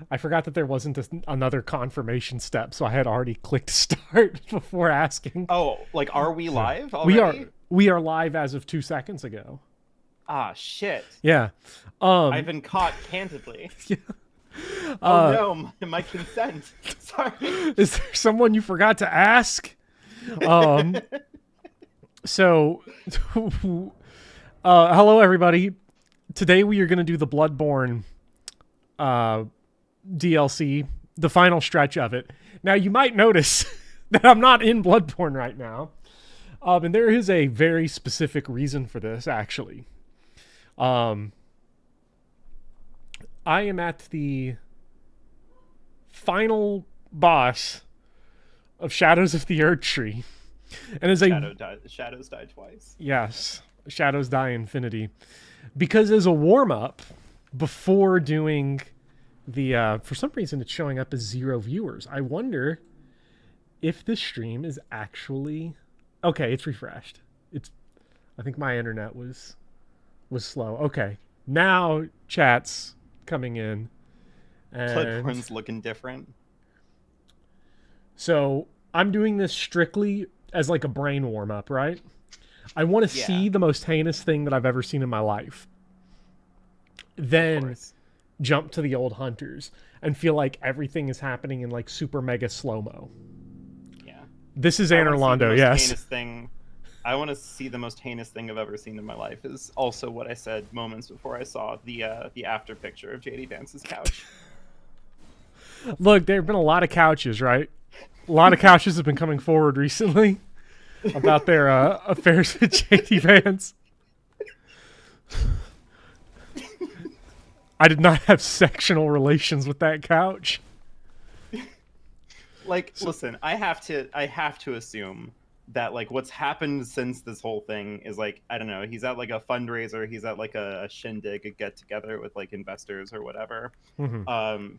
I forgot that there wasn't another confirmation step, so I had already clicked start before asking. Oh, like, are we So live we are already? we are live as of 2 seconds ago. Ah, shit. Yeah. I've Um. been caught candidly. Yeah. Oh Uh. no, my consent. Sorry. Is there someone you forgot to ask? Um. So. Hello everybody. Today we are going to do the Bloodborne DLC, the final stretch of it. Now you might notice that I'm not in Bloodborne right now, and there is a very specific reason for this. Actually, I am at the final boss of Shadows of the Erdtree, and as a Shadows die twice. yes, Shadows Die Infinity, because as a warm up before doing the for some reason it's showing up as 0 viewers. I wonder if this stream is actually okay. It's refreshed. I think my internet was slow. Okay, now chat's coming in, and Bloodborne's looking different. so I'm doing this strictly as like a brain warm up, right? I want to see the most heinous thing that I've ever seen in my life, then jump to the old hunters and feel like everything is happening in like super mega slow-mo. Yeah. This is Anor Londo, yes. I want to see the most heinous thing I've ever seen in my life is also what I said moments before I saw the after picture of JD Vance's couch. Look, there have been a lot of couches, right? A lot of couches have been coming forward recently about their affairs with JD Vance. I did not have sexual relations with that couch. Like, listen, I have to assume that like what's happened since this whole thing is like, I don't know, he's at like a fundraiser, he's at like a shindig, a get together with like investors or whatever. Mm-hmm.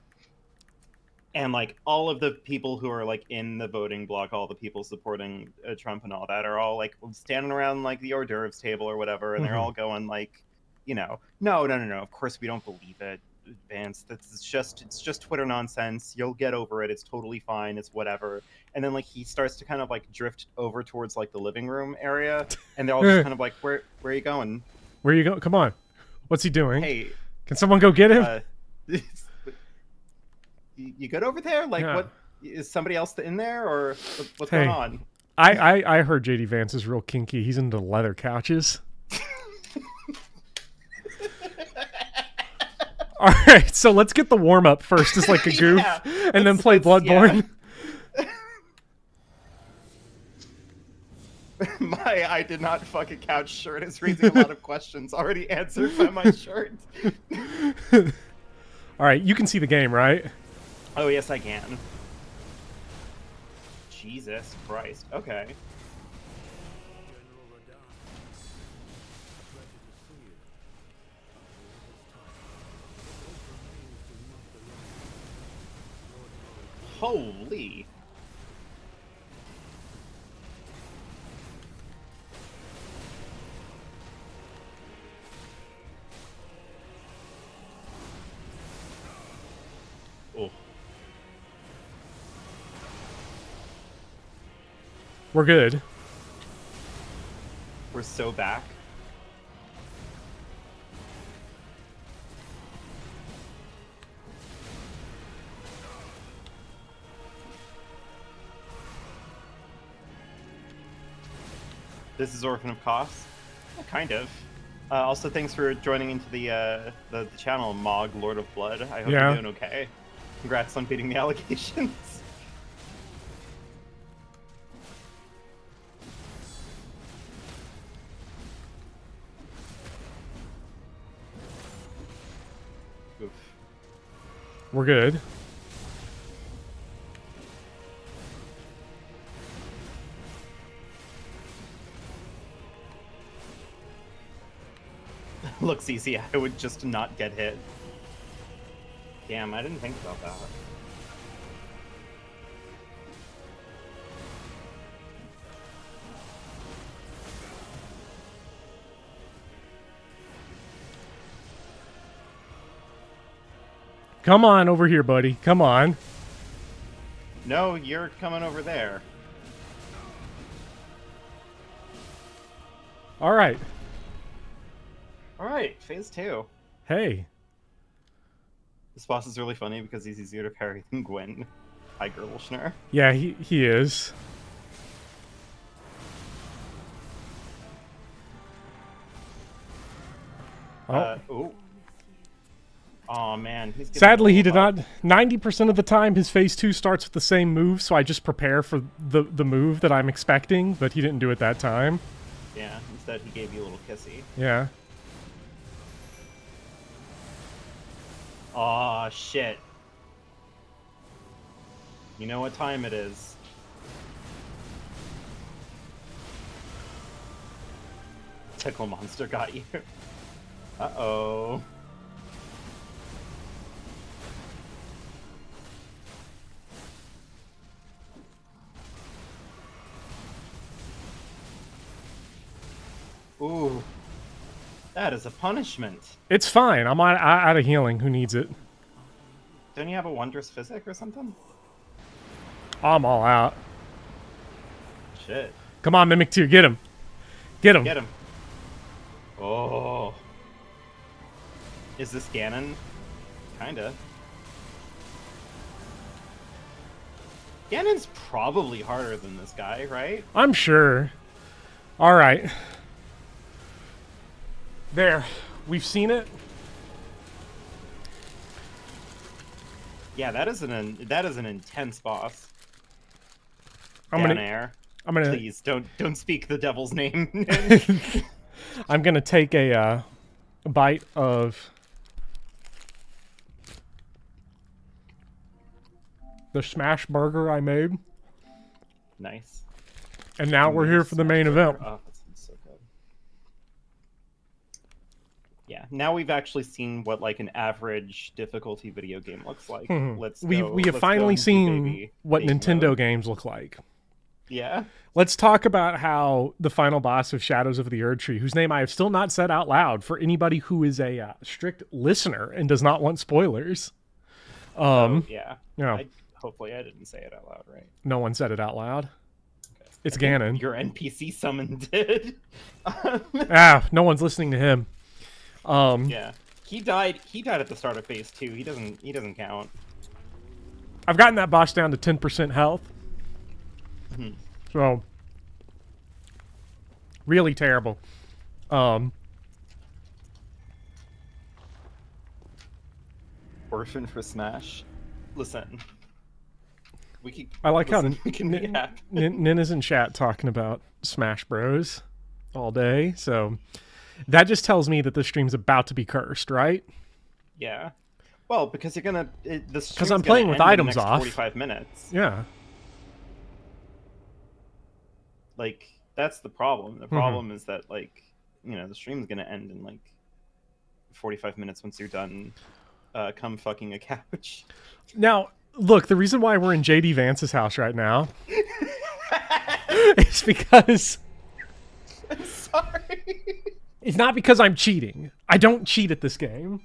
And like all of the people who are like in the voting block, all the people supporting Trump and all that are all like standing around like the hors d'oeuvres table or whatever, and they're all going like, you know, no, of course we don't believe it, Vance. It's just Twitter nonsense. You'll get over it. It's totally fine. It's whatever. And then like he starts to kind of like drift over towards like the living room area, and they're all just kind of like, where are you going? Where are you going? Come on. What's he doing? Hey, can someone go get him? You good over there? Like, what is somebody else in there, or what's hey, going on? I heard JD Vance is real kinky. He's into leather couches. All right, so let's get the warm up first, as like a goof, and then play Bloodborne. My I did not fuck a couch shirt is raising a lot of questions already answered by my shirt. All right, you can see the game, right? Oh, yes, I can. Jesus Christ. Okay. Holy. Oh. We're good. We're so back. This is Orphan of Kos. Yeah, kind of. Also, thanks for joining into the channel, Mog, Lord of Blood. I hope you're doing okay. Congrats on beating the allegations. Oof. We're good. Looks easy. I would just not get hit. Damn, I didn't think about that. Come on over here, buddy. Come on. No, you're coming over there. All right. All right, phase 2. Hey. This boss is really funny because he's easier to parry than Gwyn. Hi, Gerlschner. Yeah, he is. Oh. Oh man, he's Sadly, he did not. 90% of the time, his phase 2 starts with the same move, so I just prepare for the move that I'm expecting, but he didn't do it that time. Yeah, instead he gave you a little kissy. Yeah. Aw, shit. You know what time it is. Tickle monster got you. Uh-oh. Ooh. That is a punishment. It's fine. I'm out of healing. Who needs it? Don't you have a wondrous physic or something? I'm all out. Shit. Come on, Mimic 2. Get him. Get him. Get him. Oh. Is this Ganon? Kinda. Ganon's probably harder than this guy, right? I'm sure. All right. There. We've seen it. Yeah, that is an intense boss. I'm Down gonna Please don't speak the devil's name. I'm gonna take a bite of the smash burger I made. Nice. And now we're here for the main event. Oh, that sounds so good. Yeah, now we've actually seen what like an average difficulty video game looks like. We have finally seen what Nintendo mode. games look like. Yeah. Let's talk about how the final boss of Shadows of the Erdtree, whose name I have still not said out loud for anybody who is a strict listener and does not want spoilers. Yeah. No. Hopefully I didn't say it out loud, right? No one said it out loud. Okay. It's Ganon. Your NPC summon did. No one's listening to him. Yeah. He died at the start of phase 2. He doesn't count. I've gotten that boss down to 10% health. So really terrible. Orphan for Smash. Listen. I like how Nin is in chat talking about Smash Bros. All day, so that just tells me that the stream's about to be cursed, right? Yeah. Well, because you're gonna because I'm playing with items off. 45 minutes. Yeah. Like that's the problem. The problem is that like the stream's gonna end in like 45 minutes once you're done. Come fucking a couch. Now, look, the reason why we're in JD Vance's house right now is because I'm sorry. It's not because I'm cheating. I don't cheat at this game.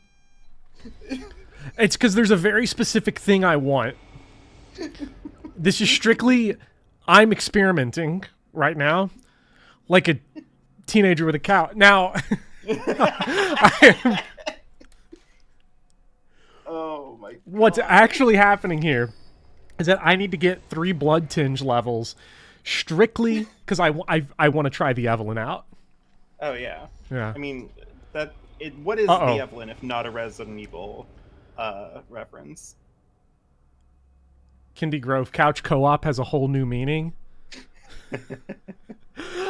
It's because there's a very specific thing I want. This is strictly I'm experimenting right now, like a teenager with a cow. Now, oh my God. What's actually happening here is that I need to get 3 blood tinge levels strictly because I want to try the Evelyn out. Oh yeah. Yeah. I mean, what is the Evelyn if not a Resident Evil reference? Kindy Grove couch co-op has a whole new meaning.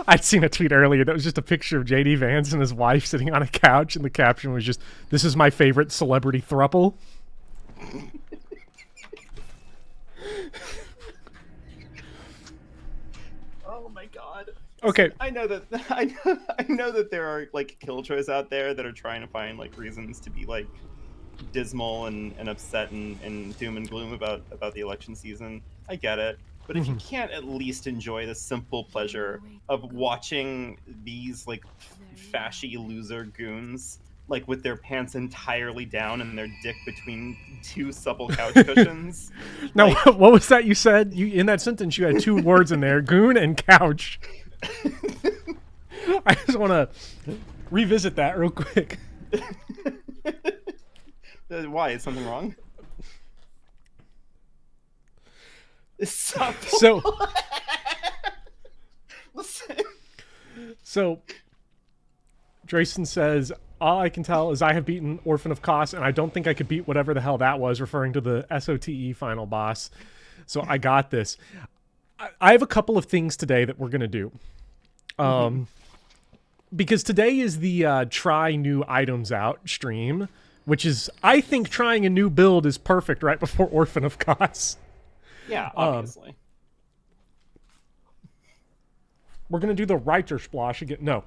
I'd seen a tweet earlier that was just a picture of JD Vance and his wife sitting on a couch, and the caption was just, "This is my favorite celebrity throuple." Oh my God. Okay. I know that there are like killjoys out there that are trying to find like reasons to be like dismal and upset and doom and gloom about the election season. I get it. But if you can't at least enjoy the simple pleasure of watching these like fashy loser goons like with their pants entirely down and their dick between two supple couch cushions. Now, Like, what was that you said? You in that sentence, you had two words in there: goon and couch. I just want to revisit that real quick. why? Is something wrong? Supple. So, Listen. so Drayson says, all I can tell is I have beaten Orphan of Kos, and I don't think I could beat whatever the hell that was, referring to the SOTE final boss. So I got this. I have a couple of things today that we're going to do. Because today is the try new items out stream, which is, I think trying a new build is perfect right before Orphan of Kos. Yeah, obviously. We're going to do the Reiter Splosh again. No.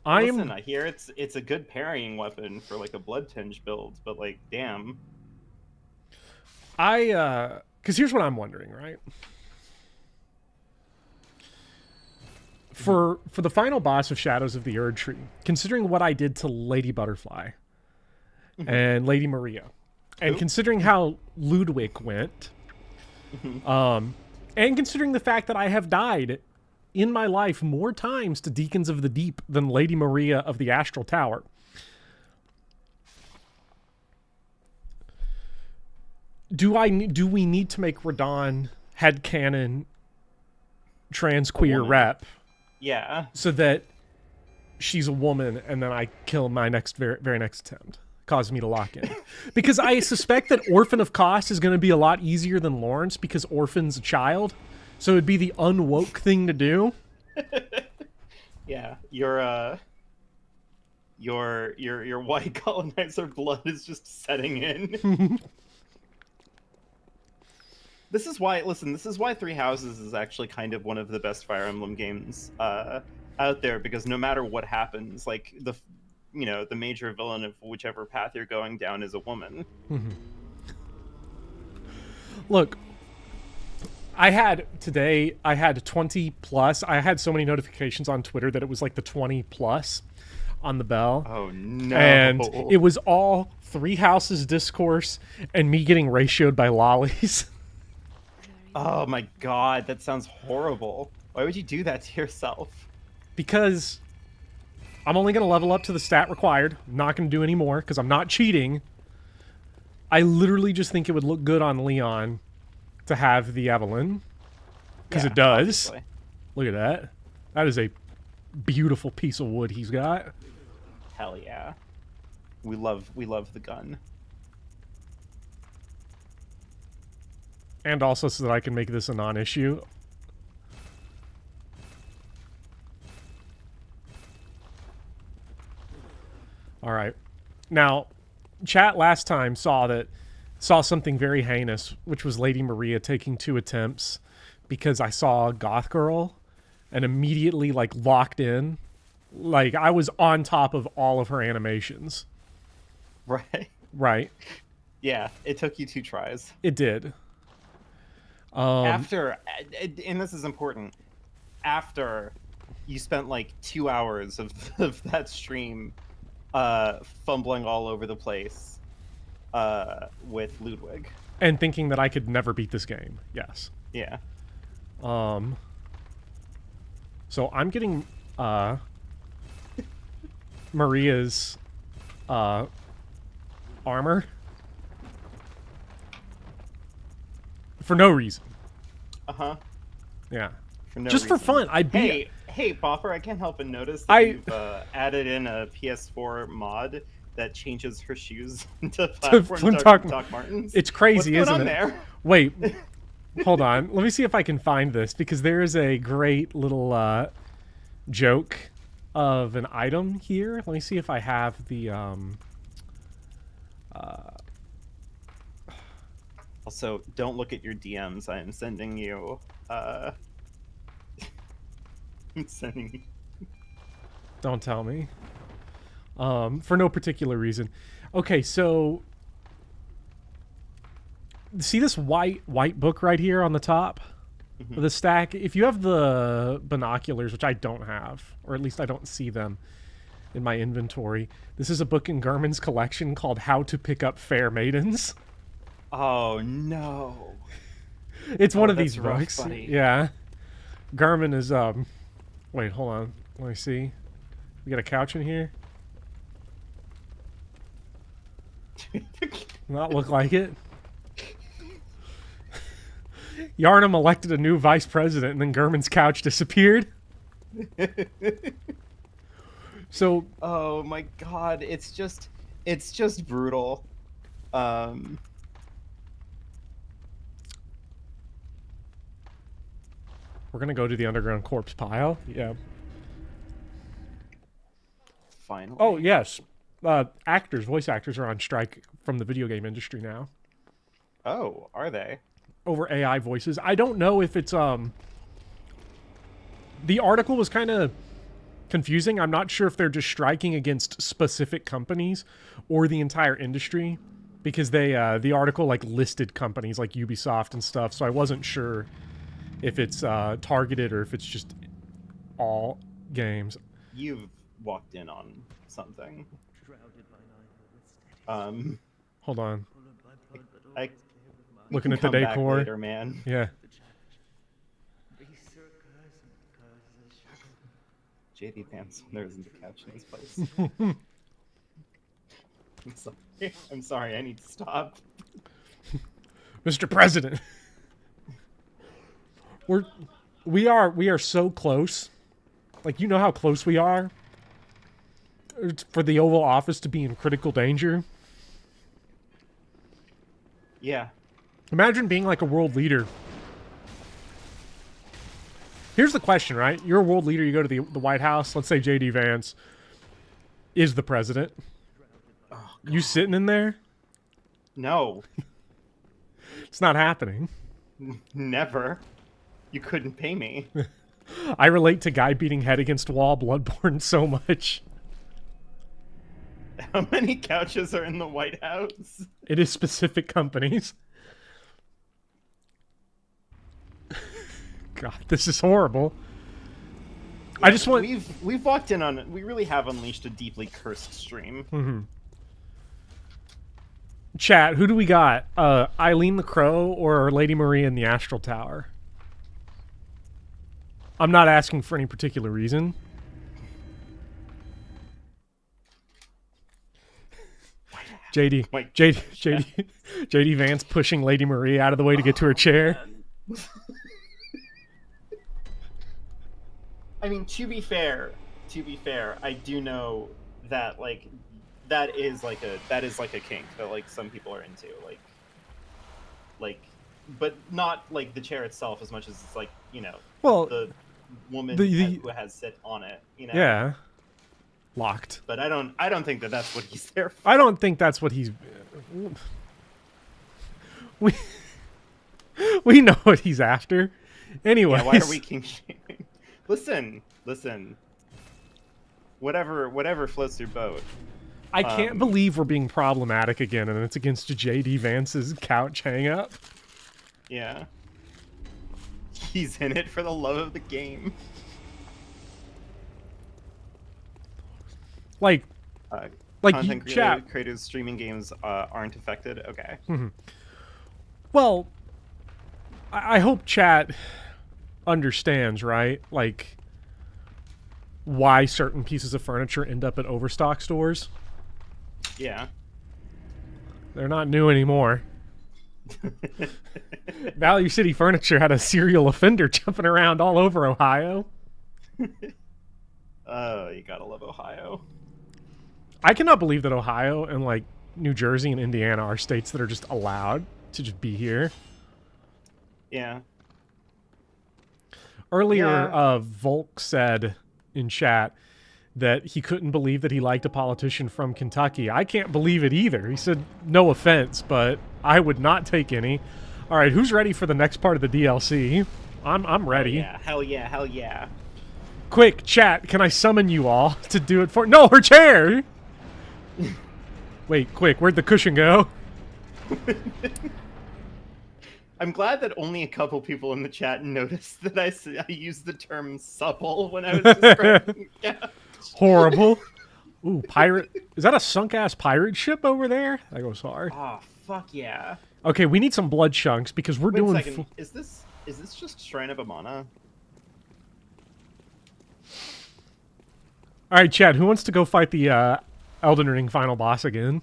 Listen, I hear it's a good parrying weapon for like a blood tinge build, but like, damn. Because here's what I'm wondering, right? For the final boss of Shadows of the Erdtree, considering what I did to Lady Butterfly and Lady Maria, and considering how Ludwig went, and considering the fact that I have died in my life more times to Deacons of the Deep than Lady Maria of the Astral Tower, do we need to make Radahn headcanon trans queer rep? Yeah. So that she's a woman, and then I kill my very next attempt. Cause me to lock in. Because I suspect that Orphan of Kos is going to be a lot easier than Lawrence, because Orphan's a child. So it'd be the unwoke thing to do. Yeah, your white colonizer blood is just setting in. This is why Three Houses is actually kind of one of the best Fire Emblem games out there, because no matter what happens, like the major villain of whichever path you're going down is a woman. Look, I had 20 plus. I had so many notifications on Twitter that it was like the 20 plus on the bell. Oh no. And it was all Three Houses discourse and me getting ratioed by lollies. Oh my god, that sounds horrible. Why would you do that to yourself? Because I'm only going to level up to the stat required. I'm not going to do any more because I'm not cheating. I literally just think it would look good on Leon to have the Evelyn. Because it does. Obviously. Look at that. That is a beautiful piece of wood he's got. Hell yeah. We love the gun. And also so that I can make this a non-issue. All right. Now, chat last time saw something very heinous, which was Lady Maria taking 2 attempts because I saw a goth girl and immediately like locked in. Like I was on top of all of her animations. Right. Right. Yeah, it took you 2 tries. It did. After, and this is important, after you spent like 2 hours of that stream fumbling all over the place with Ludwig. And thinking that I could never beat this game. Yes. Yeah. So I'm getting Maria's armor. For no reason. Uh-huh. Yeah. For no Just reason. for fun. Hey, Boffer, I can't help but notice that you've added in a PS4 mod that changes her shoes into platform Doc Martens. It's crazy, What's going isn't on it? There? Wait. Hold on. Let me see if I can find this, because there is a great little joke of an item here. Let me see if I have the Also, don't look at your DMs. I am sending you I'm sending you. Don't tell me. For no particular reason. Okay, so see this white book right here on the top? The stack, if you have the binoculars, which I don't have, or at least I don't see them in my inventory, this is a book in Garmin's collection called How to Pick Up Fair Maidens. Oh no. It's one of that's these rough, books. buddy. Yeah. Garmin is, wait, hold on. Let me see. We got a couch in here? Not look like it. Yarnum elected a new vice president, and then Gurman's couch disappeared. So, Oh my god, it's just brutal. we're gonna go to the underground corpse pile. Yeah. Finally. Oh yes, voice actors are on strike from the video game industry now Oh, are they? over AI voices. I don't know if it's the article was kind of confusing. I'm not sure if they're just striking against specific companies or the entire industry, because they the article like listed companies like Ubisoft and stuff, so I wasn't sure if it's targeted or if it's just all games. You've walked in on something. Hold on. I Looking can at the come back decor. later, man. Yeah. JD Vance, there isn't a couch in his place. I'm sorry, I need to stop. Mr. President. We are so close. Like, you know how close we are for the Oval Office to be in critical danger? Yeah. Imagine being like a world leader. Here's the question, right? You're a world leader, you go to the White House, let's say J.D. Vance is the president. Oh, you sitting in there? No. It's not happening. Never. You couldn't pay me. I relate to guy beating head against wall Bloodborne so much. How many couches are in the White House? It is specific companies. God, this is horrible. I just want... We've walked in on... We really have unleashed a deeply cursed stream. Mm-hmm. Chat, who do we got? Eileen the Crow or Lady Maria in the Astral Tower? I'm not asking for any particular reason. JD Vance pushing Lady Maria out of the way to get to her chair. I mean, to be fair, I do know that that is like a kink that like some people are into, like, but not like the chair itself as much as it's like, you know, well, the woman who has sit on it, you know. Yeah. Locked. But I don't think that that's what he's there for. I don't think that's what he's. We know what he's after. Anyway, yeah, why are we king shaming? Listen. Whatever floats your boat. I can't believe we're being problematic again, and it's against JD Vance's couch hang up. Yeah. He's in it for the love of the game. Like content chat creators streaming games aren't affected. Okay. Mm-hmm. Well, I hope chat understands, right? Like, why certain pieces of furniture end up at Overstock stores. Yeah. They're not new anymore. Value City Furniture had a serial offender jumping around all over Ohio. Oh, you gotta love Ohio. I cannot believe that Ohio and like New Jersey and Indiana are states that are just allowed to just be here. Yeah. Earlier, Volk said in chat that he couldn't believe that he liked a politician from Kentucky. I can't believe it either. He said, no offense, but I would not take any. All right, who's ready for the next part of the DLC? I'm ready. Hell yeah. Quick, chat, can I summon you all to do it for... No, her chair! Wait, quick, where'd the cushion go? I'm glad that only a couple people in the chat noticed that I used the term supple when I was describing the couch. Horrible. Ooh, pirate. Is that a sunk-ass pirate ship over there? That goes hard. Oh, fuck yeah. Okay, we need some blood chunks because we're Wait doing... a second. Is this just Shrine of Amana? All right, Chad, who wants to go fight the Elden Ring final boss again?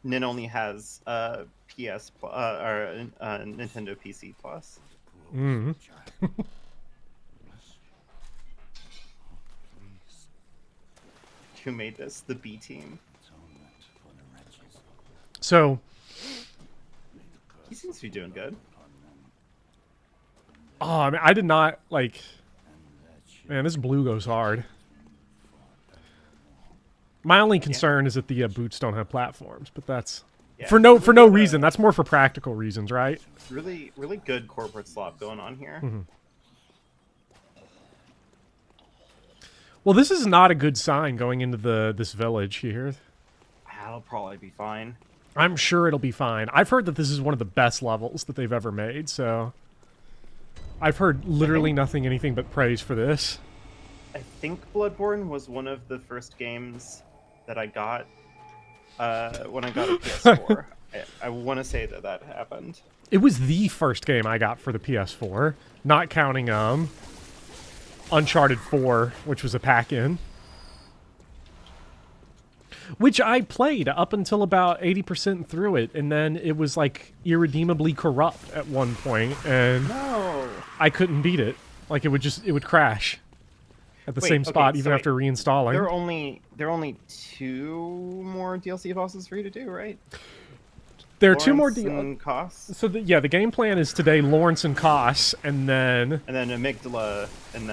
Nin only has PS Plus, or Nintendo PC Plus. Mm. Who made this? The B team. So He seems to be doing good. oh, I mean, I did not like. Man, this blue goes hard. My only concern is that the boots don't have platforms, but that's for no reason. That's more for practical reasons, right? Really, really good corporate slop going on here. Mm-hmm. Well, this is not a good sign going into this village here. That'll probably be fine. I'm sure it'll be fine. I've heard that this is one of the best levels that they've ever made, so I've heard literally anything but praise for this. I think Bloodborne was one of the first games that I got when I got a PS4. I want to say that happened. It was the first game I got for the PS4, not counting Uncharted 4, which was a pack-in. Which I played up until about 80% through it, and then it was like irredeemably corrupt at one point, and No. I couldn't beat it. Like it would crash at the same spot even after reinstalling. There are only 2 more DLC bosses for you to do, right? There are 2 more and Kos. So the game plan is today Lawrence and Kos, and then Amygdala, and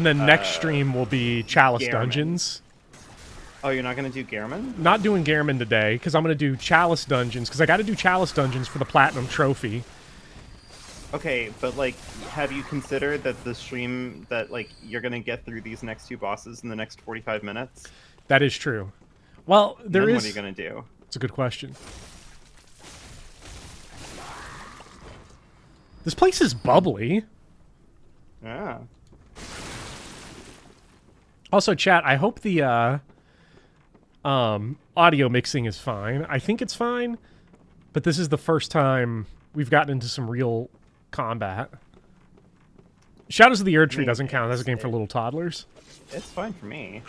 then next stream will be Chalice Gehrman. Dungeons. Oh, you're not going to do Gehrman? Not doing Gehrman today, because I'm going to do Chalice Dungeons, because I got to do Chalice Dungeons for the Platinum Trophy. Okay, but, like, have you considered that the stream, that, like, you're going to get through these next 2 bosses in the next 45 minutes? That is true. Well, there is... What are you going to do? It's a good question. This place is bubbly. Yeah. Also, chat, I hope the audio mixing is fine. I think it's fine, but this is the first time we've gotten into some real combat. Shadows of the Erdtree doesn't count. That's a game for little toddlers. It's fine for me.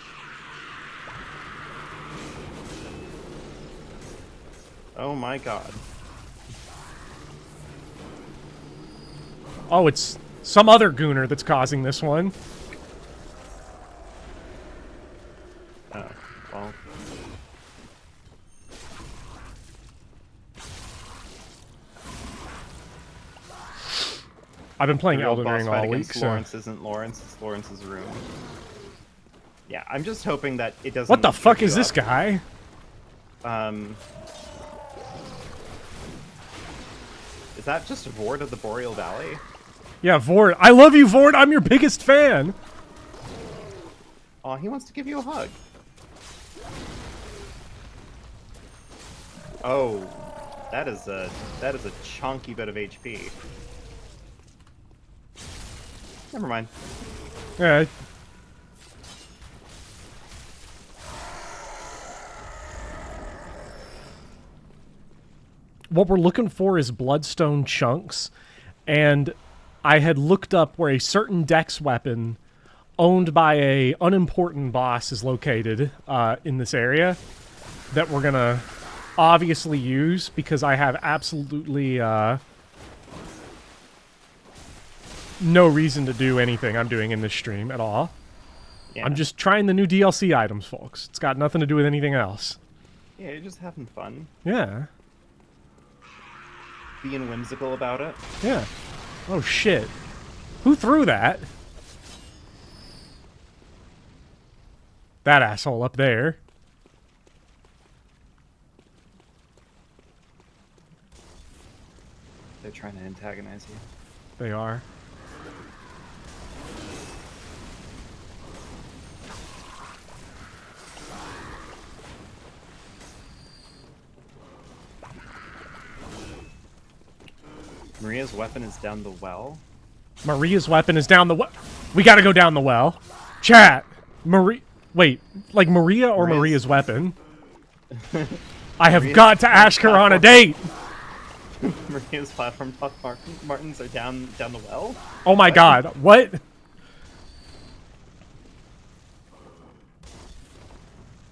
Oh my god. Oh, it's some other gooner that's causing this one. Oh, well. I've been playing The real Elden boss Ring fight all against week, so... Lawrence isn't Lawrence, it's Lawrence's room. Yeah, I'm just hoping that it doesn't... What the fuck give is you this up. guy? Is that just Vord of the Boreal Valley? Yeah, Vord. I love you, Vord. I'm your biggest fan. Oh, he wants to give you a hug. Oh, that is a chunky bit of HP. Never mind. Yeah. What we're looking for is bloodstone chunks, and I had looked up where a certain dex weapon owned by a unimportant boss is located in this area that we're gonna obviously use because I have absolutely no reason to do anything I'm doing in this stream at all. Yeah. I'm just trying the new DLC items, folks. It's got nothing to do with anything else. Yeah, you're just having fun. Yeah. Being whimsical about it. Yeah. Oh, shit. Who threw that? That asshole up there. They're trying to antagonize you. They are. Maria's weapon is down the well. Maria's weapon is down the well. We gotta go down the well. Chat. Wait, like Maria or Maria's weapon? I have got to ask her on a date. Maria's platform Martins are down the well. Oh my god, what?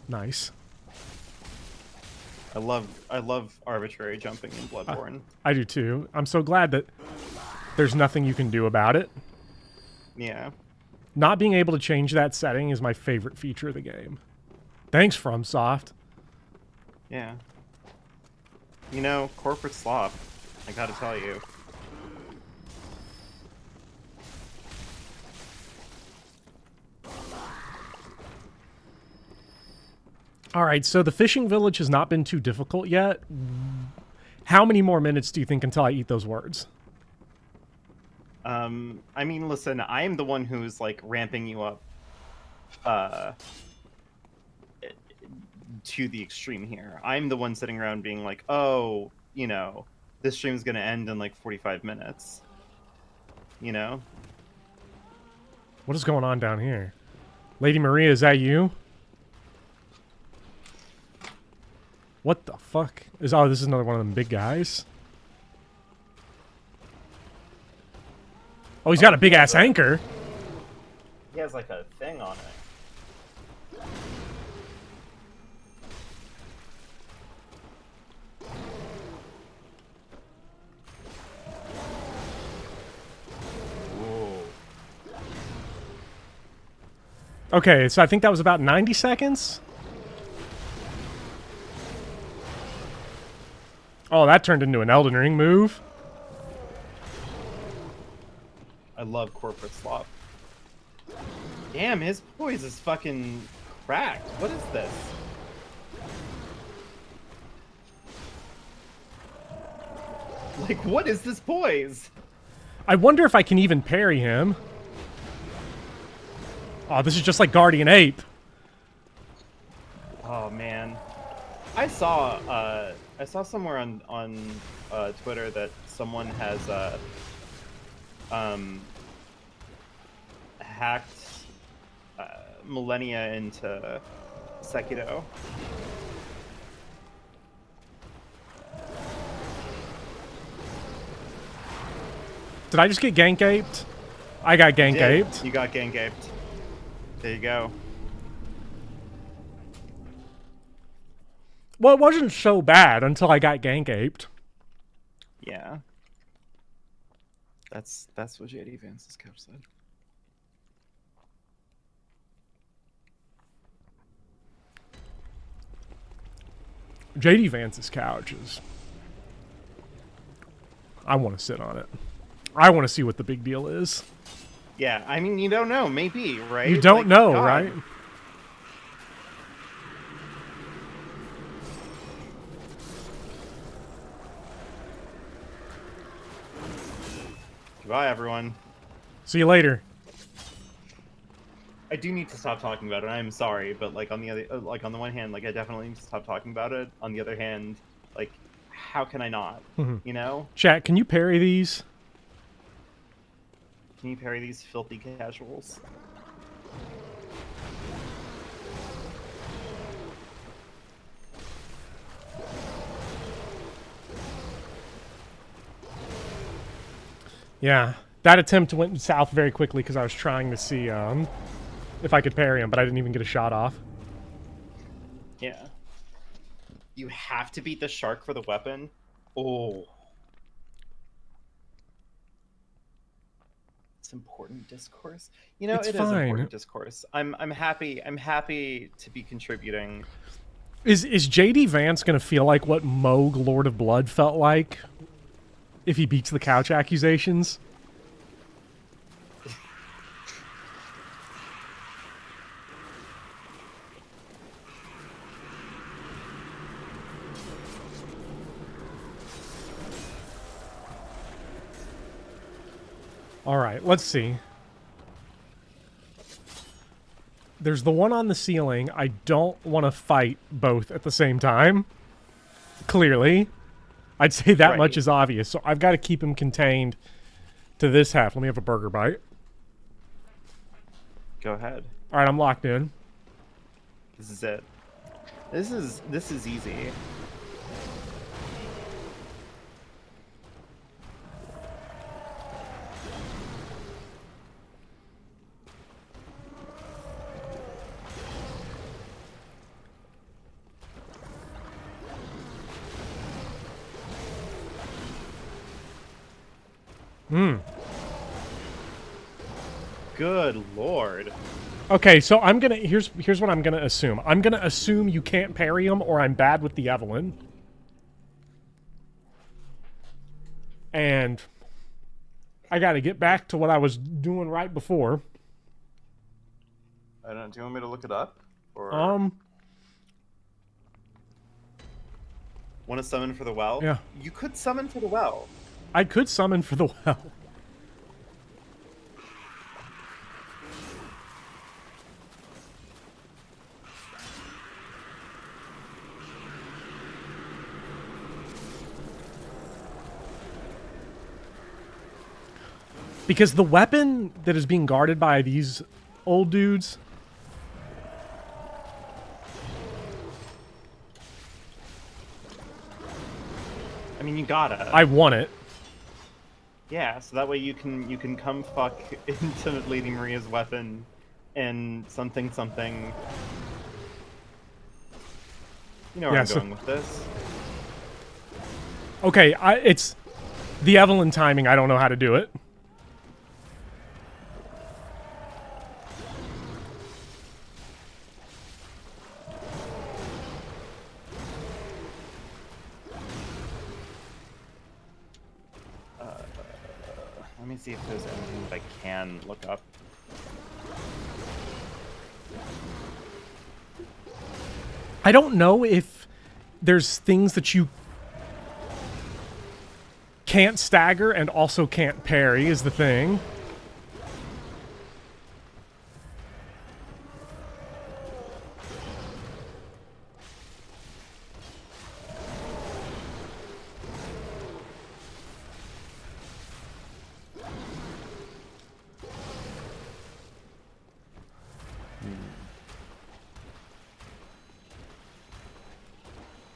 Nice. I love arbitrary jumping in Bloodborne. I do too. I'm so glad that there's nothing you can do about it. Yeah. Not being able to change that setting is my favorite feature of the game. Thanks, FromSoft. Yeah. You know, corporate slop, I gotta tell you. Alright, so the fishing village has not been too difficult yet. How many more minutes do you think until I eat those words? I mean, listen, I am the one who's, like, ramping you up, to the extreme here. I'm the one sitting around being like, oh, you know, this stream's gonna end in, like, 45 minutes. You know? What is going on down here? Lady Maria, is that you? What the fuck? Oh, this is another one of them big guys? Oh, he's got a big-ass anchor. He has, like, a thing on it. Whoa. Okay, so I think that was about 90 seconds? Oh, that turned into an Elden Ring move. I love corporate slop. Damn, his poise is fucking cracked. What is this? Like, what is this poise? I wonder if I can even parry him. Oh, this is just like Guardian Ape. Oh man, I saw somewhere on Twitter that someone has hacked Millennia into Sekiro. Did I just get gank aped? I got gank aped. You got gank aped. There you go. Well, it wasn't so bad until I got gank aped. Yeah. That's what JD Vance's couch said. JD Vance's couch is... I want to sit on it. I want to see what the big deal is. Yeah, I mean, you don't know. Maybe, right? You don't like, know, God. right? Goodbye, everyone. See you later. I do need to stop talking about it. I'm sorry, but like on the other, on the one hand, like I definitely need to stop talking about it. On the other hand, like, how can I not? You know? Chat, can you parry these? Can you parry these filthy casuals? Yeah, that attempt went south very quickly because I was trying to see if I could parry him, but I didn't even get a shot off. Yeah. You have to beat the shark for the weapon? Oh. It's important discourse. You know, It's it is fine. important discourse. I'm happy to be contributing. Is JD Vance gonna feel like what Moog Lord of Blood felt like if he beats the couch accusations? All right, let's see. There's the one on the ceiling. I don't want to fight both at the same time. Clearly. I'd say that much is obvious. So I've got to keep him contained to this half. Let me have a burger bite. Go ahead. All right, I'm locked in. This is it. This is easy. Good lord. Okay, so I'm gonna here's what I'm gonna assume. I'm gonna assume you can't parry him, or I'm bad with the Evelyn. And I gotta get back to what I was doing right before. I don't. Do you want me to look it up? Or want to summon for the well? Yeah. You could summon for the well. I could summon for the well. Because the weapon that is being guarded by these old dudes... I mean, you gotta. I want it. Yeah, so that way you can come fuck into Lady Maria's weapon and something. You know where I'm going with this. Okay, it's the Evelyn timing. I don't know how to do it. Let me see if there's anything that I can look up. I don't know if there's things that you can't stagger and also can't parry is the thing.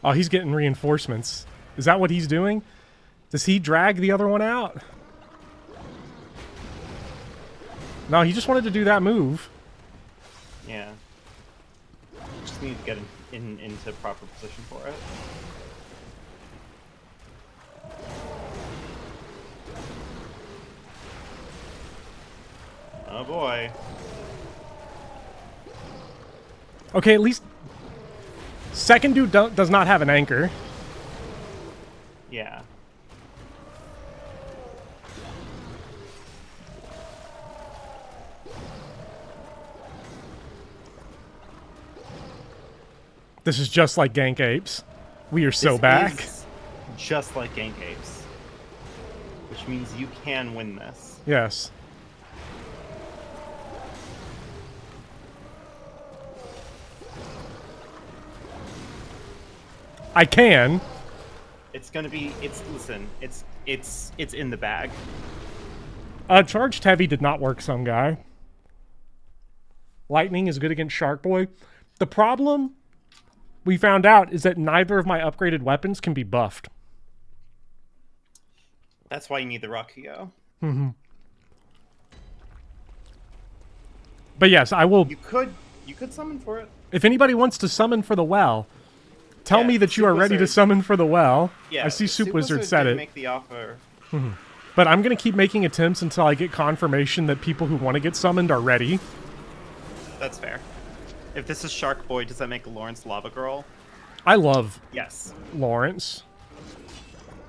Oh, he's getting reinforcements. Is that what he's doing? Does he drag the other one out? No, he just wanted to do that move. Yeah. Just need to get into proper position for it. Oh boy. Okay, at least... Second dude does not have an anchor. Yeah. This is just like Gank Apes. We are so back. Is just like Gank Apes. Which means you can win this. Yes. I can. It's gonna be. Listen. It's in the bag. Charged Heavy did not work, some guy. Lightning is good against Shark Boy. The problem we found out is that neither of my upgraded weapons can be buffed. That's why you need the Rakugo. Mm-hmm. But yes, I will. You could summon for it. If anybody wants to summon for the well, tell me that you are ready to summon for the well. Yeah, I see Soup Wizard said it. Make the offer. Mm-hmm. But I'm going to keep making attempts until I get confirmation that people who want to get summoned are ready. That's fair. If this is Shark Boy, does that make Lawrence Lava Girl? I love Lawrence.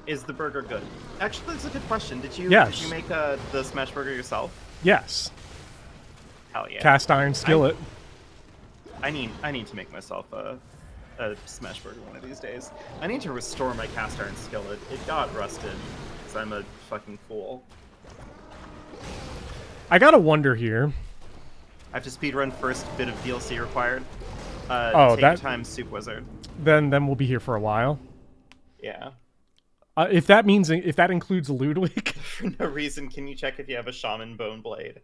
Is the burger good? Actually, that's a good question. Did you make the smash burger yourself? Yes. Hell yeah. Cast iron skillet. I need to make myself a smash burger one of these days. I need to restore my cast iron skillet. It got rusted because I'm a fucking fool. I gotta wonder here. I have to speedrun first bit of DLC required. Oh, take that your time, Soup Wizard. then we'll be here for a while. Yeah. If that includes Ludwig. For no reason, can you check if you have a Shaman Bone Blade?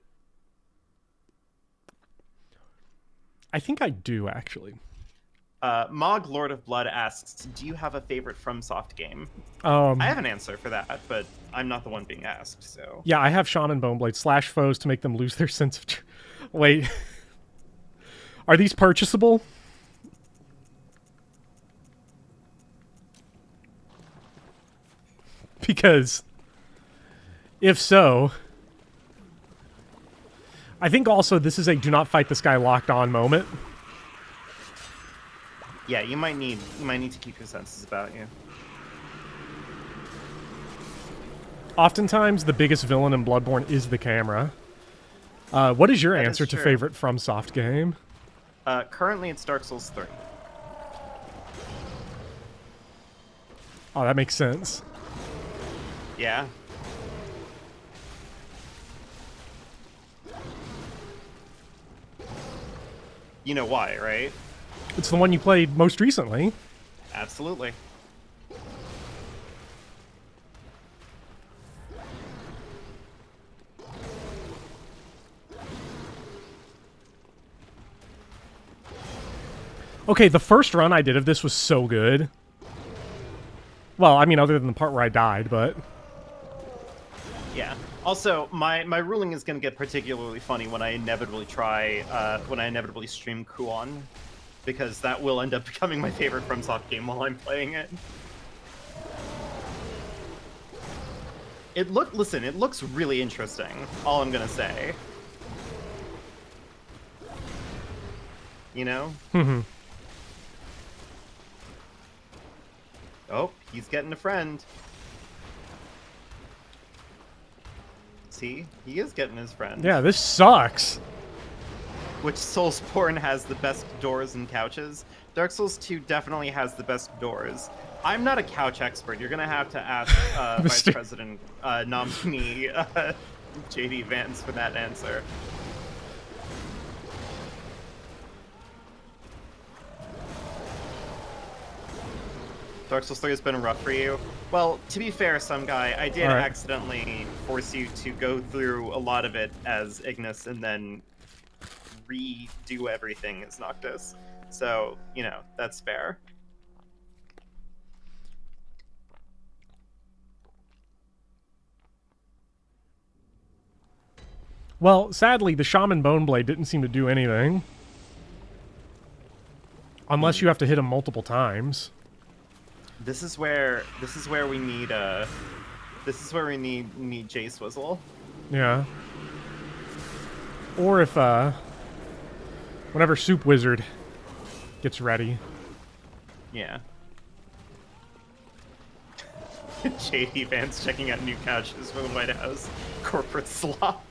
I think I do, actually. Mog Lord of Blood asks, do you have a favorite FromSoft game? I I have an answer for that, but I'm not the one being asked, so... Yeah, I have Shaman Boneblade. Slash foes to make them lose their sense of... Wait. Are these purchasable? Because... if so... I think also this is a do not fight this guy locked on moment. Yeah, you might need to keep your senses about you. Oftentimes, the biggest villain in Bloodborne is the camera. What is your That answer is to true. favorite FromSoft game? Currently, it's Dark Souls 3. Oh, that makes sense. Yeah. You know why, right? It's the one you played most recently. Absolutely. Okay, the first run I did of this was so good. Well, I mean, other than the part where I died, but... Yeah. Also, my ruling is going to get particularly funny when I inevitably stream Kuon, because that will end up becoming my favorite FromSoft game while I'm playing it. It looks really interesting. All I'm gonna say. You know? Oh, he's getting a friend. See, he is getting his friend. Yeah, this sucks. Which Soulsborne has the best doors and couches? Dark Souls 2 definitely has the best doors. I'm not a couch expert. You're gonna have to ask Vice President nominee JD Vance for that answer. Dark Souls 3 has been rough for you. Well, to be fair, some guy, I did accidentally force you to go through a lot of it as Ignis and then redo everything as Noctis. So, you know, that's fair. Well, sadly, the Shaman Boneblade didn't seem to do anything. Unless you have to hit him multiple times. This is where we need need J Swizzle. Yeah. Or if whenever Soup Wizard gets ready. Yeah. JD Vance checking out new couches for the White House. Corporate slop.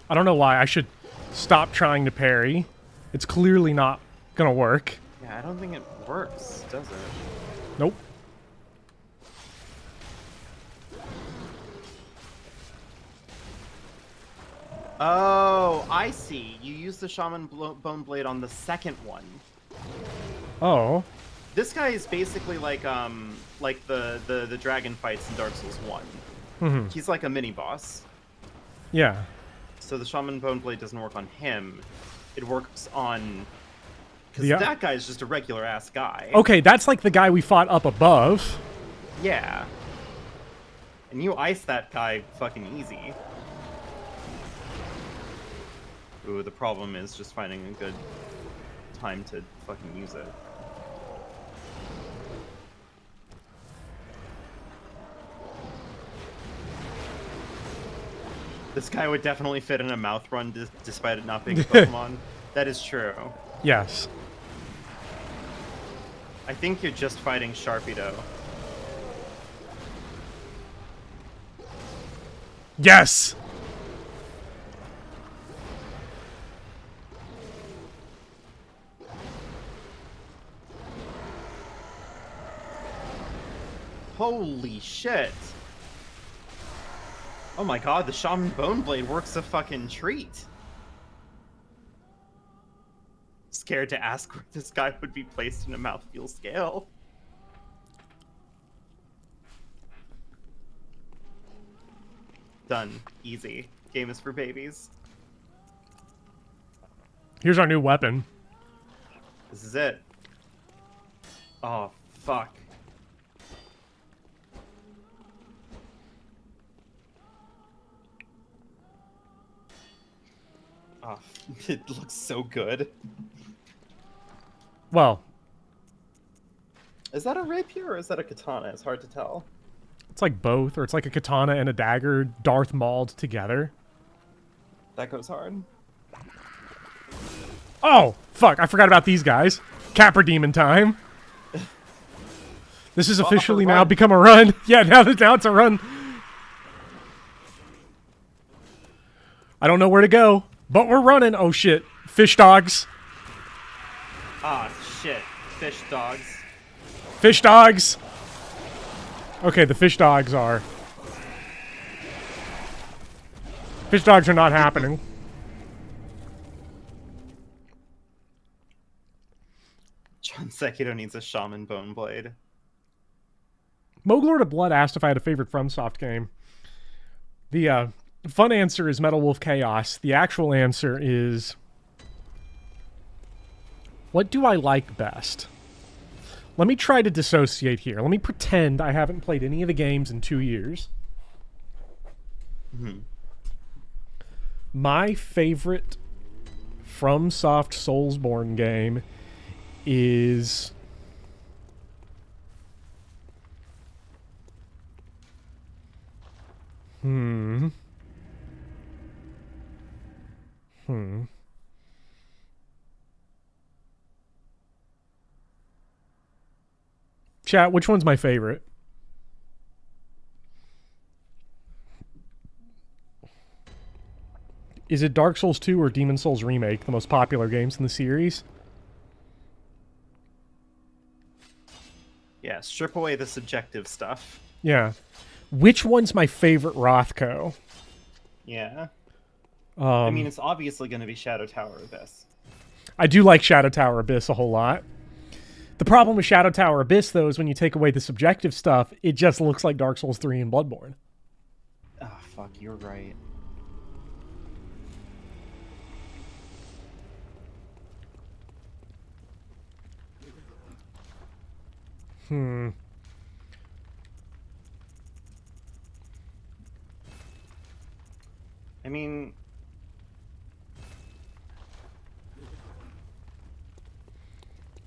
I don't know why. I should stop trying to parry. It's clearly not gonna work. Yeah, I don't think it works, does it? Nope. Oh, I see. You use the Shaman Bone Blade on the second one. Oh. This guy is basically like the dragon fights in Dark Souls 1. Mm-hmm. He's like a mini boss. Yeah. So the Shaman Bone Blade doesn't work on him. It works on... Because Yeah. that guy's just a regular-ass guy. Okay, that's like the guy we fought up above. Yeah. And you ice that guy fucking easy. Ooh, the problem is just finding a good time to fucking use it. This guy would definitely fit in a mouth run despite it not being a Pokemon. That is true. Yes. I think you're just fighting Sharpie, though. Yes! Holy shit. Oh my god, the Shaman Boneblade works a fucking treat. Scared to ask where this guy would be placed in a mouthfeel scale. Done. Easy. Game is for babies. Here's our new weapon. This is it. Oh, fuck. Oh, it looks so good. Well, is that a rapier or is that a katana? It's hard to tell. it's like both, or it's like a katana and a dagger Darth Mauled together. That goes hard. Oh, fuck, I forgot about these guys. Capper Demon time. This has officially now become a run. Yeah, now it's a run. I don't know where to go, but we're running. Oh shit. Fish dogs. Ah, shit. Fish dogs. Fish dogs. Okay, the fish dogs are. Fish dogs are not happening. John Sekiro needs a Shaman Boneblade. Moglord of Blood asked if I had a favorite FromSoft game. The fun answer is Metal Wolf Chaos. The actual answer is... what do I like best? Let me try to dissociate here. Let me pretend I haven't played any of the games in 2 years. Mm-hmm. My favorite FromSoft Soulsborne game is... Chat, which one's my favorite? Is it Dark Souls 2 or Demon Souls Remake, the most popular games in the series? Yeah, strip away the subjective stuff. Yeah. Which one's my favorite Rothko? Yeah. I mean, it's obviously going to be Shadow Tower Abyss. I do like Shadow Tower Abyss a whole lot. The problem with Shadow Tower Abyss, though, is when you take away the subjective stuff, it just looks like Dark Souls 3 and Bloodborne. Ah, fuck, you're right. I mean...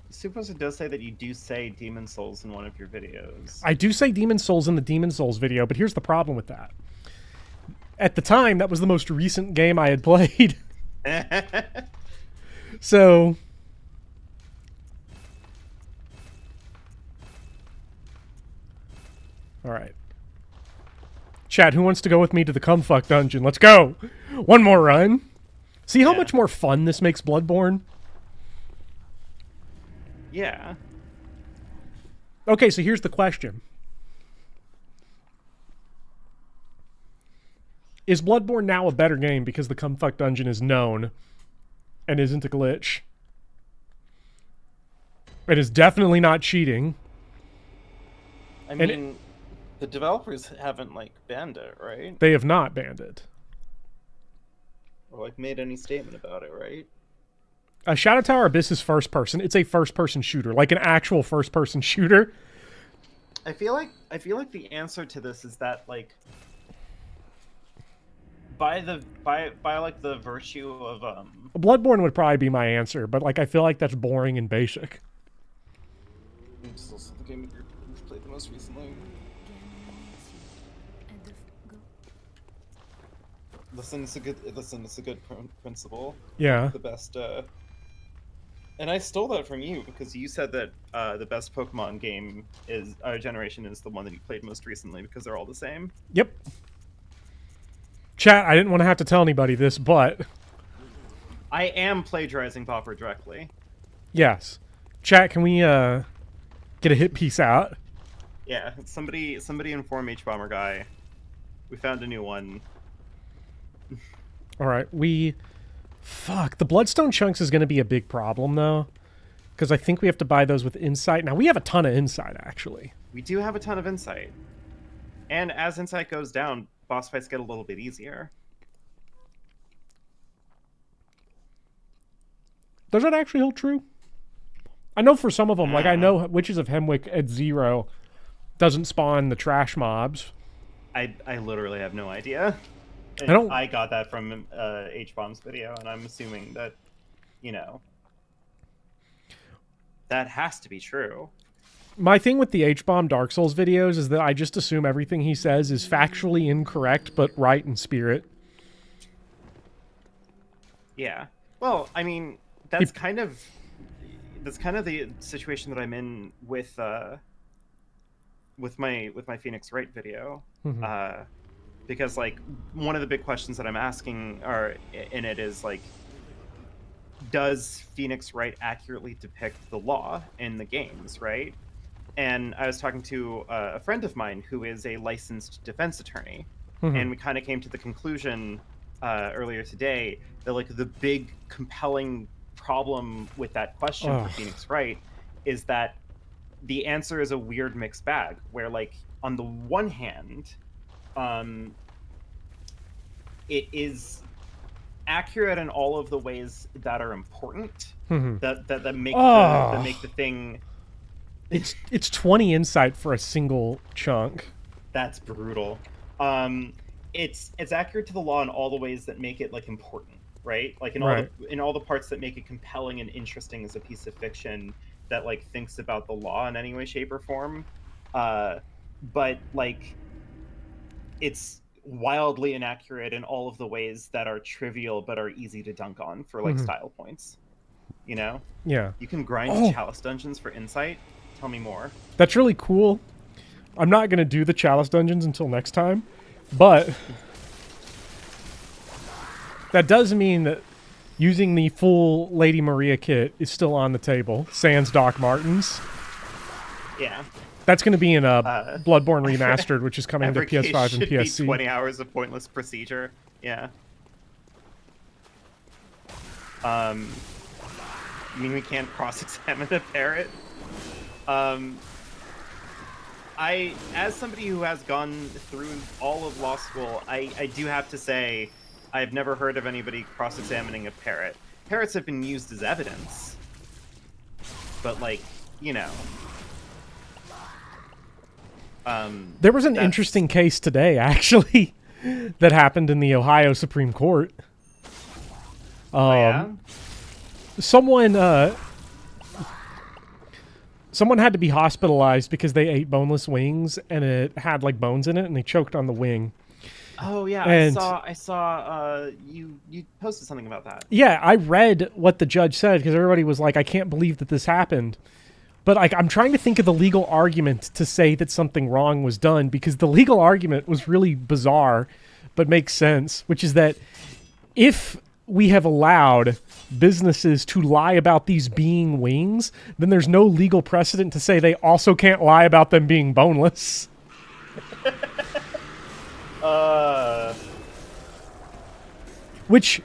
Suppose it does say that you do say Demon Souls in one of your videos. I do say Demon Souls in the Demon Souls video, but here's the problem with that. At the time, that was the most recent game I had played. So... alright. Chat, who wants to go with me to the Cumfuck dungeon? Let's go! One more run. See how much more fun this makes Bloodborne? Yeah. Okay, so here's the question. Is Bloodborne now a better game because the Cumfuck dungeon is known and isn't a glitch? It is definitely not cheating. I mean, the developers haven't, like, banned it, right? They have not banned it. Or, like, made any statement about it, right? Shadow Tower Abyss is first person. It's a first person shooter, like an actual first person shooter. I feel like the answer to this is that, like, by like the virtue of Bloodborne would probably be my answer, but like I feel like that's boring and basic. It's also the game we've played the most recently. Listen, it's a good principle. Yeah. The best. And I stole that from you because you said that the best Pokemon game is generation is the one that you played most recently because they're all the same. Yep. Chat, I didn't want to have to tell anybody this, but I am plagiarizing Popper directly. yes. Chat, can we get a hit piece out? Yeah, somebody inform H-Bomber guy. We found a new one. All right, fuck, the Bloodstone chunks is going to be a big problem, though. Because I think we have to buy those with insight. Now, we have a ton of insight, actually. We do have a ton of insight. And as insight goes down, boss fights get a little bit easier. Does that actually hold true? I know for some of them, like I know Witches of Hemwick at 0 doesn't spawn the trash mobs. I literally have no idea. I got that from H-Bomb's video, and I'm assuming that, you know, that has to be true. My thing with the H-Bomb Dark Souls videos is that I just assume everything he says is factually incorrect, but right in spirit. Yeah. Well, I mean, that's kind of the situation that I'm in with my Phoenix Wright video. Mm-hmm. Because like one of the big questions that I'm asking in it is like, does Phoenix Wright accurately depict the law in the games, right? And I was talking to a friend of mine who is a licensed defense attorney, and we kind of came to the conclusion earlier today that like the big compelling problem with that question for Phoenix Wright is that the answer is a weird mixed bag, where like on the one hand, it is accurate in all of the ways that are important, that make the thing. It's 20 insight for a single chunk. That's brutal. It's accurate to the law in all the ways that make it like important, right? Like in all the parts that make it compelling and interesting as a piece of fiction that like thinks about the law in any way, shape, or form. But like, it's wildly inaccurate in all of the ways that are trivial but are easy to dunk on for like style points. You know? Yeah. You can grind Chalice dungeons for insight. Tell me more. That's really cool. I'm not going to do the Chalice dungeons until next time, but that does mean that using the full Lady Maria kit is still on the table. Sans Doc Martens. Yeah. That's going to be in a Bloodborne Remastered, which is coming to PS5 and PSC. Be 20 hours of pointless procedure. Yeah. You mean we can't cross-examine a parrot? As somebody who has gone through all of law school, I do have to say I've never heard of anybody cross-examining a parrot. Parrots have been used as evidence. But, like, you know... there was an interesting case today, actually, that happened in the Ohio Supreme Court. Someone had to be hospitalized because they ate boneless wings, and it had like bones in it, and they choked on the wing. Oh yeah, and I saw you posted something about that. Yeah, I read what the judge said because everybody was like, "I can't believe that this happened." But like, I'm trying to think of the legal argument to say that something wrong was done, because the legal argument was really bizarre, but makes sense, which is that if we have allowed businesses to lie about these being wings, then there's no legal precedent to say they also can't lie about them being boneless. Which,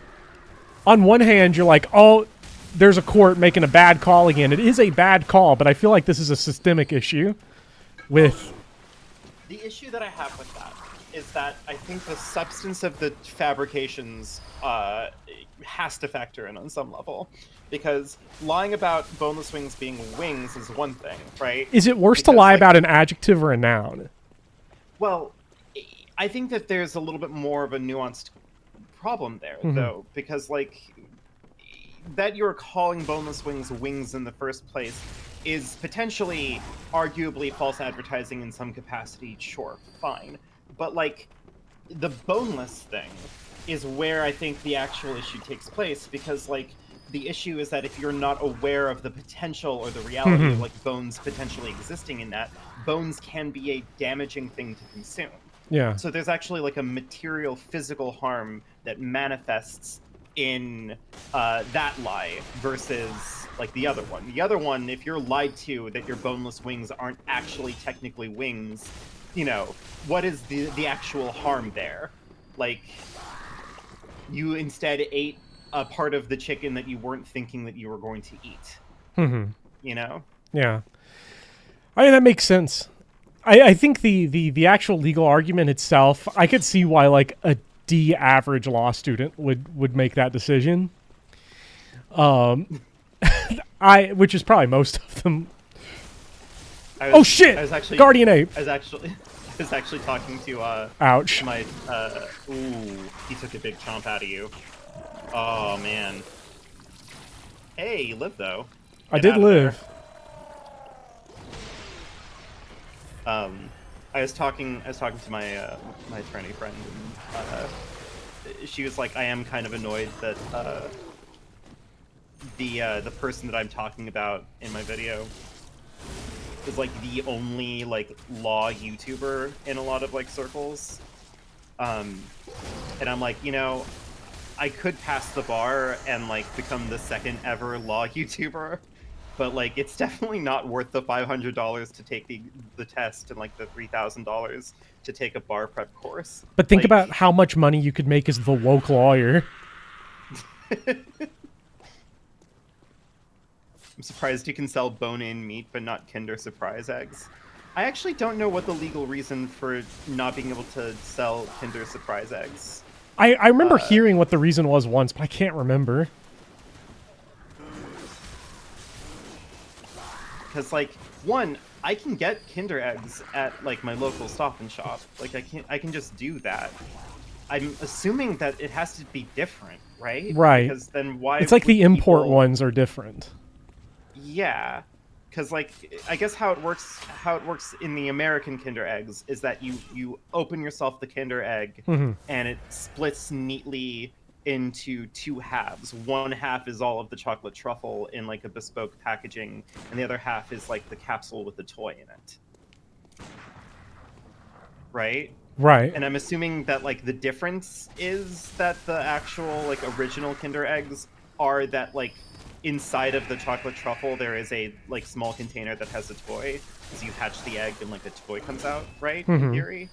on one hand, you're like, oh, there's a court making a bad call again. It is a bad call, but I feel like this is a systemic issue with... The issue that I have with that is that I think the substance of the fabrications has to factor in on some level. Because lying about boneless wings being wings is one thing, right? Is it worse to lie about an adjective or a noun? Well, I think that there's a little bit more of a nuanced problem there, though. Because, like... that you're calling boneless wings wings in the first place is potentially, arguably, false advertising in some capacity. Sure, fine. But, like, the boneless thing is where I think the actual issue takes place, because, like, the issue is that if you're not aware of the potential or the reality of, like, bones potentially existing in that, bones can be a damaging thing to consume. Yeah. So there's actually like a material, physical harm that manifests in that lie versus like the other one. The other one, if you're lied to that your boneless wings aren't actually technically wings, you know, what is the actual harm there? Like, you instead ate a part of the chicken that you weren't thinking that you were going to eat. Mm-hmm. You know? Yeah. I mean, that makes sense. I think the actual legal argument itself, I could see why like a D average law student would make that decision. Which is probably most of them. Oh shit! I was actually Guardian ape. I was actually talking to Ouch. my ooh, he took a big chomp out of you. Oh man. Hey, you live though. I Get did out of live. there. I was talking to my my attorney friend, and she was like, I am kind of annoyed that the person that I'm talking about in my video is like the only like law YouTuber in a lot of like circles. And I'm like, you know, I could pass the bar and like become the second ever law YouTuber, but like it's definitely not worth the $500 to take the test and like the $3,000 to take a bar prep course. But think like, about how much money you could make as the woke lawyer. I'm surprised you can sell bone-in meat but not Kinder Surprise eggs. I actually don't know what the legal reason for not being able to sell Kinder Surprise eggs. I remember hearing what the reason was once, but I can't remember. Because, like, one, I can get Kinder eggs at, like, my local Stop and Shop. Like, I can just do that. I'm assuming that it has to be different, right? Right. Because then why It's like the would import people... ones are different. Yeah. Because, like, I guess how it works in the American Kinder eggs is that you open yourself the Kinder egg, Mm-hmm. and it splits neatly into two halves. One half is all of the chocolate truffle in like a bespoke packaging, and the other half is like the capsule with the toy in it. Right? Right. And I'm assuming that like the difference is that the actual like original Kinder eggs are that like inside of the chocolate truffle there is a like small container that has a toy, so you hatch the egg and like the toy comes out, right? Mm-hmm. In theory.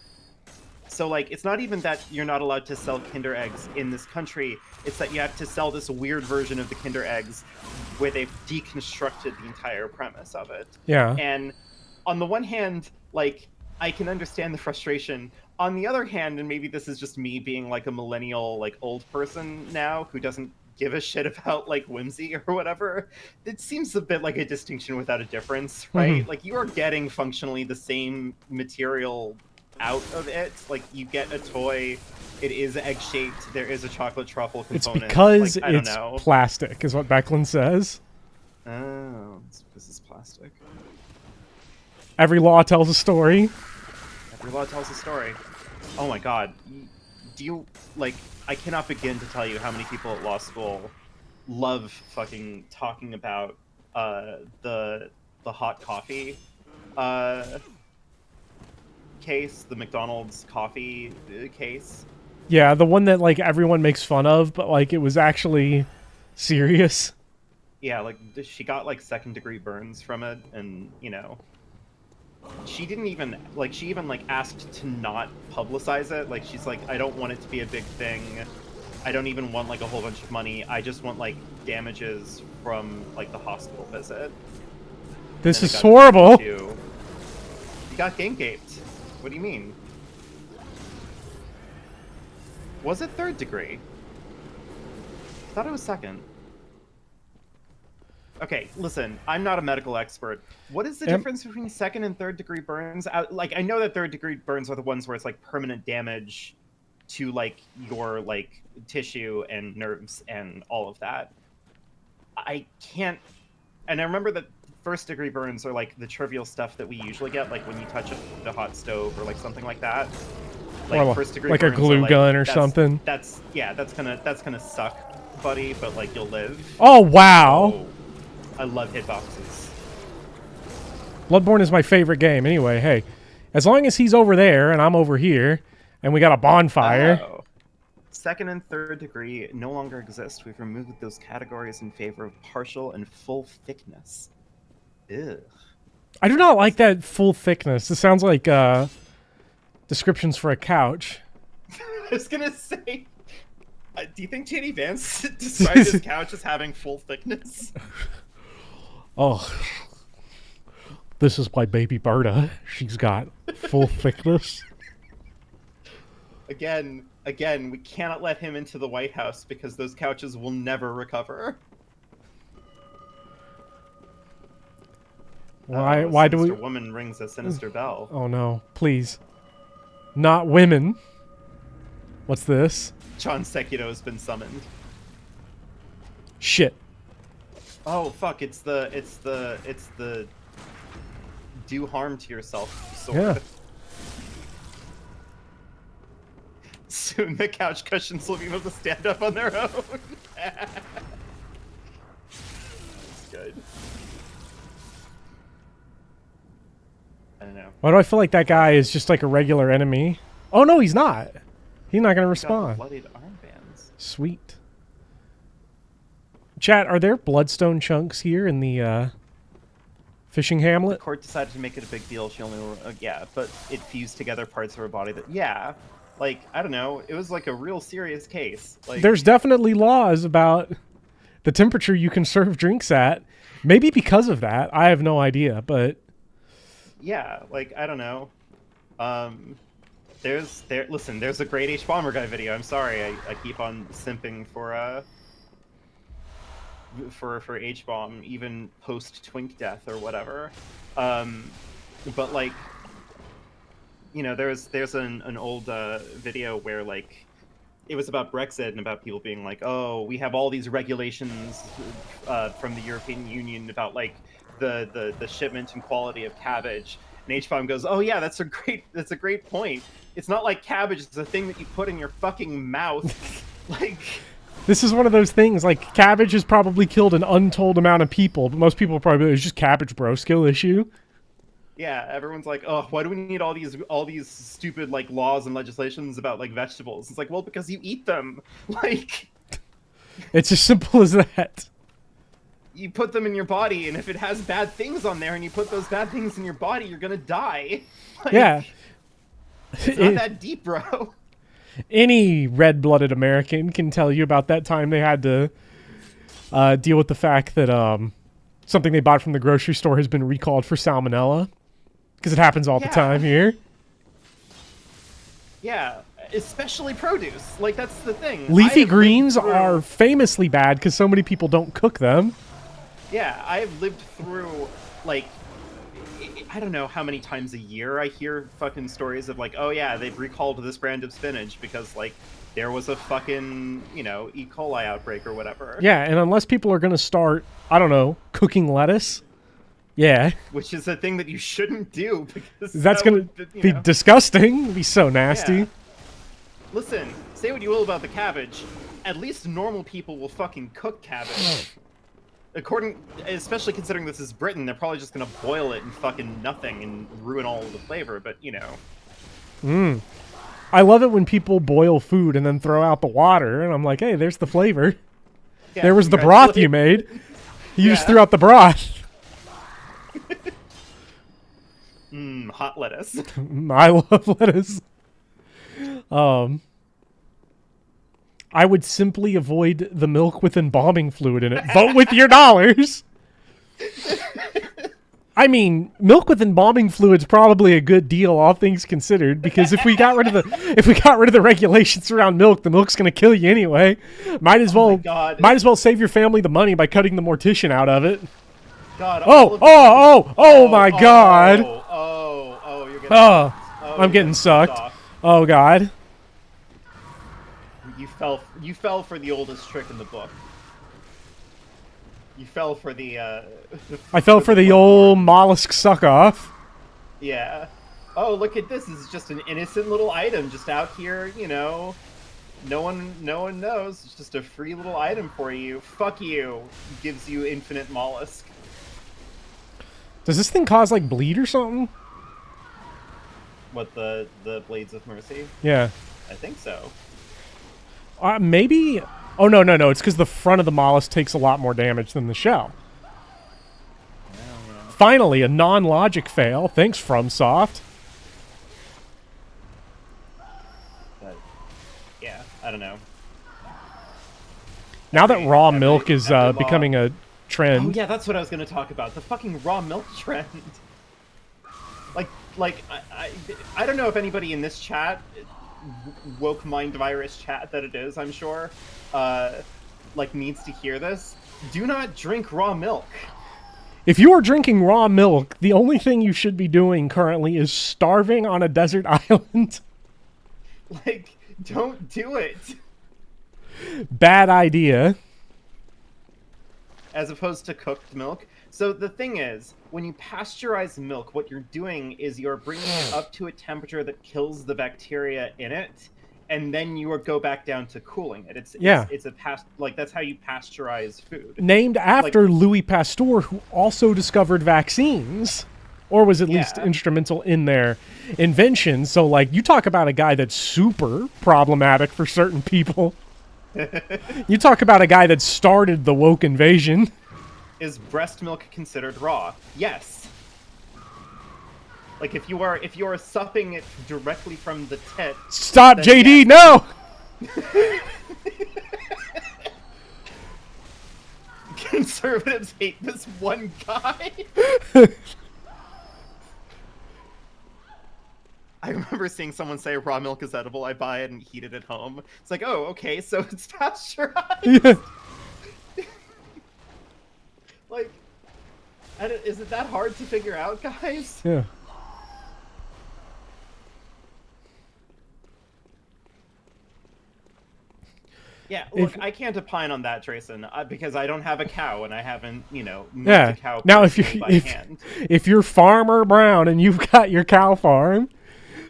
So like it's not even that you're not allowed to sell Kinder eggs in this country, it's that you have to sell this weird version of the Kinder eggs where they've deconstructed the entire premise of it. Yeah. And on the one hand, like I can understand the frustration. On the other hand, and maybe this is just me being like a millennial like old person now who doesn't give a shit about like whimsy or whatever, it seems a bit like a distinction without a difference, right? Mm-hmm. Like you are getting functionally the same material out of it. Like you get a toy, it is egg shaped, there is a chocolate truffle component. It's because like, I don't it's know. plastic, is what Becklin says. Oh, it's because it's plastic. Every law tells a story. Every law tells a story. Oh my god. Do you, like, I cannot begin to tell you how many people at law school love fucking talking about the hot coffee case, the McDonald's coffee case. Yeah, the one that like everyone makes fun of, but like it was actually serious. Yeah, like she got like second-degree burns from it, and you know, she didn't even like she even like asked to not publicize it. Like she's like, I don't want it to be a big thing. I don't even want like a whole bunch of money. I just want like damages from like the hospital visit. This is horrible. You got game gaped. What do you mean? Was it third degree? I thought it was second. Okay, listen, I'm not a medical expert. What is the difference between second and third degree burns? Like, I know that third degree burns are the ones where it's like permanent damage to like your like tissue and nerves and all of that. I can't, and I remember that first degree burns are like the trivial stuff that we usually get, like when you touch the hot stove or like something like that. Like or first degree like a burns glue are, like, gun or something. That's gonna suck, buddy. But like you'll live. Oh wow! Oh, I love hitboxes. Bloodborne is my favorite game. Anyway, hey, As long as he's over there and I'm over here, and we got a bonfire. Oh. Second and third degree no longer exist. We've removed those categories in favor of partial and full thickness. Ugh. I do not like that full thickness. It sounds like descriptions for a couch. I was gonna say, do you think J.D. Vance described his couch as having full thickness? Oh, this is my baby Berta. She's got full thickness. Again, we cannot let him into the White House because those couches will never recover. Why do we? A woman rings a sinister bell. Oh no! Please, not women. What's this? John Sekiro has been summoned. Shit. Oh fuck! It's the do harm to yourself sword. Yeah. Soon the couch cushions will be able to stand up on their own. That's good. I don't know. Why do I feel like that guy is just like a regular enemy? Oh no, he's not. He's not gonna Got respond. bloodied armbands. Sweet. Chat, are there bloodstone chunks here in the fishing hamlet? The court decided to make it a big deal. She only, yeah, but it fused together parts of her body that, yeah, like, I don't know, it was like a real serious case. Like, There's definitely laws about the temperature you can serve drinks at. Maybe because of that, I have no idea, but yeah, like, I don't know. Listen, there's a great H Bomber Guy video. I'm sorry, I keep on simping for H Bomb, even post Twink Death or whatever. But like, you know, there's an old video where like it was about Brexit and about people being like, oh, we have all these regulations from the European Union about like the shipment and quality of cabbage. And H-Bomb goes, oh yeah, that's a great point. It's not like cabbage is a thing that you put in your fucking mouth. Like, this is one of those things, like, cabbage has probably killed an untold amount of people, but most people probably, it's just cabbage, bro, skill issue. yeah, everyone's like, oh, why do we need all these stupid like laws and legislations about like vegetables? It's like, well, because you eat them. Like, it's as simple as that. you put them in your body, and if it has bad things on there and you put those bad things in your body, you're gonna die. Like, Yeah. It's not that deep, bro. Any red-blooded American can tell you about that time they had to deal with the fact that something they bought from the grocery store has been recalled for salmonella. Because it happens all the time here. Yeah, especially produce. Like, that's the thing. Leafy greens are famously bad because so many people don't cook them. Yeah, I have lived through, like, I don't know how many times a year I hear fucking stories of like, oh yeah, they've recalled this brand of spinach because like there was a fucking, you know, E. coli outbreak or whatever. Yeah, and unless people are going to start, I don't know, cooking lettuce, yeah. Which is a thing that you shouldn't do because That's going to be disgusting. It'd be so nasty. Yeah. Listen, say what you will about the cabbage, at least normal people will fucking cook cabbage. Especially considering this is Britain, they're probably just gonna boil it in fucking nothing and ruin all of the flavor, but you know. I love it when people boil food and then throw out the water, and I'm like, hey, there's the flavor. Yeah, there was the broth you made. You just threw out the broth. Hot lettuce. I love lettuce. I would simply avoid the milk with embalming fluid in it. Vote with your dollars. I mean, milk with embalming fluid's probably a good deal, all things considered, because if we got rid of the regulations around milk, the milk's gonna kill you anyway. Might as well save your family the money by cutting the mortician out of it. God. Oh my God. You're getting. I'm getting sucked. Oh God. You fell for the oldest trick in the book. You fell for the I fell for the old mollusk suck off. Yeah. Oh, look at this. This is just an innocent little item just out here, you know. No one knows. It's just a free little item for you. Fuck you. Gives you infinite mollusk. Does this thing cause like bleed or something? What, the Blades of Mercy? Yeah. I think so. Maybe. Oh no! It's because the front of the mollusk takes a lot more damage than the shell. Well, yeah. Finally, a non-logic fail. Thanks, FromSoft. But yeah, I don't know. Now that raw Every- milk is every law- becoming a Oh trend. yeah, that's what I was going to talk about. The fucking raw milk trend. like I don't know if anybody in this chat, woke mind virus chat that it is, I'm sure, like needs to hear this. Do not drink raw milk. If you are drinking raw milk, the only thing you should be doing currently is starving on a desert island. Like, don't do it. Bad idea. As opposed to cooked milk. So the thing is, when you pasteurize milk, what you're doing is you're bringing it up to a temperature that kills the bacteria in it, and then you go back down to cooling it. It's that's how you pasteurize food. Named after Louis Pasteur, who also discovered vaccines, or was at least instrumental in their invention. So, like, you talk about a guy that's super problematic for certain people. You talk about a guy that started the woke invasion. Is breast milk considered raw? Yes. Like, if you are supping it directly from the tit. Stop, JD! Yes. No. Conservatives hate this one guy. I remember seeing someone say raw milk is edible. I buy it and heat it at home. It's like, oh, okay, so it's pasteurized. Yeah. Like, is it that hard to figure out, guys? Yeah. Yeah, look, I can't opine on that, Trayson, because I don't have a cow and I haven't, milked Yeah. a cow Now, if hand. if you're Farmer Brown and you've got your cow farm,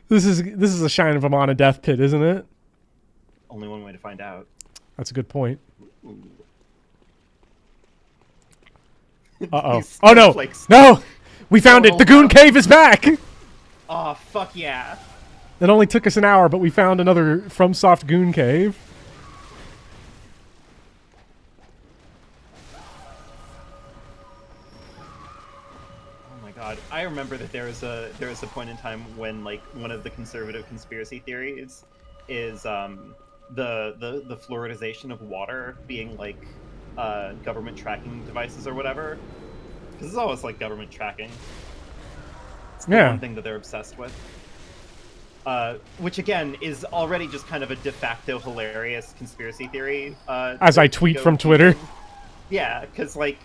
this is a shine of him on a death pit, isn't it? Only one way to find out. That's a good point. Ooh. Uh-oh. These Oh, no. snowflakes. No! We found it. The Goon Cave is back! Oh, fuck yeah. It only took us an hour, but we found another FromSoft Goon Cave. Oh my god. I remember that there was a point in time when, like, one of the conservative conspiracy theories is the fluoridization of water being, like, government tracking devices or whatever. Because it's always like government tracking. It's the one thing that they're obsessed with. Which again is already just kind of a de facto hilarious conspiracy theory. As I tweet from Twitter. Yeah, because like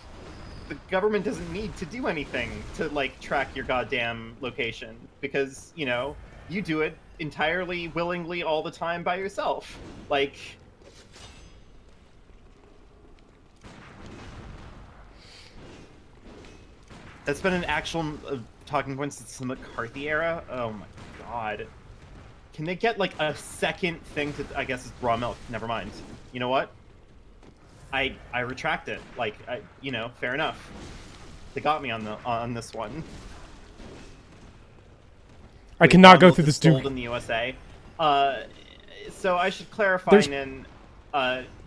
the government doesn't need to do anything to like track your goddamn location because you do it entirely willingly all the time by yourself. Like. That's been an actual talking point since the McCarthy era. Oh my god. Can they get, like, a second thing to... I guess it's raw milk. Never mind. You know what? I retract it. Like, fair enough. They got me on this one. I cannot go through this sold in the USA. So I should clarify,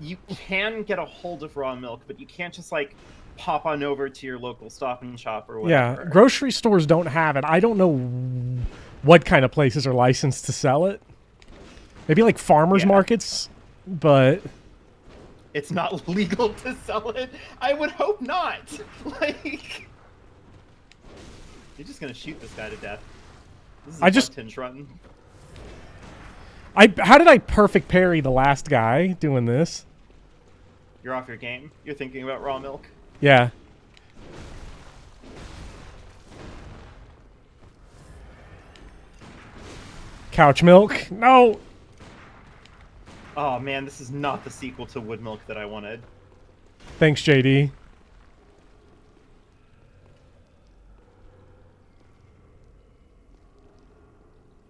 you can get a hold of raw milk, but you can't just, like, pop on over to your local Stop and Shop or whatever. Yeah, grocery stores don't have it. I don't know what kind of places are licensed to sell it. Maybe like farmers markets, but it's not legal to sell it. I would hope not. Like, you're just gonna shoot this guy to death. This is a tinge run. How did I perfect parry the last guy doing this? You're off your game. You're thinking about raw milk. Yeah. Couch milk? No! Oh man, this is not the sequel to Wood Milk that I wanted. Thanks, JD.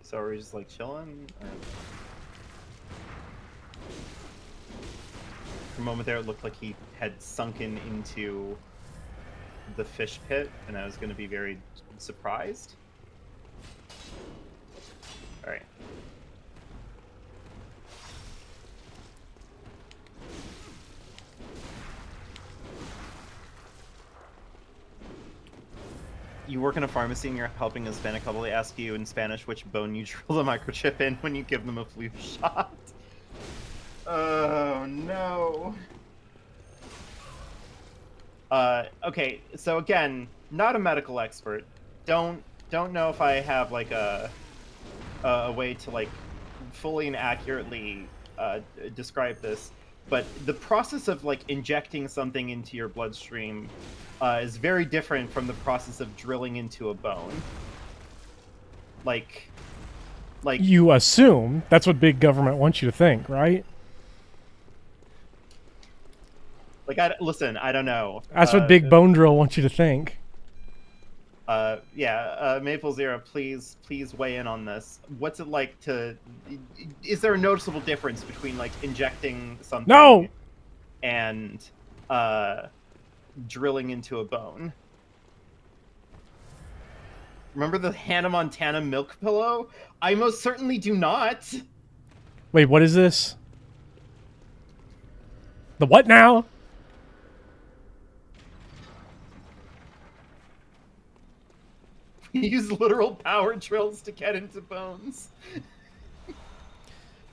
So are we just like chilling? For a moment there, it looked like he had sunken into the fish pit, and I was going to be very surprised. All right. You work in a pharmacy and you're helping a Hispanic couple. They ask you in Spanish which bone you drill the microchip in when you give them a flu shot. Oh no. Okay, so again, not a medical expert. Don't know if I have like a way to like fully and accurately describe this, but the process of like injecting something into your bloodstream is very different from the process of drilling into a bone. Like You assume that's what big government wants you to think, right? Like, listen, I don't know. That's what Big Bone Drill wants you to think. Yeah, Maple Zero, please weigh in on this. What's it like to... Is there a noticeable difference between, like, injecting something and drilling into a bone? Remember the Hannah Montana milk pillow? I most certainly do not. Wait, what is this? The what now? Use literal power drills to get into bones.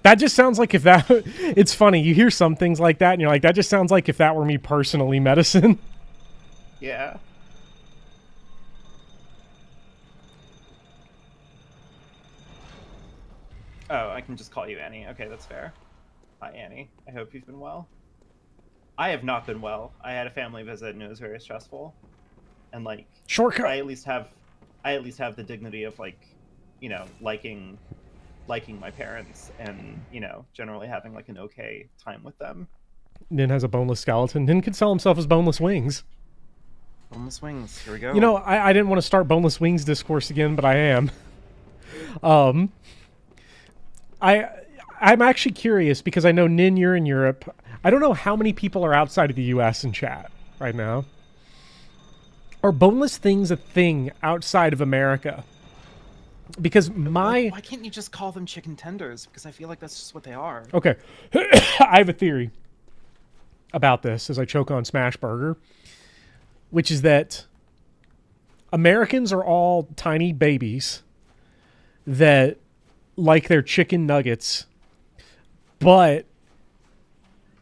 That just sounds like if that... It's funny, you hear some things like that, and you're like, that just sounds like if that were me personally medicine. Yeah. Oh, I can just call you Annie. Okay, that's fair. Hi, Annie. I hope you've been well. I have not been well. I had a family visit, and it was very stressful. And, like... Shortcut! I at least have the dignity of, like, you know, liking my parents and, you know, generally having, like, an okay time with them. Nin has a boneless skeleton. Nin could sell himself as boneless wings. Boneless wings. Here we go. You know, I didn't want to start boneless wings discourse again, but I am. I'm actually curious because I know, Nin, you're in Europe. I don't know how many people are outside of the U.S. in chat right now. Are boneless things a thing outside of America? Because why can't you just call them chicken tenders? Because I feel like that's just what they are. Okay. I have a theory about this as I choke on Smash Burger, which is that Americans are all tiny babies that like their chicken nuggets, but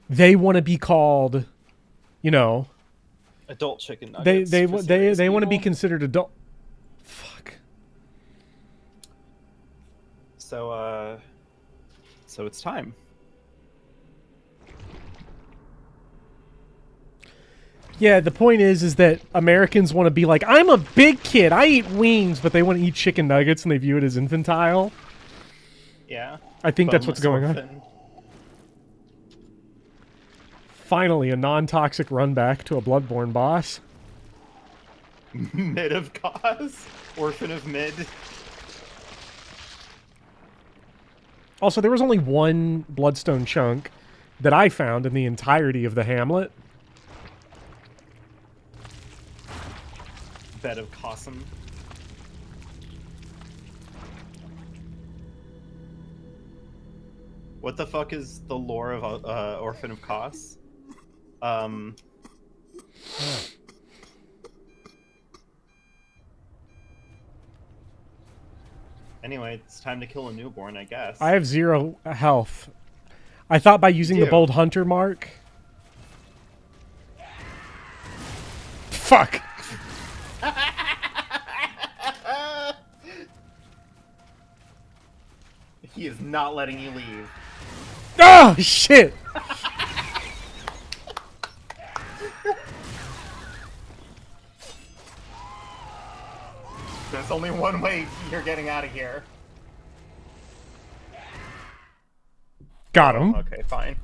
they want to be called, you know... Adult chicken nuggets. They want to be considered adult. Fuck. So it's time. Yeah, the point is that Americans want to be like, I'm a big kid, I eat wings, but they want to eat chicken nuggets and they view it as infantile. Yeah. I think that's what's going on. Finally, a non-toxic run back to a Bloodborne boss. Mid of Kos? Orphan of Mid? Also, there was only one Bloodstone chunk that I found in the entirety of the hamlet. Bed of Kossum. What the fuck is the lore of Orphan of Kos? Anyway, it's time to kill a newborn, I guess. I have 0 health. I thought by using the bold hunter mark... Fuck! He is not letting you leave. Oh, shit! There's only one way you're getting out of here. Got him. Okay, fine.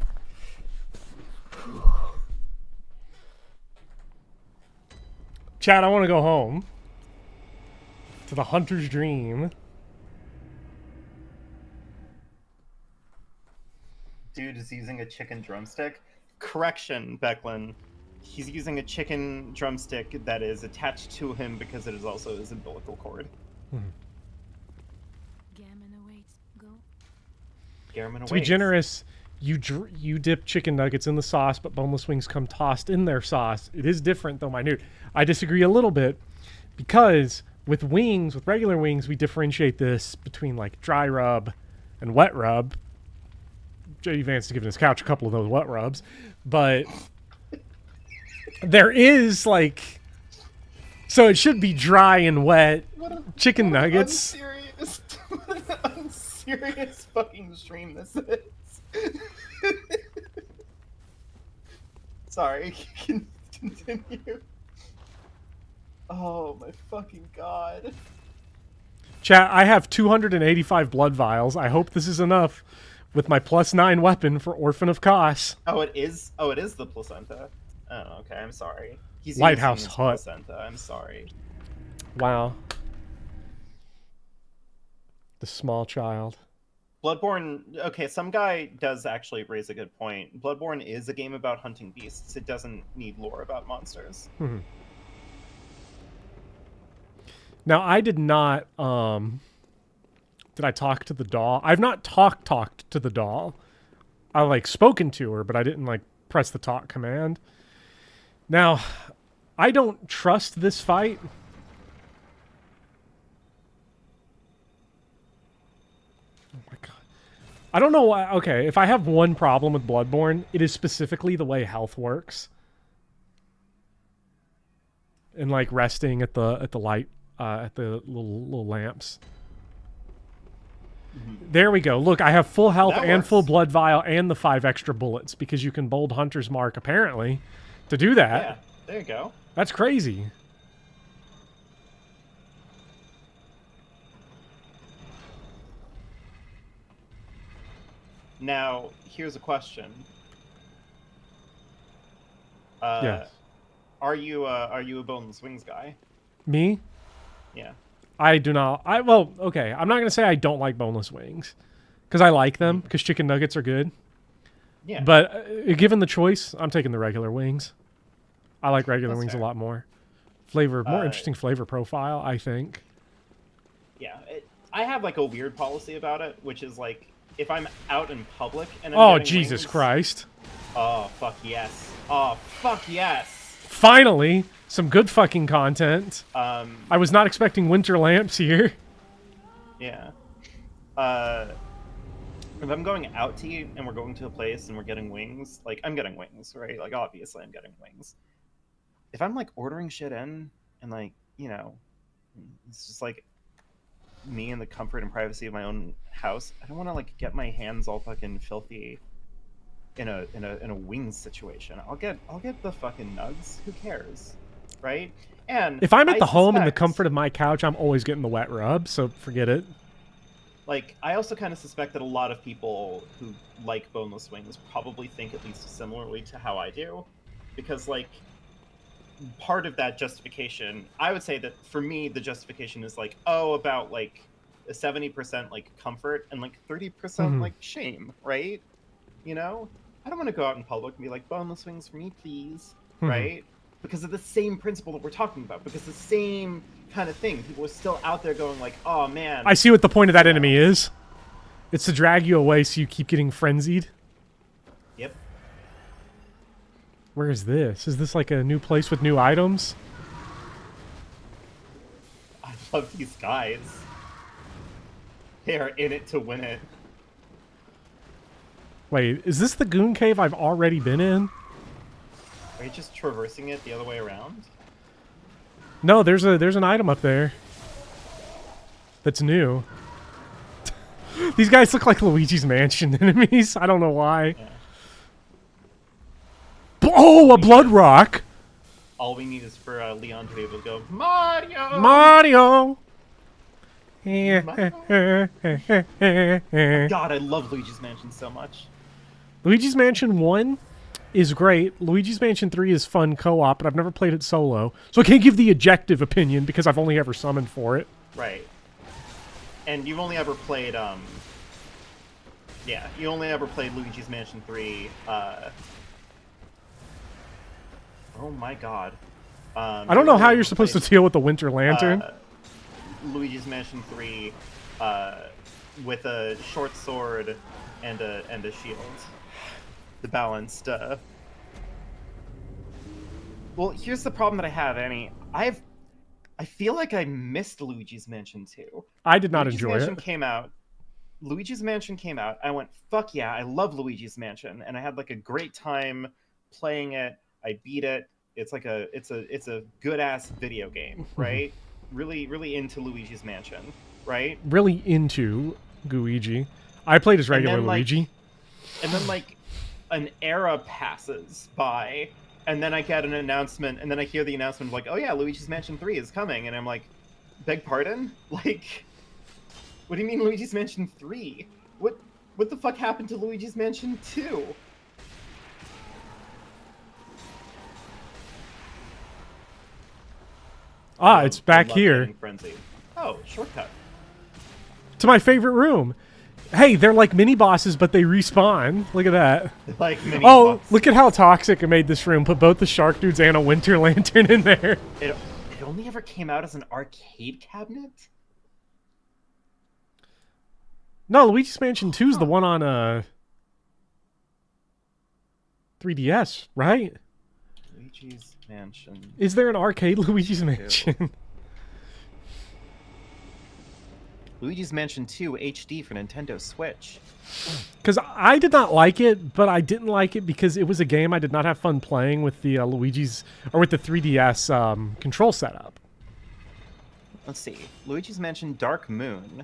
Chad, I want to go home. To the hunter's dream. Dude is using a chicken drumstick. Correction, Becklin. He's using a chicken drumstick that is attached to him because it is also his umbilical cord. Gammon awaits scare him in a way. To be generous, you dip chicken nuggets in the sauce, but boneless wings come tossed in their sauce. It is different, though, minute. I disagree a little bit because with regular wings, we differentiate this between like dry rub and wet rub. J.D. Vance has given his couch a couple of those wet rubs, but there is like, so it should be dry and wet chicken nuggets. What an unserious fucking stream this is. Sorry, continue. Oh my fucking god. Chat, I have 285 blood vials. I hope this is enough with my +9 weapon for Orphan of Kos. Oh, it is. Oh, it is the placenta. Oh, okay. I'm sorry. He's Lighthouse using his Hut. placenta. I'm sorry. Wow. The small child. Bloodborne. Okay, some guy does actually raise a good point. Bloodborne is a game about hunting beasts. It doesn't need lore about monsters. Now, I did not, did I talk to the doll? I've not talked to the doll. I, like, spoken to her, but I didn't, like, press the talk command. Now, I don't trust this fight. Oh my god. I don't know why. Okay, if I have one problem with Bloodborne, it is specifically the way health works. And, like, resting at the light. At the little lamps. There we go. Look, I have full health and full blood vial and the 5 extra bullets because you can bold Hunter's Mark, apparently, to do that. Yeah, there you go. That's crazy. Now, here's a question. Yes. Are you a boneless wings guy? Me? Yeah. I do not. Well, okay. I'm not going to say I don't like boneless wings because I like them because chicken nuggets are good. Yeah. But given the choice, I'm taking the regular wings. I like regular That's wings fair. a lot more. More interesting flavor profile, I think. Yeah. I have like a weird policy about it, which is like if I'm out in public and I'm getting Jesus wings, Christ. Oh, fuck yes. Oh, fuck yes. Finally, some good fucking content. I was not expecting winter lamps here. Yeah. If I'm going out to eat and we're going to a place and we're getting wings, like, I'm getting wings, right? Like, obviously I'm getting wings. If I'm, like, ordering shit in and, like, you know, it's just, like, me in the comfort and privacy of my own house, I don't want to, like, get my hands all fucking filthy in a wings situation. I'll get the fucking nugs. Who cares? Right? And if I'm at the home in the comfort of my couch, I'm always getting the wet rub, so forget it. Like, I also kind of suspect that a lot of people who like boneless wings probably think at least similarly to how I do. Because, like, part of that justification, I would say that for me, the justification is like, oh, about like a 70% like comfort and like 30% like shame, right? You know? I don't want to go out in public and be like, boneless wings for me, please, right? Because of the same principle that we're talking about, because the same kind of thing. People are still out there going like, oh man. I see what the point of that enemy is. It's to drag you away so you keep getting frenzied. Yep. Where is this? Is this like a new place with new items? I love these guys. They are in it to win it. Wait, is this the goon cave I've already been in? Are you just traversing it the other way around? No, there's an item up there that's new. These guys look like Luigi's Mansion enemies. I don't know why. Yeah. Oh, a blood rock! All we need is for Leon to be able to go, Mario! Mario! God, I love Luigi's Mansion so much. Luigi's Mansion 1 is great. Luigi's Mansion 3 is fun co-op, but I've never played it solo. So I can't give the objective opinion because I've only ever summoned for it. Right. And you've only ever played, yeah, you only ever played Luigi's Mansion 3, oh my god. I don't know how you're supposed to deal with the Winter Lantern. Luigi's Mansion 3, with a short sword and a shield. The balanced. Well, here's the problem that I have, Annie. I feel like I missed Luigi's Mansion 2. I did not Luigi's enjoy Mansion it. came out. Luigi's Mansion came out. I went, fuck yeah, I love Luigi's Mansion, and I had like a great time playing it. I beat it. It's like it's a good ass video game, right? Really into Luigi's Mansion, right? Really into Luigi. I played as regular Luigi. And then like an era passes by, and then I get an announcement, and then I hear the announcement of like, oh yeah, Luigi's Mansion 3 is coming, and I'm like, beg pardon? Like, what do you mean Luigi's Mansion 3? What the fuck happened to Luigi's Mansion 2? Ah, it's back here. Frenzy. Oh, shortcut. To my favorite room. Hey, they're like mini bosses, but they respawn. Look at that. Like mini Oh, boss. look at how toxic it made this room. Put both the shark dudes and a winter lantern in there. It only ever came out as an arcade cabinet? No, Luigi's Mansion 2 is the one on 3DS, right? Luigi's Mansion. Is there an arcade Luigi's Mansion? Luigi's Mansion 2 HD for Nintendo Switch. Because I did not like it, but I didn't like it because it was a game I did not have fun playing with the Luigi's, or with the 3DS control setup. Let's see. Luigi's Mansion Dark Moon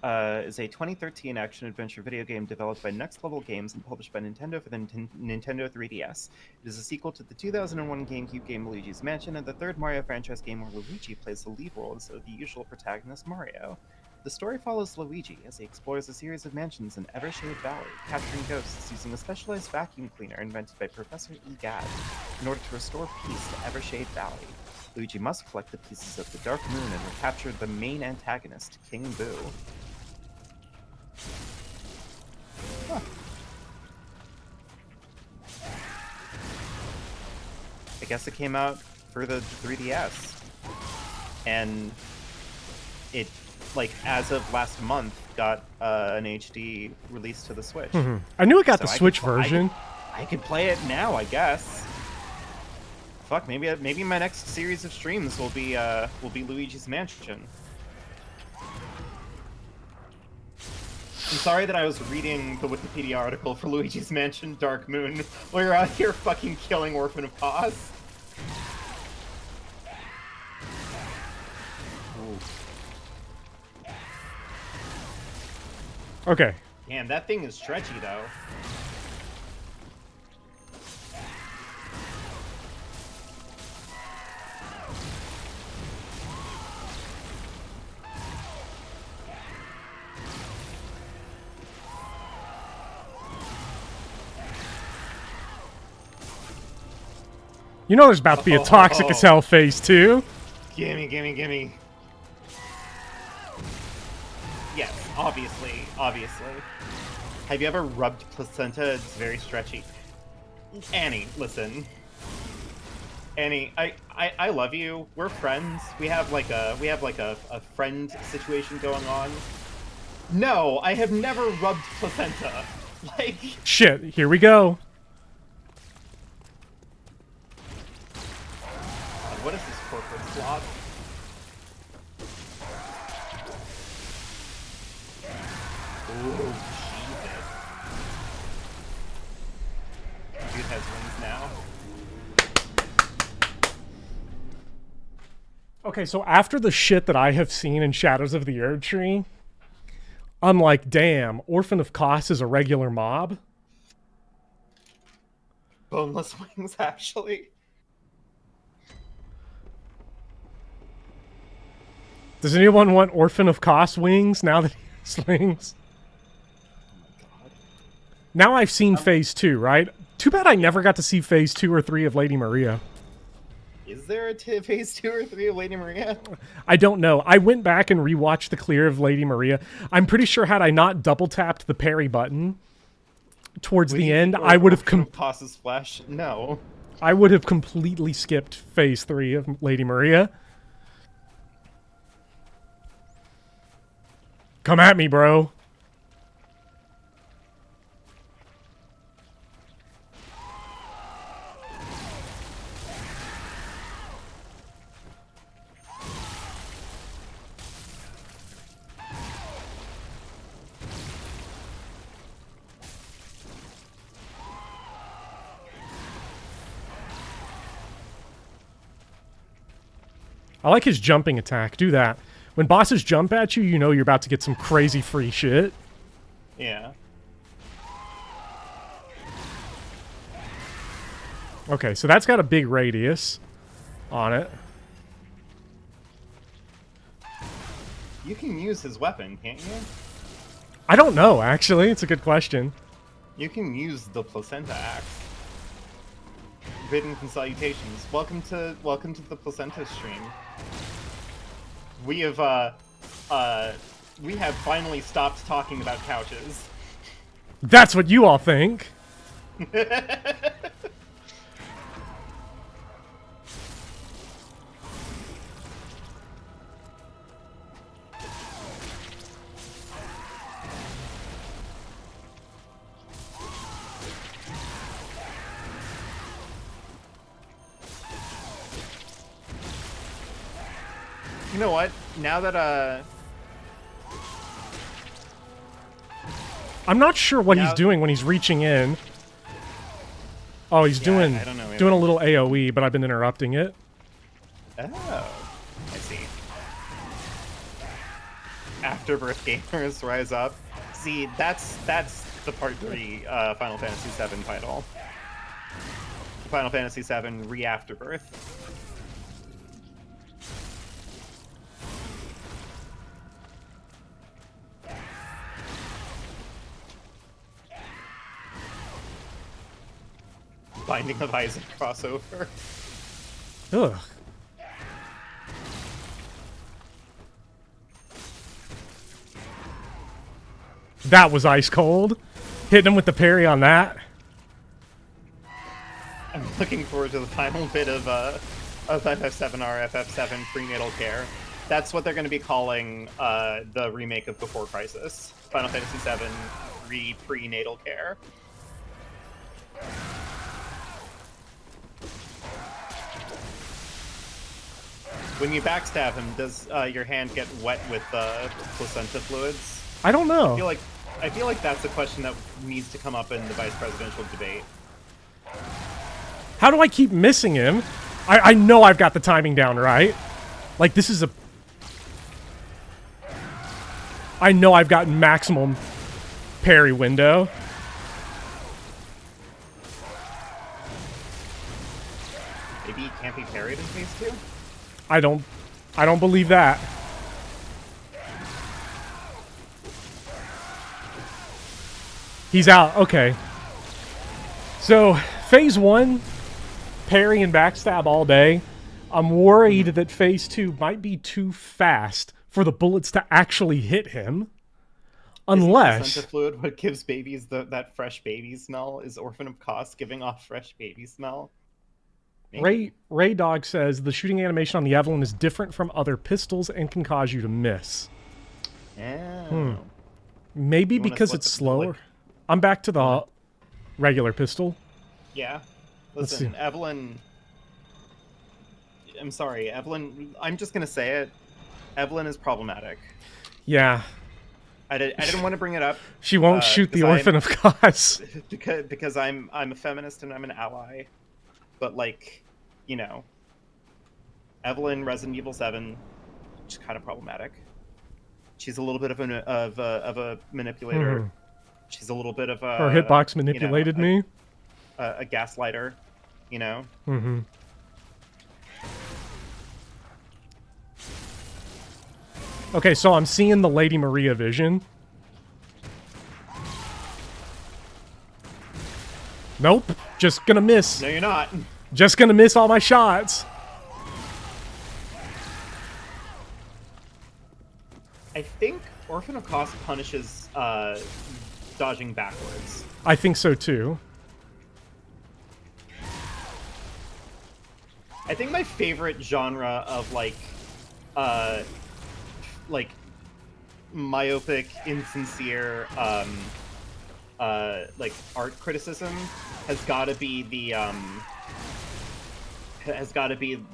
is a 2013 action-adventure video game developed by Next Level Games and published by Nintendo for the Nintendo 3DS. It is a sequel to the 2001 GameCube game Luigi's Mansion and the third Mario franchise game where Luigi plays the lead role instead of the usual protagonist Mario. The story follows Luigi as he explores a series of mansions in Evershade Valley, capturing ghosts using a specialized vacuum cleaner invented by Professor Egad in order to restore peace to Evershade Valley. Luigi must collect the pieces of the Dark Moon and recapture the main antagonist, King Boo. Huh. I guess it came out for the 3DS. And it, like, as of last month, got an HD release to the Switch. I knew it got the Switch version. I could play it now, I guess. Fuck, maybe my next series of streams will be Luigi's Mansion. I'm sorry that I was reading the Wikipedia article for Luigi's Mansion Dark Moon while you're out here fucking killing Orphan of Kos. Okay. Damn, that thing is stretchy though. You know there's about to be a toxic as hell phase 2. Gimme. Yes, obviously. Have you ever rubbed placenta? It's very stretchy. Annie, listen. Annie, I love you. We're friends. We have like a friend situation going on. No, I have never rubbed placenta. Like, shit, here we go. what is this corporate slot? Ooh, Jesus. Dude has wings now. Okay, so after the shit that I have seen in Shadows of the Erdtree, I'm like, damn, Orphan of Kos is a regular mob? Boneless wings, actually. Does anyone want Orphan of Kos wings now that he has wings? Oh my god. Now I've seen phase 2, right? Too bad I never got to see phase 2 or 3 of Lady Maria. Is there a phase 2 or 3 of Lady Maria? I don't know. I went back and rewatched the clear of Lady Maria. I'm pretty sure had I not double tapped the parry button towards the end, I would have Kos's flesh. No. I would have completely skipped phase 3 of Lady Maria. Come at me, bro. I like his jumping attack. Do that. When bosses jump at you, you know you're about to get some crazy free shit. Yeah. Okay, so that's got a big radius on it. You can use his weapon, can't you? I don't know, actually. It's a good question. You can use the placenta axe. Greetings and salutations. Welcome to the placenta stream. We have finally stopped talking about couches. That's what you all think. You know what? Now that I'm not sure what he's doing when he's reaching in. Oh, he's doing I don't know, doing a little AoE, but I've been interrupting it. Oh, I see. Afterbirth gamers rise up. See, that's the Part 3 Final Fantasy VII title. Final Fantasy VII Re-Afterbirth. Binding of Isaac crossover. Ugh. That was ice cold. Hitting him with the parry on that. I'm looking forward to the final bit of FF7R, FF7 prenatal care. That's what they're going to be calling the remake of Before Crisis. Final Fantasy VII prenatal care. When you backstab him, does your hand get wet with placenta fluids? I don't know. I feel like that's a question that needs to come up in the vice presidential debate. How do I keep missing him? I know I've got the timing down right. Like, this is a... I know I've got maximum parry window. Maybe he can't be parried in phase 2? I don't believe that. He's out. Okay. So, phase 1, parry and backstab all day. I'm worried that phase 2 might be too fast for the bullets to actually hit him. Unless... Placenta fluid what gives babies that fresh baby smell? Is Orphan of Kos giving off fresh baby smell? Ray Dog says the shooting animation on the Evelyn is different from other pistols and can cause you to miss. Oh. Maybe because it's slower. I'm back to the regular pistol. Yeah. Listen, Evelyn... I'm sorry, Evelyn... I'm just going to say it. Evelyn is problematic. Yeah. I didn't want to bring it up. She won't shoot the Orphan of Kos. Because I'm a feminist and I'm an ally. But, like, you know, Evelyn, Resident Evil 7, she's kind of problematic. She's a little bit of a manipulator. Mm-hmm. She's a little bit of a... Her hitbox manipulated me. A gaslighter, you know? Mm-hmm. Okay, so I'm seeing the Lady Maria vision. Nope. Just gonna miss. No, you're not. Just gonna miss all my shots. I think Orphan of Kos punishes dodging backwards. I think so too. I think my favorite genre of like myopic, insincere like art criticism has got to be the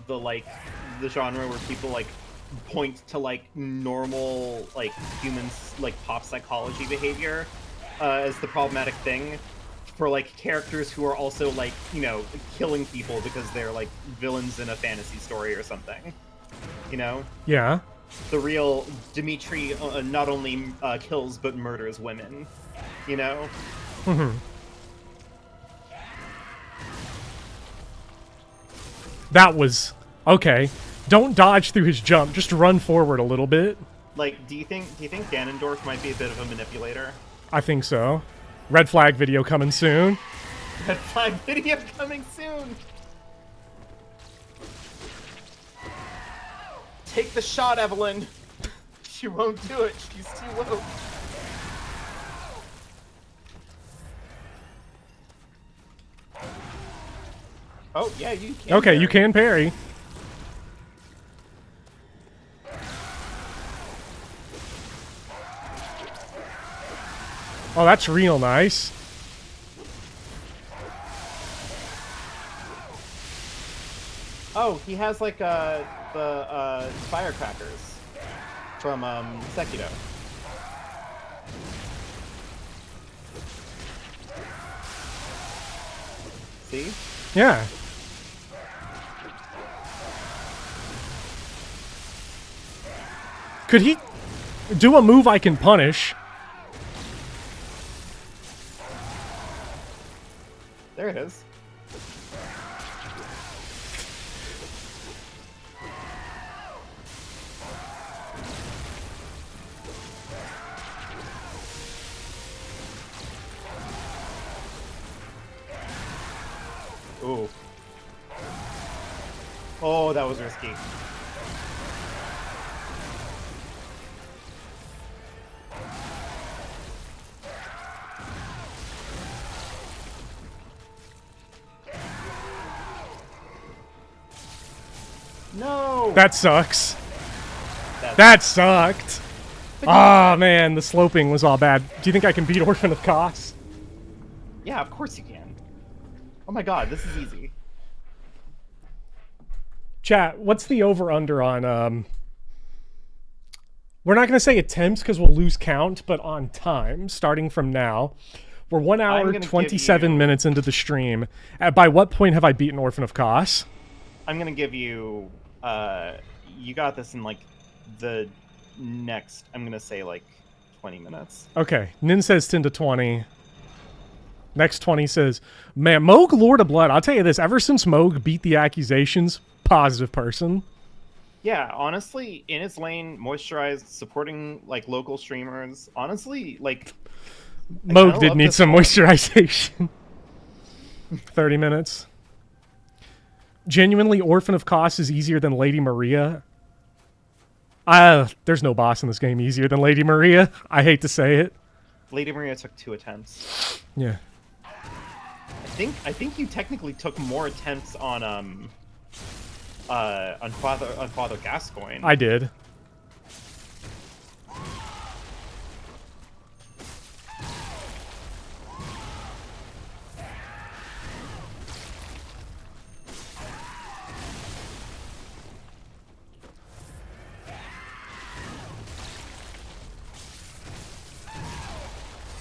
like the genre where people like point to like normal like humans like pop psychology behavior as the problematic thing for like characters who are also like, you know, killing people because they're like villains in a fantasy story or something. You know, Yeah. the real Dimitri not only kills but murders women. You know. That was okay. Don't dodge through his jump. Just run forward a little bit. Like, do you think Ganondorf might be a bit of a manipulator? I think so. Red flag video coming soon. Red flag video coming soon. Take the shot, Evelyn. She won't do it. She's too low. Oh, yeah, you can. Okay, you can parry. Oh, that's real nice. Oh, he has like the firecrackers from Sekiro. See? Yeah. Could he do a move I can punish? There it is. Ooh. Oh, that was risky. No! That sucks. That sucked. Ah, man, the sloping was all bad. Do you think I can beat Orphan of Kos? Yeah, of course you can. Oh my god, this is easy. Chat, what's the over-under on, we're not going to say attempts because we'll lose count, but on time, starting from now. We're 1 hour, 27 minutes into the stream. By what point have I beaten Orphan of Kos? I'm going to give you, you got this in, like, the next, I'm going to say, like, 20 minutes. Okay, Nin says 10 to 20. Next 20 says, man, Moog, Lord of Blood, I'll tell you this, ever since Moog beat the accusations, positive person. Yeah, honestly, in its lane, moisturized, supporting, like, local streamers, honestly, like... Moog did need some moisturization. 30 minutes. Genuinely, Orphan of Kos is easier than Lady Maria. There's no boss in this game easier than Lady Maria. I hate to say it. Lady Maria took 2 attempts. Yeah. I think you technically took more attempts on Father Gascoigne. I did.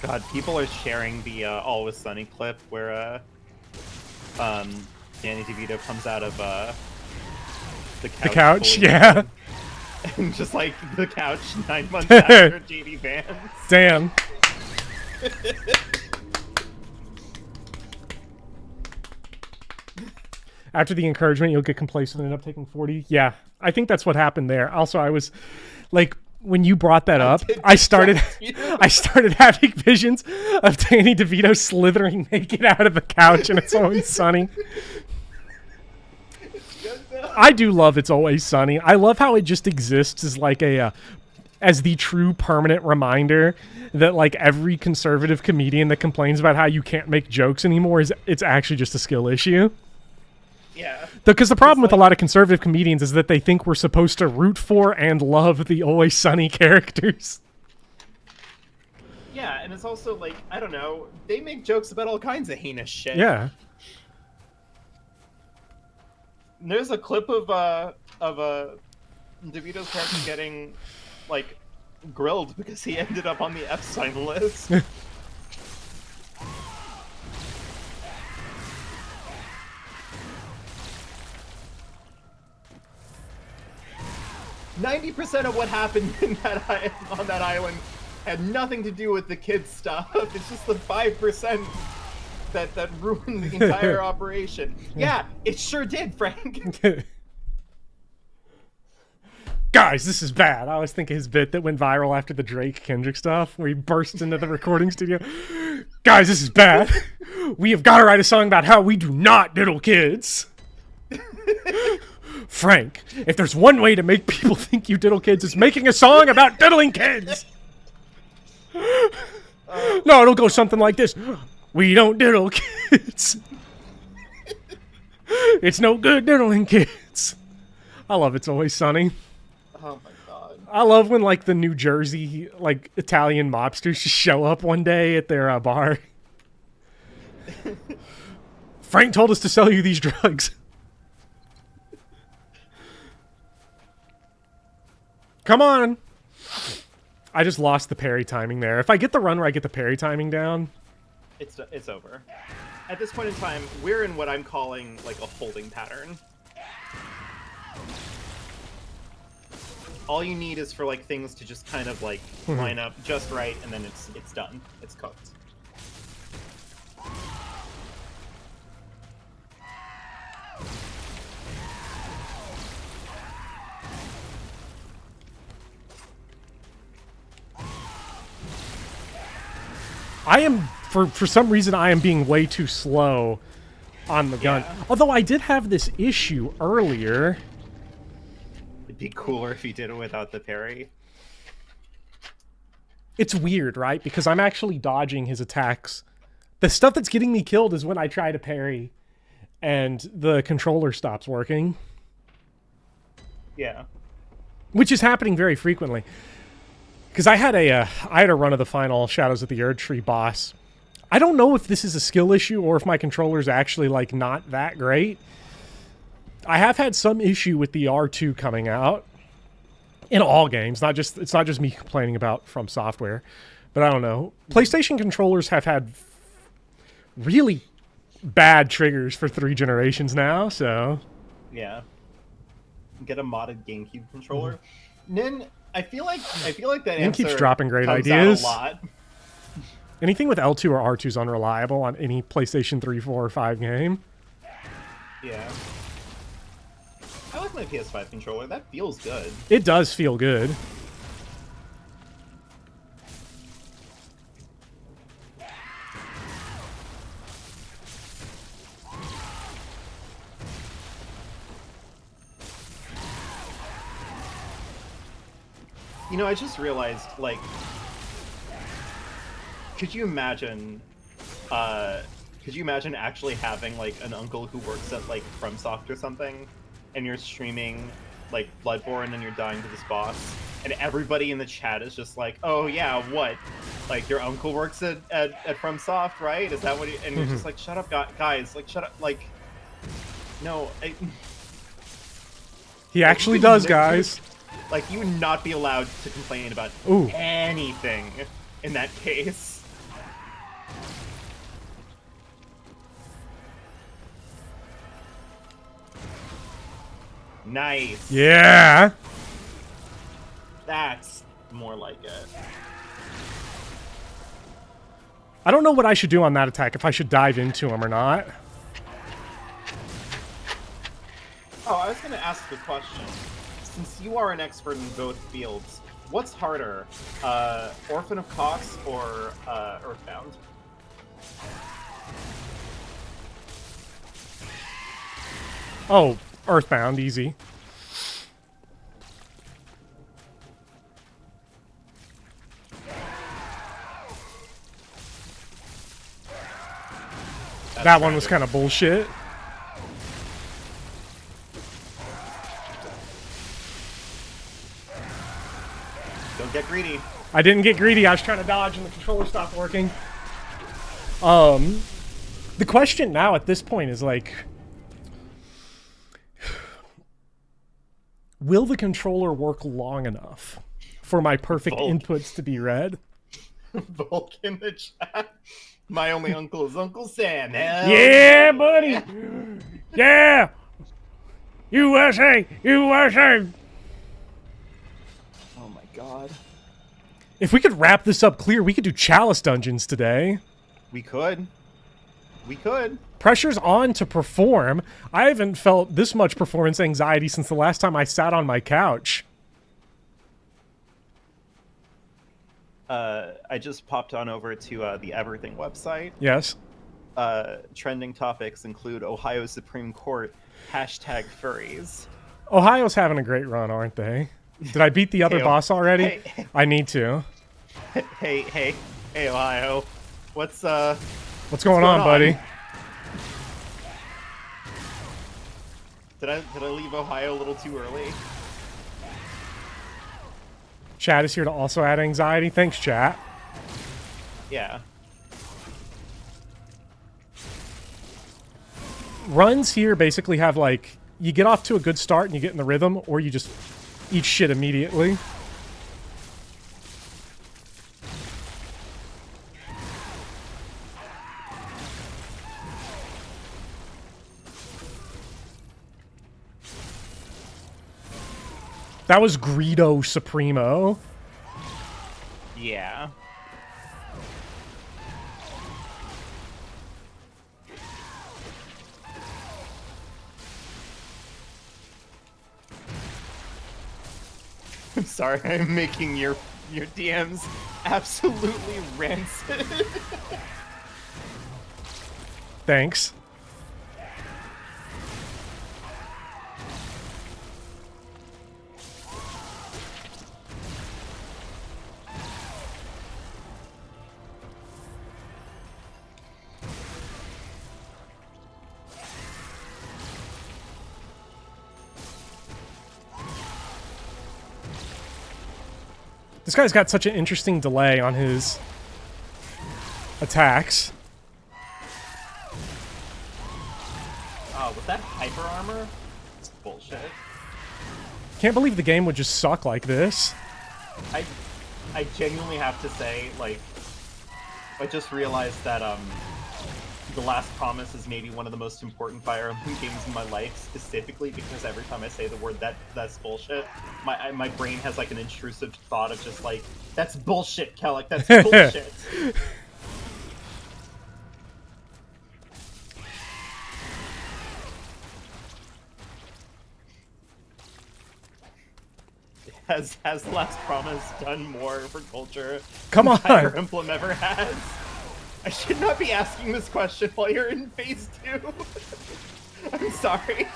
God, people are sharing the Always Sunny clip where Danny DeVito comes out of the couch, yeah. And just like the couch 9 months after JD Vance. Damn. After the encouragement, you'll get complacent and end up taking 40. Yeah, I think that's what happened there. Also, I was like, when you brought that up, I started having visions of Danny DeVito slithering naked out of the couch and It's Always Sunny. I do love It's Always Sunny. I love how it just exists as like as the true permanent reminder that like every conservative comedian that complains about how you can't make jokes anymore it's actually just a skill issue. Yeah. Because the problem with a lot of conservative comedians is that they think we're supposed to root for and love the Always Sunny characters. Yeah, and it's also like, I don't know, they make jokes about all kinds of heinous shit. Yeah. There's a clip of DeVito's character getting like grilled because he ended up on the Epstein list. 90% of what happened on that island had nothing to do with the kids stuff. It's just the 5% that ruined the entire operation. Yeah, it sure did, Frank. Guys, this is bad. I always think of his bit that went viral after the Drake Kendrick stuff, where he burst into the recording studio. Guys, this is bad. We have got to write a song about how we do not diddle kids. Frank, if there's one way to make people think you diddle kids, it's making a song about diddling kids. No, it'll go something like this. We don't diddle kids. It's no good diddling kids. I love It's Always Sunny. Oh my god. I love when, like, the New Jersey, like, Italian mobsters just show up one day at their bar. Frank told us to sell you these drugs. Come on. I just lost the parry timing there. If I get the run where I get the parry timing down... It's over. At this point in time, we're in what I'm calling, like, a holding pattern. All you need is for, like, things to just kind of, like, line up just right, and then it's done. It's cooked. I am, for some reason, I am being way too slow on the gun. Although I did have this issue earlier. It'd be cooler if you did it without the parry. It's weird, right? Because I'm actually dodging his attacks. The stuff that's getting me killed is when I try to parry and the controller stops working. Yeah. Which is happening very frequently. Because I had a run of the final Shadows of the Erdtree boss. I don't know if this is a skill issue or if my controller's actually, like, not that great. I have had some issue with the R2 coming out in all games. It's not just me complaining about From Software, but I don't know. PlayStation controllers have had really bad triggers for 3 generations now, so yeah. Get a modded GameCube controller. Nin, I feel like that Nin answer keeps dropping great comes ideas. out a lot. Anything with L2 or R2 is unreliable on any PlayStation 3, 4, or 5 game. Yeah. I like my PS5 controller. That feels good. It does feel good. You know, I just realized, like, could you imagine actually having, like, an uncle who works at, like, FromSoft or something, and you're streaming, like, Bloodborne and you're dying to this boss, and everybody in the chat is just like, oh yeah, what? Like, your uncle works at FromSoft, right? Is that what he... And you're just like, shut up, guys, like, shut up, like... No, He actually does, guys. Like, you would not be allowed to complain about anything in that case. Nice. Yeah. That's more like it. I don't know what I should do on that attack, if I should dive into him or not. Oh, I was going to ask a question. Since you are an expert in both fields, what's harder, Orphan of Kos or Earthbound? Oh, Earthbound, easy. That one was kind of bullshit. Don't get greedy. I didn't get greedy. I was trying to dodge and the controller stopped working. The question now at this point is like, will the controller work long enough for my perfect inputs to be read? Volk in the chat. My only uncle is Uncle Sam. Hell yeah, buddy. Yeah. USA. USA. God. If we could wrap this up clear, we could do Chalice dungeons today. We could. We could. Pressure's on to perform. I haven't felt this much performance anxiety since the last time I sat on my couch. I just popped on over to the Everything website. Yes. Trending topics include Ohio Supreme Court, #furries. Ohio's having a great run, aren't they? Did I beat the other boss already? Hey. I need to. Hey, Ohio. What's going on, buddy? Did I leave Ohio a little too early? Chat is here to also add anxiety. Thanks, chat. Yeah. Runs here basically have, like, you get off to a good start and you get in the rhythm, or you just eat shit immediately. That was Greedo Supremo. Yeah. I'm sorry, I'm making your DMs absolutely rancid. Thanks. This guy's got such an interesting delay on his attacks. Oh, was that hyper armor? It's bullshit. Can't believe the game would just suck like this. I genuinely have to say, like, I just realized that The Last Promise is maybe one of the most important Fire Emblem games in my life, specifically because every time I say the word that's bullshit, my brain has like an intrusive thought of just like, that's bullshit, Kellic, that's bullshit. Has The Last Promise done more for culture Come than on. Fire Emblem ever has? I should not be asking this question while you're in phase 2. I'm sorry.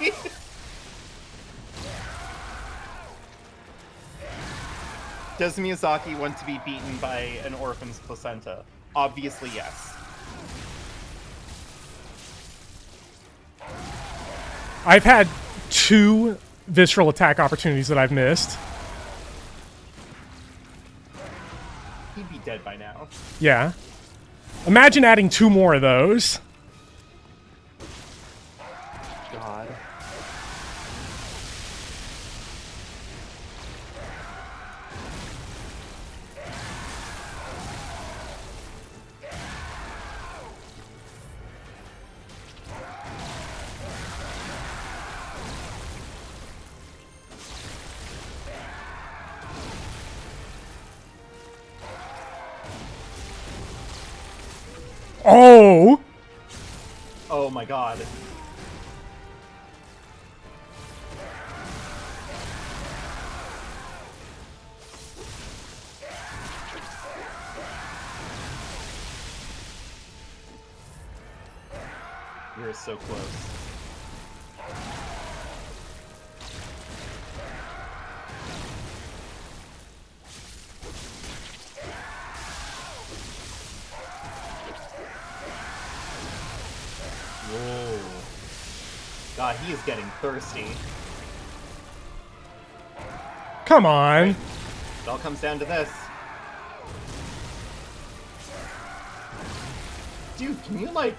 Does Miyazaki want to be beaten by an orphan's placenta? Obviously, yes. I've had 2 visceral attack opportunities that I've missed. He'd be dead by now. Yeah. Imagine adding 2 more of those. God. Oh! Oh my god. You're so close. Whoa. God, he is getting thirsty. Come on. It all comes down to this. Dude, can you, like,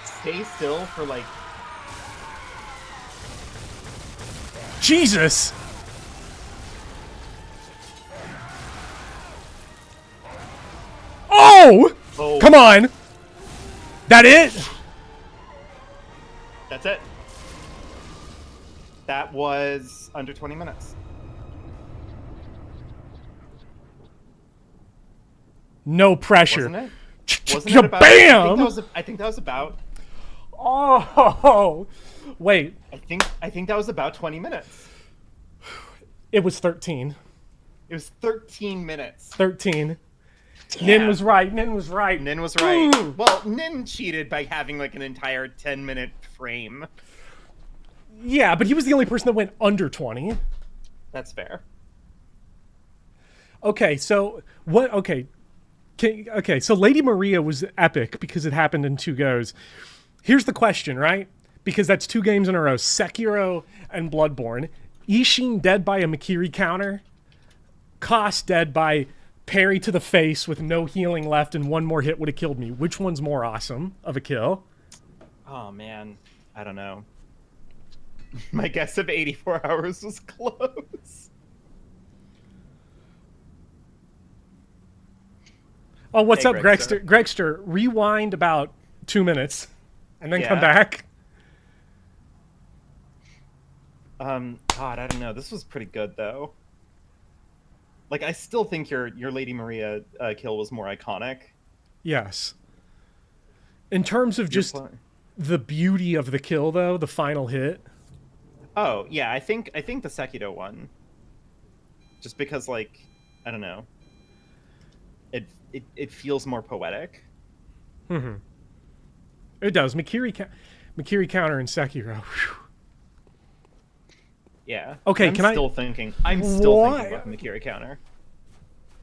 stay still for, like... Jesus! Oh! Oh. Come on! That it? That's it. That was under 20 minutes. No pressure. Wasn't it? Wasn't it about? Bam! I think that was about. Oh, wait. I think that was about 20 minutes. It was 13. It was 13 minutes. 13. Damn. Nin was right. Nin was right. Nin was right. Well, Nin cheated by having like an entire 10-minute frame. Yeah, but he was the only person that went under 20. That's fair. Okay, so what? Okay, so Lady Maria was epic because it happened in 2 goes. Here's the question, right? Because that's 2 games in a row: Sekiro and Bloodborne. Ishin dead by a Mikiri counter. Kos dead by parry to the face with no healing left, and 1 more hit would have killed me. Which one's more awesome of a kill? Oh man, I don't know. My guess of 84 hours was close. Oh, what's Hey, up, Gregster? Gregster, rewind about 2 minutes, and then come back. God, I don't know. This was pretty good though. Like, I still think your Lady Maria kill was more iconic. Yes. In terms of just the beauty of the kill, though, the final hit. Oh yeah, I think the Sekiro one. Just because, like, I don't know. It feels more poetic. Mm-hmm. It does. Mikiri counter in Sekiro. Whew. Yeah. Okay, I'm still thinking about Mikiri counter.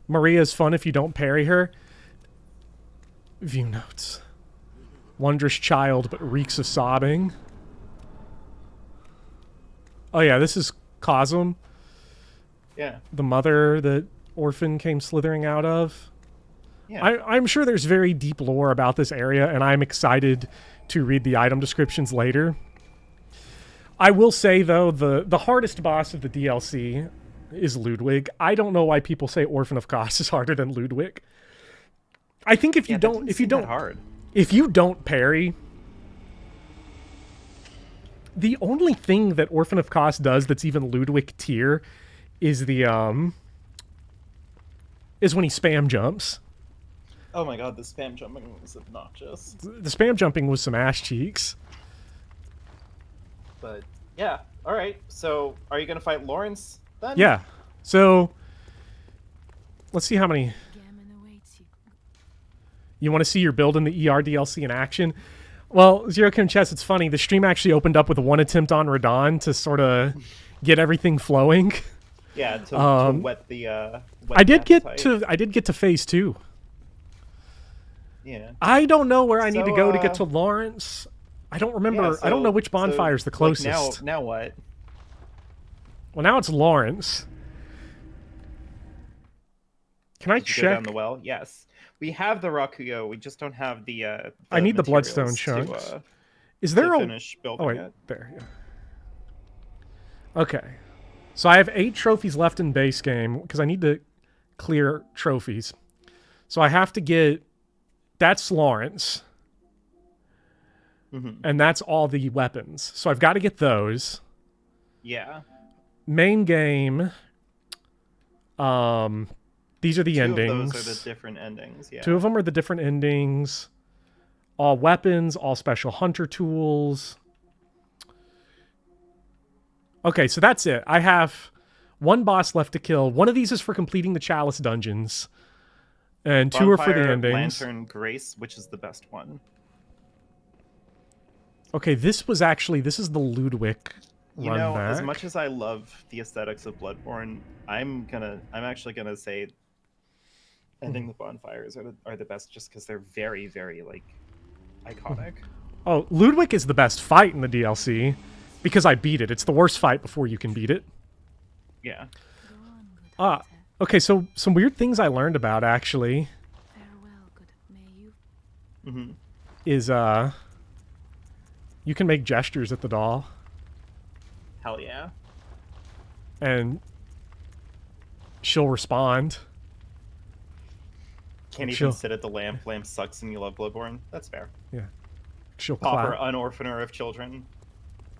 Maria's fun if you don't parry her. View notes. Wondrous child, but reeks of sobbing. Oh yeah, this is Cosm. Yeah. The mother that Orphan came slithering out of. Yeah. I'm sure there's very deep lore about this area, and I'm excited to read the item descriptions later. I will say, though, the hardest boss of the DLC is Ludwig. I don't know why people say Orphan of Kos is harder than Ludwig. I think if you don't parry, the only thing that Orphan of Kos does that's even Ludwig tier is is when he spam jumps. Oh my god, the spam jumping was obnoxious. The spam jumping was some ass cheeks. But yeah, all right. So, are you gonna fight Lawrence then? Yeah. So, let's see how many. You want to see your build in the ER DLC in action? Well, Zero Kim Chess, it's funny. The stream actually opened up with 1 attempt on Radon to sort of get everything flowing. Yeah, to wet the. I did get to phase 2. Yeah. I don't know where I need to go to get to Lawrence. I don't remember. Yeah, I don't know which bonfire is the closest. Like now what? Well, now it's Lawrence. Can I check? Go down the well? Yes. We have the Rakuyo. We just don't have the I need the Bloodstone chunks. Is there a finish building it? There. Yeah. Okay. So I have 8 trophies left in base game because I need to clear trophies. So I have to get. That's Lawrence. Mm-hmm. And that's all the weapons. So I've got to get those. Yeah. Main game. These are the endings. 2 of those are the different endings. Yeah. 2 of them are the different endings. All weapons, all special hunter tools. Okay, so that's it. I have 1 boss left to kill. 1 of these is for completing the Chalice dungeons. And 2 are for the endings. Lantern, Grace, which is the best one? Okay, this is the Ludwig You run know, back. as much as I love the aesthetics of Bloodborne, I'm actually gonna say ending the bonfires are the best just because they're very, very, like, iconic. Oh, Ludwig is the best fight in the DLC because I beat it. It's the worst fight before you can beat it. Yeah. Okay, so some weird things I learned about, actually, is, you can make gestures at the doll. Hell yeah. And she'll respond. Can't even sit at the lamp. Lamp sucks and you love Bloodborne. That's fair. Yeah. She'll Pauper, clap. unorphaner of children.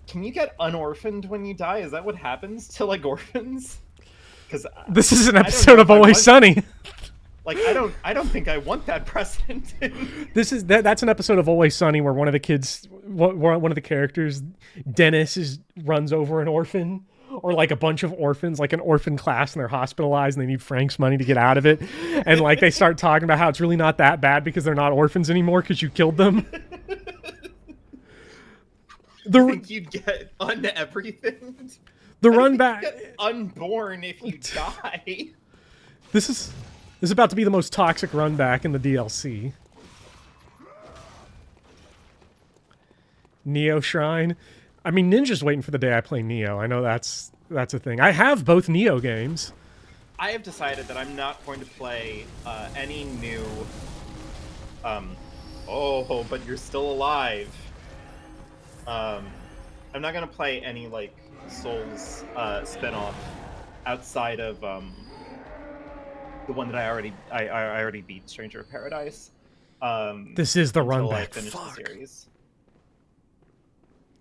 Can you get unorphaned when you die? Is that what happens to, like, orphans? Because this is an episode of Always Sunny. Like, I don't think I want that precedent. That's an episode of Always Sunny where one of the kids, one of the characters, Dennis, runs over an orphan, or like a bunch of orphans, like an orphan class, and they're hospitalized and they need Frank's money to get out of it. And like they start talking about how it's really not that bad because they're not orphans anymore because you killed them. I think you'd get on everything. The run back, unborn if you die. This is about to be the most toxic run back in the DLC. Neo Shrine. I mean, Ninja's waiting for the day I play Neo. I know that's a thing. I have both Neo games. I have decided that I'm not going to play any new. Oh, but you're still alive. I'm not gonna play any like Souls spinoff outside of the one that I already beat, Stranger of Paradise. This is the run until I back. finish Fuck. the series.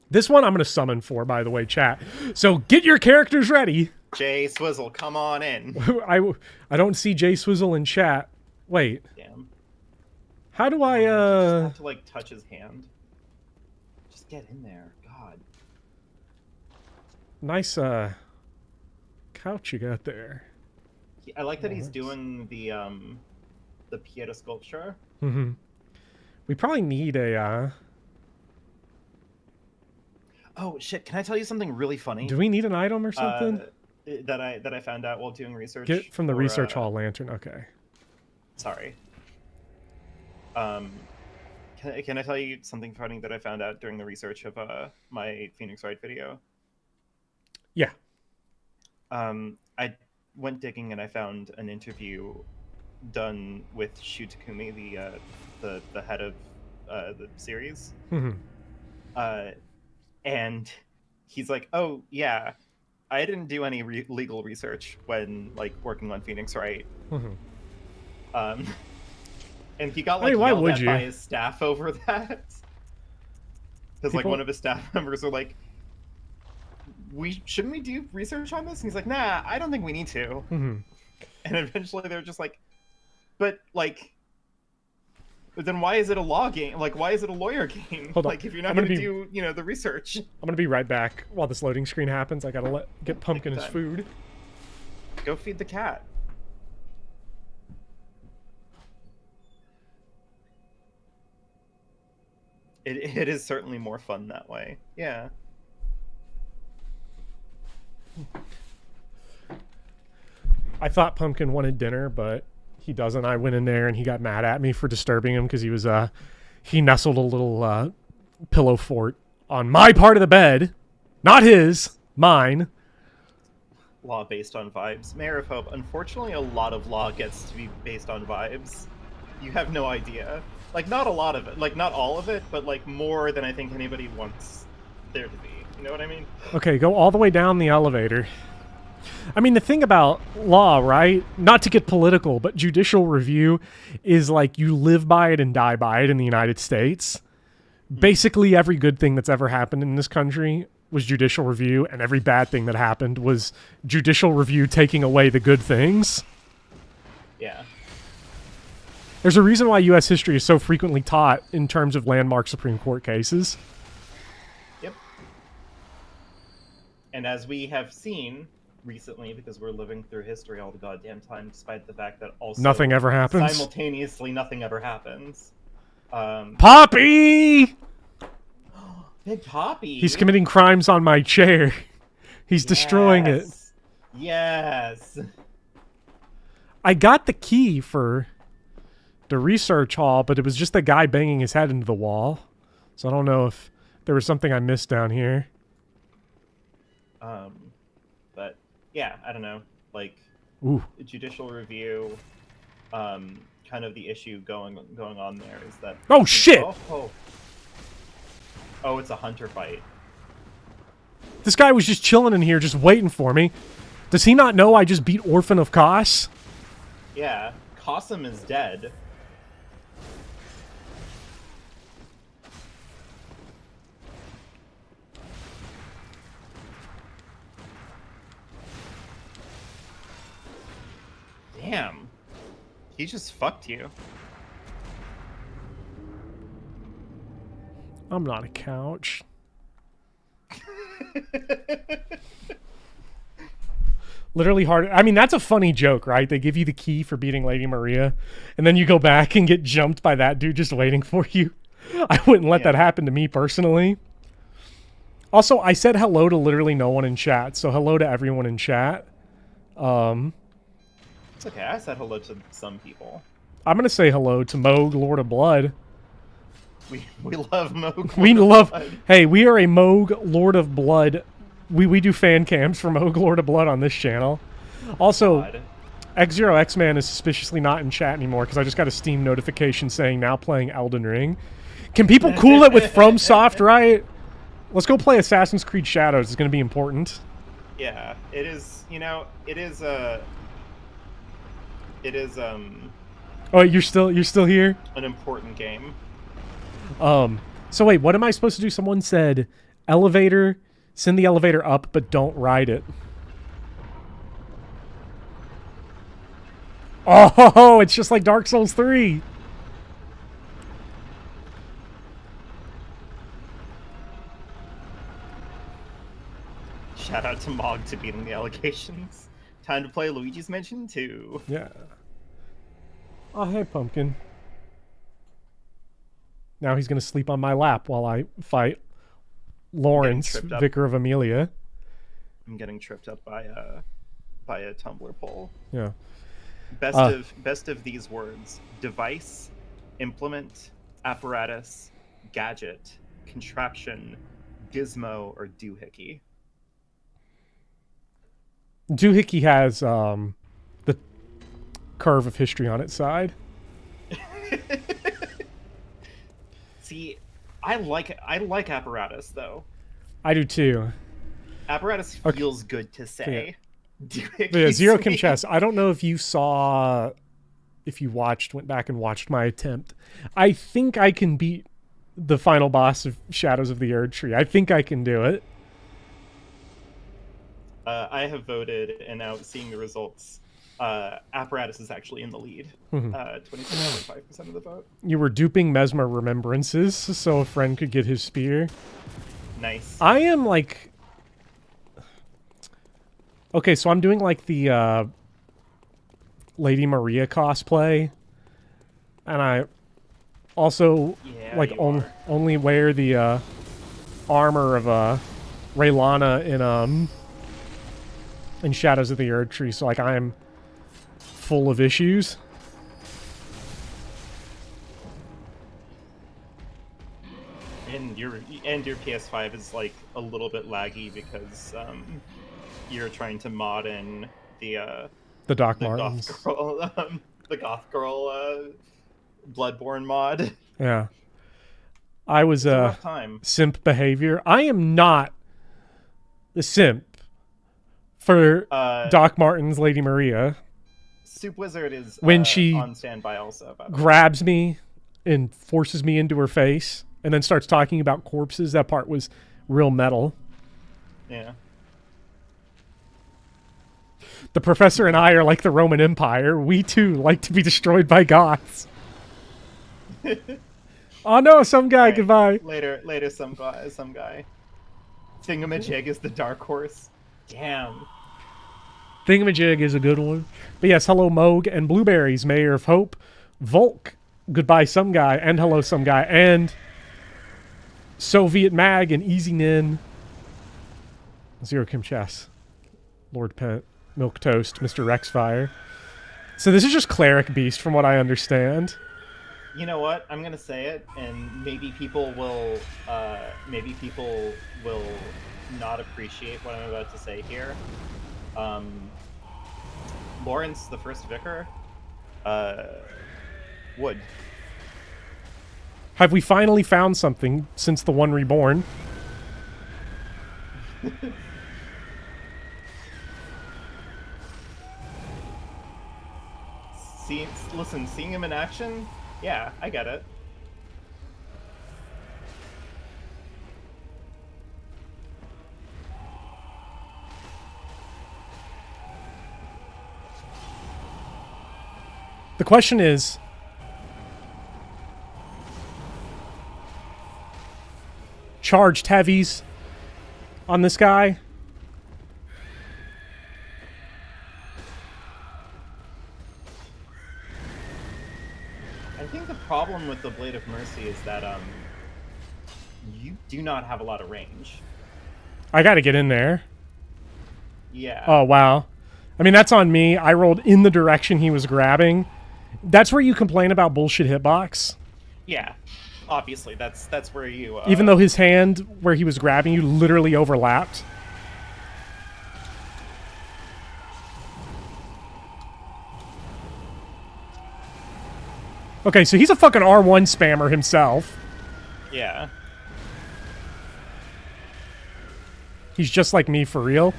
This one I'm gonna summon for, by the way, chat. So get your characters ready. Jay Swizzle, come on in. I don't see Jay Swizzle in chat. Wait. Damn. How do I Just have to like touch his hand. Just get in there. God. Nice couch you got there. I like that he's doing the Pieta sculpture. Mm-hmm. We probably need a Oh shit! Can I tell you something really funny? Do we need an item or something? That I found out while doing research. Get from the research hall lantern. Okay. Sorry. Can I tell you something funny that I found out during the research of my Phoenix Wright video? Yeah. I went digging and I found an interview done with Shu Takumi, the head of the series. Mm-hmm. And he's like, "Oh yeah, I didn't do any legal research when like working on Phoenix Wright." Mm-hmm. And he got like yelled at by his staff over that, because like one of his staff members are like, shouldn't we do research on this? And he's like, "Nah, I don't think we need to." Mm-hmm. And eventually they're just like, "But then why is it a law game? Like, why is it a lawyer game? Hold on. Like, if you're not going to do, the research." I'm gonna be right back while this loading screen happens. I gotta get Pumpkin his food. Go feed the cat. It is certainly more fun that way. Yeah. I thought Pumpkin wanted dinner, but he doesn't. I went in there and he got mad at me for disturbing him because he nestled a little pillow fort on my part of the bed, not his, mine. Law based on vibes. Mayor of Hope. Unfortunately, a lot of law gets to be based on vibes. You have no idea. Like, not a lot of it. Like, not all of it, but like more than I think anybody wants there to be. You know what I mean? Okay, go all the way down the elevator. I mean, the thing about law, right? Not to get political, but judicial review is like you live by it and die by it in the United States. Basically, every good thing that's ever happened in this country was judicial review, and every bad thing that happened was judicial review taking away the good things. Yeah. There's a reason why U.S. history is so frequently taught in terms of landmark Supreme Court cases. Yep. And as we have seen recently, because we're living through history all the goddamn time, despite the fact that also nothing ever happens. Simultaneously, nothing ever happens. Poppy! Big Poppy! He's committing crimes on my chair. He's destroying it. Yes! I got the key for the research hall, but it was just a guy banging his head into the wall. So I don't know if there was something I missed down here. But yeah, I don't know. Like, ooh, judicial review, kind of the issue going on there is that. Oh shit! Oh, it's a hunter fight. This guy was just chilling in here, just waiting for me. Does he not know I just beat Orphan of Kos? Yeah, Cossum is dead. Damn. He just fucked you. I'm not a couch. Literally hard. I mean, that's a funny joke, right? They give you the key for beating Lady Maria, and then you go back and get jumped by that dude just waiting for you. I wouldn't let that happen to me personally. Also, I said hello to literally no one in chat, so hello to everyone in chat. It's okay. I said hello to some people. I'm gonna say hello to Moog, Lord of Blood. We love Moog. We love. Hey, we are a Moog, Lord of Blood. We do fan cams for Moog, Lord of Blood on this channel. Also, X0X-Man is suspiciously not in chat anymore because I just got a Steam notification saying now playing Elden Ring. Can people cool it with FromSoft, right? Let's go play Assassin's Creed Shadows. It's going to be important. Yeah, it is. You know, it is. Oh, you're still here? An important game. So wait, what am I supposed to do? Someone said elevator. Send the elevator up, but don't ride it. Oh, it's just like Dark Souls 3. Shout out to Mog to beating the allegations. Time to play Luigi's Mansion 2. Yeah. Oh, hey, Pumpkin. Now he's going to sleep on my lap while I fight Lawrence, Vicar of Amelia. I'm getting tripped up by a Tumblr poll. Yeah. Best of these words: device, implement, apparatus, gadget, contraption, gizmo, or doohickey. Doohickey has the curve of history on its side. See, I like apparatus though. I do too. Apparatus feels good to say. Yeah, Zero Kim Chess. I don't know if you saw, if you went back and watched my attempt. I think I can beat the final boss of Shadows of the Erdtree. I think I can do it. I have voted, and now seeing the results, apparatus is actually in the lead. 26.5% of the vote. You were duping Mesmer remembrances so a friend could get his spear. Nice. I am like... Okay, so I'm doing like the Lady Maria cosplay. And I also only wear the armor of Raylana in Shadows of the Erdtree, so like I'm full of issues. And your PS5 is like a little bit laggy because you're trying to mod in the Doc Martens. The Goth Girl Bloodborne mod. Yeah. I was a rough time. Simp behavior. I am not the simp for Doc Martens Lady Maria. Soup Wizard is when she on standby also. Grabs me and forces me into her face and then starts talking about corpses. That part was real metal. Yeah. The professor and I are like the Roman Empire. We too like to be destroyed by goths. Oh no, some guy, right. Goodbye. Later, some guy. Thingamajig is the dark horse. Damn. Thingamajig is a good one. But yes, hello Moog and Blueberries, Mayor of Hope, Volk, goodbye some guy, and hello some guy, and Soviet Mag and Easy Nin. Zero Kim Chess. Lord Pent, Milk Toast, Mr. Rexfire. So this is just Cleric Beast from what I understand. You know what? I'm gonna say it, and maybe people will not appreciate what I'm about to say here. Lawrence, the first vicar, would. Have we finally found something since the One Reborn? Seeing him in action, yeah, I get it. The question is, charged heavies on this guy. I think the problem with the Blade of Mercy is that you do not have a lot of range. I got to get in there. Yeah. Oh, wow. I mean, that's on me. I rolled in the direction he was grabbing. That's where you complain about bullshit hitbox. Yeah. Obviously, that's where you... Even though his hand, where he was grabbing you, literally overlapped. Okay, so he's a fucking R1 spammer himself. Yeah. He's just like me for real.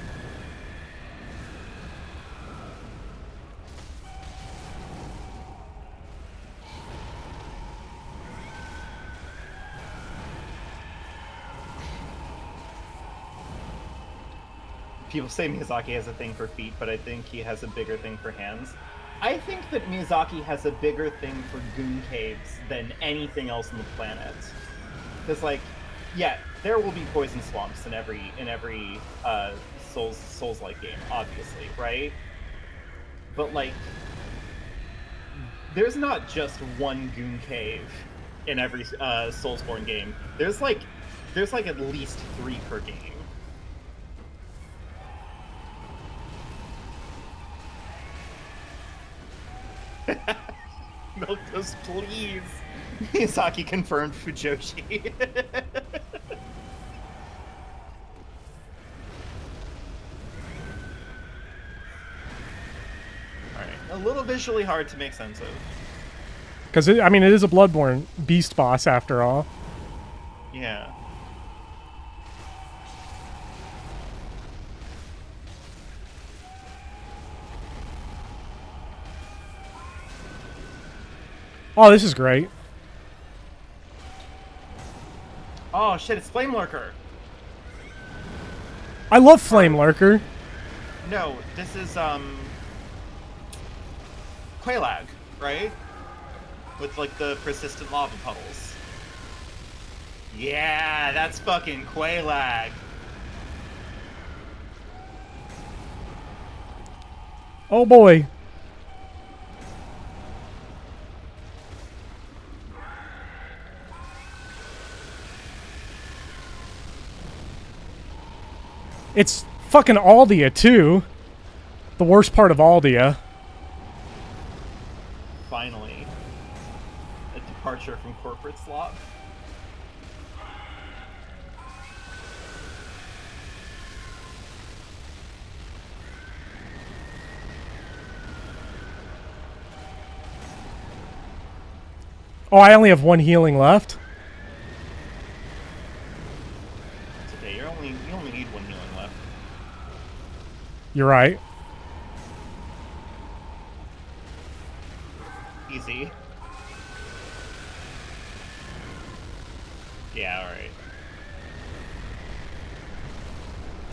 People say Miyazaki has a thing for feet, but I think he has a bigger thing for hands. I think that Miyazaki has a bigger thing for goon caves than anything else on the planet. Because, like, yeah, there will be poison swamps in every Souls-like game, obviously, right? But, like, there's not just one goon cave in every Soulsborne game. There's like at least 3 per game. Milk those, please. Miyazaki confirmed Fujoshi. Alright, a little visually hard to make sense of. Because, I mean, it is a Bloodborne beast boss after all. Yeah. Oh, this is great. Oh shit, it's Flame Lurker. I love Flame Lurker. No, this is Quelaag, right? With like the persistent lava puddles. Yeah, that's fucking Quelaag. Oh boy. It's fucking Aldia, too. The worst part of Aldia. Finally. A departure from corporate slop. Oh, I only have 1 healing left. It's okay, you only need 1 healing left. You're right. Easy. Yeah, alright.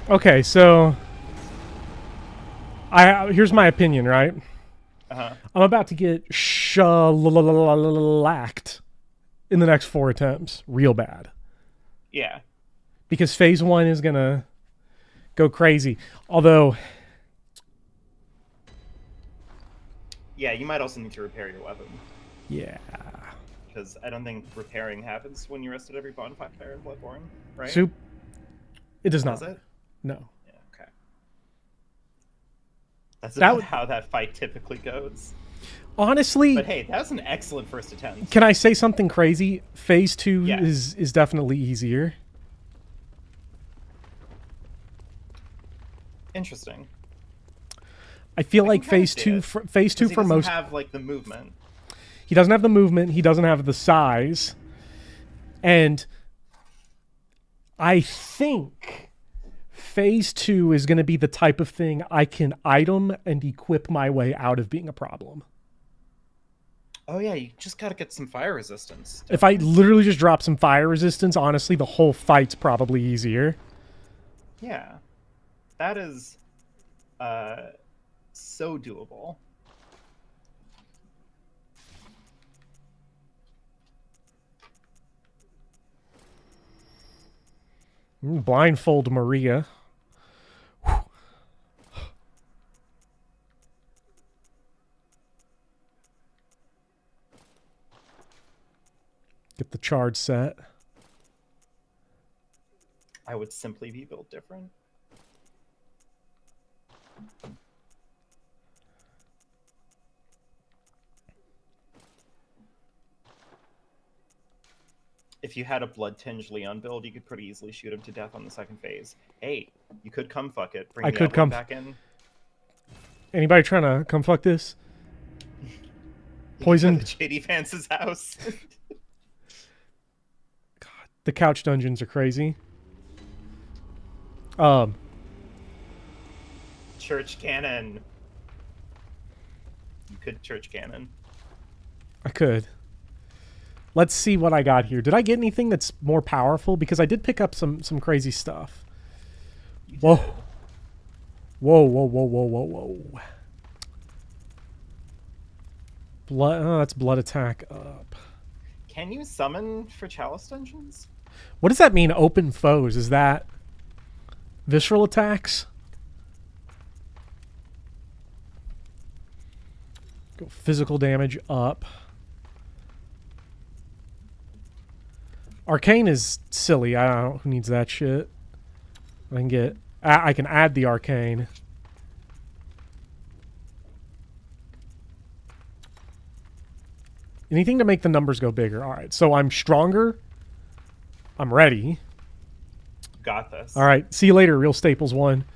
Okay, so... here's my opinion, right? Uh-huh. I'm about to get shellacked in the next 4 attempts. Real bad. Yeah. Because phase 1 is going to go crazy. Although... Yeah, you might also need to repair your weapon. Yeah. Because I don't think repairing happens when you rest at every bonfire in Bloodborne, right? Soup? It does not. Does it? No. Yeah, okay. That's about how that fight typically goes. Honestly... But hey, that was an excellent first attempt. Can I say something crazy? Phase 2 Yeah. is definitely easier. Interesting. I feel like kinda phase see 2 it. phase 2 He for doesn't most... have like the movement. He doesn't have the movement. He doesn't have the size. And I think phase 2 is going to be the type of thing I can item and equip my way out of being a problem. Oh yeah, you just gotta get some fire resistance. If I literally just drop some fire resistance, honestly, the whole fight's probably easier. Yeah. That is so doable. Blindfold Maria. Get the charge set. I would simply be built different. If you had a Blood Tinge Leon build, you could pretty easily shoot him to death on the second phase. Hey, you could come fuck it. Bring the outlet back in. Anybody trying to come fuck this? Poison. JD Vance's house. God, the couch dungeons are crazy. Church cannon. You could church cannon. I could. Let's see what I got here. Did I get anything that's more powerful? Because I did pick up some crazy stuff. Whoa. Whoa, whoa, whoa, whoa, whoa, whoa. Blood. Oh, that's blood attack up. Can you summon for Chalice dungeons? What does that mean, open foes? Is that visceral attacks? Go physical damage up. Arcane is silly. I don't know who needs that shit. I can get. I can add the arcane. Anything to make the numbers go bigger. All right, so I'm stronger. I'm ready. Got this. All right, see you later, Real Staples 1.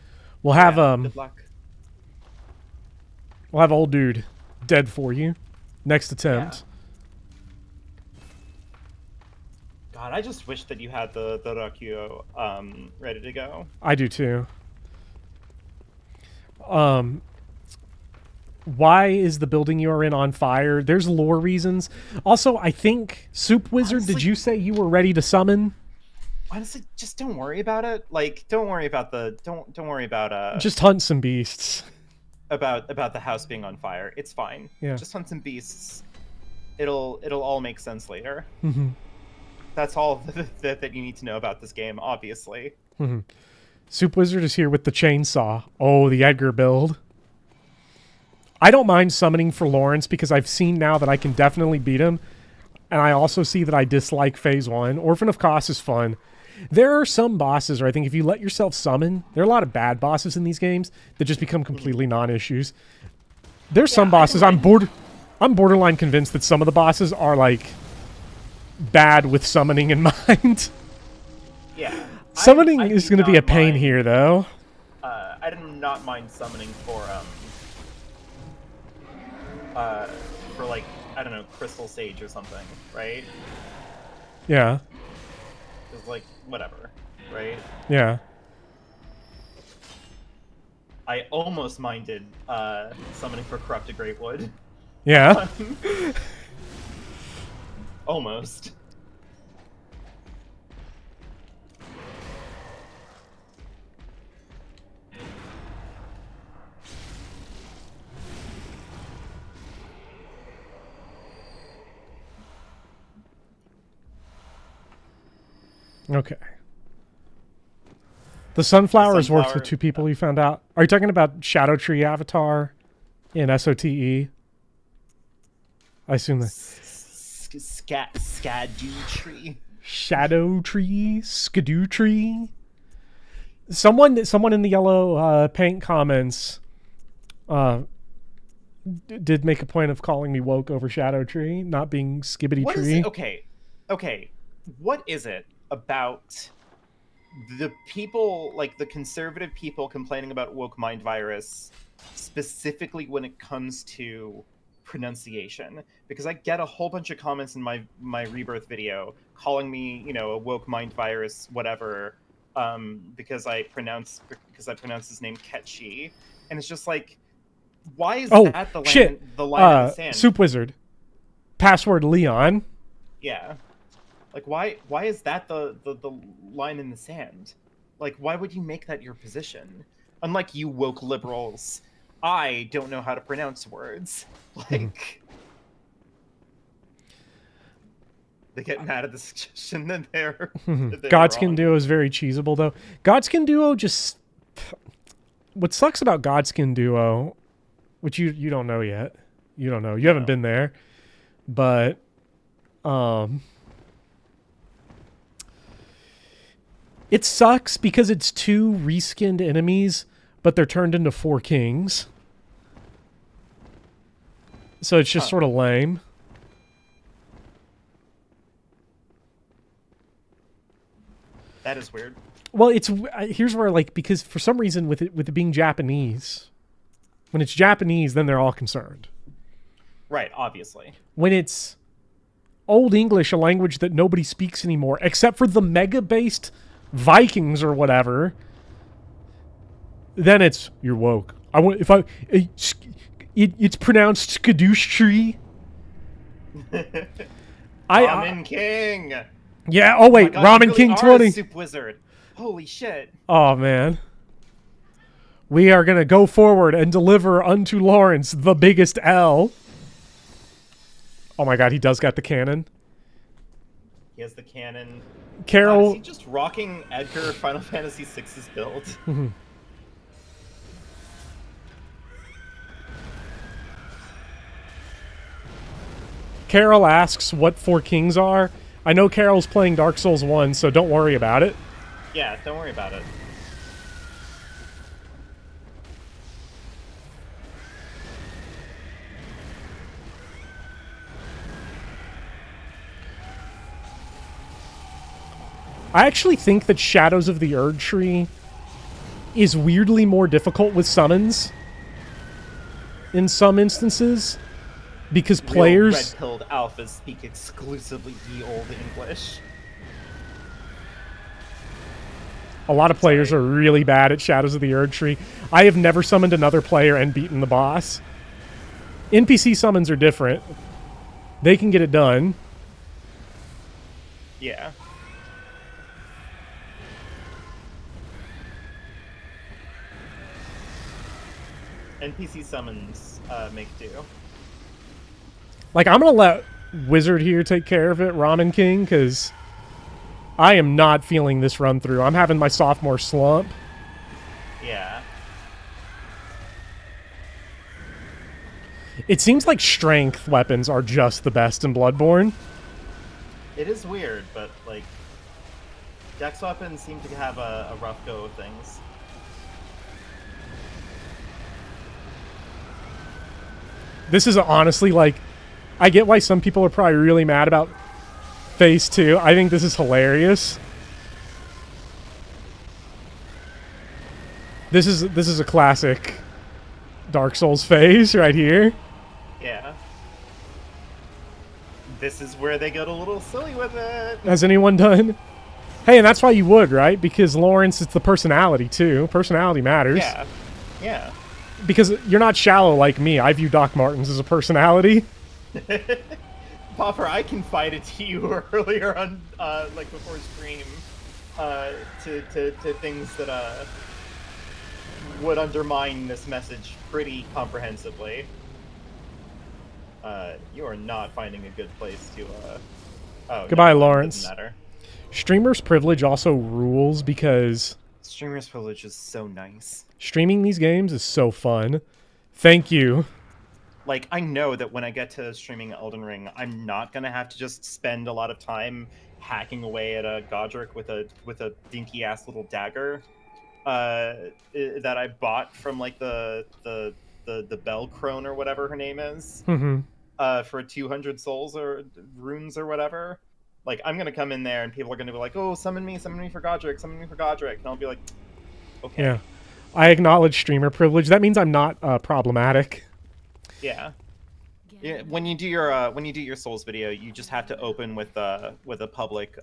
We'll have Good luck. We'll have old dude dead for you. Next attempt. Yeah. God, I just wish that you had the Rakyo ready to go. I do too. Why is the building you're in on fire? There's lore reasons. Also, I think Soup Wizard, honestly, did you say you were ready to summon? Honestly, just don't worry about it. Like, don't worry about don't worry about just hunt some beasts. About the house being on fire. It's fine. Yeah. Just hunt some beasts. It'll all make sense later. Mm-hmm. That's all that you need to know about this game, obviously. Mm-hmm. Soup Wizard is here with the chainsaw. Oh, the Edgar build. I don't mind summoning for Lawrence because I've seen now that I can definitely beat him. And I also see that I dislike Phase 1. Orphan of Kos is fun. There are some bosses, or I think if you let yourself summon, there are a lot of bad bosses in these games that just become completely non-issues. There's some bosses, I'm borderline convinced that some of the bosses are like bad with summoning in mind. Yeah. Summoning is going to be a pain here, though. I do not mind summoning for like, I don't know, Crystal Sage or something, right? Yeah. It's like, whatever, right? Yeah. I almost minded summoning for Corrupted Greatwood. Yeah. Almost. Okay. The sunflower is worth the 2 people you found out. Are you talking about Shadow Tree Avatar in SOTE? I assume that. Skadoo Tree. Shadow Tree? Skadoo Tree? Someone in the yellow paint comments did make a point of calling me woke over Shadow Tree, not being Skibbity What Tree. Is it? Okay. What is it about the people, like the conservative people, complaining about woke mind virus, specifically when it comes to pronunciation? Because I get a whole bunch of comments in my rebirth video calling me, you know, a woke mind virus, whatever, because I pronounce his name Ketchi, and it's just like, why is that the line in the sand? Soup Wizard, password Leon. Yeah. Like, why is that the line in the sand? Like, why would you make that your position? Unlike you woke liberals, I don't know how to pronounce words. Like, They get mad at the suggestion that they're Godskin wrong. Duo is very cheesable, though. Godskin Duo just... What sucks about Godskin Duo, which you don't know yet. You don't know. You haven't been there. But... It sucks because it's 2 reskinned enemies, but they're turned into 4 kings. So it's just sort of lame. That is weird. Well, here's where, like, because for some reason with it being Japanese, when it's Japanese, then they're all concerned. Right, obviously. When it's Old English, a language that nobody speaks anymore, except for the mega-based Vikings or whatever, then you're woke. It's pronounced Erdtree. Ramen King. Yeah. Oh wait, Oh my God, Ramen you King really are a 20. Soup wizard. Holy shit. Oh man. We are gonna go forward and deliver unto Lawrence the biggest L. Oh my God, he does got the cannon. He has the cannon. Carol. Is he just rocking Edgar Final Fantasy VI's build? Carol asks what 4 kings are. I know Carol's playing Dark Souls 1, so don't worry about it. Yeah, don't worry about it. I actually think that Shadows of the Erdtree is weirdly more difficult with summons in some instances because players... Red-pilled alphas speak exclusively ye old English. A lot of players are really bad at Shadows of the Erdtree. I have never summoned another player and beaten the boss. NPC summons are different. They can get it done. Yeah. NPC summons make do. Like, I'm going to let Wizard here take care of it, Ramen King, because I am not feeling this run through. I'm having my sophomore slump. Yeah. It seems like strength weapons are just the best in Bloodborne. It is weird, but, like, dex weapons seem to have a rough go of things. This is honestly, like, I get why some people are probably really mad about Phase 2. I think this is hilarious. This is a classic Dark Souls phase right here. Yeah. This is where they get a little silly with it. Has anyone done? Hey, and that's why you would, right? Because Lawrence, it's the personality, too. Personality matters. Yeah. Yeah. Because you're not shallow like me. I view Doc Martens as a personality. Popper, I confided to you earlier on, like before stream, to things that would undermine this message pretty comprehensively. You are not finding a good place to. Oh, Goodbye, no, Lawrence. doesn't matter. Streamer's privilege also rules because Streamer's privilege is so nice. streaming these games is so fun. Thank you. Like, I know that when I get to streaming Elden Ring, I'm not gonna have to just spend a lot of time hacking away at a Godric with a dinky ass little dagger that I bought from like the Bell Crone or whatever her name is for 200 souls or runes or whatever. Like, I'm gonna come in there and people are gonna be like, "Oh, summon me for Godric, summon me for Godric," and I'll be like, "Okay." Yeah, I acknowledge streamer privilege. That means I'm not problematic. Yeah. Yeah, when you do your Souls video, you just have to open with a public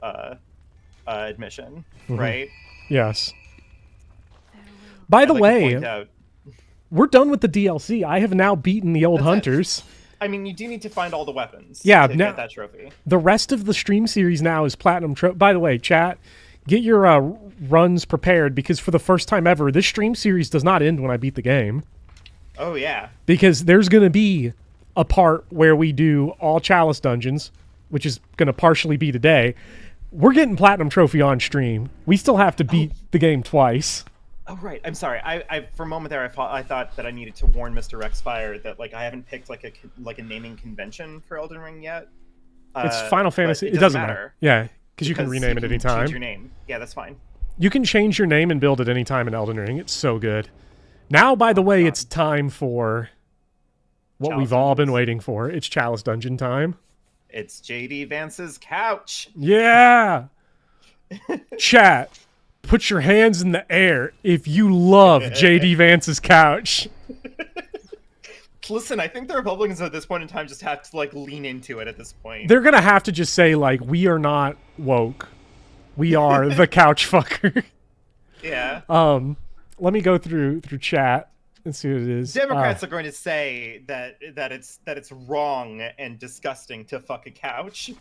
admission, right? Yes. By the I'd like to way, point out- we're done with the DLC. I have now beaten the old That's it. hunters. I mean, you do need to find all the weapons. Yeah, to now- get that trophy. The rest of the stream series now is platinum trophy. By the way, chat, get your runs prepared because for the first time ever, this stream series does not end when I beat the game. Oh yeah. Because there's going to be a part where we do all Chalice dungeons, which is going to partially be today, we're getting platinum trophy on stream. We still have to beat the game twice. Oh right, I'm sorry. I for a moment there, I thought that I needed to warn Mr. Rexfire that like I haven't picked like a naming convention for Elden Ring yet. It's Final Fantasy. It doesn't matter. Yeah, because you can rename it any time. Change your name. Yeah, that's fine. You can change your name and build it any time in Elden Ring. It's so good. Now, by the way, it's time for what Chalice we've all been Dungeons. waiting for. It's Chalice Dungeon time. It's JD Vance's couch. Yeah. Chat, put your hands in the air if you love JD Vance's couch. Listen, I think the Republicans at this point in time just have to like lean into it at this point. They're gonna have to just say like, we are not woke. We are the couch fucker. Yeah. Let me go through chat and see what it is. Democrats are going to say that it's wrong and disgusting to fuck a couch.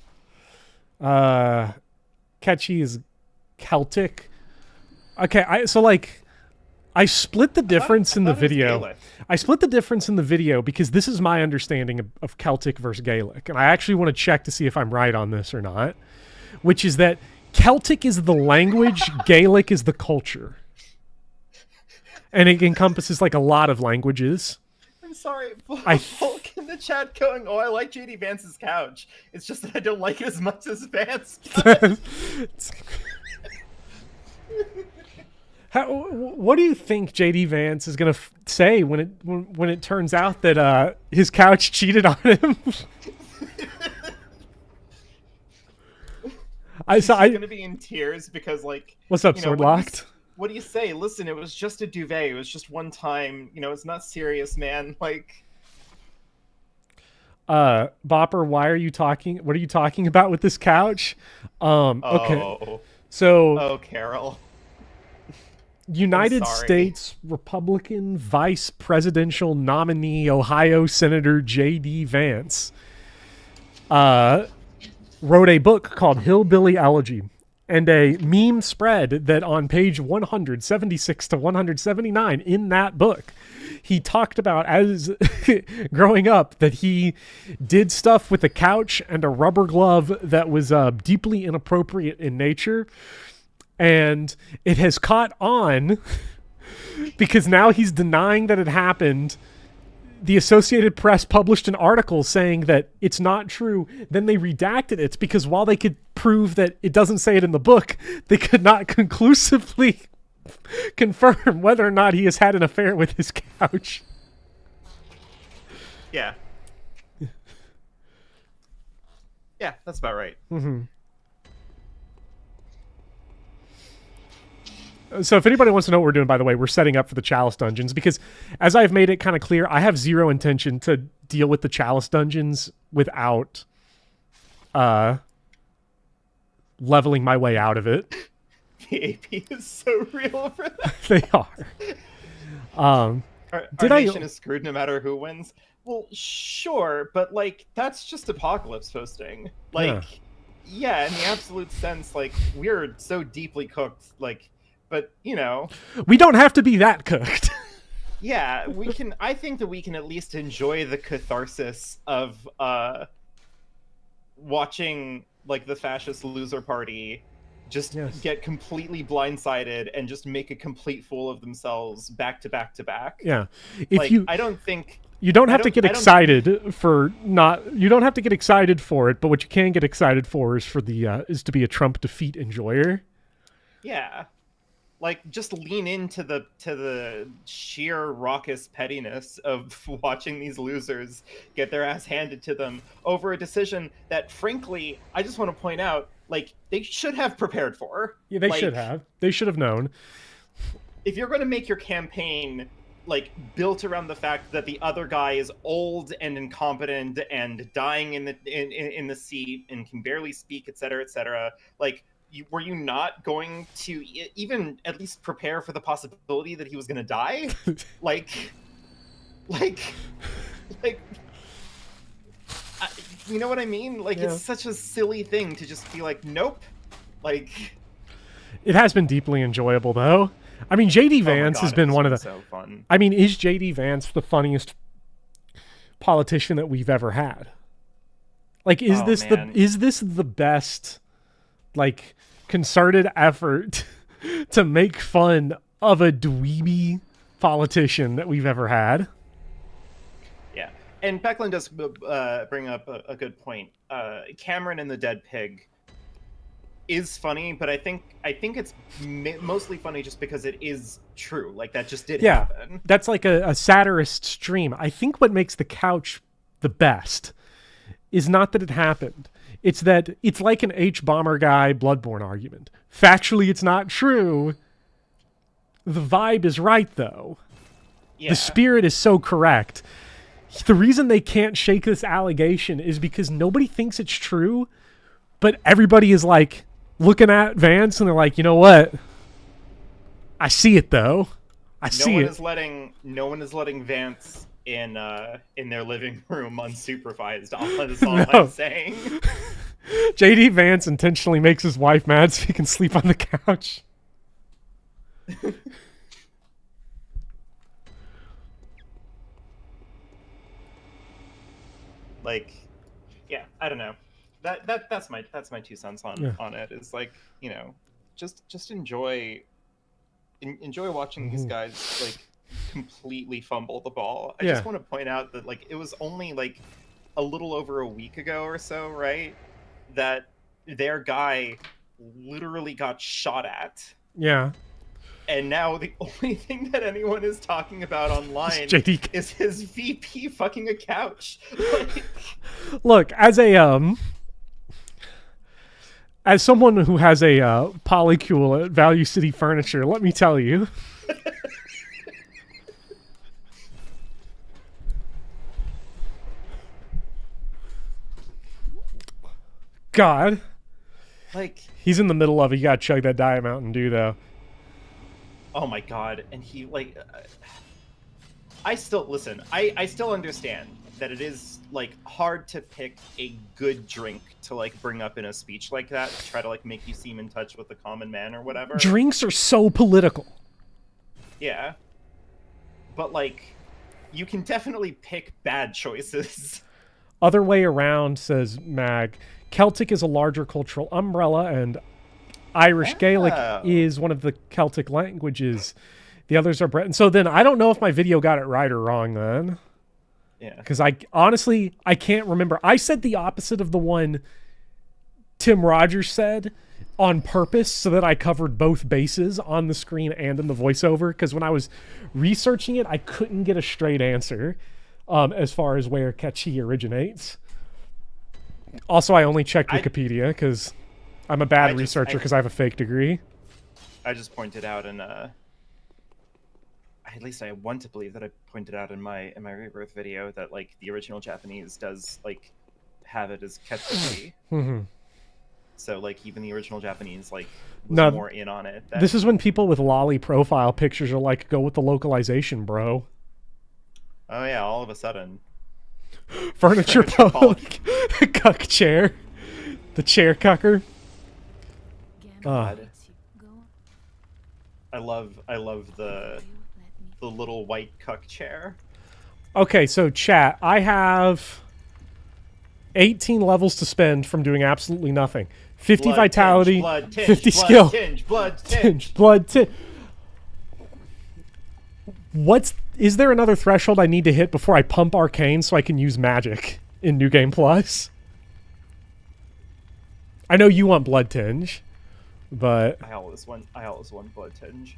Catchy is Celtic. Okay, I split the difference in the video. I split the difference in the video because this is my understanding of Celtic versus Gaelic, and I actually want to check to see if I'm right on this or not, which is that Celtic is the language, Gaelic is the culture. And it encompasses like a lot of languages. I'm sorry, Volk in the chat going, "Oh, I like JD Vance's couch. It's just that I don't like it as much as Vance." What do you think JD Vance is gonna say when it turns out that his couch cheated on him? He's gonna be in tears because, like, what's up, Sword Locked? What do you say? Listen, it was just a duvet. It was just one time. You know, it's not serious, man. Like, Bopper, why are you talking? What are you talking about with this couch? Okay. Oh. So. Oh, Carol. United States Republican Vice Presidential nominee Ohio Senator J.D. Vance wrote a book called Hillbilly Elegy, and a meme spread that on page 176 to 179 in that book, he talked about as growing up that he did stuff with a couch and a rubber glove that was deeply inappropriate in nature. And it has caught on because now he's denying that it happened. The Associated Press published an article saying that it's not true. Then they redacted it because while they could prove that it doesn't say it in the book, they could not conclusively confirm whether or not he has had an affair with his couch. Yeah. Yeah, that's about right. Mm-hmm. So if anybody wants to know what we're doing, by the way, we're setting up for the Chalice dungeons because, as I've made it kind of clear, I have zero intention to deal with the Chalice dungeons without leveling my way out of it. The AP is so real for that. They are. Our nation is screwed no matter who wins. Well, sure, but like that's just apocalypse hosting. Like, yeah, in the absolute sense, like we're so deeply cooked, like. But, you know... We don't have to be that cooked. Yeah, we can... I think that we can at least enjoy the catharsis of watching, like, the fascist loser party just get completely blindsided and just make a complete fool of themselves back to back to back. Yeah. I don't think... You don't have to get excited for not... You don't have to get excited for it, but what you can get excited for is for the is to be a Trump defeat enjoyer. Yeah. Like, just lean into the sheer raucous pettiness of watching these losers get their ass handed to them over a decision that, frankly, I just want to point out, like, they should have prepared for. Yeah, they should have. They should have known. If you're going to make your campaign, like, built around the fact that the other guy is old and incompetent and dying in the seat and can barely speak, etc., like... Were you not going to even at least prepare for the possibility that he was going to die? You know what I mean? Like, it's such a silly thing to just be like, nope. Like, it has been deeply enjoyable, though. I mean, JD Vance has been one of the. So fun. I mean, is JD Vance the funniest politician that we've ever had? Like, is Oh, this man. the best, like, concerted effort to make fun of a dweeby politician that we've ever had? Yeah, and Becklin does bring up a good point. Cameron and the Dead Pig is funny, but I think it's mostly funny just because it is true. Like, that just did Yeah, happen. that's like a satirist stream. I think what makes the couch the best is not that it happened. It's that it's like an H bomber guy Bloodborne argument. Factually, it's not true. The vibe is right, though. Yeah. The spirit is so correct. The reason they can't shake this allegation is because nobody thinks it's true, but everybody is like looking at Vance and they're like, you know what? I see it though. No one is letting Vance in their living room unsupervised. That's all I'm saying. JD Vance intentionally makes his wife mad so he can sleep on the couch. Like, yeah, I don't know. That's my 2 cents on it. Is like, you know, just enjoy watching these guys like completely fumble the ball. I just want to point out that like it was only like a little over a week ago or so, right? That their guy literally got shot at. Yeah. And now the only thing that anyone is talking about online is his VP fucking a couch. Like... Look, as someone who has a polycule at Value City Furniture, let me tell you. God. Like, he's in the middle of it. You gotta chug that Diet Mountain Dew, though. Oh my God. And he, like... I still understand that it is, like, hard to pick a good drink to, like, bring up in a speech like that to try to, like, make you seem in touch with the common man or whatever. Drinks are so political. Yeah. But, like, you can definitely pick bad choices. Other way around, says Mag. Celtic is a larger cultural umbrella, and Irish Gaelic is one of the Celtic languages. The others are Breton. So then I don't know if my video got it right or wrong then. Yeah. Because I can't remember. I said the opposite of the one Tim Rogers said on purpose so that I covered both bases on the screen and in the voiceover. Because when I was researching it, I couldn't get a straight answer as far as where Kachi originates. Also, I only checked Wikipedia because I'm a bad researcher because I have a fake degree. I just pointed out in at least I want to believe that I pointed out in my rebirth video that like the original Japanese does like have it as Ketsuki. So like even the original Japanese like was more in on it. This is when people with lolly profile pictures are like, go with the localization, bro. Oh yeah, all of a sudden. Furniture cuck chair. The chair cucker. God. I love the little white cuck chair. Okay, so chat, I have 18 levels to spend from doing absolutely nothing. 50 blood vitality, tinge, 50 skill. Blood tinge. Is there another threshold I need to hit before I pump Arcane so I can use magic in New Game Plus? I know you want Blood Tinge, but I always want Blood Tinge.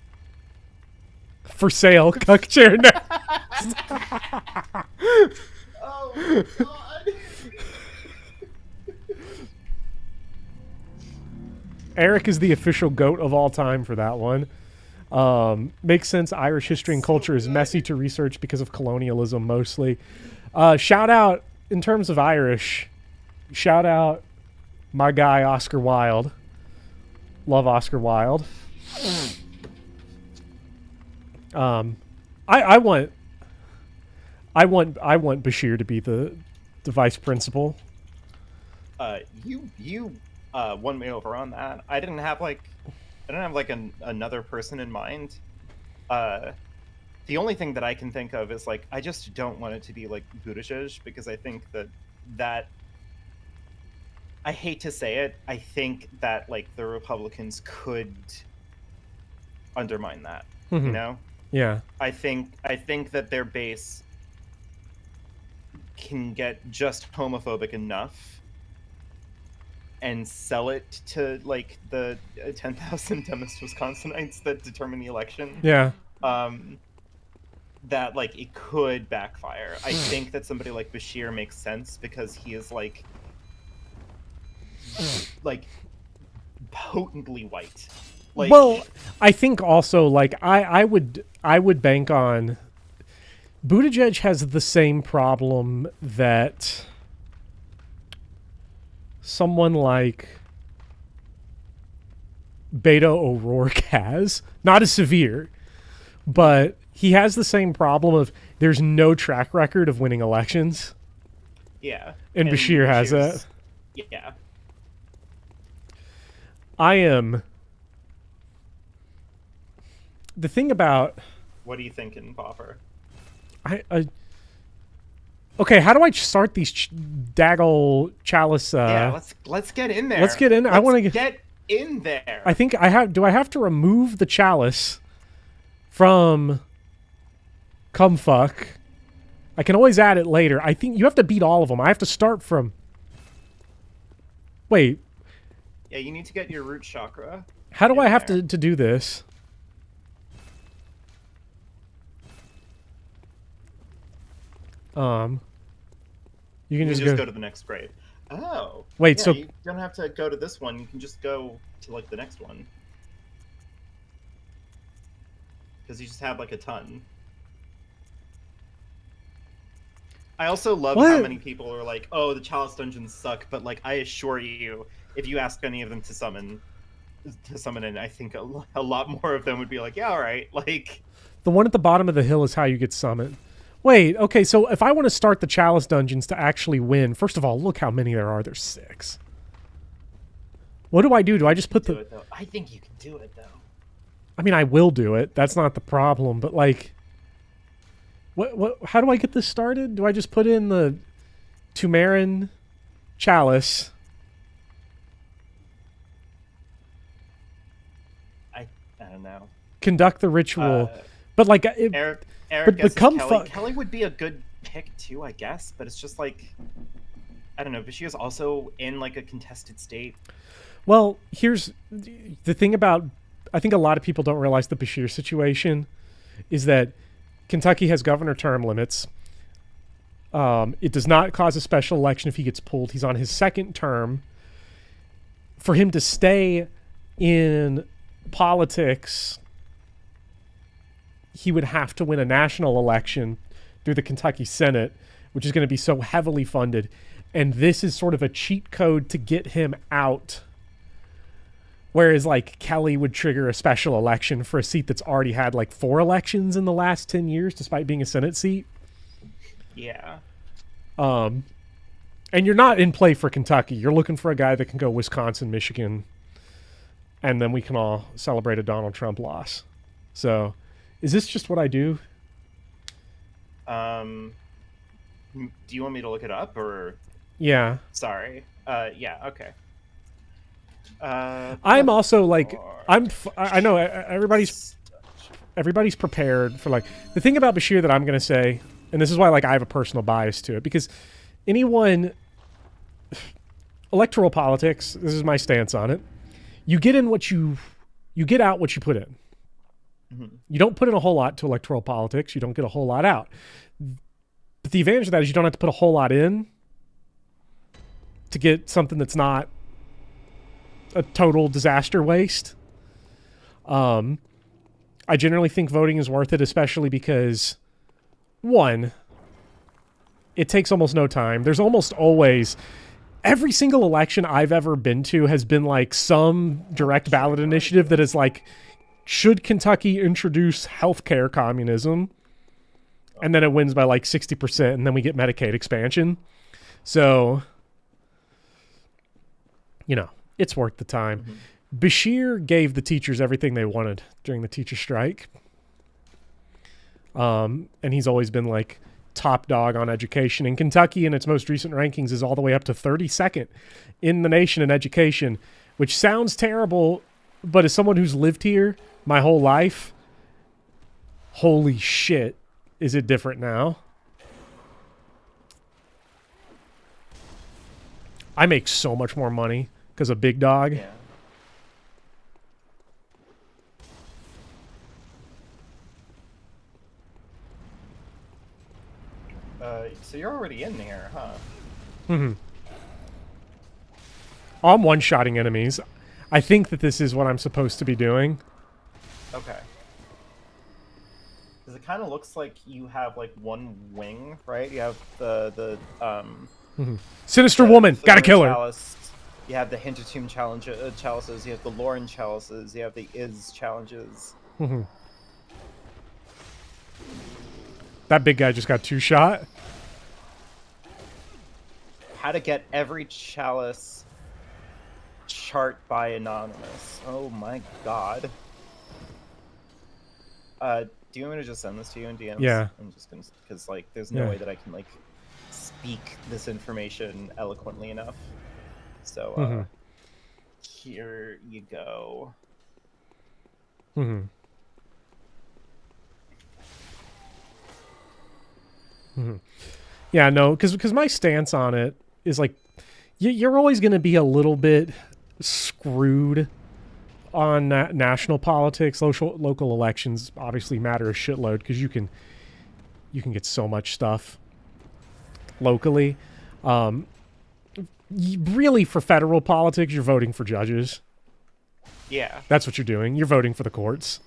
For sale, cuck chair next. Oh God. Eric is the official GOAT of all time for that one. Makes sense. Irish history and culture is messy to research because of colonialism mostly. Shout out, in terms of Irish, shout out my guy Oscar Wilde. Love Oscar Wilde. I want Bashir to be the vice principal. You won me over on that. I didn't have another person in mind. The only thing that I can think of is like I just don't want it to be like Buttigieg because I think that I hate to say it, I think that like the Republicans could undermine that. You know? Yeah. I think that their base can get just homophobic enough and sell it to like the 10,000 dumbest Wisconsinites that determine the election. Yeah. That like it could backfire. I think that somebody like Bashir makes sense because he is like potently white. Like, well, I think also like I would bank on Buttigieg has the same problem that someone like Beto O'Rourke has. Not as severe, but he has the same problem of there's no track record of winning elections. yeah. And Bashir has that. Yeah. The thing about... What are you thinking, Popper? Okay, how do I start these Daggle Chalice? Yeah, let's get in there. Let's get in. I want to get in there. I think I have. Do I have to remove the Chalice from Cumfuck? I can always add it later. I think you have to beat all of them. I have to start from... Wait. Yeah, you need to get your root chakra. How do I have to do this? You can just go to the next grade. Oh. Wait, yeah, so you don't have to go to this one. You can just go to like the next one. Because you just have like a ton. I also love how many people are like, "Oh, the Chalice dungeons suck," but like I assure you, if you ask any of them to summon in, I think a lot more of them would be like, "Yeah, all right." Like the one at the bottom of the hill is how you get summoned. Wait, okay, so if I want to start the Chalice dungeons to actually win, first of all, look how many there are. There's 6. What do I do? Do I just put the... I think you can do it, though. I mean, I will do it. That's not the problem, but like... How do I get this started? Do I just put in the Tumarin Chalice? I don't know. Conduct the ritual. But like... Eric but Kelly would be a good pick too, I guess. But it's just like, I don't know. But she is also in like a contested state. Well, here's the thing about, I think a lot of people don't realize the Bashir situation is that Kentucky has governor term limits. It does not cause a special election if he gets pulled. He's on his 2nd term. For him to stay in politics, he would have to win a national election through the Kentucky Senate, which is going to be so heavily funded. And this is sort of a cheat code to get him out. Whereas like Kelly would trigger a special election for a seat that's already had like 4 elections in the last 10 years, despite being a Senate seat. Yeah. And you're not in play for Kentucky. You're looking for a guy that can go Wisconsin, Michigan, and then we can all celebrate a Donald Trump loss. So... Is this just what I do? Do you want me to look it up or? Yeah. Sorry. Yeah. Okay. I'm also like I know everybody's prepared for like the thing about Bashir that I'm gonna say, and this is why like I have a personal bias to it because electoral politics. This is my stance on it. You get in what you get out what you put in. Mm-hmm. You don't put in a whole lot to electoral politics. You don't get a whole lot out. But the advantage of that is you don't have to put a whole lot in to get something that's not a total disaster waste. I generally think voting is worth it, especially because, 1, it takes almost no time. There's almost always... Every single election I've ever been to has been like some direct ballot initiative that is like... Should Kentucky introduce healthcare communism? And then it wins by like 60%, and then we get Medicaid expansion. So, it's worth the time. Mm-hmm. Bashir gave the teachers everything they wanted during the teacher strike. And he's always been like, top dog on education. In Kentucky, in its most recent rankings, is all the way up to 32nd in the nation in education, which sounds terrible, but as someone who's lived here my whole life, holy shit, is it different now. I make so much more money because of Big Dog. Yeah. So you're already in here, huh? Mm-hmm. I'm one-shotting enemies. I think that this is what I'm supposed to be doing. Okay. Because it kind of looks like you have like one wing, right? You have the Sinister Woman, gotta kill her. Chalice. You have the Hintertomb chalices. You have the Lauren chalices. You have the Is challenges. Mm-hmm. That big guy just got 2-shot. How to get every chalice chart by anonymous. Oh my god. Do you want me to just send this to you in DMs? Yeah. I'm just gonna, because like, there's no way that I can like speak this information eloquently enough. So here you go. Yeah, no, because my stance on it is like, you're always going to be a little bit screwed on national politics. Local elections obviously matter a shitload because you can get so much stuff locally. Really, for federal politics, you're voting for judges. Yeah. That's what you're doing. You're voting for the courts.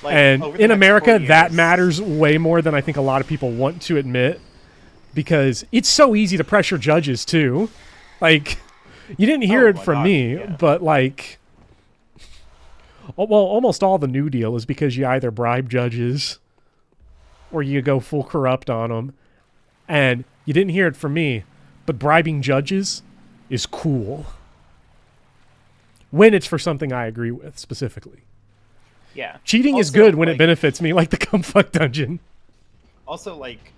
Like, And over the in next America, 4 that years- matters way more than I think a lot of people want to admit, because it's so easy to pressure judges too. Like, you didn't hear it my from God, me, yeah. but like, well, almost all the New Deal is because you either bribe judges or you go full corrupt on them. And you didn't hear it from me, but bribing judges is cool when it's for something I agree with specifically. Yeah. Cheating is Also, good when it like- benefits me, like the Cumfuck dungeon. Also, like,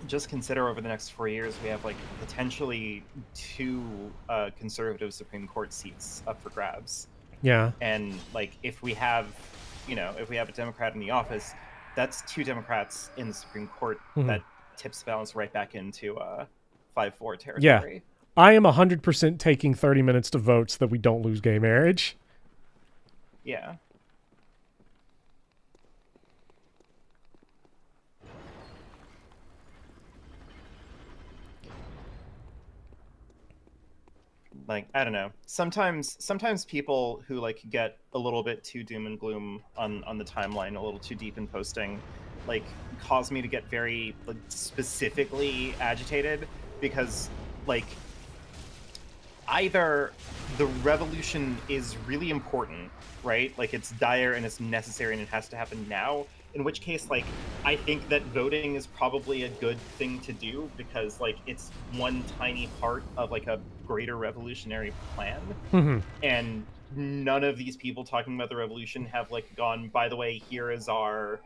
just consider over the next 4 years, we have like potentially 2 conservative Supreme Court seats up for grabs. Yeah. And like, if we have a Democrat in the office, that's 2 Democrats in the Supreme Court that tips the balance right back into 5-4 territory. Yeah. I am 100% taking 30 minutes to vote so that we don't lose gay marriage. Yeah. Like, I don't know. Sometimes people who like get a little bit too doom and gloom on the timeline, a little too deep in posting, like cause me to get very like specifically agitated, because like either the revolution is really important, right? Like it's dire and it's necessary and it has to happen now, in which case like I think that voting is probably a good thing to do, because like it's one tiny part of like a greater revolutionary plan. And none of these people talking about the revolution have like gone, by the way, here is our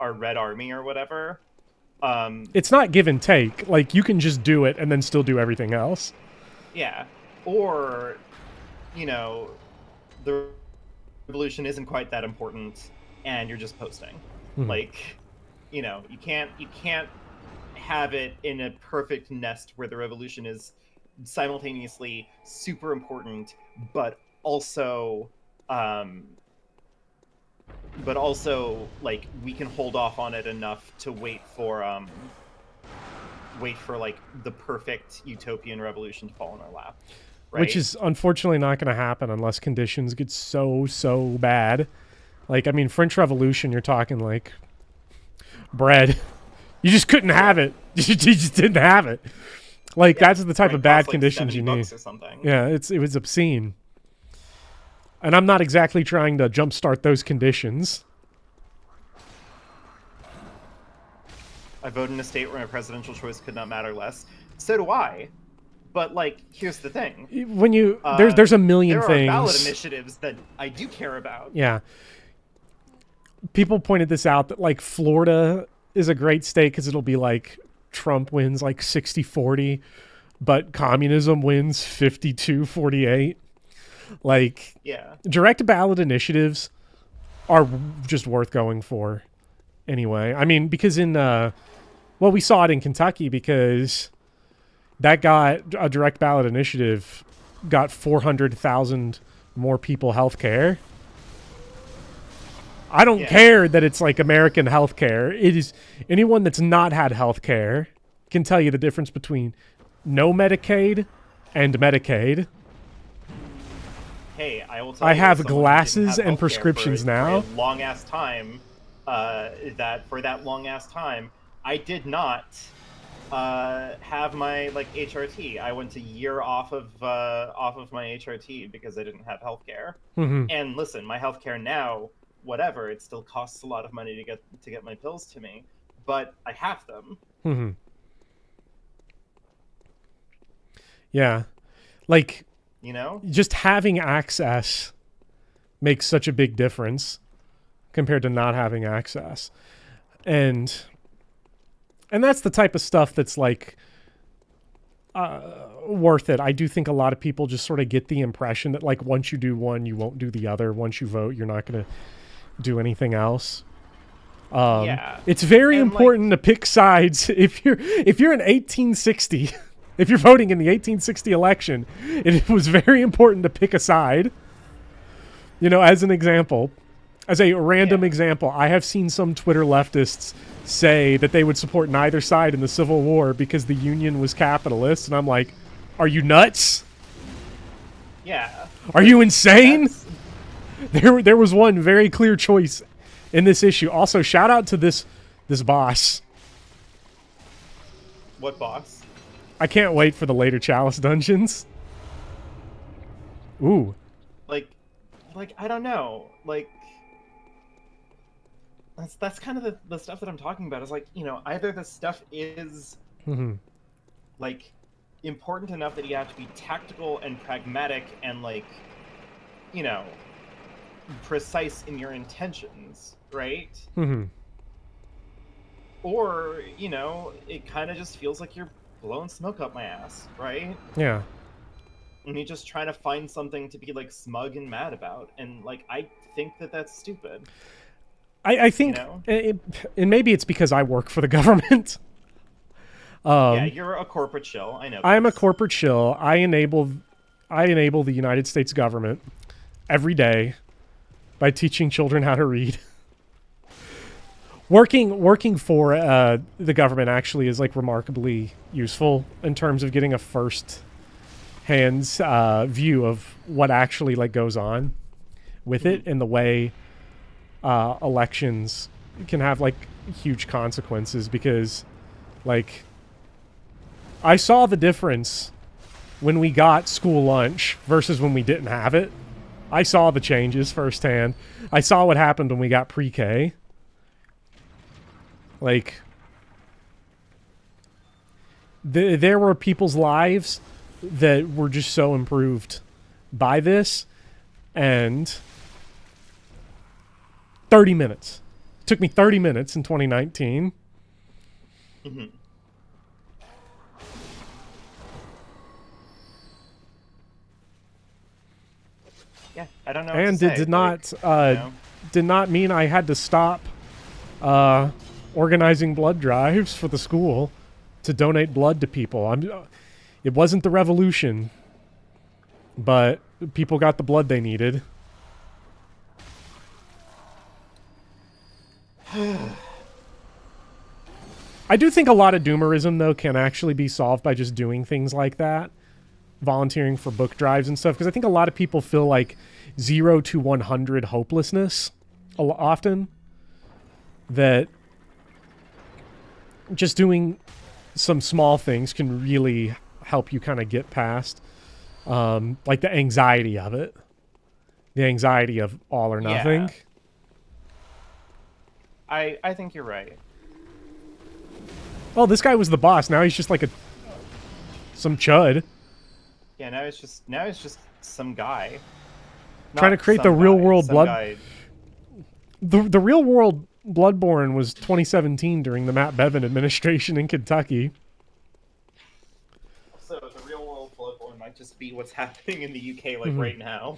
our Red Army or whatever. It's not give and take. Like, you can just do it and then still do everything else. Yeah. Or, the revolution isn't quite that important and you're just posting. Like, you can't have it in a perfect nest where the revolution is simultaneously super important, but also like we can hold off on it enough to wait for like the perfect utopian revolution to fall in our lap, right? Which is unfortunately not going to happen unless conditions get so bad. Like, I mean, French Revolution, you're talking like bread. You just couldn't have it. You just didn't have it. Like, that's the type of bad Like conditions you need. $70 or something. Yeah, it was obscene. And I'm not exactly trying to jumpstart those conditions. I vote in a state where my presidential choice could not matter less. So do I. But like, here's the thing. When you there's a million there things. There are ballot initiatives that I do care about. Yeah. People pointed this out that like Florida is a great state because it'll be like Trump wins like 60-40, but communism wins 52-48. Like, Yeah. direct ballot initiatives are just worth going for anyway. I mean, because we saw it in Kentucky because that got a direct ballot initiative got 400,000 more people health care. I don't care that it's like American health care. It is anyone that's not had health care can tell you the difference between no Medicaid and Medicaid. Hey, I will tell you. I have as someone who glasses didn't have and healthcare prescriptions now. For a long ass time. That long ass time, I did not have my like HRT. I went a year off of my HRT because I didn't have healthcare. Mm-hmm. And listen, my healthcare now, whatever, it still costs a lot of money to get my pills to me, but I have them. Mm-hmm. Yeah, like, you know, just having access makes such a big difference compared to not having access, and that's the type of stuff that's like worth it. I do think a lot of people just sort of get the impression that like once you do one, you won't do the other. Once you vote, you're not going to do anything else. It's very important to pick sides. If you're in 1860, if you're voting in the 1860 election, it was very important to pick a side. You know, as an example, as a random example, I have seen some Twitter leftists say that they would support neither side in the Civil War because the Union was capitalist, and I'm like, are you nuts? Yeah. Are you insane? There was one very clear choice in this issue. Also, shout out to this boss. What boss? I can't wait for the later Chalice dungeons. Ooh. Like I don't know. Like that's kind of the stuff that I'm talking about. Is like, you know, either this stuff is like important enough that you have to be tactical and pragmatic and like, you know, precise in your intentions, right? Mm-hmm. Or, you know, it kind of just feels like you're blowing smoke up my ass, right? Yeah. And you're just trying to find something to be like smug and mad about, and like I think that's stupid. I think, you know? And maybe it's because I work for the government. Yeah, you're a corporate shill. I know. I'm a corporate shill. I enable the United States government every day by teaching children how to read. Working for the government actually is like remarkably useful in terms of getting a first-hand view of what actually like goes on with it and the way elections can have like huge consequences, because like I saw the difference when we got school lunch versus when we didn't have it. I saw the changes firsthand. I saw what happened when we got pre-K. Like, there were people's lives that were just so improved by this, and 30 minutes. It took me 30 minutes in 2019. Mm-hmm. Yeah, I don't know. And it did not mean I had to stop organizing blood drives for the school to donate blood to people. It wasn't the revolution, but people got the blood they needed. I do think a lot of doomerism, though, can actually be solved by just doing things like that. Volunteering for book drives and stuff. Because I think a lot of people feel like 0 to 100 hopelessness often. That just doing some small things can really help you kind of get past like the anxiety of it. The anxiety of all or nothing. Yeah. I think you're right. Oh, this guy was the boss. Now he's just like some chud. Yeah, now it's just some guy. Trying to create the real world blood. The real world Bloodborne was 2017 during the Matt Bevin administration in Kentucky. So the real world Bloodborne might just be what's happening in the UK like right now.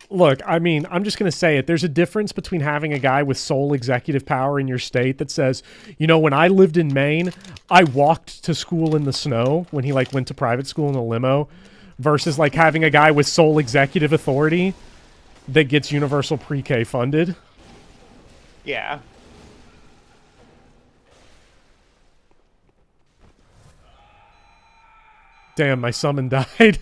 Look, I mean, I'm just going to say it. There's a difference between having a guy with sole executive power in your state that says, you know, when I lived in Maine, I walked to school in the snow when he, like, went to private school in a limo, versus, like, having a guy with sole executive authority that gets universal pre-K funded. Yeah. Damn, my summon died.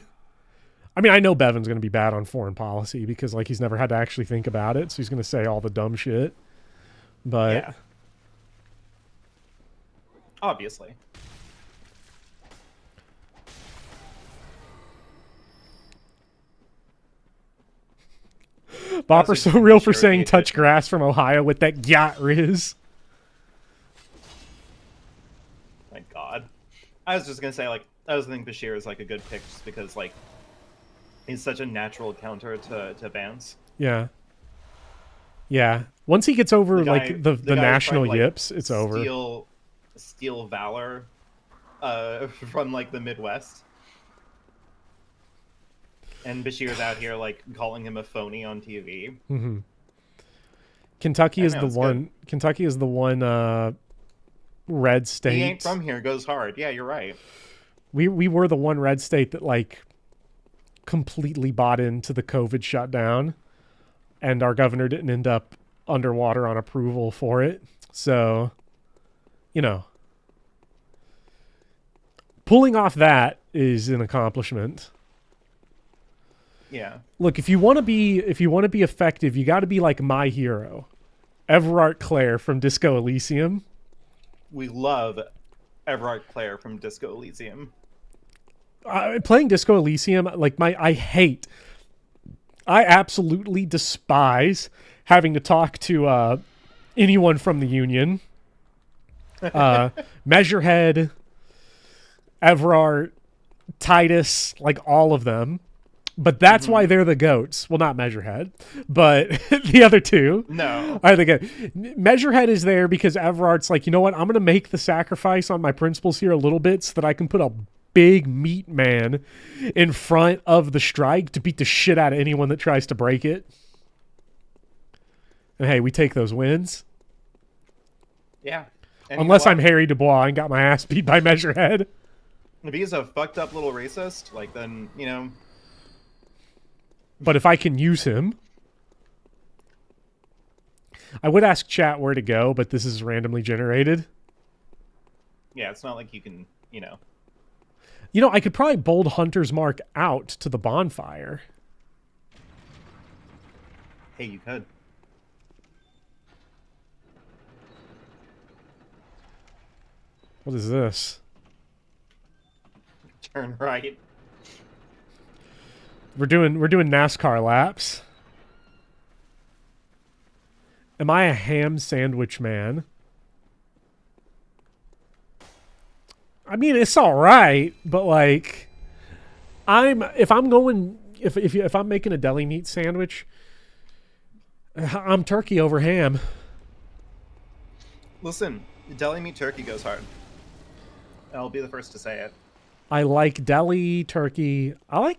I mean, I know Bevan's going to be bad on foreign policy because, like, he's never had to actually think about it, so he's going to say all the dumb shit. But... yeah. Obviously. Bopper's so real for saying touch grass from Ohio with that yacht riz. My God. I was just going to say, like, I was thinking Bashir is, like, a good pick just because, like, he's such a natural counter to Vance. Yeah. Yeah. Once he gets over, guy, like, the national trying to, yips, it's over. Steal valor from, like, the Midwest. And Bashir's out here, like, calling him a phony on TV. Mm-hmm. Kentucky is the one... Kentucky is the one red state... He ain't from here, goes hard. Yeah, you're right. We were the one red state that, like, completely bought into the COVID shutdown, and our governor didn't end up underwater on approval for it. So, you know, pulling off that is an accomplishment. Yeah. Look, if you want to be effective, you got to be like my hero, Everard Clare from Disco Elysium. We love Everard Clare from Disco Elysium. Playing Disco Elysium, like, I absolutely despise having to talk to anyone from the Union. Measurehead, Everard, Titus, like, all of them. But that's why they're the goats. Well, not Measurehead, but the other two. No. I think Measurehead is there because Everard's like, you know what? I'm going to make the sacrifice on my principles here a little bit so that I can put a big meat man in front of the strike to beat the shit out of anyone that tries to break it. And hey, we take those wins. Yeah. And unless I'm Harry Dubois and got my ass beat by Measurehead. If he's a fucked up little racist, like, then, you know. But if I can use him, I would ask chat where to go, but this is randomly generated. Yeah, it's not like you can, you know. You know, I could probably bold Hunter's Mark out to the bonfire. Hey, you could. What is this? Turn right. We're doing NASCAR laps. Am I a ham sandwich man? I mean, it's all right, but like, if I'm making a deli meat sandwich, I'm turkey over ham. Listen, deli meat turkey goes hard. I'll be the first to say it. I like deli turkey. I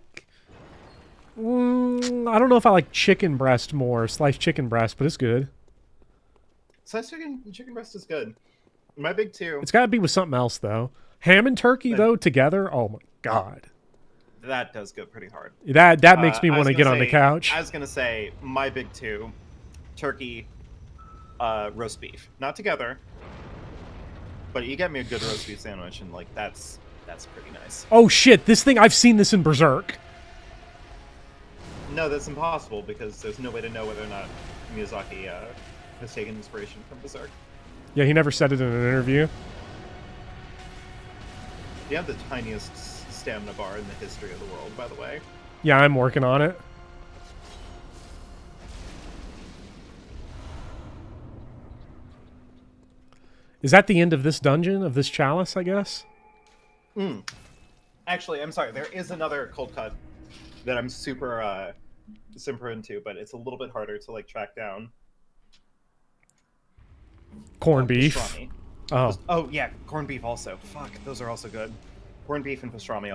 don't know if I like chicken breast more, sliced chicken breast, but it's good. Sliced chicken breast is good. My big two. It's got to be with something else, though. Ham and turkey, though, together, oh my God. That does go pretty hard. That makes me want to get on the couch. I was going to say, my big two, turkey, roast beef. Not together, but you get me a good roast beef sandwich, and, like, that's pretty nice. Oh, shit, I've seen this in Berserk. No, that's impossible, because there's no way to know whether or not Miyazaki has taken inspiration from Berserk. Yeah, he never said it in an interview. You have the tiniest stamina bar in the history of the world, by the way. Yeah, I'm working on it. Is that the end of this dungeon, of this chalice, I guess? Actually, I'm sorry. There is another cold cut that I'm super into, but it's a little bit harder to, like, track down. Corned beef. pastrami. Oh. Oh yeah, corned beef also. Fuck, those are also good. Corned beef and pastrami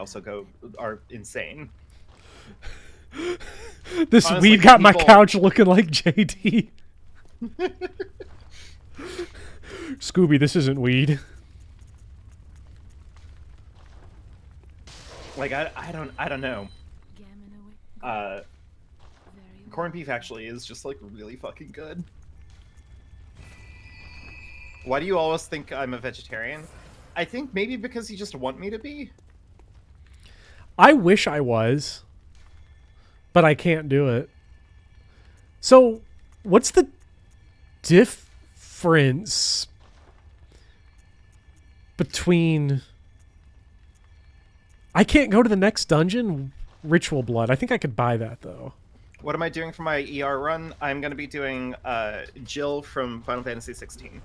are insane. This Honestly, weed got my people- couch looking like JD. Scooby, this isn't weed. Like I don't know. Corned beef actually is just like really fucking good. Why do you always think I'm a vegetarian? I think maybe because you just want me to be. I wish I was, but I can't do it. So, what's the difference between... I can't go to the next dungeon? Ritual blood. I think I could buy that, though. What am I doing for my ER run? I'm going to be doing Jill from Final Fantasy 16.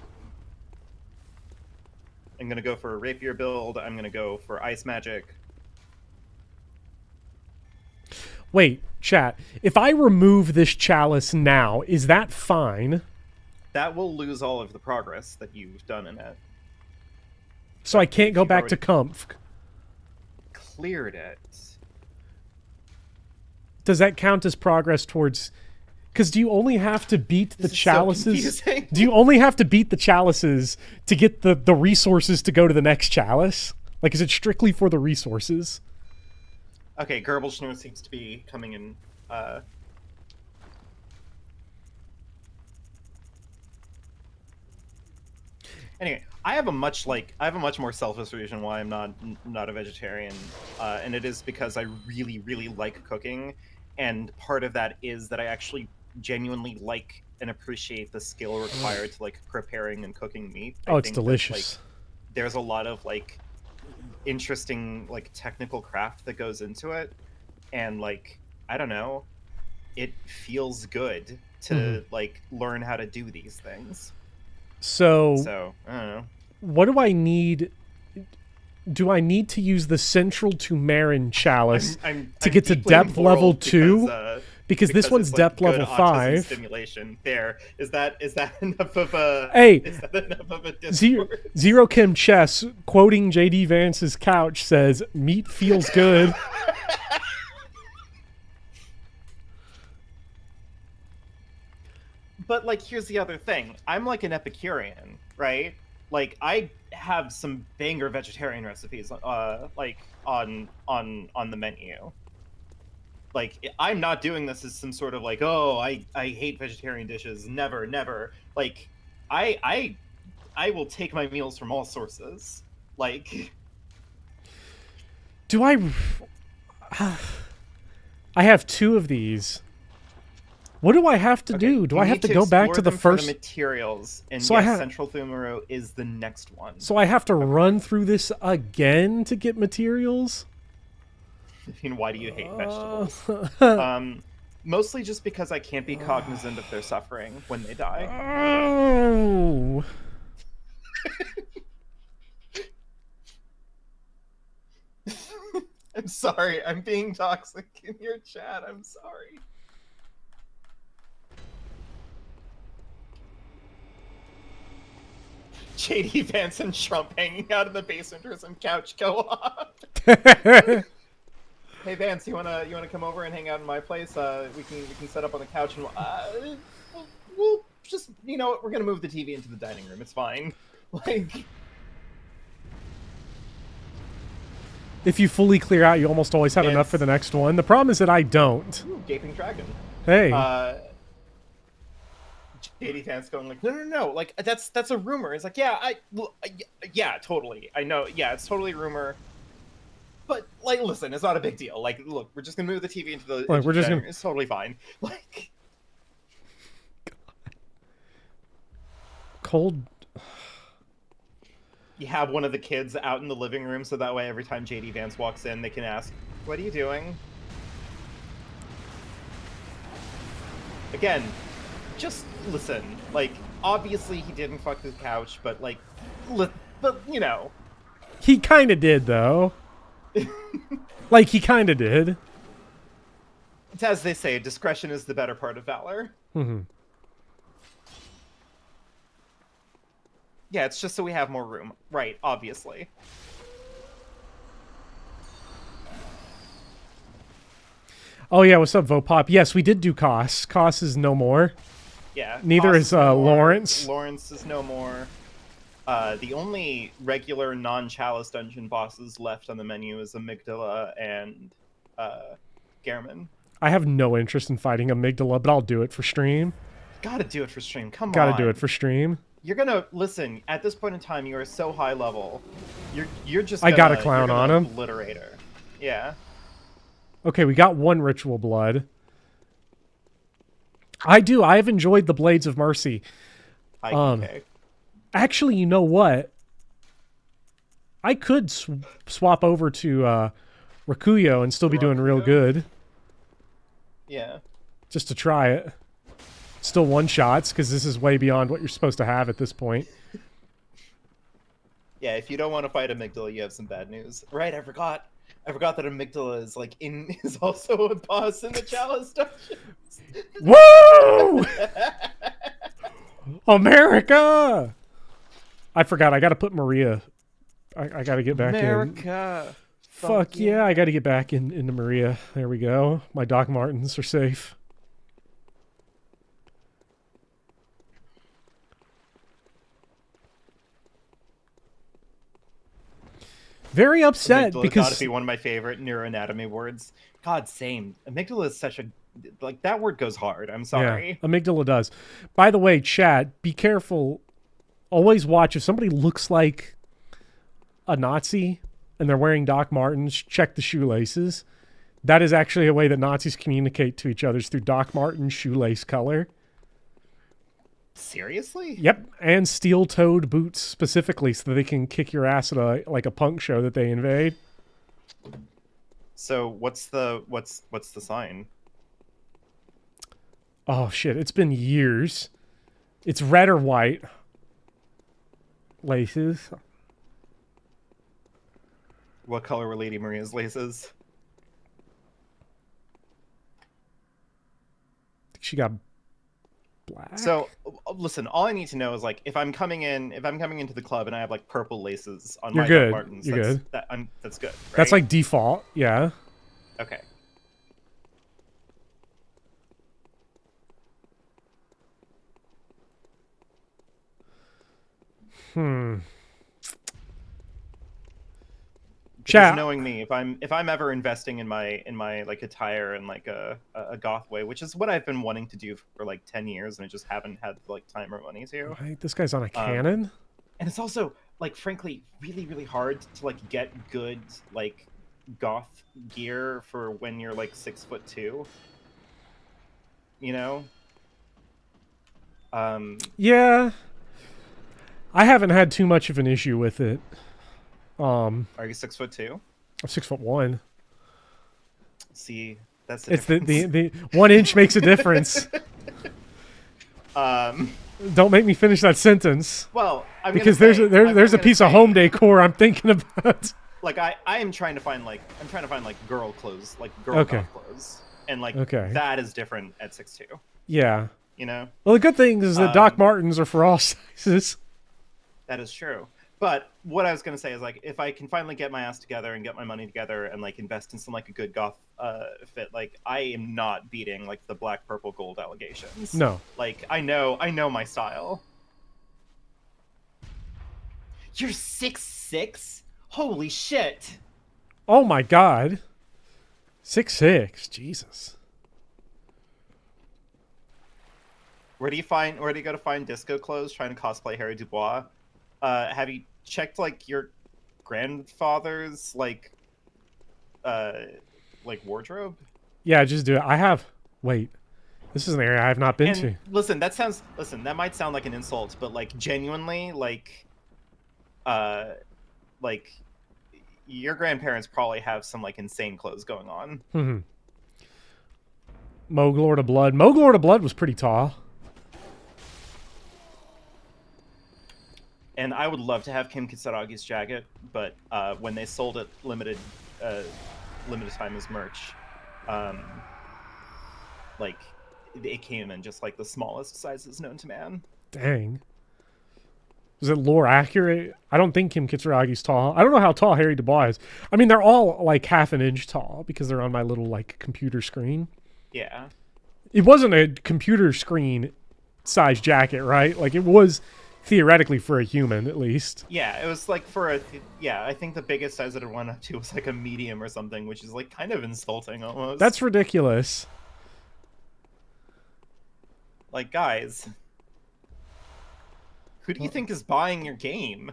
I'm going to go for a rapier build. I'm going to go for ice magic. Wait, chat. If I remove this chalice now, is that fine? That will lose all of the progress that you've done in it. So I can't go You've back to already- Comf. Cleared it. Does that count as progress towards... Because do you only have to beat the This is so chalices? confusing. Do you only have to beat the chalices to get the resources to go to the next chalice? Like, is it strictly for the resources? Okay, Gerbilschnur seems to be coming in. Anyway, I have a much more selfish reason why I'm not a vegetarian, and it is because I really like cooking, and part of that is that I actually genuinely like and appreciate the skill required to like preparing and cooking meat. I Oh, it's think that, delicious. there's a lot of like interesting like technical craft that goes into it, and like I don't know, it feels good to like learn how to do these things. So I don't know. What do I need? Do I need to use the Central to Marin chalice I'm to get to deeply depth level embroiled 2? Because this it's, one's like, depth good level autism 5. Stimulation. There is that enough of a Hey, is that enough of a Zero, discourse? Zero Kim Chess, quoting JD Vance's couch, says, "Meat feels good." But like, here's the other thing. I'm like an Epicurean, right? Like, I have some banger vegetarian recipes, like on the menu. Like, I'm not doing this as some sort of like, oh, I hate vegetarian dishes. Never, never. Like, I will take my meals from all sources. Like, Do I? I have 2 of these. What do I have to do? Do you I have need to go back explore to the them for first? materials, and So I yes, have- Central Thumero is the next one. So I have to run through this again to get materials? I mean, why do you hate vegetables? Oh. Mostly just because I can't be cognizant of their suffering when they die. Oh. I'm sorry, I'm being toxic in your chat. I'm sorry. JD Vance and Trump hanging out in the basement or some couch co-op. Hey Vance, you wanna come over and hang out in my place? We can set up on the couch and we'll just, you know what, we're gonna move the TV into the dining room. It's fine. Like, If you fully clear out, you almost always have enough for the next one. The problem is that I don't. ooh, gaping dragon. Hey. JD Vance going like, no, like that's a rumor. It's like, yeah, totally. I know, yeah, it's totally a rumor. But like, listen, it's not a big deal. Like, look, we're just gonna move the TV into the. Look, into we're the just dining gonna- room. It's totally fine. Like, Cold. you have one of the kids out in the living room, so that way every time JD Vance walks in, they can ask, "What are you doing?" Again, just listen. Like, obviously he didn't fuck the couch, but like, but you know. He kind of did, though. Like, he kind of did. It's as they say, discretion is the better part of valor. Mm-hmm. Yeah, it's just so we have more room. Right, obviously. Oh yeah, what's up, Vopop? Yes, we did do Kos. Kos is no more. Yeah. Neither Kos is no more. Lawrence. Lawrence is no more. The only regular non-Chalice dungeon bosses left on the menu is Amygdala and Gehrman. I have no interest in fighting Amygdala, but I'll do it for stream. Gotta do it for stream. Come on. Gotta do it for stream. You're gonna listen. At this point in time, you are so high level. You're just. I got a clown on him. Obliterate her. Yeah. Okay, we got one ritual blood. I have enjoyed the Blades of Mercy. Okay. Actually, you know what? I could swap over to Rakuyo and still be doing real good. Yeah. Just to try it. Still one shots, because this is way beyond what you're supposed to have at this point. Yeah, if you don't want to fight Amygdala, you have some bad news. Right, I forgot that Amygdala is is also a boss in the Chalice dungeons. Woo! America! I forgot. I got to put Maria. I got to get back in. America. Fuck yeah! I got to get back into Maria. There we go. My Doc Martens are safe. Very upset Amygdala because gotta be one of my favorite neuroanatomy words. God, same. Amygdala is such a that word goes hard. I'm sorry. Yeah, Amygdala does. By the way, chat, be careful. Always watch if somebody looks like a Nazi and they're wearing Doc Martens, check the shoelaces. That is actually a way that Nazis communicate to each other, is through Doc Martens shoelace color. Seriously? Yep, and steel-toed boots specifically, so that they can kick your ass at a punk show that they invade. So what's the sign? Oh shit! It's been years. It's red or white laces. What color were Lady Maria's laces? She got black. So listen, all I need to know is like if I'm coming into the club and I have like purple laces on You're my good. Doc Martens, You're that's, good. That's good. Right? That's like default. Yeah. Okay. Chat. Because knowing me, if I'm ever investing in my like attire in like a goth way, which is what I've been wanting to do for like 10 years, and I just haven't had like time or money to. Right, this guy's on a cannon. And it's also like frankly really hard to like get good like goth gear for when you're like 6'2". You know. Yeah. I haven't had too much of an issue with it. Are you 6'2"? I'm 6'1". See, that's the it's difference. the 1 inch makes a difference. Don't make me finish that sentence. Well, because there's a piece of home decor I'm thinking about. Like I am trying to find like girl clothes, like girl goth clothes, and like that is different at 6'2". Yeah. You know. Well, the good thing is that Doc Martens are for all sizes. That is true. But what I was going to say is, like, if I can finally get my ass together and get my money together and, like, invest in some, like, a good goth fit, like, I am not beating, like, the black, purple, gold allegations. No. Like, I know my style. You're 6'6"? Holy shit. Oh, my God. 6'6". Jesus. Where do you go to find disco clothes trying to cosplay Harry Dubois? Have you checked like your grandfather's like wardrobe? Yeah, just do it. I have. Wait, this is an area I have not been to. Listen, that might sound like an insult, but like genuinely, like your grandparents probably have some like insane clothes going on. Mm-hmm. Moglord of Blood. Moglord of Blood was pretty tall. And I would love to have Kim Kisaragi's jacket, but when they sold it limited time as merch, like it came in just like the smallest sizes known to man. Dang. Is it lore accurate? I don't think Kim Kitsuragi's tall. I don't know how tall Harry Dubois is. I mean, they're all like half an inch tall because they're on my little like computer screen. Yeah. It wasn't a computer screen size jacket, right? Like it was theoretically for a human at least. Yeah, it was like for a I think the biggest size that it went up to was like a medium or something, which is like kind of insulting almost. That's ridiculous. Like, guys, who do you think is buying your game?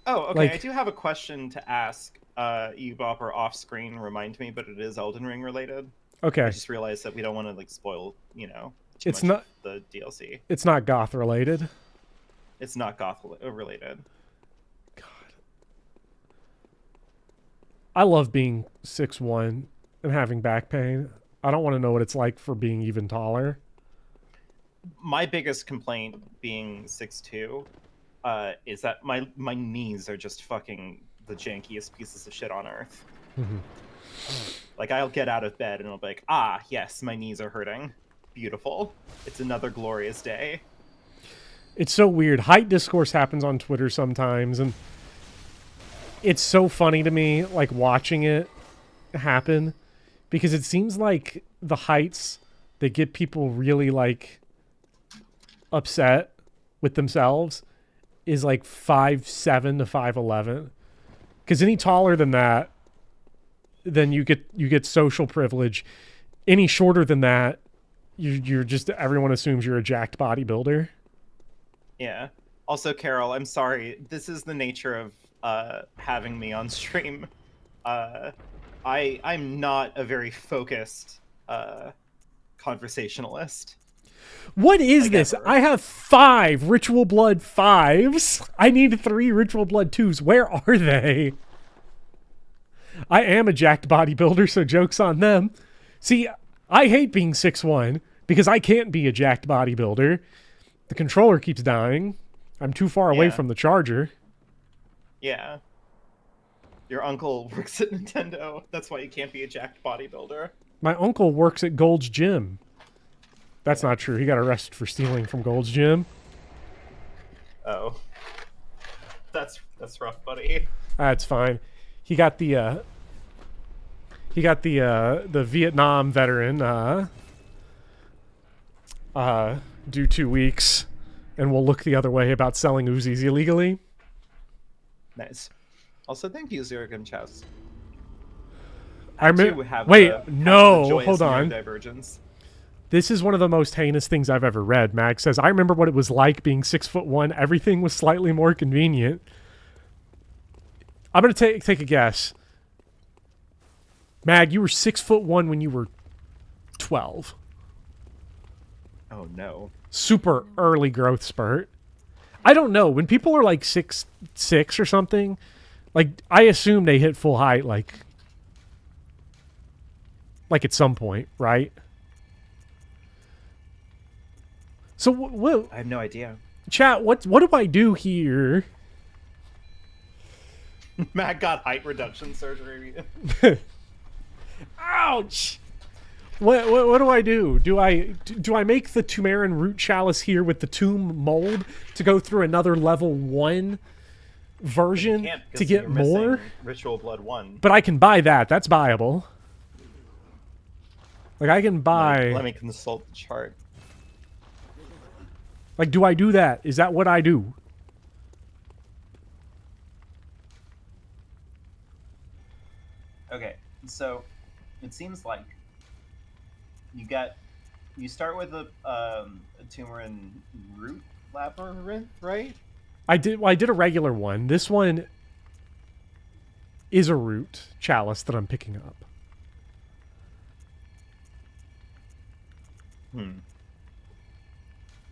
Oh, okay. Like, I do have a question to ask Bopper off screen. Remind me, but it is Elden Ring related. okay. I just realized that we don't want to like spoil, too It's much not- of the DLC. It's not goth related. It's not goth related. God. I love being 6'1" and having back pain. I don't want to know what it's like for being even taller. My biggest complaint being 6'2" is that my knees are just fucking the jankiest pieces of shit on earth. Mhm. Like, I'll get out of bed and I'll be like, ah, yes, my knees are hurting. Beautiful. It's another glorious day. It's so weird. Height discourse happens on Twitter sometimes, and it's so funny to me, like, watching it happen, because it seems like the heights that get people really, like, upset with themselves is, like, 5'7" to 5'11". Because any taller than that, then you get social privilege. Any shorter than that, you're just, everyone assumes you're a jacked bodybuilder. Yeah. Also, Carol, I'm sorry. This is the nature of having me on stream. I'm not a very focused conversationalist. What is Like this? ever. I have 5 Ritual Blood 5s. I need 3 Ritual Blood 2s. Where are they? I am a jacked bodybuilder, so joke's on them. See, I hate being 6'1" because I can't be a jacked bodybuilder. The controller keeps dying. I'm too far away Yeah. from the charger. Yeah. Your uncle works at Nintendo. That's why you can't be a jacked bodybuilder. My uncle works at Gold's Gym. That's not true. He got arrested for stealing from Gold's Gym. Oh. That's rough, buddy. That's fine. He got the Vietnam veteran do 2 weeks, and we'll look the other way about selling Uzis illegally. Nice. Also, thank you, Zergan Chess. Wait, no, hold on. Divergence. This is one of the most heinous things I've ever read. Mag says, I remember what it was like being 6'1". Everything was slightly more convenient. I'm going to take a guess. Mag, you were 6'1" when you were 12. Oh, no. Super early growth spurt. I don't know. When people are like 6'6" or something, like, I assume they hit full height, like at some point, right? So what? I have no idea. Chat, what do I do here? Matt got height reduction surgery. Ouch! What do I do? Do I make the Tumeran root chalice here with the tomb mold to go through another level 1 version Can't, 'cause to get you're missing more? Ritual Blood 1. But I can buy that. That's buyable. Like, I can buy... Let me consult the chart. Like, do I do that? Is that what I do? Okay, so it seems like you start with a turmeric root labyrinth, right? I did a regular one. This one is a root chalice that I'm picking up.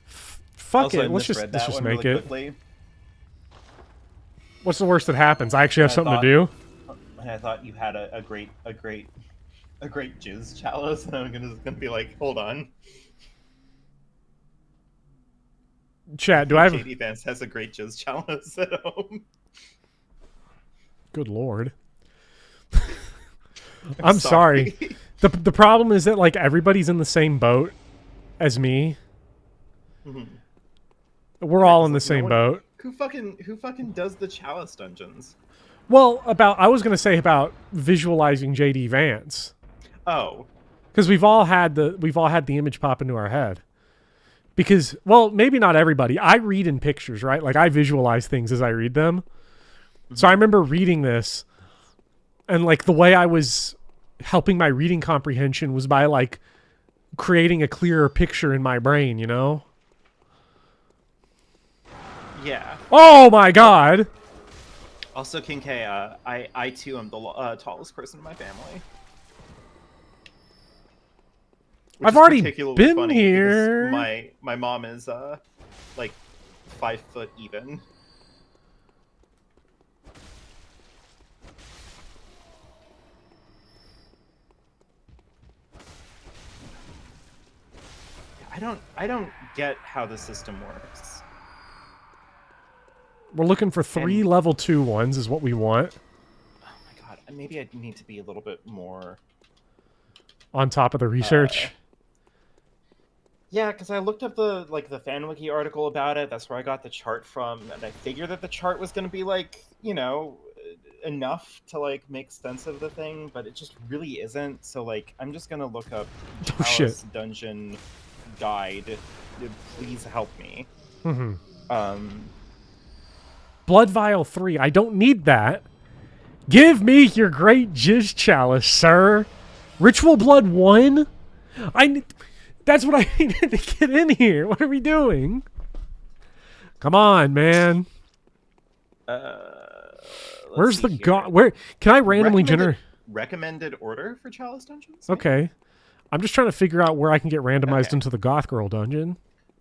Fuck Also, I it. Let's misread just that one make really it. quickly. What's the worst that happens? I actually have I something thought- to do. And I thought you had a great jizz chalice, and I'm gonna be like, hold on. Chat, do I have... JD Vance has a great jizz chalice at home. Good lord. I'm sorry. The problem is that, like, everybody's in the same boat as me. Mhm. We're Yeah, all 'cause, in the like, no same one- boat. Who fucking does the Chalice dungeons? Well, I was gonna say about visualizing JD Vance, Oh, because we've all had the image pop into our head. Because, well, maybe not everybody. I read in pictures, right? Like I visualize things as I read them. So I remember reading this, and like the way I was helping my reading comprehension was by like creating a clearer picture in my brain, you know? yeah. Oh my god! Also, King K, I too am the tallest person in my family. Which I've is already particularly been funny here. because my mom is like 5 foot even. I don't get how the system works. We're looking for 3 And- level 2 ones is what we want. Oh my god, maybe I need to be a little bit more. On top of the research. Yeah, because I looked up the fan wiki article about it. That's where I got the chart from, and I figured that the chart was going to be like, you know, enough to like make sense of the thing, but it just really isn't. So like, I'm just gonna look up Oh, shit. Chalice Dungeon Guide. Please help me. Mm-hmm. Um, Blood Vial 3. I don't need that. Give me your great Jizz Chalice, sir. Ritual Blood 1? That's what I needed to get in here. What are we doing? Come on, man. Where's the god? Where can I randomly generate? Recommended order for Chalice Dungeons? Okay. I'm just trying to figure out where I can get randomized Okay. into the Goth Girl dungeon.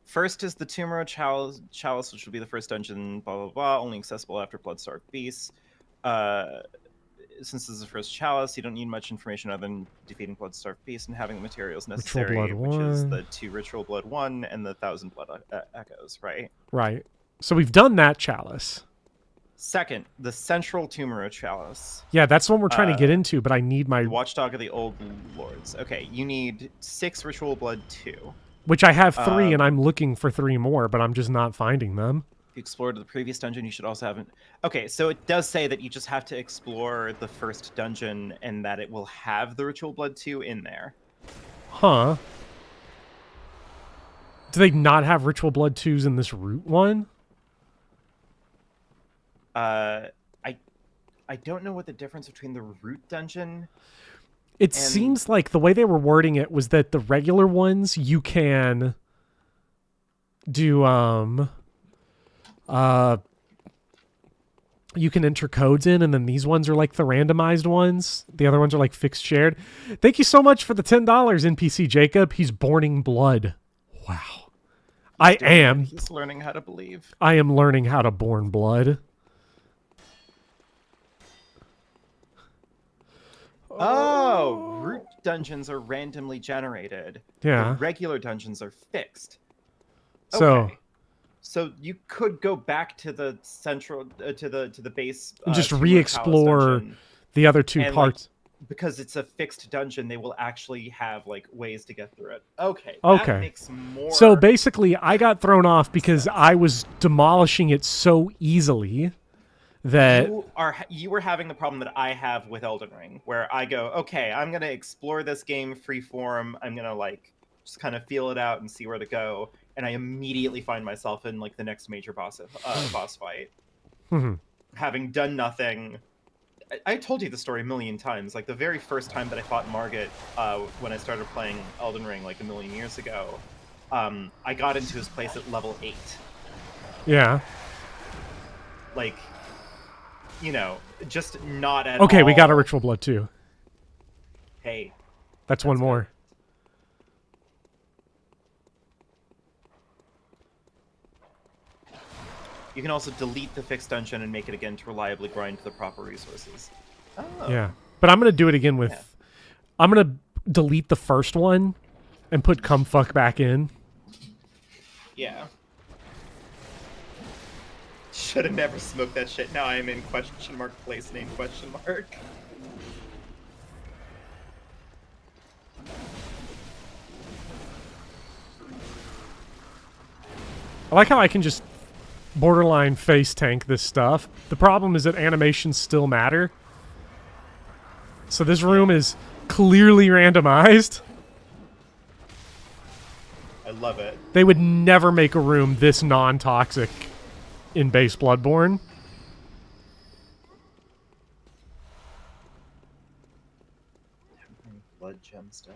First is the Tomorrow Chalice, which will be the first dungeon, blah, blah, blah, only accessible after Bloodstarved Beasts. Since this is the first Chalice, you don't need much information other than defeating Bloodstarved Beasts and having the materials necessary, Blood which is 1. the 2 Ritual Blood 1 and the 1,000 Blood Echoes, right? Right. So we've done that Chalice. Second, the Central Tomorrow Chalice. Yeah, that's the one we're trying to get into, but I need my... Watchdog of the Old Lords. Okay, you need 6 Ritual Blood 2. Which I have 3, and I'm looking for 3 more, but I'm just not finding them. If you explored the previous dungeon, you should also have... Okay, so it does say that you just have to explore the first dungeon and that it will have the Ritual Blood 2 in there. Huh. Do they not have Ritual Blood 2s in this root one? I don't know what the difference between the root dungeon... It seems like the way they were wording it was that the regular ones you can do you can enter codes in, and then these ones are like the randomized ones. The other ones are like fixed shared. Thank you so much for the $10, NPC Jacob. He's borning blood. Wow. He's learning how to believe. I am learning how to born blood. Oh, root dungeons are randomly generated. Yeah. The regular dungeons are fixed. So So you could go back to the central to the base just Tomb of re-explore Chalice dungeon, the other 2 and, parts. because it's a fixed dungeon, they will actually have like ways to get through it. Okay. Okay. That makes more So basically, I got thrown off because I was demolishing it so easily that... You were having the problem that I have with Elden Ring, where I go, okay, I'm gonna explore this game freeform. I'm gonna like just kind of feel it out and see where to go, and I immediately find myself in like the next major boss fight, having done nothing. I told you the story a million times. Like the very first time that I fought Margit, when I started playing Elden Ring like a million years ago, I got into his place at level 8. Yeah. Like, you know, just not at Okay, all. we got a Ritual Blood too. Hey. That's one more. You can also delete the fixed dungeon and make it again to reliably grind the proper resources. Oh. Yeah. But I'm going to do it again with... Yeah. I'm going to delete the first one and put cumfuck back in. Yeah. Should have never smoked that shit. Now I am in question mark place name question mark. I like how I can just borderline face tank this stuff. The problem is that animations still matter. So this room is clearly randomized. I love it. They would never make a room this non-toxic in base Bloodborne. Blood gem stuff.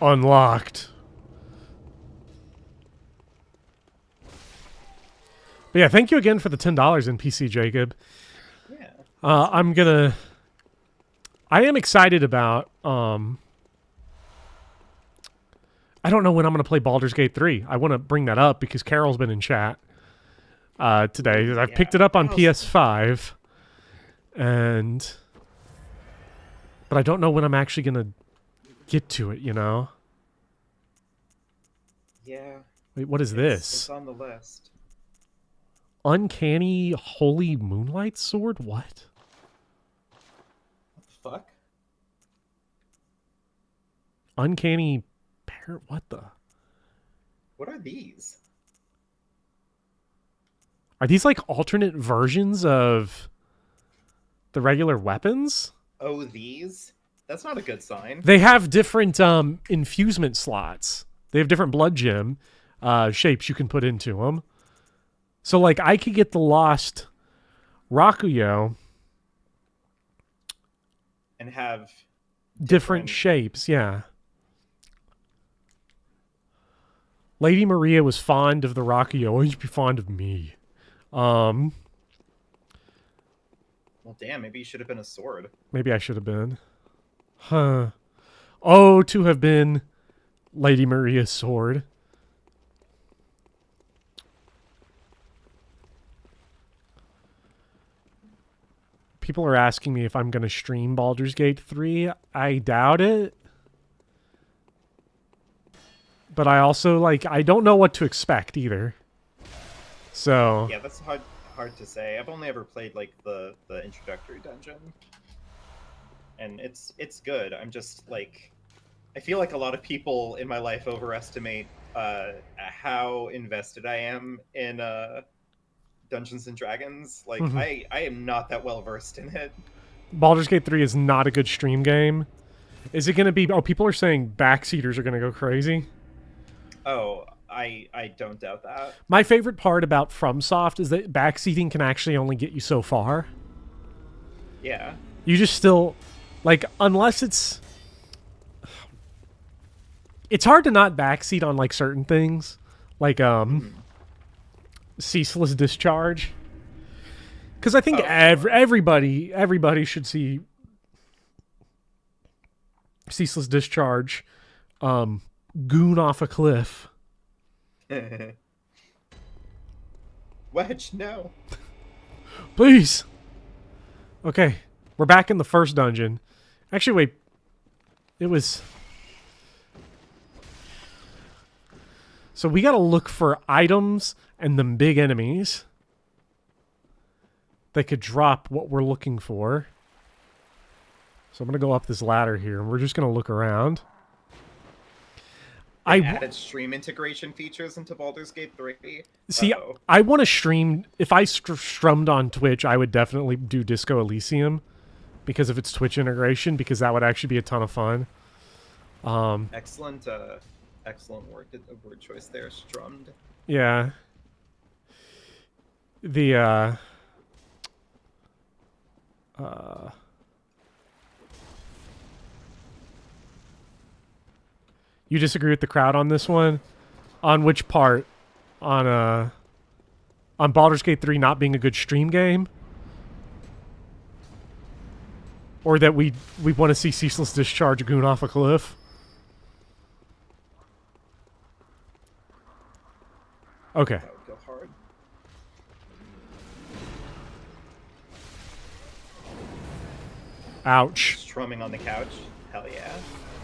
Unlocked. But yeah, thank you again for the $10 in PC, Jacob. Yeah. I am excited about, I don't know when I'm going to play Baldur's Gate 3. I want to bring that up because Carol's been in chat today. I've picked it up on PS5, but I don't know when I'm actually going to get to it, you know? Yeah. Wait, what is this? It's on the list. Uncanny Holy Moonlight Sword? What? What the fuck? Uncanny what the? What are these? Are these like alternate versions of the regular weapons? Oh, these? That's not a good sign. They have different infusement slots. They have different blood gem shapes you can put into them. So like I could get the lost Rakuyo and have different shapes, yeah. Lady Maria was fond of the Rakuyo. Always be fond of me. Well, damn, maybe you should have been a sword. Maybe I should have been. Huh. Oh, to have been Lady Maria's sword. People are asking me if I'm going to stream Baldur's Gate 3. I doubt it. But I also, like, I don't know what to expect either. So... Yeah, that's hard to say. I've only ever played, like, the introductory dungeon. And it's good. I'm just, like... I feel like a lot of people in my life overestimate how invested I am in Dungeons and Dragons. Like, I am not that well versed in it. Baldur's Gate 3 is not a good stream game. Is it going to be... Oh, people are saying backseaters are going to go crazy. Oh, I don't doubt that. My favorite part about FromSoft is that backseating can actually only get you so far. Yeah. You just still... Like, unless it's... It's hard to not backseat on, like, certain things. Like, Ceaseless Discharge. Because I think everybody should see Ceaseless Discharge goon off a cliff. Wedge, no. Please. Okay, we're back in the first dungeon. Actually, wait. It was... So we gotta look for items and them big enemies that could drop what we're looking for. So I'm gonna go up this ladder here, and we're just gonna look around. I added stream integration features into Baldur's Gate 3. See, I want to stream... If I strummed on Twitch, I would definitely do Disco Elysium because of its Twitch integration, because that would actually be a ton of fun. Excellent word choice there, strummed. Yeah. The, You disagree with the crowd on this one? On which part? On Baldur's Gate 3 not being a good stream game? Or that we want to see Ceaseless Discharge a goon off a cliff? Okay. That would go hard. Ouch. Strumming on the couch? Hell yeah.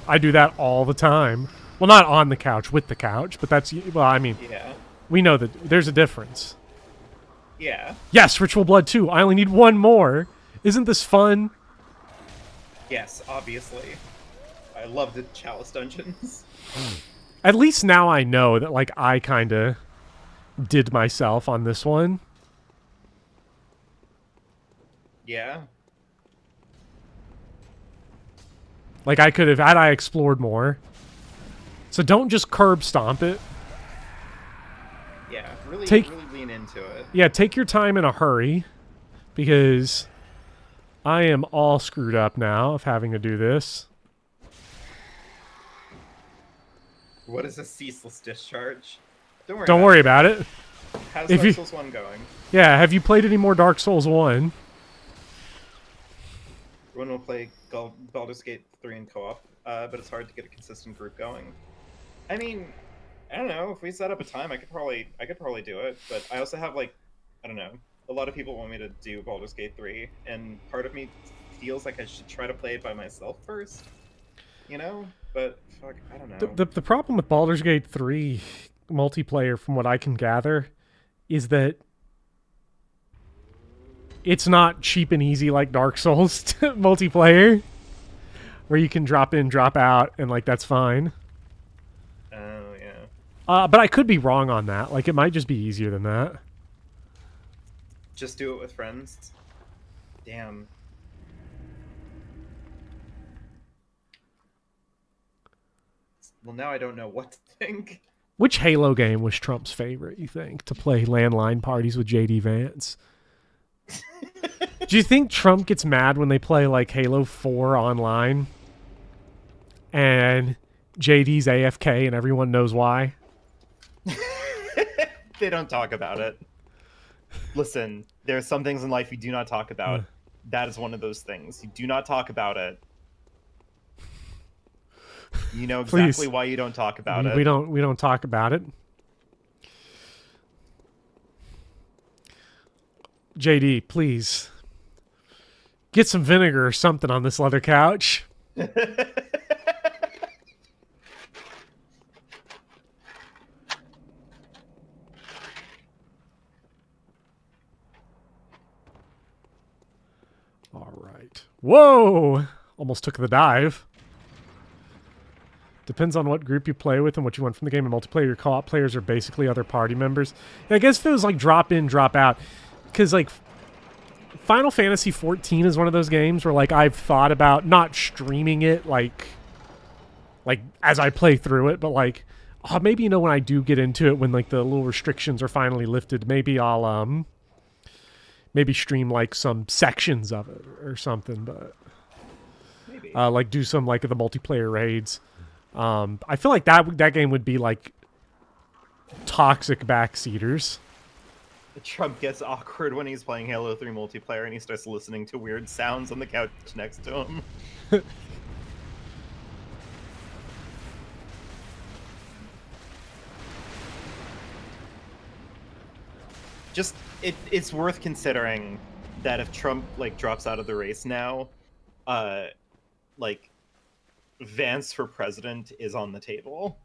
I do that all the time. Well, not on the couch, with the couch, but that's... Well, I mean... Yeah. We know that there's a difference. Yeah. Yes, Ritual Blood 2. I only need one more. Isn't this fun? Yes, obviously. I love the Chalice dungeons. At least now I know that, like, I kind of did myself on this one. Yeah. Like, I could have, had I explored more. So don't just curb stomp it. Yeah, really Take- really lean into it. Yeah, take your time in a hurry. Because I am all screwed up now of having to do this. What is a ceaseless discharge? Don't worry about it. How's if Dark you- Souls 1 going? Yeah, have you played any more Dark Souls 1? Everyone will play Baldur's Gate 3 in co-op, but it's hard to get a consistent group going. I mean, I don't know. If we set up a time, I could probably do it. But I also have, like, I don't know. A lot of people want me to do Baldur's Gate 3, and part of me feels like I should try to play it by myself first. You know? But fuck, I don't know. The problem with Baldur's Gate 3 multiplayer, from what I can gather, is that it's not cheap and easy like Dark Souls multiplayer, where you can drop in, drop out, and, like, that's fine. Oh yeah. But I could be wrong on that. Like, it might just be easier than that. Just do it with friends. Damn. Well, now I don't know what to think. Which Halo game was Trump's favorite, you think, to play landline parties with JD Vance? Do you think Trump gets mad when they play, like, Halo 4 online and JD's AFK and everyone knows why? They don't talk about it. Listen, there are some things in life you do not talk about. That is one of those things. You do not talk about it. You know exactly Please. why you don't talk about it. We don't talk about it. JD, please. Get some vinegar or something on this leather couch. All right. Whoa! Almost took the dive. Depends on what group you play with and what you want from the game. In multiplayer, your co-op players are basically other party members. Yeah, I guess if it was like drop in, drop out. Because, like, Final Fantasy XIV is one of those games where, like, I've thought about not streaming it, like as I play through it, but, like, oh, maybe, you know, when I do get into it, when, like, the little restrictions are finally lifted, maybe I'll, maybe stream, like, some sections of it or something, but, Maybe. like, do some, like, of the multiplayer raids. I feel like that game would be, like, toxic backseaters. Trump gets awkward when he's playing Halo 3 multiplayer and he starts listening to weird sounds on the couch next to him. Just, it's worth considering that if Trump, like, drops out of the race now, like, Vance for president is on the table.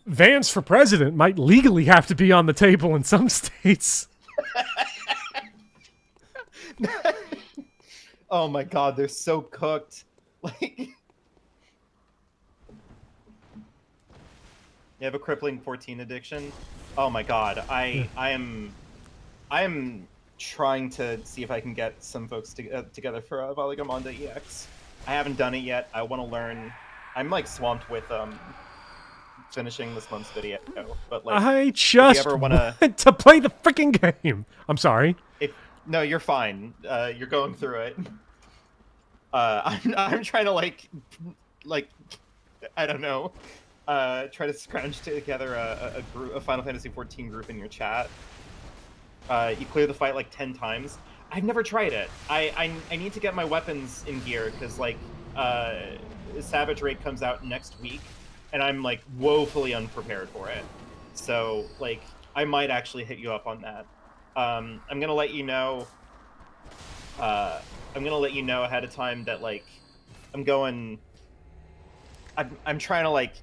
Vance for president might legally have to be on the table in some states. Oh my god, they're so cooked. Like, you have a crippling 14 addiction. Oh my god, I am trying to see if I can get some folks together for Valigamonda EX. I haven't done it yet. I want to learn. I'm, like, swamped with finishing this month's video, but, like, I just if you ever wanna... want to play the freaking game. I'm sorry. No, you're fine. You're going through it. I'm trying to, like I don't know, try to scrounge together a Final Fantasy XIV group in your chat. You clear the fight like 10 times. I've never tried it. I need to get my weapons in gear because, like, Savage Raid comes out next week, and I'm, like, woefully unprepared for it. So, like, I might actually hit you up on that. I'm gonna let you know. I'm gonna let you know ahead of time that, like, I'm trying to, like,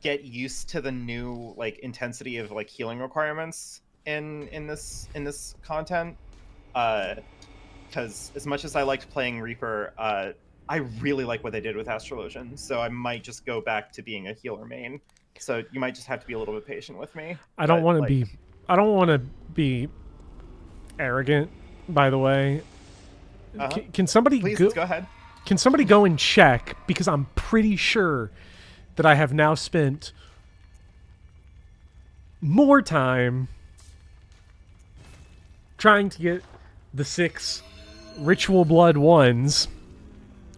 get used to the new, like, intensity of, like, healing requirements in this content. Because as much as I liked playing Reaper, I really like what they did with Astrologian, so I might just go back to being a healer main. So you might just have to be a little bit patient with me. I don't want to like, be. I don't want to be arrogant. By the way, can somebody please go ahead? Can somebody go and check, because I'm pretty sure that I have now spent more time trying to get the 6 Ritual Blood 1s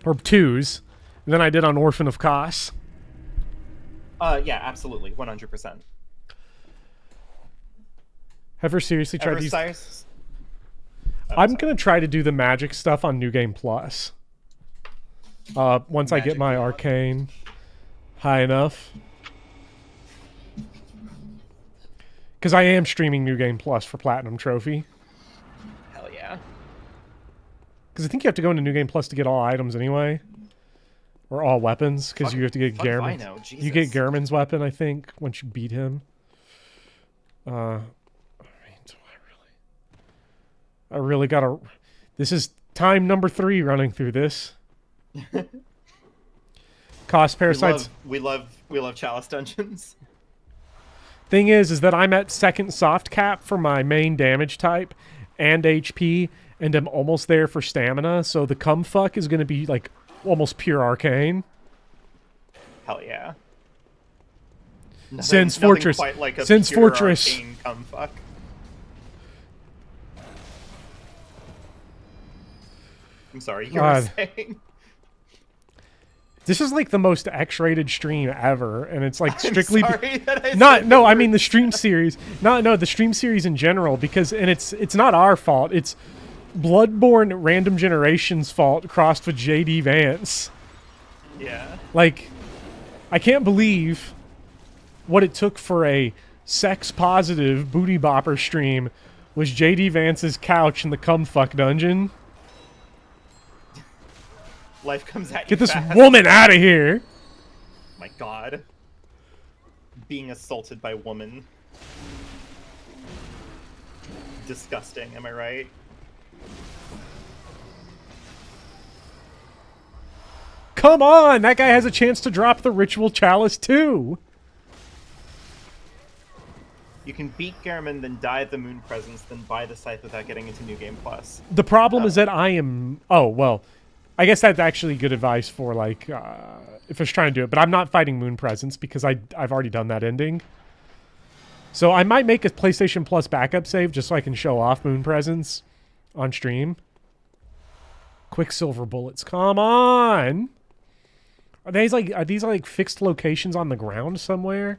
or 2s than I did on Orphan of Kos. Yeah, absolutely, 100%. Ever seriously tried these? Oh, I'm gonna try to do the magic stuff on New Game Plus. Once I get my arcane high enough, because I am streaming New Game Plus for Platinum Trophy. Hell yeah! Because I think you have to go into New Game Plus to get all items anyway, or all weapons. Because you have to get Gehrman. You get Gehrman's weapon, I think, once you beat him. I really gotta. This is time number 3 running through this. Cost parasites. We love Chalice dungeons. Thing is that I'm at 2nd soft cap for my main damage type and HP, and I'm almost there for stamina. So the cum fuck is gonna be like almost pure arcane. Hell yeah! Sin's Fortress. Quite like a Sin's pure Fortress. Arcane cum fuck. I'm sorry, you were saying. This is like the most X-rated stream ever, and it's like strictly I mean the stream series. The stream series in general, because it's not our fault. It's Bloodborne Random Generation's fault crossed with JD Vance. Yeah. Like, I can't believe what it took for a sex-positive booty bopper stream was JD Vance's couch in the cumfuck dungeon. Life comes at you. Get this fast. woman out of here! My God. Being assaulted by woman. Disgusting, am I right? Come on! That guy has a chance to drop the Ritual Chalice too! You can beat Gehrman, then die at the Moon Presence, then buy the Scythe without getting into New Game Plus. The problem is that I am... Oh, well... I guess that's actually good advice for, like, if I was trying to do it. But I'm not fighting Moon Presence because I've already done that ending. So I might make a PlayStation Plus backup save just so I can show off Moon Presence on stream. Quicksilver bullets. Come on! Are these like fixed locations on the ground somewhere?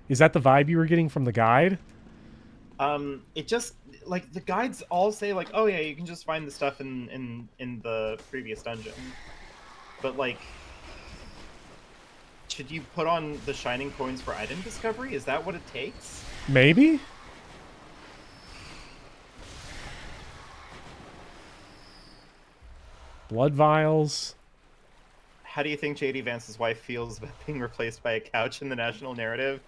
Is that the vibe you were getting from the guide? It just... Like, the guides all say, like, oh yeah, you can just find the stuff in the previous dungeon. But, like, should you put on the shining coins for item discovery? Is that what it takes? Maybe? Blood vials. How do you think J.D. Vance's wife feels about being replaced by a couch in the national narrative?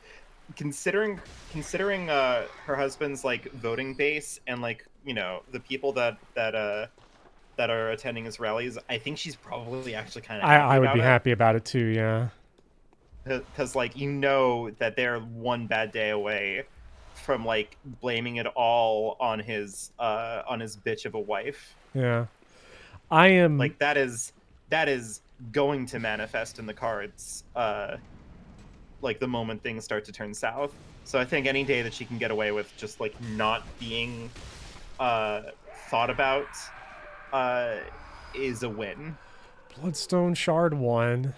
Considering her husband's like voting base and like, you know, the people that are attending his rallies, I think she's probably actually kind of I would be happy about it too, yeah. Because like, you know that they're one bad day away from like blaming it all on his bitch of a wife. Yeah. I am like that is going to manifest in the cards like the moment things start to turn south. So I think any day that she can get away with just like not being thought about is a win. Bloodstone Shard 1.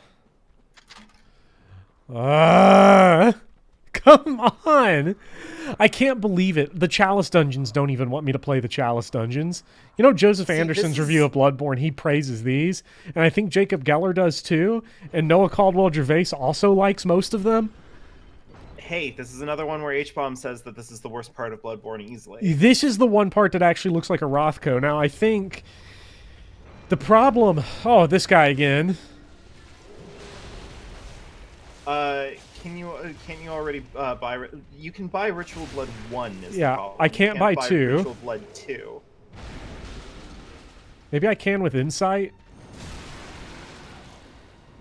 Come on! I can't believe it. The Chalice dungeons don't even want me to play the Chalice dungeons. You know, Joseph Anderson's review of Bloodborne, he praises these. And I think Jacob Geller does too. And Noah Caldwell-Gervais also likes most of them. Hey, this is another one where H-Bomb says that this is the worst part of Bloodborne easily. This is the one part that actually looks like a Rothko. Now, I think the problem... Oh, this guy again. Can you already buy? You can buy Ritual Blood 1. Yeah, I can't buy 2. Ritual Blood 2. Maybe I can with Insight.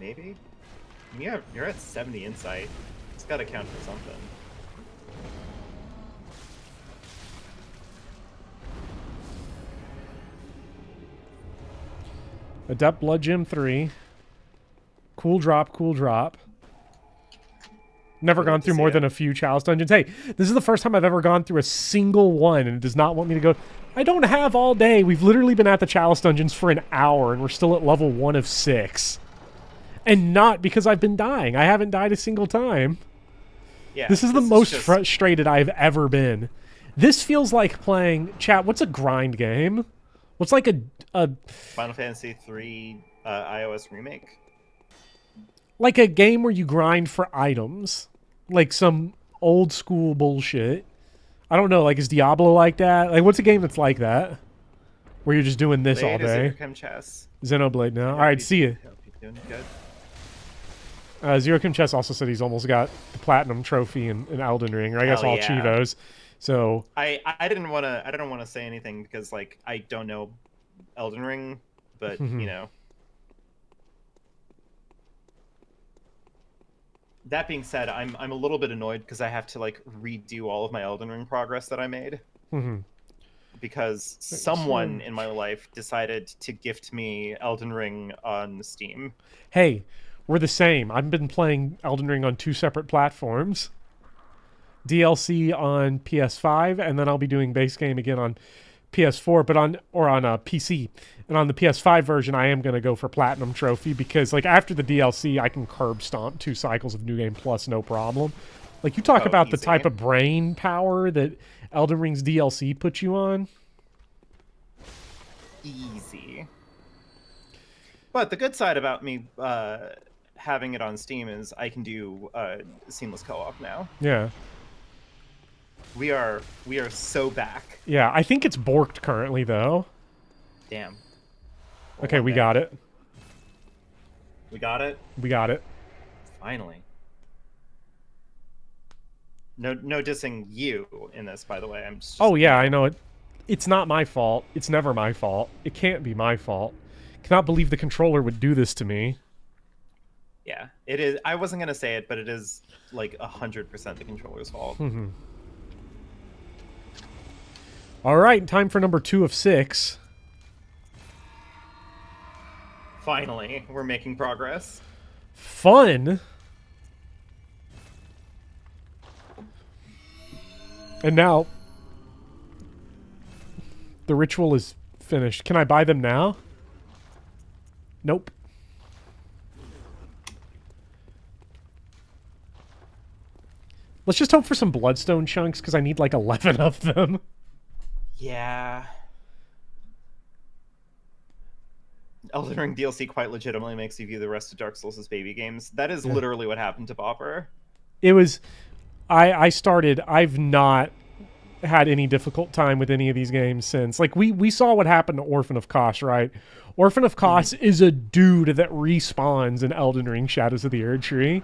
Maybe? You're at 70 insight. It's got to count for something. Adept Blood Gem 3. Cool drop, cool drop. Never gone through more than a few Chalice dungeons. Hey, this is the first time I've ever gone through a single one, and it does not want me to go. I don't have all day. We've literally been at the Chalice dungeons for an hour, and we're still at level 1 of 6. And not because I've been dying. I haven't died a single time. Yeah, this is the most frustrated I've ever been. This feels like playing... Chat, what's a grind game? What's like a Final Fantasy 3 iOS remake? Like a game where you grind for items. Like some old school bullshit. I don't know, like is Diablo like that? Like what's a game that's like that? Where you're just doing this all day? Xenoblade now. Alright, see ya. Hope you're doing good. Zero Kim Chess also said he's almost got the platinum trophy in Elden Ring, or I guess all Chivos. So I didn't want to say anything because like I don't know Elden Ring, but you know. That being said, I'm a little bit annoyed because I have to like redo all of my Elden Ring progress that I made. Because someone in my life decided to gift me Elden Ring on Steam. Hey, we're the same. I've been playing Elden Ring on 2 separate platforms. DLC on PS5, and then I'll be doing base game again on PS4, but on PC. And on the PS5 version, I am going to go for Platinum Trophy because, like, after the DLC, I can curb stomp 2 cycles of New Game Plus, no problem. Like, you talk about the type of brain power that Elden Ring's DLC puts you on. Easy. But the good side about me having it on Steam is I can do seamless co-op now. Yeah. We are so back. Yeah, I think it's borked currently, though. Damn. Well, okay, we got it. We got it? We got it. Finally. No dissing you in this, by the way. I'm just oh, yeah, I know it. It's not my fault. It's never my fault. It can't be my fault. Cannot believe the controller would do this to me. Yeah, it is. I wasn't going to say it, but it is like 100% the controller's fault. All right, time for number 2 of 6. Finally, we're making progress. Fun. And now, the ritual is finished. Can I buy them now? Nope. Let's just hope for some bloodstone chunks, because I need like 11 of them. Yeah. Elden Ring DLC quite legitimately makes you view the rest of Dark Souls as baby games. That is literally what happened to Bopper. It was... I've not had any difficult time with any of these games since. Like, we saw what happened to Orphan of Kos, right? Orphan of Kos is a dude that respawns in Elden Ring Shadows of the Erdtree.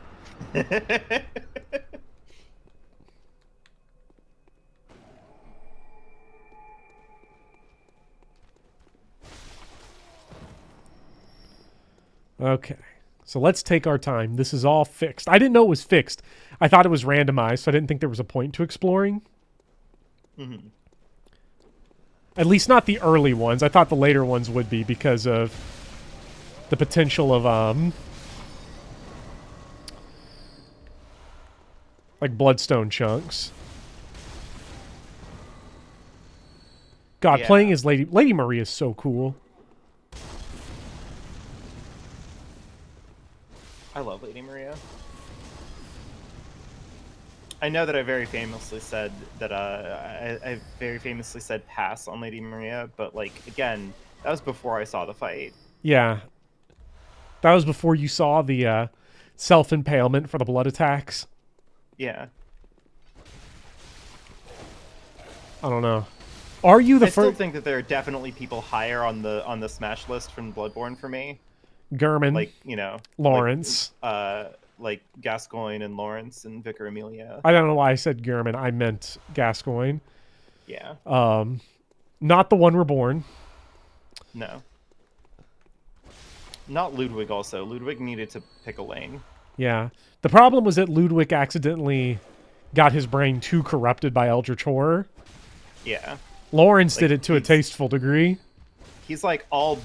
Okay, so let's take our time. This is all fixed. I didn't know it was fixed. I thought it was randomized, so I didn't think there was a point to exploring. At least not the early ones. I thought the later ones would be because of the potential of, like bloodstone chunks. God, playing as Lady Maria is so cool. I love Lady Maria. I know that I very famously said that I very famously said pass on Lady Maria, but like again, that was before I saw the fight. Yeah, that was before you saw the self-impalement for the blood attacks. Yeah. I don't know. Are you the first? I still think that there are definitely people higher on the smash list from Bloodborne for me. Gurman, like, you know, Lawrence, like Gascoigne and Lawrence and Vicar Amelia. I don't know why I said Gurman. I meant Gascoigne. Yeah. Not the one reborn. No. Not Ludwig also. Ludwig needed to pick a lane. Yeah. The problem was that Ludwig accidentally got his brain too corrupted by Eldritch Horror. Yeah. Lawrence Like, did it to a tasteful degree. He's all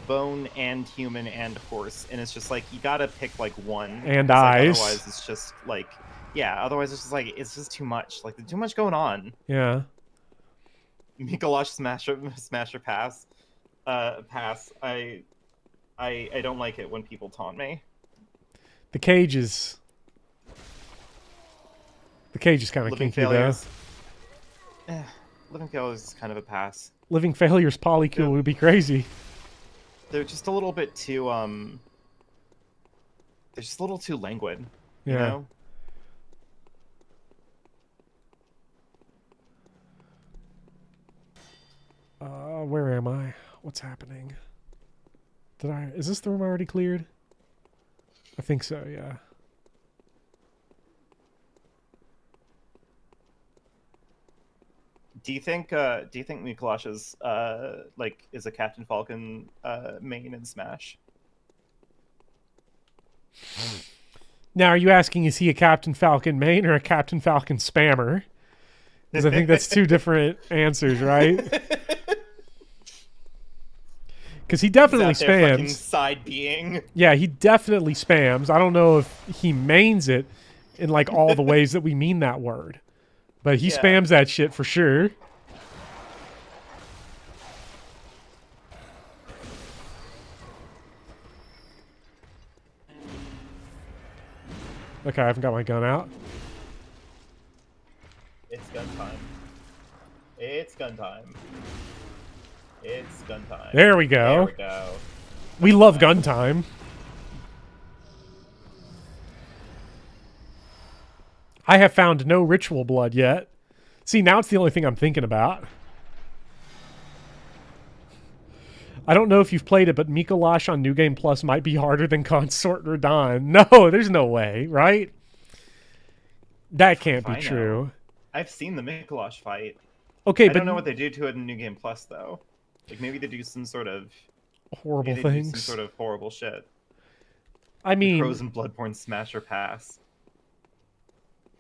bone and human and horse, and it's just like you gotta pick like one. And like, eyes. Otherwise, it's just like, yeah. Otherwise, it's just like it's just too much. Like there's too much going on. Yeah. Mikolash smasher pass. Pass. I don't like it when people taunt me. The cage is kind of Living kinky failures. though. Living failures is kind of a pass. Living failures polycule would be crazy. They're just a little bit too they're just a little too languid. Yeah. You know? Where am I? What's happening? Is this the room already cleared? I think so, yeah. Do you think Mikolash is is a Captain Falcon main in Smash? Now, are you asking, is he a Captain Falcon main or a Captain Falcon spammer? Because I think that's two different answers, right? Because he definitely spams. Side being. Yeah, he definitely spams. I don't know if he mains it in like all the ways that we mean that word. But he spams that shit for sure. Okay, I haven't got my gun out. It's gun time. It's gun time. It's gun time. There we go. There we go. We love gun time. I have found no ritual blood yet. See, now it's the only thing I'm thinking about. I don't know if you've played it, but Mikolash on New Game Plus might be harder than Consort Radon. No, there's no way, right? That can't be true. I've seen the Mikolash fight. Okay, I but don't know what they do to it in New Game Plus though. Like maybe they do some sort of horrible maybe they things. do some sort of horrible shit. I mean, Crows and Bloodborne smash or pass.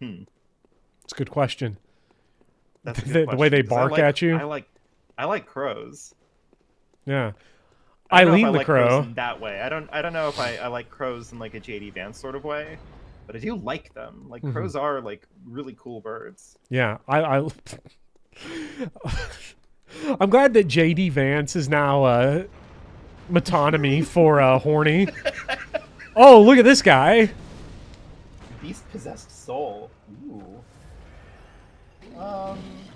It's a good question. That's a good the way they question, 'cause bark at you. I like crows. Yeah. I don't know if Eileen I the like Crow. crows in that way. I don't know if I like crows in like a JD Vance sort of way, but I do like them. Like crows are like really cool birds. Yeah, I I'm glad that JD Vance is now metonymy for horny. Oh, look at this guy. Beast possessed soul. Ooh.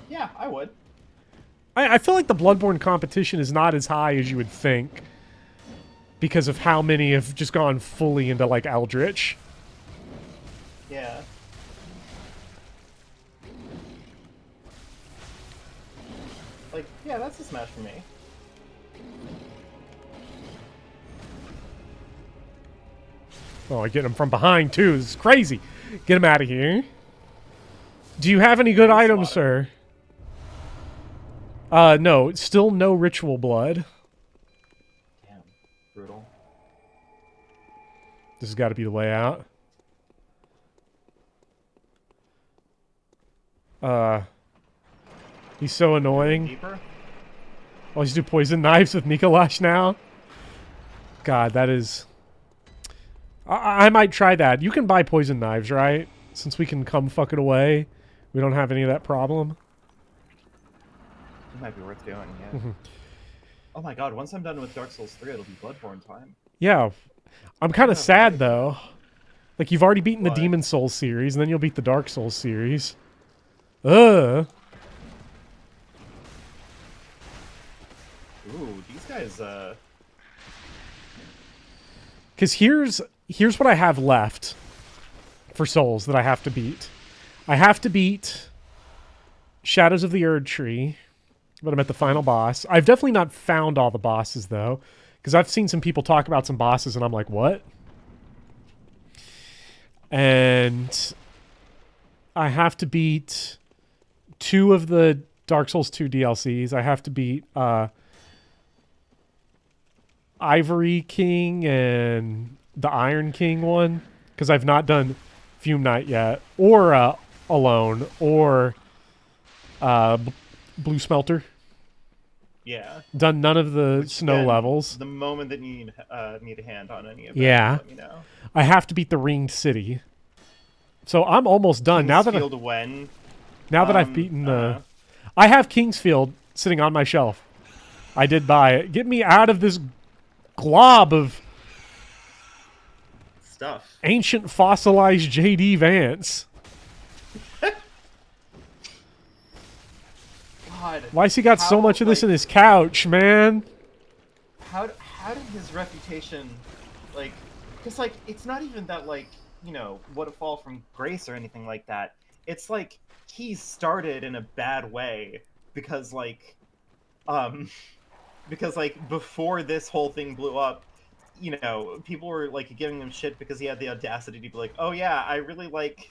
Yeah, I would. I feel like the Bloodborne competition is not as high as you would think because of how many have just gone fully into like Eldritch. Yeah. Like, yeah, that's a smash for me. Oh, I get him from behind too. This is crazy. Get him out of here. Do you have any good items, sir? No, still no ritual blood. Damn, brutal. This has got to be the way out. He's so annoying. Deeper? Oh, he's do poison knives with Mikolash now? God, that is... I might try that. You can buy poison knives, right? Since we can come fuck it away. We don't have any of that problem. It might be worth doing, yeah. Oh my god, once I'm done with Dark Souls 3, it'll be Bloodborne time. Yeah. I'm kind of sad, though. Like, you've already beaten What? the Demon Souls series, and then you'll beat the Dark Souls series. Ugh. Ooh, these guys, Because here's what I have left for Souls that I have to beat. I have to beat Shadows of the Erdtree, but I'm at the final boss. I've definitely not found all the bosses, though, because I've seen some people talk about some bosses, and I'm like, what? And I have to beat 2 of the Dark Souls 2 DLCs. I have to beat Ivory King and the Iron King one, because I've not done Fume Knight yet, or Alone, or Blue Smelter. Yeah. Done none of the Which, snow again, levels. The moment that you need a hand on any of that, Yeah. let me know. I have to beat the Ringed City. So I'm almost done. Now that I've beaten the... I have Kingsfield sitting on my shelf. I did buy it. Get me out of this glob of stuff. ancient fossilized J.D. Vance. God, Why's he got so much of this in his couch, man? How did his reputation, like, because, like, it's not even that, like, you know, what a fall from grace or anything like that. It's like he started in a bad way because, like, before this whole thing blew up, you know, people were, like, giving him shit because he had the audacity to be like, oh yeah, I really like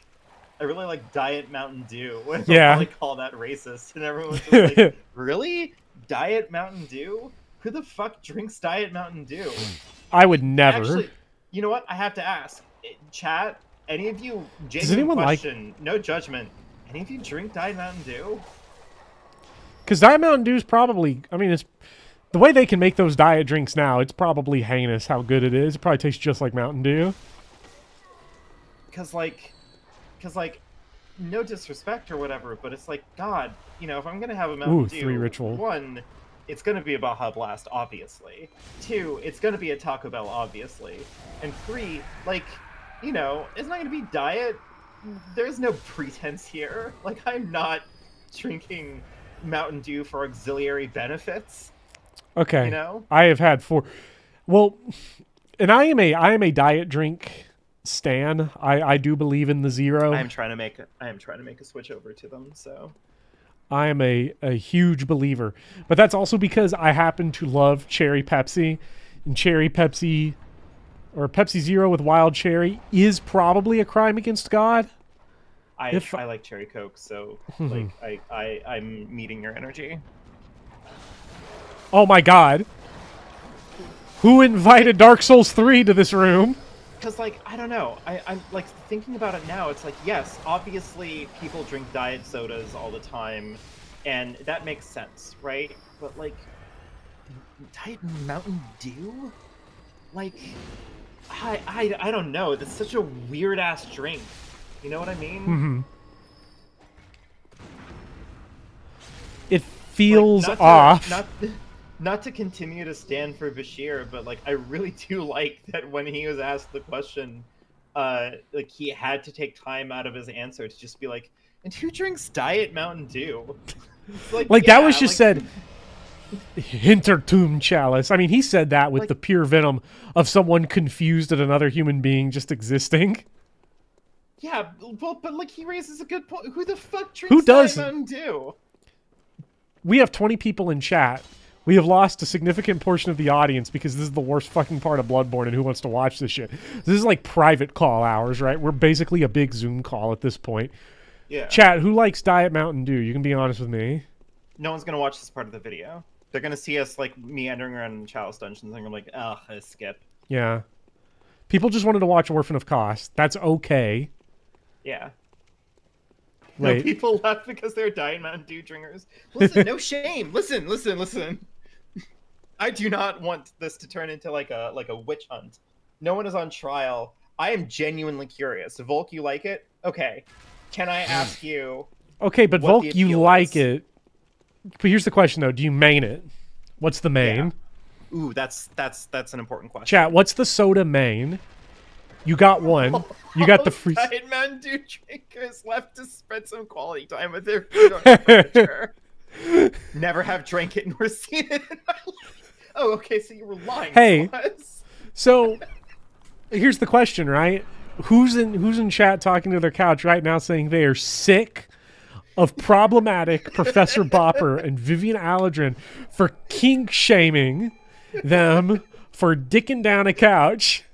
Diet Mountain Dew. And Yeah. I'll, like, call that racist. And everyone's just like, really? Diet Mountain Dew? Who the fuck drinks Diet Mountain Dew? I would never. Actually, you know what? I have to ask. Chat, any of you, Does anyone question, no judgment, any of you drink Diet Mountain Dew? Because Diet Mountain Dew is probably, I mean, it's the way they can make those diet drinks now, it's probably heinous how good it is. It probably tastes just like Mountain Dew. Because, like, no disrespect or whatever, but it's like, God, you know, if I'm going to have a Mountain Dew, 3 ritual. 1, it's going to be a Baja Blast, obviously. 2, it's going to be a Taco Bell, obviously. And 3, like, you know, it's not going to be diet. There's no pretense here. Like, I'm not drinking Mountain Dew for auxiliary benefits. Okay. You know? I have had 4. Well, and I am a diet drink stan. I do believe in the zero. I am trying to make a switch over to them, so I am a huge believer. But that's also because I happen to love cherry Pepsi, and cherry Pepsi or Pepsi Zero with wild cherry is probably a crime against God. I like cherry Coke, so like I'm meeting your energy. Oh my God. Who invited Dark Souls 3 to this room? Because, like, I don't know. I'm, like, thinking about it now, it's like, yes, obviously people drink diet sodas all the time, and that makes sense, right? But, like, Diet Mountain Dew? Like, I don't know. That's such a weird-ass drink. You know what I mean? Mm-hmm. It feels like, off. Not to continue to stand for Bashir, but, like, I really do like that when he was asked the question, like, he had to take time out of his answer to just be like, and who drinks Diet Mountain Dew? Like that was just said, Hintertomb Chalice. I mean, he said that with the pure venom of someone confused at another human being just existing. Yeah, well, but, like, he raises a good point. Who the fuck drinks Diet Mountain Dew? We have 20 people in chat. We have lost a significant portion of the audience because this is the worst fucking part of Bloodborne and who wants to watch this shit. This is like private call hours, right? We're basically a big Zoom call at this point. Yeah. Chat, who likes Diet Mountain Dew? You can be honest with me. No one's gonna watch this part of the video. They're gonna see us, like, meandering around in Chalice dungeons and they're like, ugh, I skip. Yeah. People just wanted to watch Orphan of Kos. That's okay. Yeah. Wait. No, people left because they're Diet Mountain Dew drinkers. Listen, no shame. Listen. I do not want this to turn into like a witch hunt. No one is on trial. I am genuinely curious. Volk, you like it? Okay. Can I ask you? Okay, but Volk, you like it. But here's the question though: do you main it? What's the main? Yeah. Ooh, that's an important question. Chat, what's the soda main? You got one. You got the free. Diet Mountain Dew drinkers left to spend some quality time with their food on furniture. Never have drank it nor seen it in my life. Oh, okay, so you were lying. Hey, so here's the question, right? Who's in chat talking to their couch right now saying they are sick of problematic Professor Bopper and Vivian Aladrin for kink shaming them for dicking down a couch?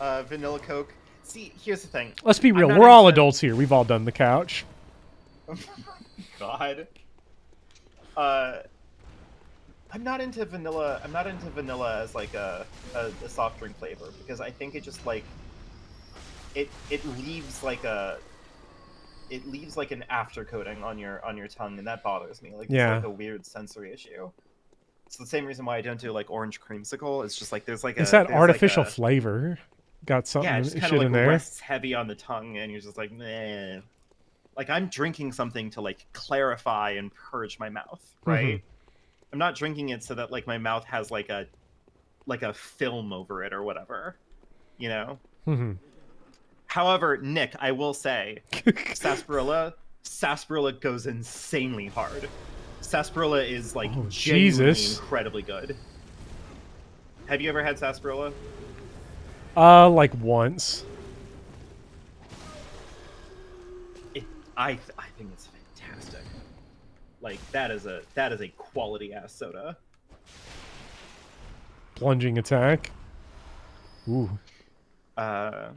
Vanilla Coke. See, here's the thing. Let's be real. We're all adults here. We've all done the couch. God. I'm not into vanilla. I'm not into vanilla as like a soft drink flavor because I think it just like it leaves like an after coating on your tongue, and that bothers me. Like it's Yeah. like a weird sensory issue. It's the same reason why I don't do like orange creamsicle. It's just like there's like It's that there's artificial like a, flavor. Got something yeah, it just kind shit of like in there. rests heavy on the tongue, and you're just like, meh. Like I'm drinking something to like clarify and purge my mouth, right? I'm not drinking it so that like my mouth has like a film over it or whatever, you know. However, Nick, I will say, sarsaparilla goes insanely hard. Sarsaparilla is like genuinely incredibly good. Have you ever had sarsaparilla? Like once. I think it's fantastic. Like that is a quality ass soda. Plunging attack. Ooh. How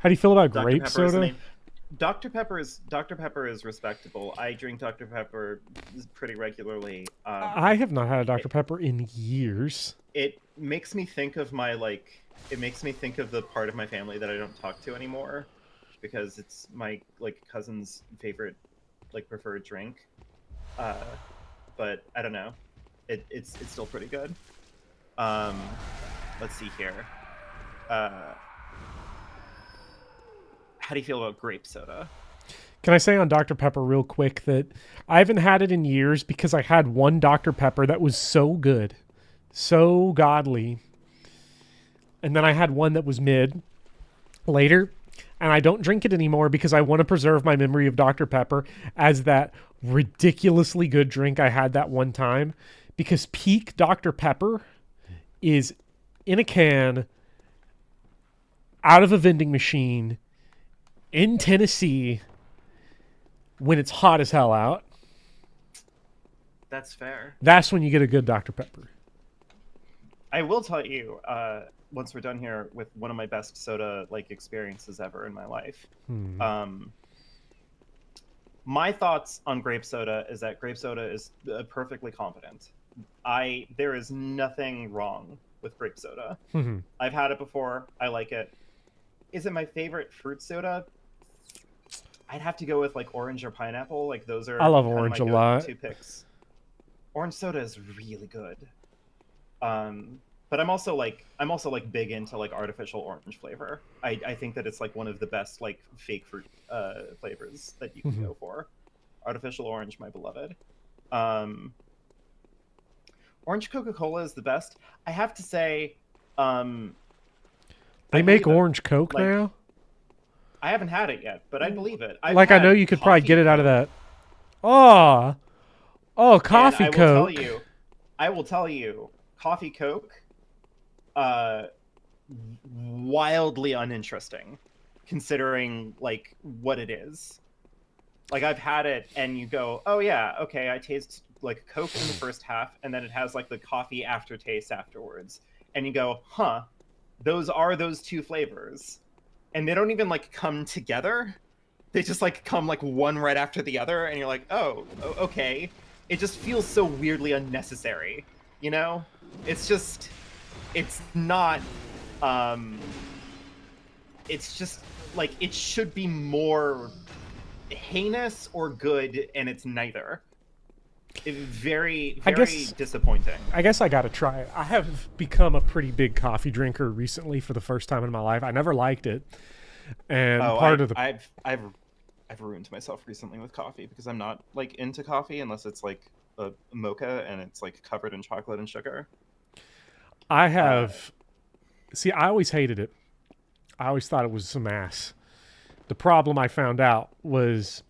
do you feel about Dr. grape Pepper soda? Dr. Pepper is respectable. I drink Dr. Pepper pretty regularly. I have not had a Dr. Pepper in years. It makes me think of the part of my family that I don't talk to anymore, because it's my like cousin's favorite like preferred drink. But I don't know. It's still pretty good. Let's see here. How do you feel about grape soda? Can I say on Dr. Pepper real quick that I haven't had it in years because I had one Dr. Pepper that was so good, so godly. And then I had one that was mid later, and I don't drink it anymore because I want to preserve my memory of Dr. Pepper as that ridiculously good drink I had that one time, because peak Dr. Pepper is in a can out of a vending machine in Tennessee when it's hot as hell out. That's fair. That's when you get a good Dr. Pepper. I will tell you, once we're done here, with one of my best soda like experiences ever in my life. My thoughts on grape soda is that grape soda is perfectly competent. There is nothing wrong with grape soda. I've had it before. I like it. Is it my favorite fruit soda? I'd have to go with like orange or pineapple. Like those are. I love kind of orange my a lot. Two picks. Orange soda is really good. But I'm also like big into like artificial orange flavor. I think that it's like one of the best like fake fruit flavors that you can go for. Artificial orange, my beloved. Orange Coca-Cola is the best. I have to say, they make orange Coke like, now? I haven't had it yet, but I believe it. I know you could probably get it out of that. Oh, coffee Coke. I will tell you, coffee Coke, wildly uninteresting, considering like what it is. Like I've had it, and you go, oh yeah, okay, I taste like Coke in the first half, and then it has like the coffee aftertaste afterwards, and you go, huh, those two flavors, and they don't even like come together. They just like come like one right after the other, and you're like, oh, okay. It just feels so weirdly unnecessary, you know? It's just, it's not, it's just like it should be more heinous or good, and it's neither. It's very disappointing. I guess I gotta try it. I have become a pretty big coffee drinker recently for the first time in my life. I never liked it, and I've ruined myself recently with coffee because I'm not like into coffee unless it's like a mocha and it's like covered in chocolate and sugar. I have see, I always hated it. I always thought it was some ass. The problem I found out was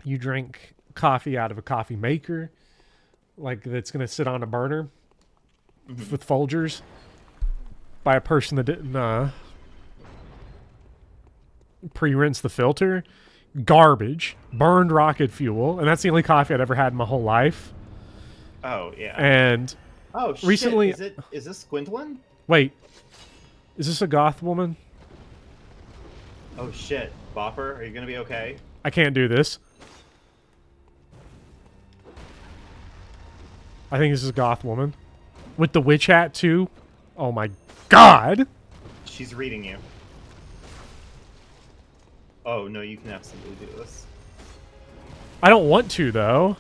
you drink coffee out of a coffee maker, like that's going to sit on a burner with Folgers by a person that didn't pre-rinse the filter. Garbage, burned rocket fuel, and that's the only coffee I'd ever had in my whole life. Oh yeah. And recently, is this Gwendolyn? Wait, is this a goth woman? Oh shit, Bopper, are you gonna be okay? I can't do this. I think this is Goth Woman. With the witch hat, too. Oh my god! She's reading you. Oh, no, you can absolutely do this. I don't want to, though.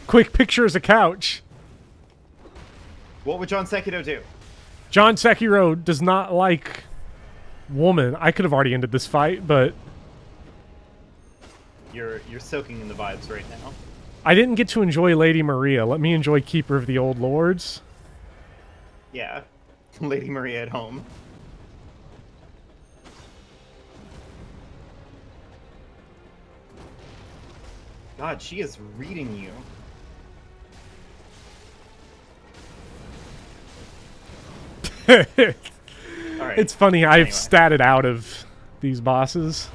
Quick picture is a couch. What would John Sekiro do? John Sekiro does not like woman. I could have already ended this fight, but You're soaking in the vibes right now. I didn't get to enjoy Lady Maria. Let me enjoy Keeper of the Old Lords. Yeah. Lady Maria at home. God, she is reading you. All right. It's funny, I've Anyway. statted out of these bosses.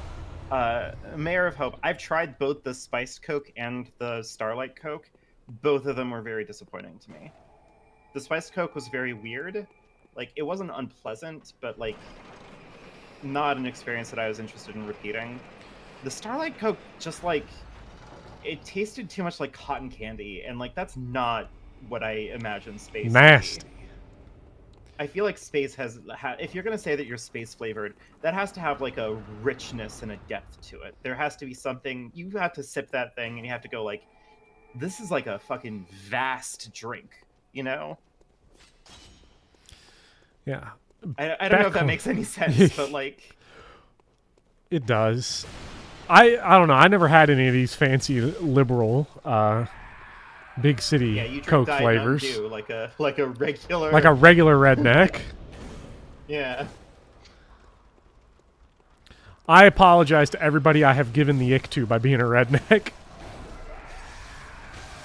Mayor of Hope. I've tried both the spiced Coke and the Starlight Coke. Both of them were very disappointing to me. The spiced Coke was very weird. Like, it wasn't unpleasant, but, like, not an experience that I was interested in repeating. The Starlight Coke just, like, it tasted too much like cotton candy, and, like, that's not what I imagine space to be. Nasty. I feel like space has, if you're going to say that you're space flavored, that has to have like a richness and a depth to it. There has to be something, you have to sip that thing and you have to go like, this is like a fucking vast drink, you know? Yeah. I don't know if that makes any sense, but like... It does. I don't know. I never had any of these fancy liberal big city Yeah, you drink Coke Diet flavors. Mountain Dew, like a regular... Like a regular redneck. Yeah. I apologize to everybody I have given the ick to by being a redneck.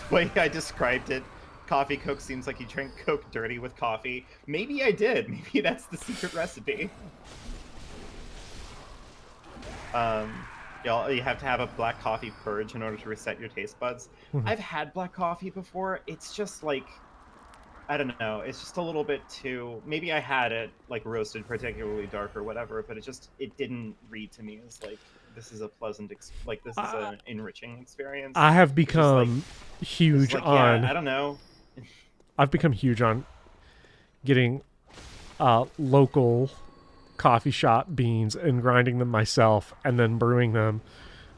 The way I described it, coffee Coke seems like you drink Coke dirty with coffee. Maybe I did. Maybe that's the secret recipe. You have to have a black coffee purge in order to reset your taste buds. Mhm. I've had black coffee before. It's just like, I don't know. It's just a little bit too. Maybe I had it like roasted particularly dark or whatever, but it didn't read to me as like this is a pleasant, this is an enriching experience. I have become huge like, on. yeah, I don't know. I've become huge on getting local coffee shop beans and grinding them myself and then brewing them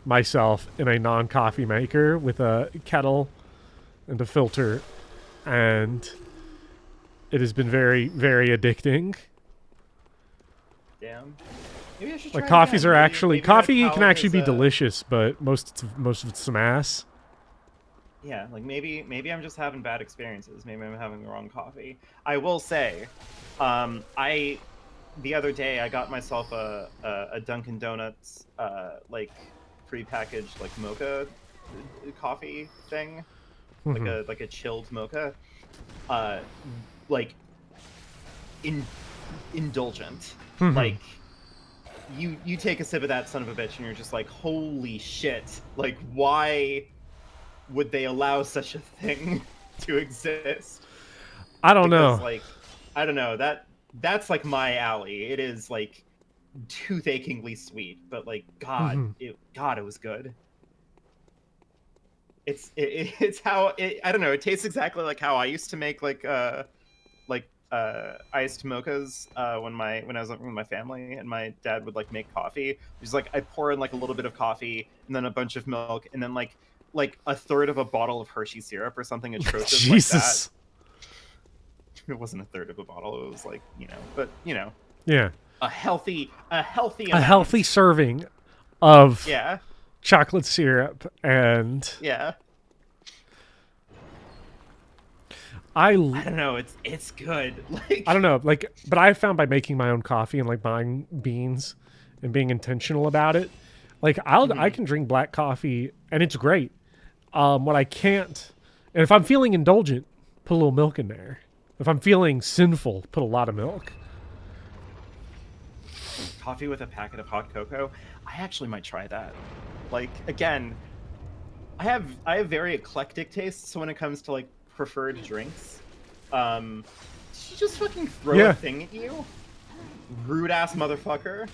myself in a non-coffee maker with a kettle and a filter, and it has been very, very addicting. Damn. Maybe I should try Like coffees again. are Maybe- actually maybe that coffee can palate actually is, be delicious, but most of it's some ass. Yeah, like maybe I'm just having bad experiences. Maybe I'm having the wrong coffee. I will say, the other day I got myself a Dunkin' Donuts like prepackaged like mocha coffee thing, like a chilled mocha, like indulgent. Like you take a sip of that son of a bitch and you're just like, holy shit! Like why would they allow such a thing to exist? I don't know. Like, I don't know. That's like my alley. It is like tooth-achingly sweet, but like God, it was good. It's how it. I don't know. It tastes exactly like how I used to make like iced mochas when I was with my family, and my dad would like make coffee. Just like I pour in like a little bit of coffee and then a bunch of milk and then like a third of a bottle of Hershey syrup or something atrocious Jesus. like that. It wasn't a third of a bottle. It was like, but Yeah. a healthy amount. A healthy serving of Yeah. chocolate syrup and Yeah. I don't know. It's good. Like don't know, like, but I found by making my own coffee and like buying beans and being intentional about it, like I can drink black coffee and it's great. What I can't, and if I'm feeling indulgent, put a little milk in there. If I'm feeling sinful, put a lot of milk. coffee with a packet of hot cocoa. I actually might try that. Like again, I have very eclectic tastes when it comes to like preferred drinks. Did she just fucking throw a thing at you? Rude ass motherfucker.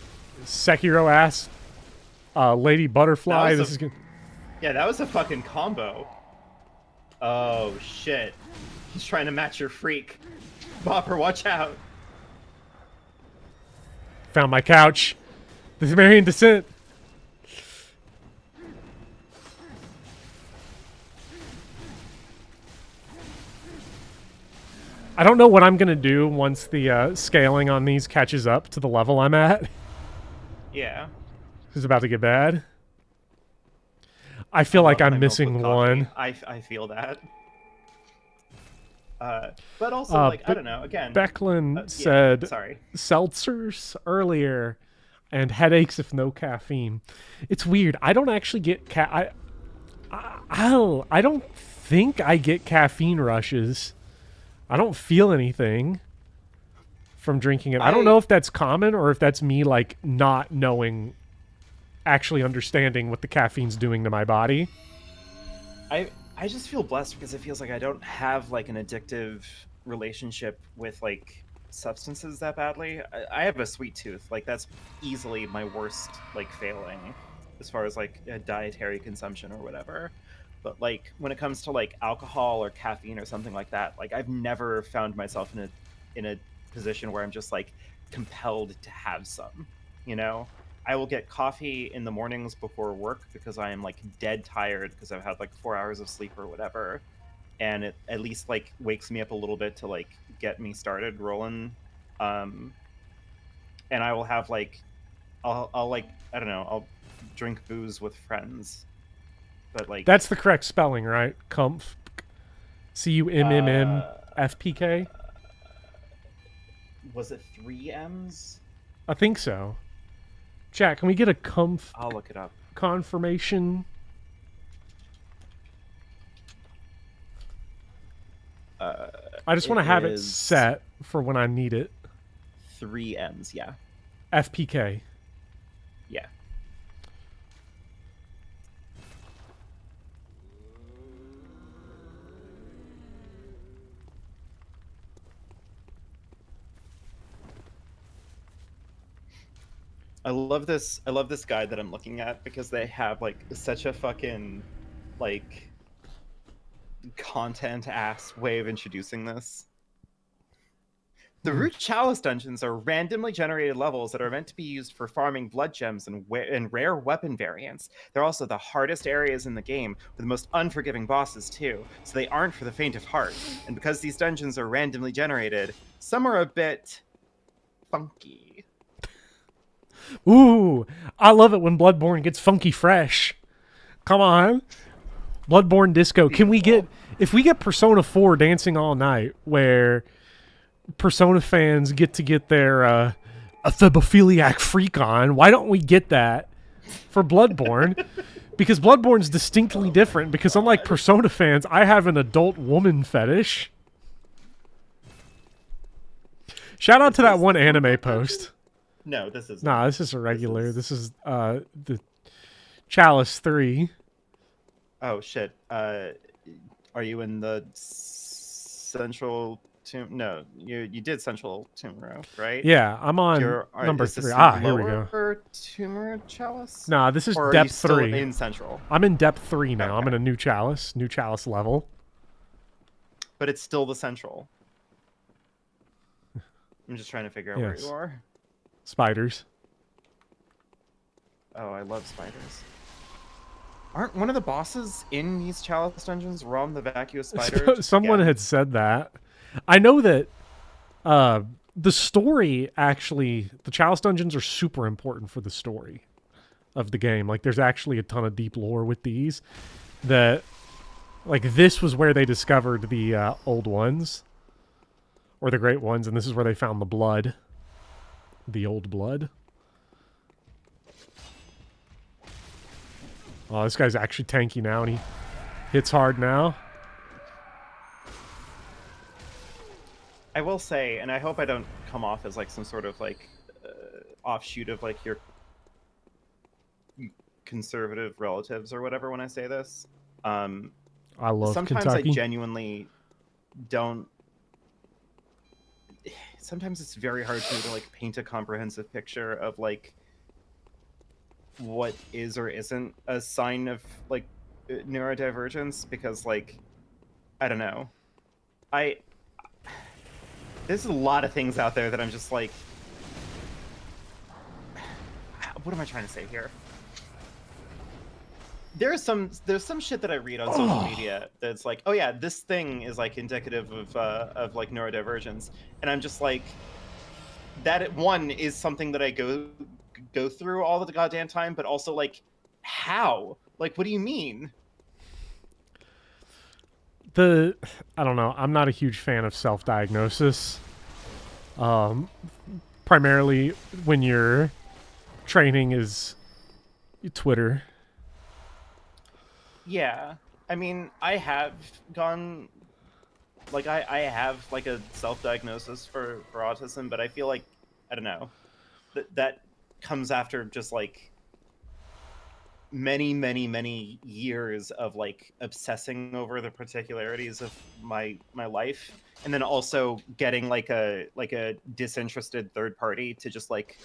Sekiro ass Lady Butterfly. This is good. Yeah, that was a fucking combo. Oh shit. He's trying to match your freak. Bopper, watch out. Found my couch. The Sumerian descent. I don't know what I'm gonna do once the scaling on these catches up to the level I'm at. Yeah. It's about to get bad. I feel like I'm missing one. I feel that. But also, like, I don't know, again. Becklin said sorry. Seltzers earlier and headaches if no caffeine. It's weird. I don't actually get I don't think I get caffeine rushes. I don't feel anything from drinking it. I don't know if that's common or if that's me, like, not knowing, actually understanding what the caffeine's doing to my body. I just feel blessed because it feels like I don't have, like, an addictive relationship with, like, substances that badly. I have a sweet tooth. Like, that's easily my worst, like, failing as far as, like, a dietary consumption or whatever. But, like, when it comes to, like, alcohol or caffeine or something like that, like, I've never found myself in a position where I'm just, like, compelled to have some, you know? I will get coffee in the mornings before work because I am, like, dead tired because I've had, like, 4 hours of sleep or whatever. And it at least, like, wakes me up a little bit to, like, get me started rolling. And I will have, like, I'll like, I don't know, I'll drink booze with friends. But, like, that's the correct spelling, right? Comf. CUMMFPK. Was it 3 M's? I think so. Jack, can we get a comf? I'll look it up. Confirmation. I just want to have it set for when I need it. 3 M's, yeah. FPK. Yeah. I love this guide that I'm looking at because they have, like, such a fucking, like, content ass way of introducing this. The root Chalice dungeons are randomly generated levels that are meant to be used for farming blood gems and rare weapon variants. They're also the hardest areas in the game, with the most unforgiving bosses too, so they aren't for the faint of heart. And because these dungeons are randomly generated, some are a bit funky. Ooh, I love it when Bloodborne gets funky fresh. Come on. Bloodborne disco. Can we get, if we get Persona 4 Dancing All Night, where Persona fans get to get their a thebophiliac freak on, why don't we get that for Bloodborne? Because Bloodborne's distinctly different, because unlike Persona fans, I have an adult woman fetish. Shout out to that one anime post. No, this is... Nah, this is a regular. This is the Chalice 3. Oh, shit. Are you in the central tomb? No, you did central tomb row, right? Yeah, I'm on number 3. Here we go. Tomb row Chalice? Nah, this is or depth are you 3. Still in central? I'm in depth 3 now. Okay. I'm in a new Chalice level. But it's still the central. I'm just trying to figure out where you are. Spiders. Oh, I love spiders. Aren't one of the bosses in these Chalice dungeons Rom the vacuous spider? Someone had said that. I know that the story, actually, the Chalice dungeons are super important for the story of the game. Like, there's actually a ton of deep lore with these. That, like, this was where they discovered the old ones. Or the great ones, and this is where they found the blood. The old blood. Oh, this guy's actually tanky now, and he hits hard now. I will say, and I hope I don't come off as, like, some sort of, like, offshoot of, like, your conservative relatives or whatever when I say this. I love sometimes Kentucky. I genuinely don't... sometimes it's very hard for me to like paint a comprehensive picture of like what is or isn't a sign of like neurodivergence, because like I don't know. I There's a lot of things out there that I'm just like, what am I trying to say here? There's some shit that I read on social media that's like, oh yeah, this thing is like indicative of like neurodivergence, and I'm just like, that one is something that I go through all the goddamn time, but also like, how? Like, what do you mean? I don't know. I'm not a huge fan of self-diagnosis. Primarily when your training is Twitter. Yeah, I mean, I have gone, like, I have like a self-diagnosis for autism, but I feel like, I don't know, that comes after just like many years of like obsessing over the particularities of my life, and then also getting like a disinterested third party to just like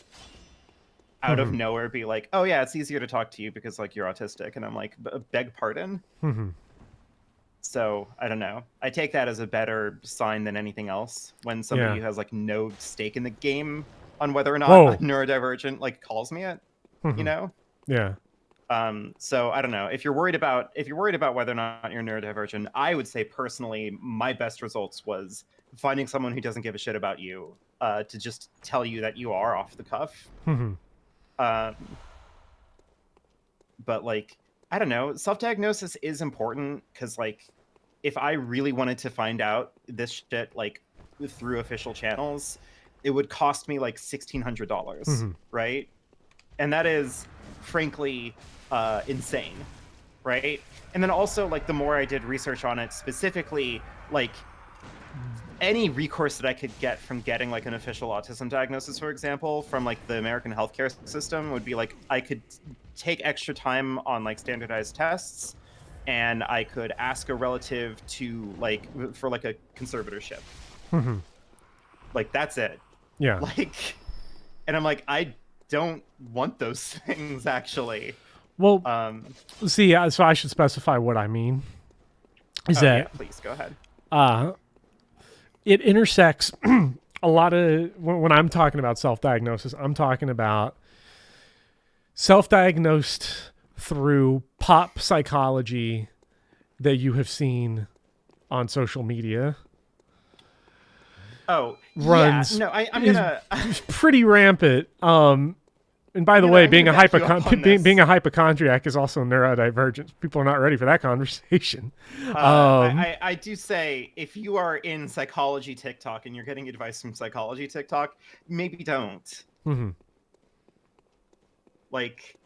out of nowhere be like, oh yeah, it's easier to talk to you because like you're autistic, and I'm like, beg pardon. So I don't know, I take that as a better sign than anything else when somebody who has like no stake in the game on whether or not I'm neurodivergent like calls me it, you know. So I don't know, if you're worried about whether or not you're neurodivergent, I would say personally my best results was finding someone who doesn't give a shit about you, to just tell you that you are off the cuff. But like, I don't know, self-diagnosis is important because like if I really wanted to find out this shit like through official channels, it would cost me like $1,600, right? And that is frankly insane, right? And then also like the more I did research on it, specifically like any recourse that I could get from getting like an official autism diagnosis, for example, from like the American healthcare system would be like I could take extra time on like standardized tests, and I could ask a relative to like for like a conservatorship. Like that's it. Yeah. Like, and I'm like, I don't want those things actually. Well, see, so I should specify what I mean. Is that yeah, please go ahead. It intersects a lot of when I'm talking about self-diagnosis, I'm talking about self-diagnosed through pop psychology that you have seen on social media. Oh, runs. Yeah. No, I'm gonna. Pretty rampant. And by the way, being a hypochondriac is also neurodivergent. People are not ready for that conversation. I do say, if you are in psychology TikTok and you're getting advice from psychology TikTok, maybe don't. Like,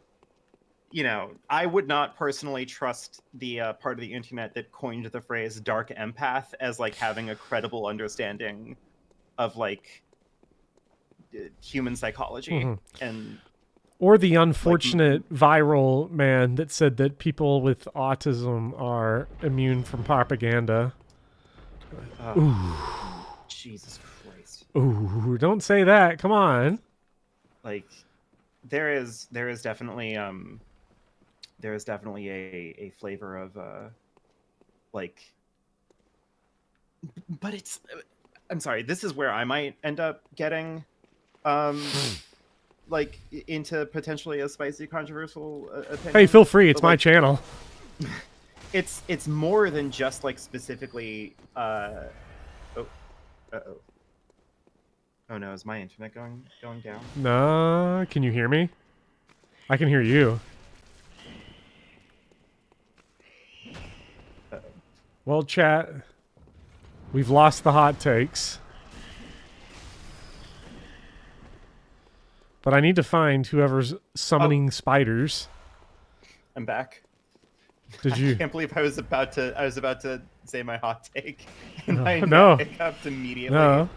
you know, I would not personally trust the part of the internet that coined the phrase dark empath as like having a credible understanding of like human psychology. And or the unfortunate viral man that said that people with autism are immune from propaganda. Ooh. Jesus Christ. Ooh, don't say that. Come on. Like, there is definitely a flavor of like, but it's, I'm sorry, this is where I might end up getting like into potentially a spicy, controversial opinion. Hey, feel free. It's my channel. It's more than just like specifically. Oh no, is my internet going down? No, can you hear me? I can hear you. Well, chat, we've lost the hot takes. But I need to find whoever's summoning spiders. I'm back. Did you? I can't believe I was about to say my hot take, and I hiccuped immediately. No.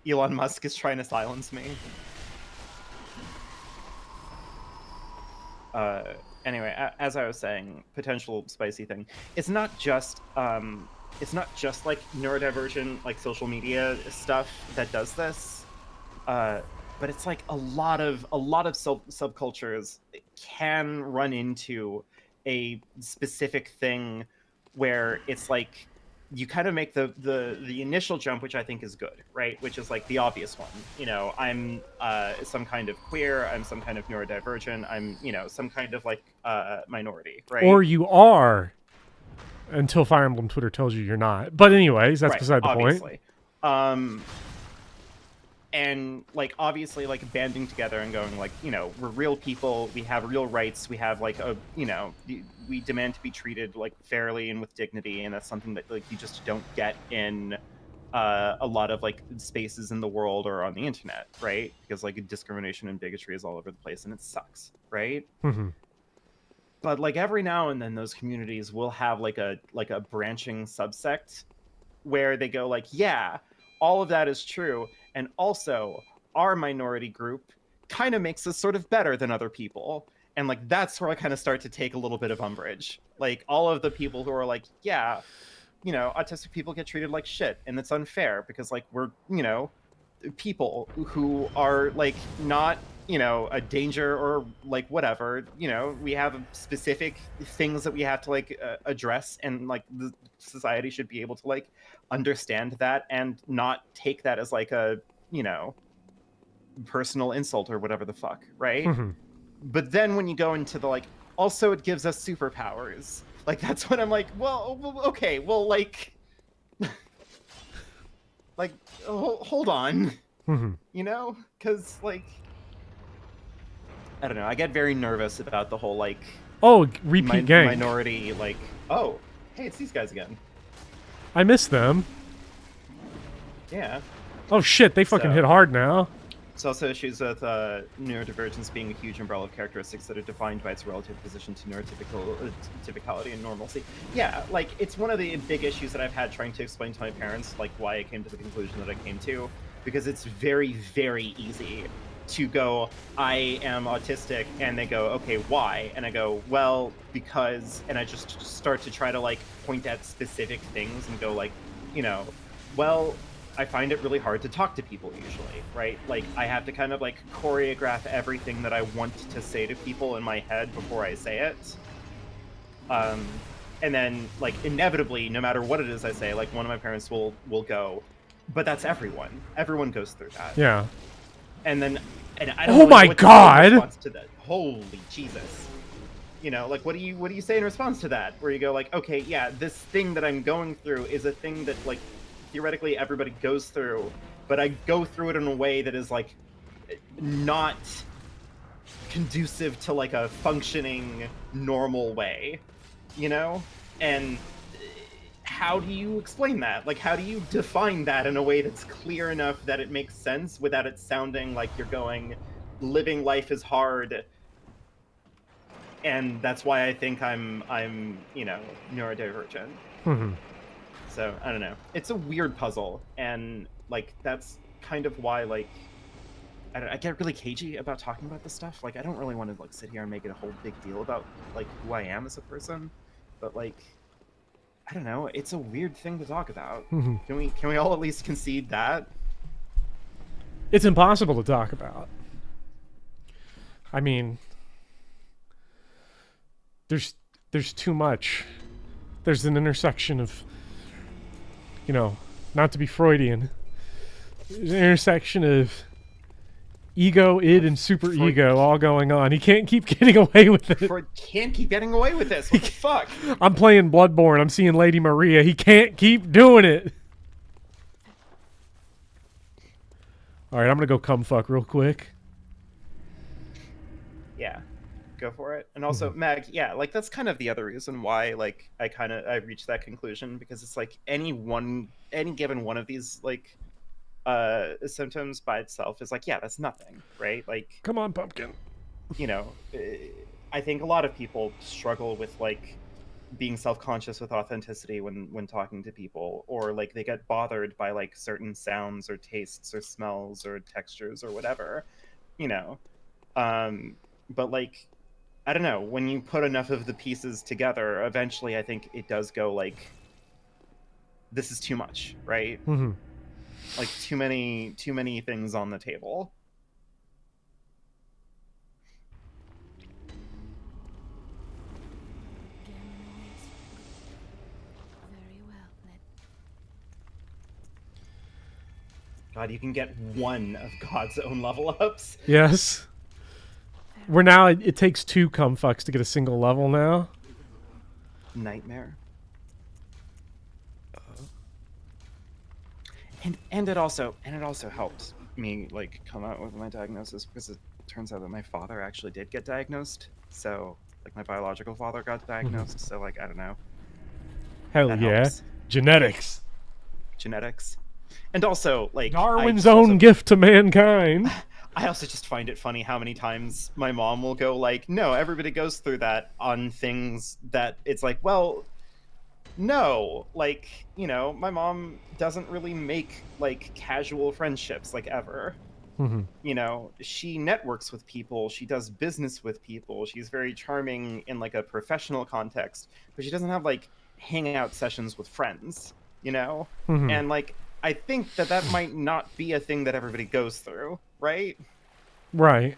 Elon Musk is trying to silence me. Anyway, as I was saying, potential spicy thing. It's not just it's not just like neurodivergent like social media stuff that does this, but it's like a lot of subcultures can run into a specific thing where it's like you kind of make the initial jump, which I think is good, right? Which is like the obvious one. You know, I'm some kind of queer, I'm some kind of neurodivergent, I'm, you know, some kind of like minority, right? Or you are, until Fire Emblem Twitter tells you you're not. But anyways, that's right, beside the obviously. point. And like obviously like banding together and going like, you know, we're real people, we have real rights, we have like a, you know, we demand to be treated like fairly and with dignity, and that's something that like you just don't get in a lot of like spaces in the world or on the internet, right? Because like discrimination and bigotry is all over the place and it sucks, right? But like every now and then those communities will have like a branching subsect where they go like, yeah, all of that is true, and also our minority group kind of makes us sort of better than other people. And like that's where I kind of start to take a little bit of umbrage. Like all of the people who are like, yeah, you know, autistic people get treated like shit and it's unfair because like we're, you know, people who are like not, you know, a danger or like whatever, you know, we have specific things that we have to like address, and like the society should be able to like understand that and not take that as like a, you know, personal insult or whatever the fuck, right? But then when you go into the like, also it gives us superpowers, like that's when I'm like, well, okay, well, like like hold on. You know, because like I don't know, I get very nervous about the whole like Repeat gang. minority, like, oh hey, it's these guys again. I miss them. Yeah. Oh shit, they fucking hit hard now. It's also issues with neurodivergence being a huge umbrella of characteristics that are defined by its relative position to neurotypicality and normalcy. Yeah, like, it's one of the big issues that I've had trying to explain to my parents, like, why I came to the conclusion that I came to, because it's very, very easy to go, I am autistic, and they go, okay, why? And I go, well, because, and I just start to try to, like, point at specific things and go, like, you know, well, I find it really hard to talk to people usually, right? Like, I have to kind of like choreograph everything that I want to say to people in my head before I say it. And then, like, inevitably, no matter what it is I say, like, one of my parents will go, but that's everyone. Everyone goes through that. Yeah. And then, and I don't know what to say in response to that. Holy Jesus. You know, like, what do you say in response to that? Where you go like, okay, yeah, this thing that I'm going through is a thing that, like, theoretically everybody goes through, but I go through it in a way that is like not conducive to like a functioning normal way, you know? And how do you explain that? Like, how do you define that in a way that's clear enough that it makes sense without it sounding like you're going, living life is hard, and that's why I think I'm you know, neurodivergent. So, I don't know. It's a weird puzzle, and, like, that's kind of why, like, I get really cagey about talking about this stuff. Like, I don't really want to, like, sit here and make it a whole big deal about, like, who I am as a person, but, like, I don't know. It's a weird thing to talk about. Can we all at least concede that? It's impossible to talk about. I mean, there's too much. There's an intersection of, you know, not to be Freudian, there's an intersection of ego, id, and super ego all going on. He can't keep getting away with it. Freud can't keep getting away with this. What the fuck? I'm playing Bloodborne. I'm seeing Lady Maria. He can't keep doing it. All right, I'm going to go cum fuck real quick. Yeah. Go for it. And also, Mag, yeah, like, that's kind of the other reason why, like, I reached that conclusion, because it's like any given one of these, like, symptoms by itself is like, yeah, that's nothing, right? Like, come on, pumpkin. You know, I think a lot of people struggle with, like, being self-conscious with authenticity when talking to people, or like they get bothered by like certain sounds or tastes or smells or textures or whatever, you know. But like, I don't know, when you put enough of the pieces together, eventually I think it does go like, this is too much, right? Mm-hmm. Like too many things on the table. Very well, God, you can get one of God's own level ups. Yes. Where now it takes 2 cumfucks to get a single level now. Nightmare. And it also helped me like come out with my diagnosis, because it turns out that my father actually did get diagnosed. So like my biological father got diagnosed. So like I don't know. Hell That yeah. helps. Genetics. Genetics. And also like Darwin's own gift to mankind. I also just find it funny how many times my mom will go like, no, everybody goes through that on things that it's like, well, no, like, you know, my mom doesn't really make like casual friendships like ever. Mm-hmm. You know, she networks with people, she does business with people, she's very charming in like a professional context, but she doesn't have like hangout sessions with friends, you know? Mm-hmm. And like I think that might not be a thing that everybody goes through, right? Right.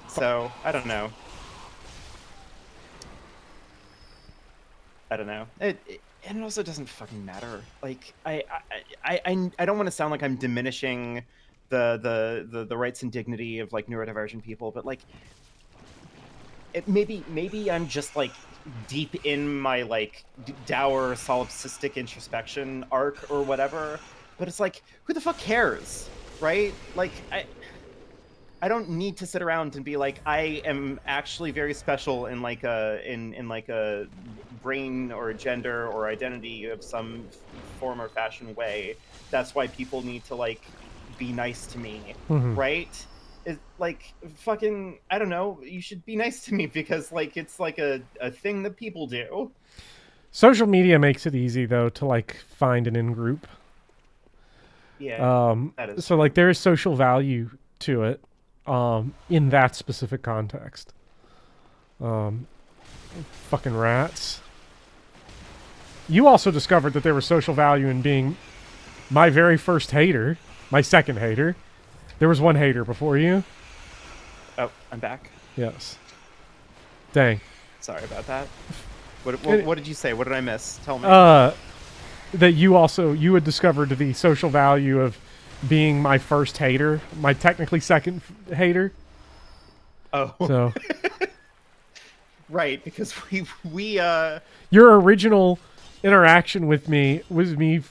So, I don't know. And it also doesn't fucking matter. Like I don't want to sound like I'm diminishing the rights and dignity of like neurodivergent people, but like maybe I'm just like deep in my like dour solipsistic introspection arc or whatever, but it's like, who the fuck cares, right? Like I don't need to sit around and be like, I am actually very special in like a brain or gender or identity of some form or fashion way. That's why people need to like be nice to me, Mm-hmm. right? It's like fucking, I don't know, you should be nice to me because like it's like a thing that people do. Social media makes it easy though to like find an in-group. Yeah, that is So like there is social value to it in that specific context. Fucking rats. You also discovered that there was social value in being my very first hater, my second hater. There was one hater before you. Oh, I'm back. Yes. Dang. Sorry about that. What did you say? What did I miss? Tell me. That you had discovered the social value of being my first hater, my technically second hater. Oh. So right, because we your original interaction with me was me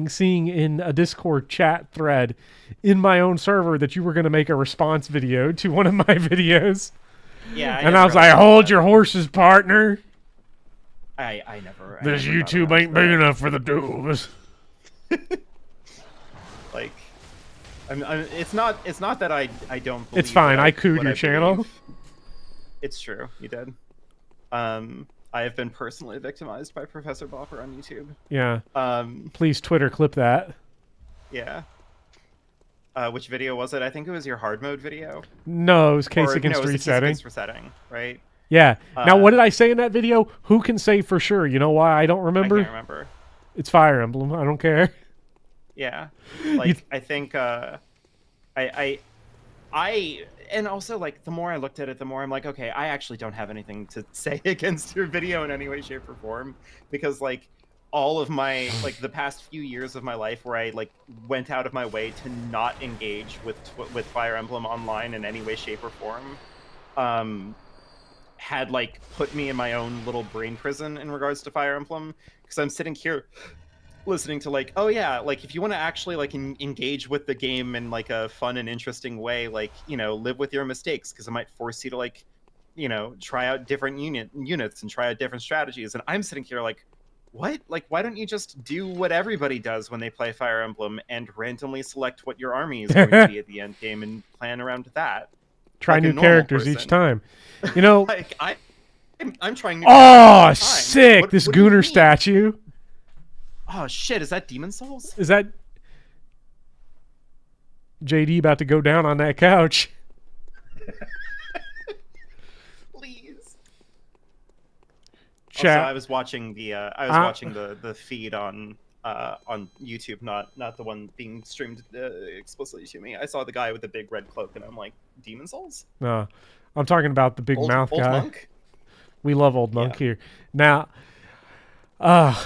seeing in a Discord chat thread in my own server that you were going to make a response video to one of my videos. Yeah, and I was like, hold your horses, partner. I never. This YouTube ain't big enough for the two of us. Like, it's not that I don't believe. It's fine. I cooed your channel. It's true. You did. I have been personally victimized by Professor Bopper on YouTube. Yeah. Please Twitter clip that. Yeah. Which video was it? I think it was your hard mode video. No, it was case against Case resetting. against resetting, right? Yeah. Now, what did I say in that video? Who can say for sure? You know why I don't remember? I can't remember. It's Fire Emblem. I don't care. Yeah. Like, I think, and also, like, the more I looked at it, the more I'm like, okay, I actually don't have anything to say against your video in any way, shape, or form. Because, like, all of my, like, the past few years of my life where I, like, went out of my way to not engage with Fire Emblem online in any way, shape, or form, had, like, put me in my own little brain prison in regards to Fire Emblem. Because I'm sitting here listening to, like, oh yeah, like, if you want to actually, like, engage with the game in, like, a fun and interesting way, like, you know, live with your mistakes, because it might force you to, like, you know, try out different units and try out different strategies. And I'm sitting here like, what? Like, why don't you just do what everybody does when they play Fire Emblem and randomly select what your army is going to be at the end game and plan around that? Try like new characters each time. You know, like I'm trying new oh, sick! This Gooner statue. Oh shit! Is that Demon Souls? Is that JD about to go down on that couch? Please. Chat. Also, I was watching the feed on YouTube, not the one being streamed explicitly to me. I saw the guy with the big red cloak, and I'm like, Demon Souls? No, I'm talking about the big mouth Old guy. Monk? We love Old Monk here. Now, man,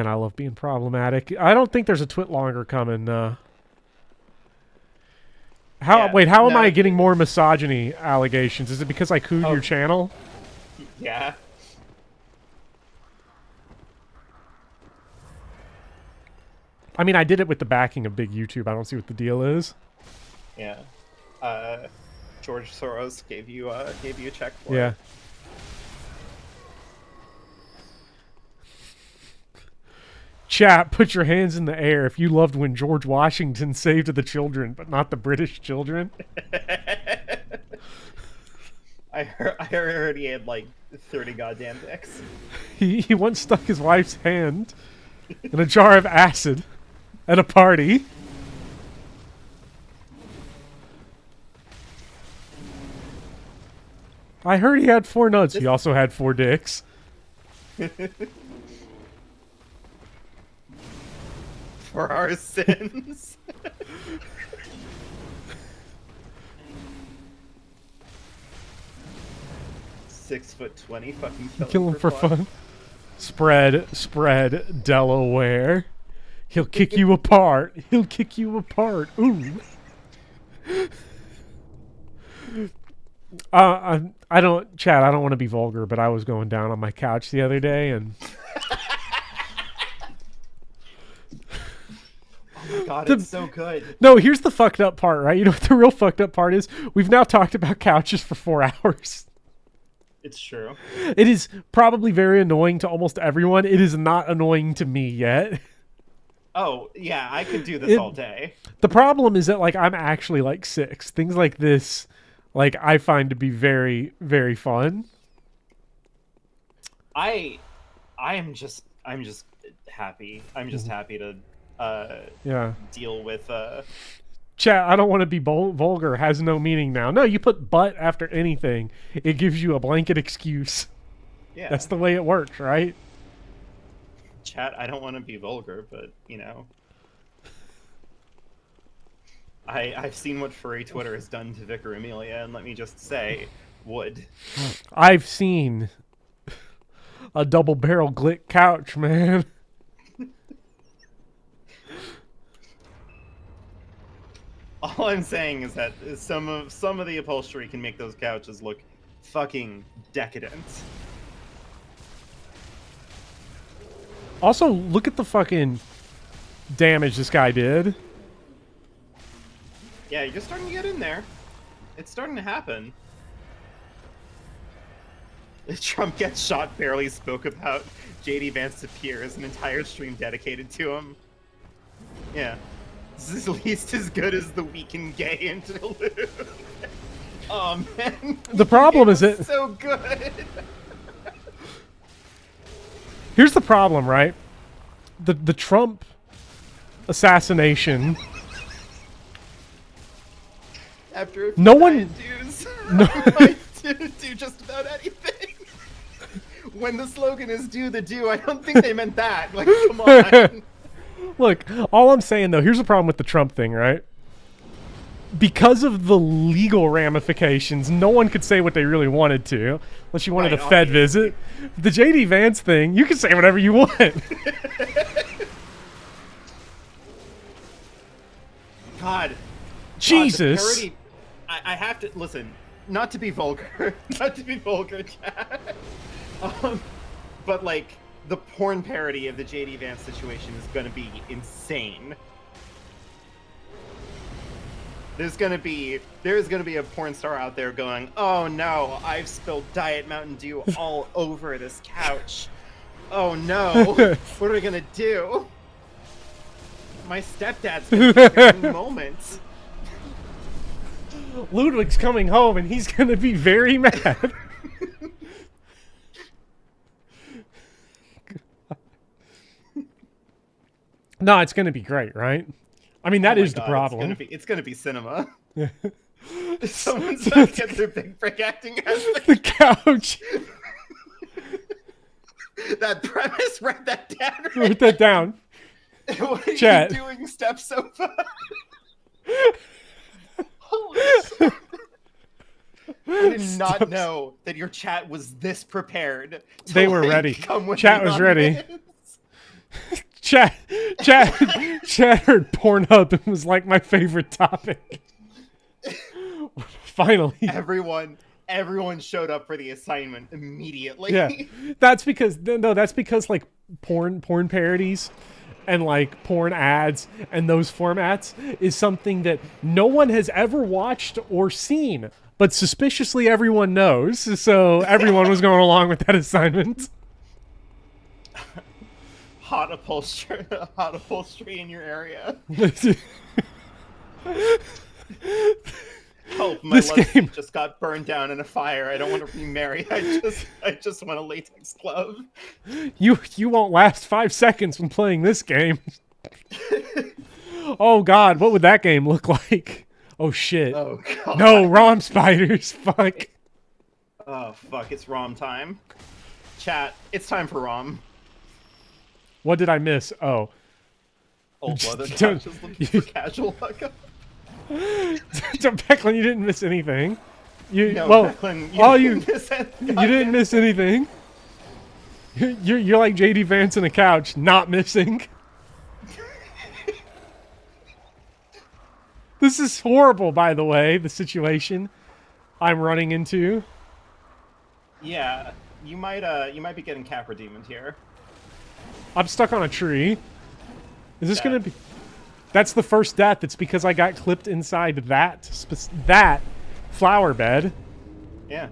I love being problematic. I don't think there's a twit longer coming. Wait, how am I getting more misogyny allegations? Is it because I cooed your channel? Yeah. I mean, I did it with the backing of big YouTube. I don't see what the deal is. Yeah. George Soros gave you a check for Yeah. it. Chat, put your hands in the air if you loved when George Washington saved the children, but not the British children. I heard he had like 30 goddamn dicks. He once stuck his wife's hand in a jar of acid at a party. I heard he had 4 nuts. He also had 4 dicks. For our sins. 6'20", fucking Kill him for fun. Spread, Delaware. He'll kick you apart. He'll kick you apart. Ooh. I don't, Chad, I don't want to be vulgar, but I was going down on my couch the other day and... Oh my god, it's so good. No, here's the fucked up part, right? You know what the real fucked up part is? We've now talked about couches for 4 hours. It's true. It is probably very annoying to almost everyone. It is not annoying to me yet. Oh, yeah, I could do this all day. The problem is that, like, I'm actually, like, 6. Things like this, like, I find to be very, very fun. I'm just happy. I'm just happy to deal with Chat, I don't want to be vulgar. Has no meaning now. No, you put butt after anything. It gives you a blanket excuse. Yeah. That's the way it works, right? Chat, I don't want to be vulgar, but, you know. I've seen what furry Twitter has done to Vicar Amelia, and let me just say, would. I've seen a double-barrel glick couch, man. All I'm saying is that some of the upholstery can make those couches look fucking decadent. Also, look at the fucking damage this guy did. Yeah, you're just starting to get in there. It's starting to happen. Trump gets shot, barely spoke about. JD Vance appears, an entire stream dedicated to him. Yeah. This is at least as good as the weak and gay interlude. Oh man. The problem is that so good. here's the problem, right? The Trump assassination. After a few No one dues, no, might do just about anything. When the slogan is "Do the do," I don't think they meant that. Like, come on. Look, all I'm saying though, here's the problem with the Trump thing, right? Because of the legal ramifications, no one could say what they really wanted to, unless you wanted a Fed visit. The JD Vance thing, you can say whatever you want. God. Jesus. God, I have to listen. Not to be vulgar, Chad. But like the porn parody of the JD Vance situation is going to be insane. There's gonna be a porn star out there going, "Oh no, I've spilled Diet Mountain Dew all over this couch. Oh no, what are we gonna do? My stepdad's gonna be here in moments." Ludwig's coming home and he's gonna be very mad. No, it's gonna be great, right? I mean, that is the problem. It's gonna be cinema. Someone's gonna get their big break acting as the couch. That premise, write that down. Write that down. What are Chat. you doing, Step Sofa? Holy shit. I did not know that your chat was this prepared. They were ready. Come with Chat me was on ready. this. Chat heard Pornhub and was like my favorite topic. Finally. Everyone showed up for the assignment immediately. Yeah. That's because like porn parodies and like porn ads and those formats is something that no one has ever watched or seen, but suspiciously everyone knows. So everyone was going along with that assignment. Hot upholstery in your area. Help, my This love game- just got burned down in a fire. I don't want to be married. I just want a latex glove. You won't last 5 seconds when playing this game. Oh God, what would that game look like? Oh shit. Oh god. No, ROM spiders. Fuck. Oh fuck, it's ROM time. Chat, it's time for ROM. What did I miss? Oh. Old leather Don't- couches looking for casual hookup. Declan, you didn't miss anything. No, Well, Declan, all didn't miss it. you didn't miss anything. You're like JD Vance in a couch, not missing. This is horrible, by the way, the situation I'm running into. Yeah, you might be getting Capra Demoned here. I'm stuck on a tree. Is this Yeah. gonna be... That's the first death. It's because I got clipped inside that flower bed. Yeah.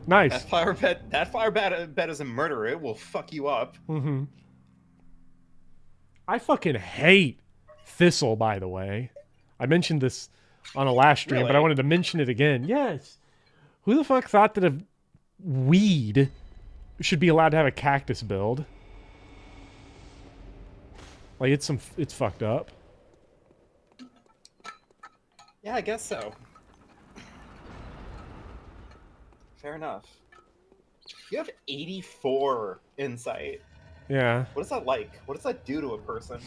Nice. That flower bed is a murderer. It will fuck you up. Mm-hmm. I fucking hate Thistle, by the way. I mentioned this on a last stream, but I Really? wanted to mention it again. Yes. Who the fuck thought that a weed should be allowed to have a cactus build? Like, it's fucked up. Yeah, I guess so. Fair enough. You have 84 insight. Yeah. What is that like? What does that do to a person?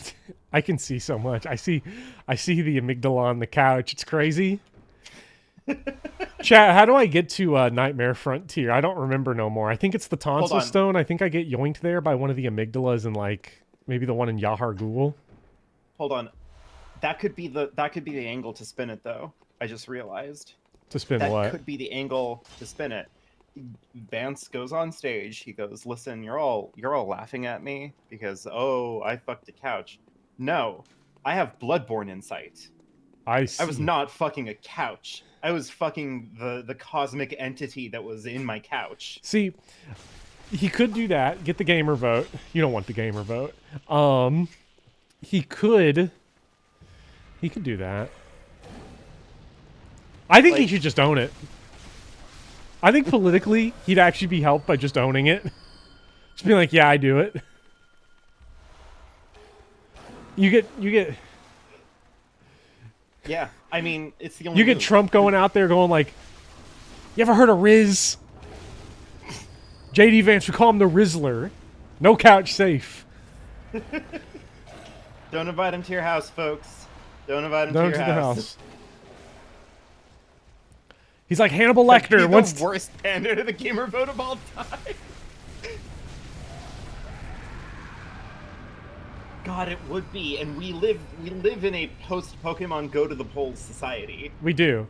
I can see so much. I see the amygdala on the couch. It's crazy. Chat, how do I get to Nightmare Frontier? I don't remember no more. I think it's the tonsil on. stone. I think I get yoinked there by one of the amygdalas and like maybe the one in Yahar Google. Hold on. That could be the angle to spin it though. I just realized. To spin That what? could be the angle to spin it. Vance goes on stage. He goes, "Listen, you're all laughing at me because I fucked a couch. No, I have Bloodborne insight. I see. I was not fucking a couch. I was fucking the cosmic entity that was in my couch." See, he could do that. Get the gamer vote. You don't want the gamer vote. He could do that. I think he Like- should just own it. I think politically, he'd actually be helped by just owning it. Just being like, yeah, I do it. You get Yeah, I mean, it's the only. you get move. Trump going out there going like, you ever heard of Riz? JD Vance, we call him the Rizzler. No couch safe. Don't invite him to your house, folks. Don't invite him Down to to your the house. house. He's like Hannibal That'd be Lecter. the Once worst candidate of the gamer vote of all time. God, it would be, and we live in a post Pokemon Go to the Polls society. we do.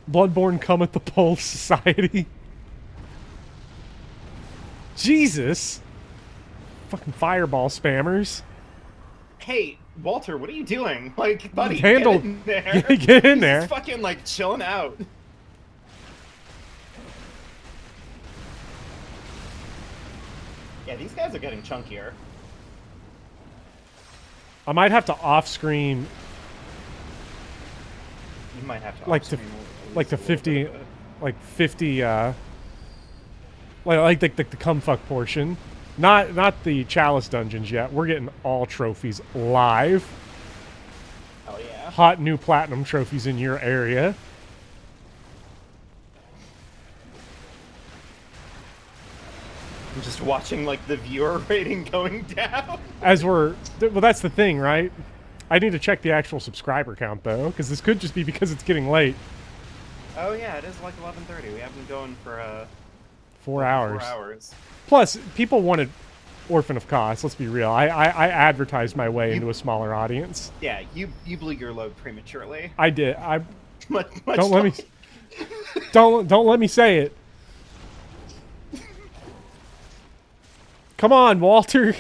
Bloodborne come at the Pole Society. Jesus. Fucking fireball spammers. Hey, Walter, what are you doing? Like, buddy, Handle- get in there. get in He's there. just fucking like chilling out. Yeah, these guys are getting chunkier. I might have to off-screen You might have to Like to- off-screen at like least the a little 50 bit of it. like 50 like the come fuck portion. Not the Chalice dungeons yet. We're getting all trophies live. Hell yeah. Hot new platinum trophies in your area. I'm just watching like the viewer rating going down. Well, that's the thing, right? I need to check the actual subscriber count though, because this could just be because it's getting late. Oh yeah, it is like 11:30. We have been going for 4 hours. 4 hours. Plus, people wanted Orphan of Kos. Let's be real. I advertised my way into a smaller audience. Yeah, you blew your load prematurely. I did. Much Don't let me. Don't let me say it. Come on, Walter.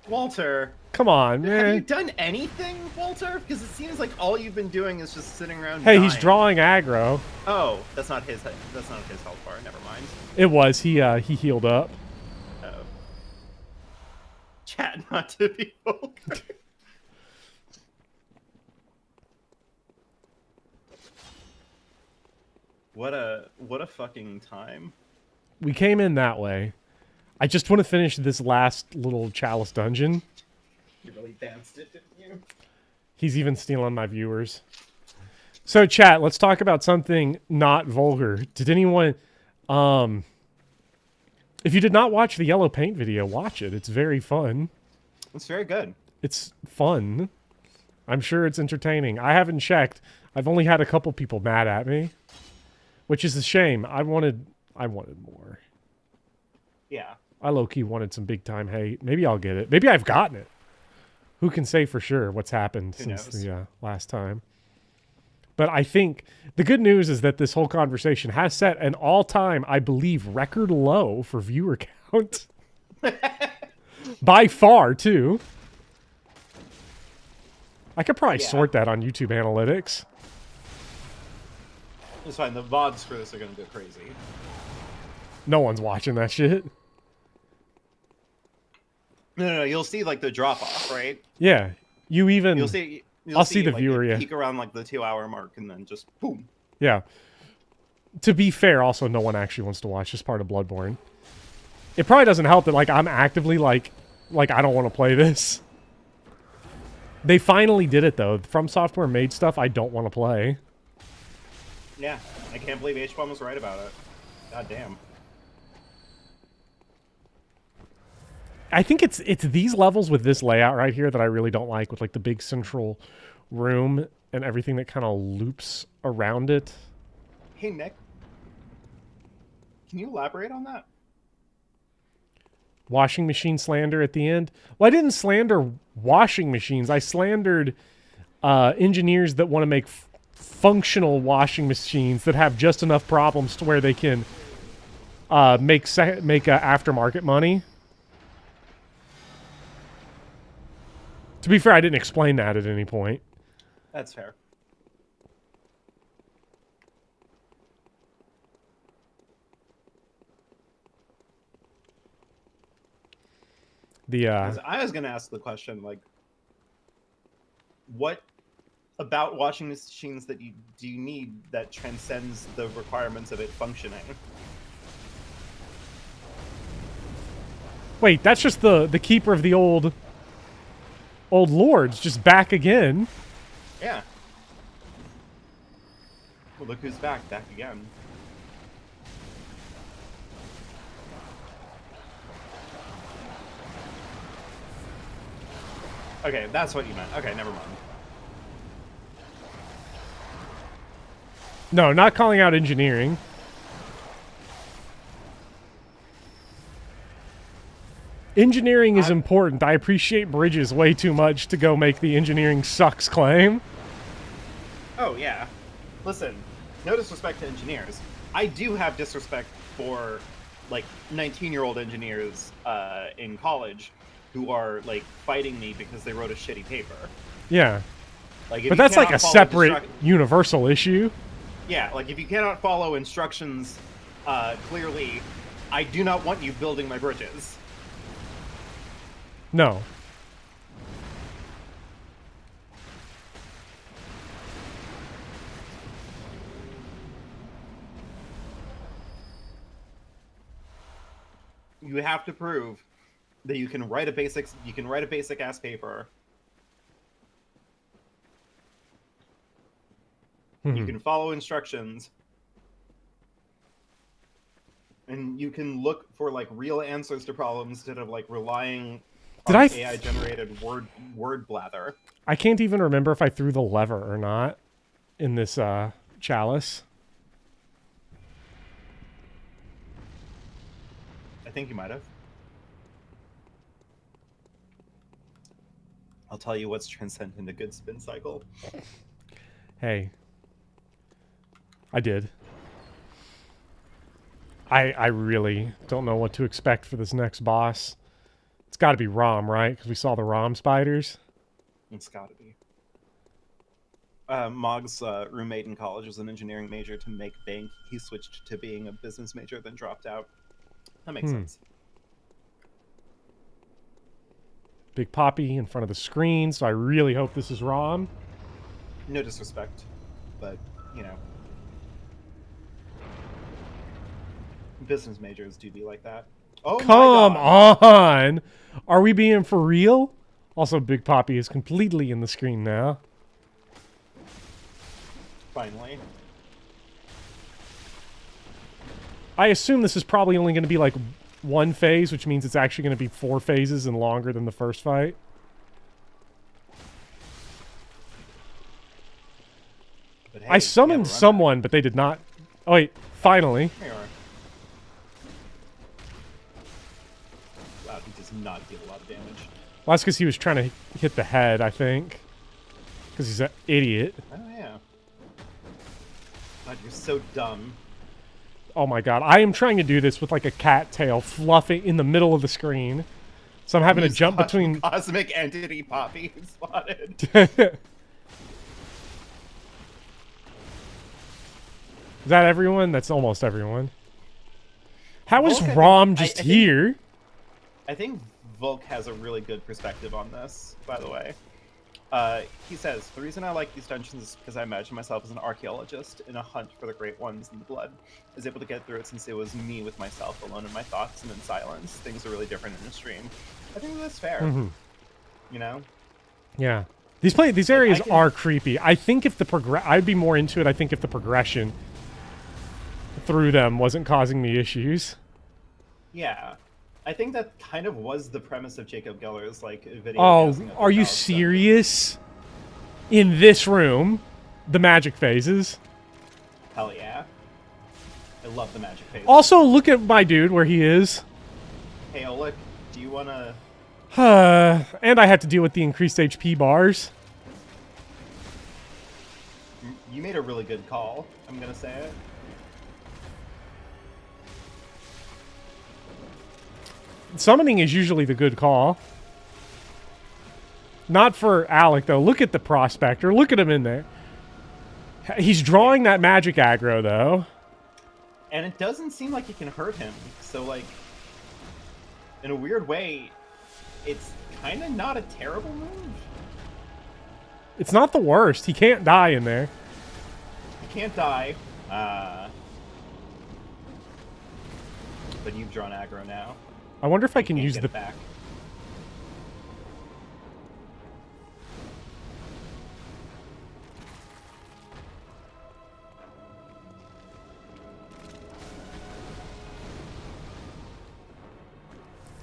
Walter. Come on, man. Have you done anything, Walter? Because it seems like all you've been doing is just sitting around. Hey, dying. he's drawing aggro. Oh, that's not his. That's not his health bar. Never mind. It was. He healed up. Oh. Chat not to be vulgar. What a fucking time. We came in that way. I just want to finish this last little Chalice dungeon. You really danced it, didn't you? He's even stealing my viewers. So, chat, let's talk about something not vulgar. Did anyone... if you did not watch the yellow paint video, watch it. It's very fun. It's very good. It's fun. I'm sure it's entertaining. I haven't checked. I've only had a couple people mad at me, which is a shame. I wanted more. Yeah. I low-key wanted some big-time hate. Maybe I'll get it. Maybe I've gotten it. Who can say for sure what's happened since the last time? But I think the good news is that this whole conversation has set an all-time, I believe, record low for viewer count. By far, too. I could probably sort that on YouTube Analytics. It's fine. The VODs for this are going to go crazy. No one's watching that shit. No. You'll see like the drop off, right? Yeah. You'll see. I'll see the like, viewer, yeah. Peak around like the 2-hour mark, and then just boom. Yeah. To be fair, also no one actually wants to watch this part of Bloodborne. It probably doesn't help that like I'm actively like I don't want to play this. They finally did it though. From Software made stuff I don't want to play. Yeah, I can't believe H-Bomb was right about it. God damn. I think it's these levels with this layout right here that I really don't like, with like the big central room and everything that kind of loops around it. Hey Nick, can you elaborate on that? Washing machine slander at the end. Well, I didn't slander washing machines. I slandered engineers that want to make functional washing machines that have just enough problems to where they can make aftermarket money. To be fair, I didn't explain that at any point. That's fair. I was gonna ask the question, like, what about washing machines that do you need that transcends the requirements of it functioning? Wait, that's just the keeper of the old lords, just back again. Yeah. Well, look who's back again. Okay, that's what you meant. Okay, never mind. No, not calling out engineering. Engineering is important. I appreciate bridges way too much to go make the engineering sucks claim. Oh, yeah. Listen, no disrespect to engineers. I do have disrespect for, like, 19-year-old engineers in college who are, like, fighting me because they wrote a shitty paper. Yeah. Like, if but you that's like a cannot follow separate universal issue. Yeah, like, if you cannot follow instructions clearly, I do not want you building my bridges. No. You have to prove that you can write a basic ass paper. You can follow instructions. and you can look for like real answers to problems instead of like relying Did on I AI generated word blather. I can't even remember if I threw the lever or not in this chalice. I think you might have. I'll tell you what's transcendent a good spin cycle. Hey. I did. I really don't know what to expect for this next boss. It's got to be Rom, right? Because we saw the Rom spiders. It's gotta be. Mog's roommate in college was an engineering major to make bank. He switched to being a business major, then dropped out. That makes sense. Big Poppy in front of the screen, so I really hope this is Rom. No disrespect, but, you know. Business majors do be like that. Oh Come my God. on! Are we being for real? Also, Big Poppy is completely in the screen now. Finally. I assume this is probably only going to be like one phase, which means it's actually going to be 4 phases and longer than the first fight. But hey, I summoned someone, but they did not... Oh, wait. Finally. Here you are. Wow, he does not deal a lot of damage. Well, that's because he was trying to hit the head, I think. Because he's an idiot. Oh, yeah. God, you're so dumb. Oh my god. I am trying to do this with like a cat tail fluffing in the middle of the screen. So I'm having to jump between... Cosmic entity Poppy spotted. Is that everyone? That's almost everyone. How is Volk, Rom just here? I think Volk has a really good perspective on this, by the way. He says, the reason I like these dungeons is because I imagine myself as an archaeologist in a hunt for the great ones in the blood. I was able to get through it since it was me with myself, alone in my thoughts and in silence. Things are really different in a stream. I think that's fair. You know? Yeah. These areas are creepy. I think if the I'd be more into it, I think if the progression through them wasn't causing me issues. Yeah. I think that kind of was the premise of Jacob Geller's like video. Oh, are you serious? In this room, the magic phases. Hell yeah. I love the magic phases. Also, look at my dude where he is. Hey, Oleg, do you want to... and I had to deal with the increased HP bars. You made a really good call, I'm going to say it. Summoning is usually the good call. Not for Alec, though. Look at the Prospector. Look at him in there. He's drawing that magic aggro, though. And it doesn't seem like it can hurt him. So, like, in a weird way, it's kind of not a terrible move. It's not the worst. He can't die in there. He can't die. But you've drawn aggro now. I wonder if I can use the... back.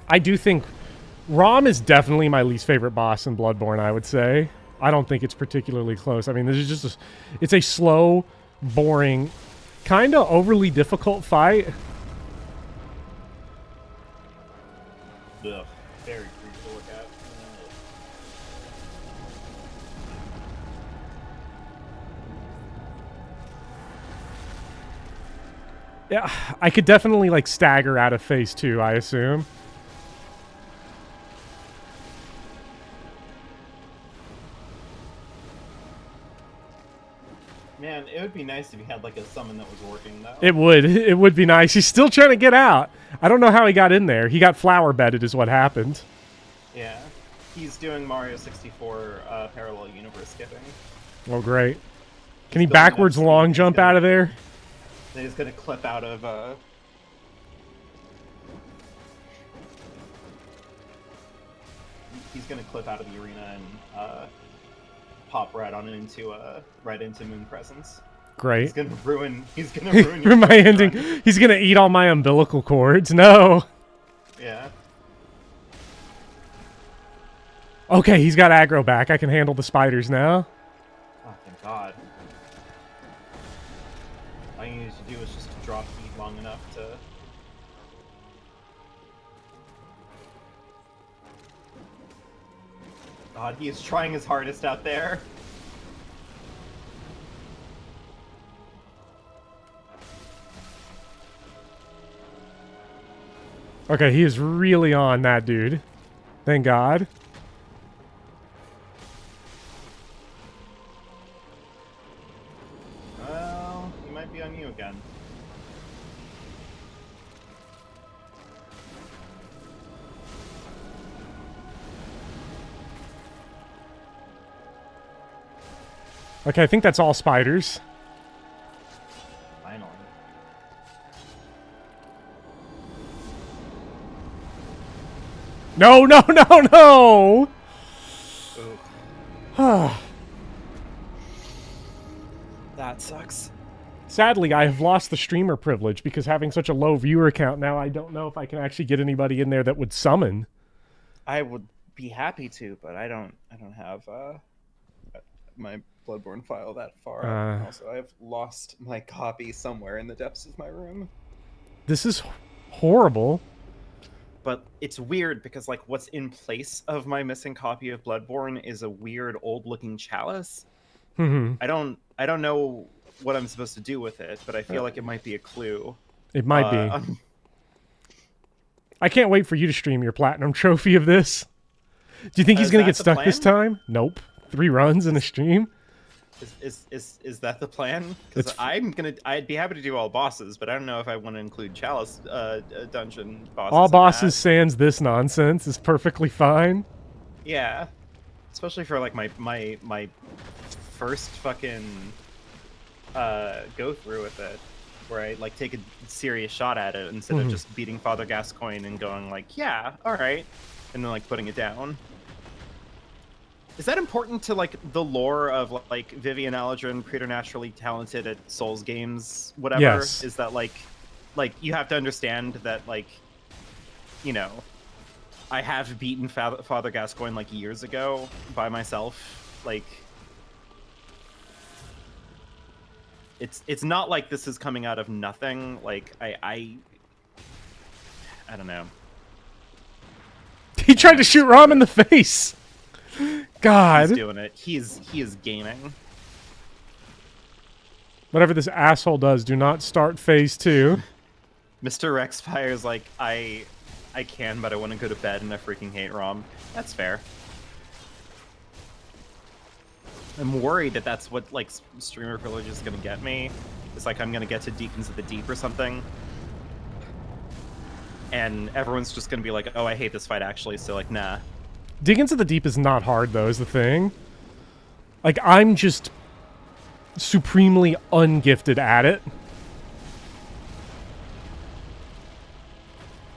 I do think Rom is definitely my least favorite boss in Bloodborne, I would say. I don't think it's particularly close. I mean, this is just it's a slow, boring, kind of overly difficult fight. Ugh, very creepy to look at. Yeah, I could definitely like stagger out of phase 2, I assume. Man, it would be nice if you had like a summon that was working though. It would. It would be nice. He's still trying to get out. I don't know how he got in there. He got flower bedded is what happened. Yeah. He's doing Mario 64 parallel universe skipping. Oh, great. Can he backwards long jump out of there? Then he's gonna clip out of he's gonna clip out of the arena and pop right into Moon Presence. Great. He's gonna ruin your my run. ending. He's gonna eat all my umbilical cords. No. Yeah. Okay, he's got aggro back. I can handle the spiders now. Oh, thank God. All you needed to do was just to drop heat long enough to... God, he is trying his hardest out there. Okay, he is really on that dude. Thank God. Well, he might be on you again. Okay, I think that's all spiders. Finally. No, no, no, no! Ooh. That sucks. Sadly, I have lost the streamer privilege because having such a low viewer count now, I don't know if I can actually get anybody in there that would summon. I would be happy to, but I don't have my Bloodborne file that far. Also, I've lost my copy somewhere in the depths of my room. This is horrible. But it's weird because like what's in place of my missing copy of Bloodborne is a weird old-looking chalice. Mm-hmm. I don't know what I'm supposed to do with it, but I feel like it might be a clue. It might be. I can't wait for you to stream your platinum trophy of this. Do you think he's gonna get stuck this time? Nope. 3 runs in a stream. Is that the plan? Because I'd be happy to do all bosses, but I don't know if I want to include Chalice dungeon bosses. All bosses sans this nonsense is perfectly fine. Yeah, especially for like my first fucking go through with it, where I like take a serious shot at it instead of just beating Father Gascoigne and going like, yeah, all right, and then like putting it down. Is that important to like the lore of like Vivian Alladrin, preternaturally talented at Souls games, whatever? Yes. Is that like you have to understand that like, you know, I have beaten Father Gascoigne like years ago by myself. Like, it's not like this is coming out of nothing. Like I don't know. He tried to shoot Rom in the face. God. He's doing it. He is gaming. Whatever this asshole does, do not start phase 2. Mr. Rexfire is like, I can, but I want to go to bed and I freaking hate Rom. That's fair. I'm worried that that's what like streamer privilege is gonna get me. It's like I'm gonna get to Deacons of the Deep or something, and everyone's just gonna be like, "Oh, I hate this fight." Actually, so like, nah. Deacons of the Deep is not hard, though, is the thing. Like, I'm just supremely ungifted at it.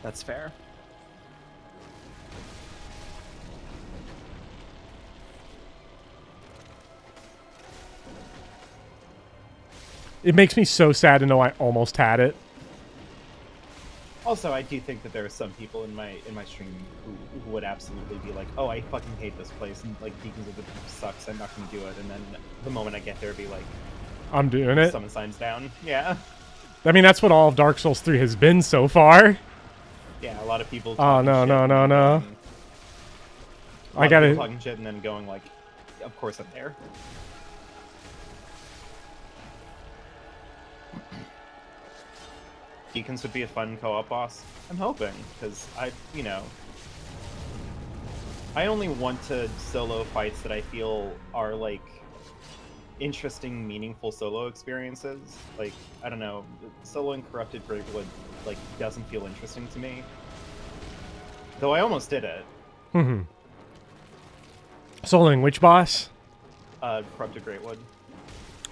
That's fair. It makes me so sad to know I almost had it. Also, I do think that there are some people in my stream who would absolutely be like, "Oh, I fucking hate this place," and like Deacons of the Deep sucks. I'm not gonna do it. And then the moment I get there, be like, I'm doing it. Summon signs down. Yeah. I mean, that's what all of Dark Souls 3 has been so far. Yeah, a lot of people. Oh, no, no, no, no. I gotta. Talking shit and then going like, "Of course I'm there." Deacons would be a fun co-op boss. I'm hoping, because I only want to solo fights that I feel are like interesting, meaningful solo experiences. Like, I don't know, soloing Corrupted Greatwood like doesn't feel interesting to me. Though I almost did it. Mm-hmm. Soloing which boss? Corrupted Greatwood.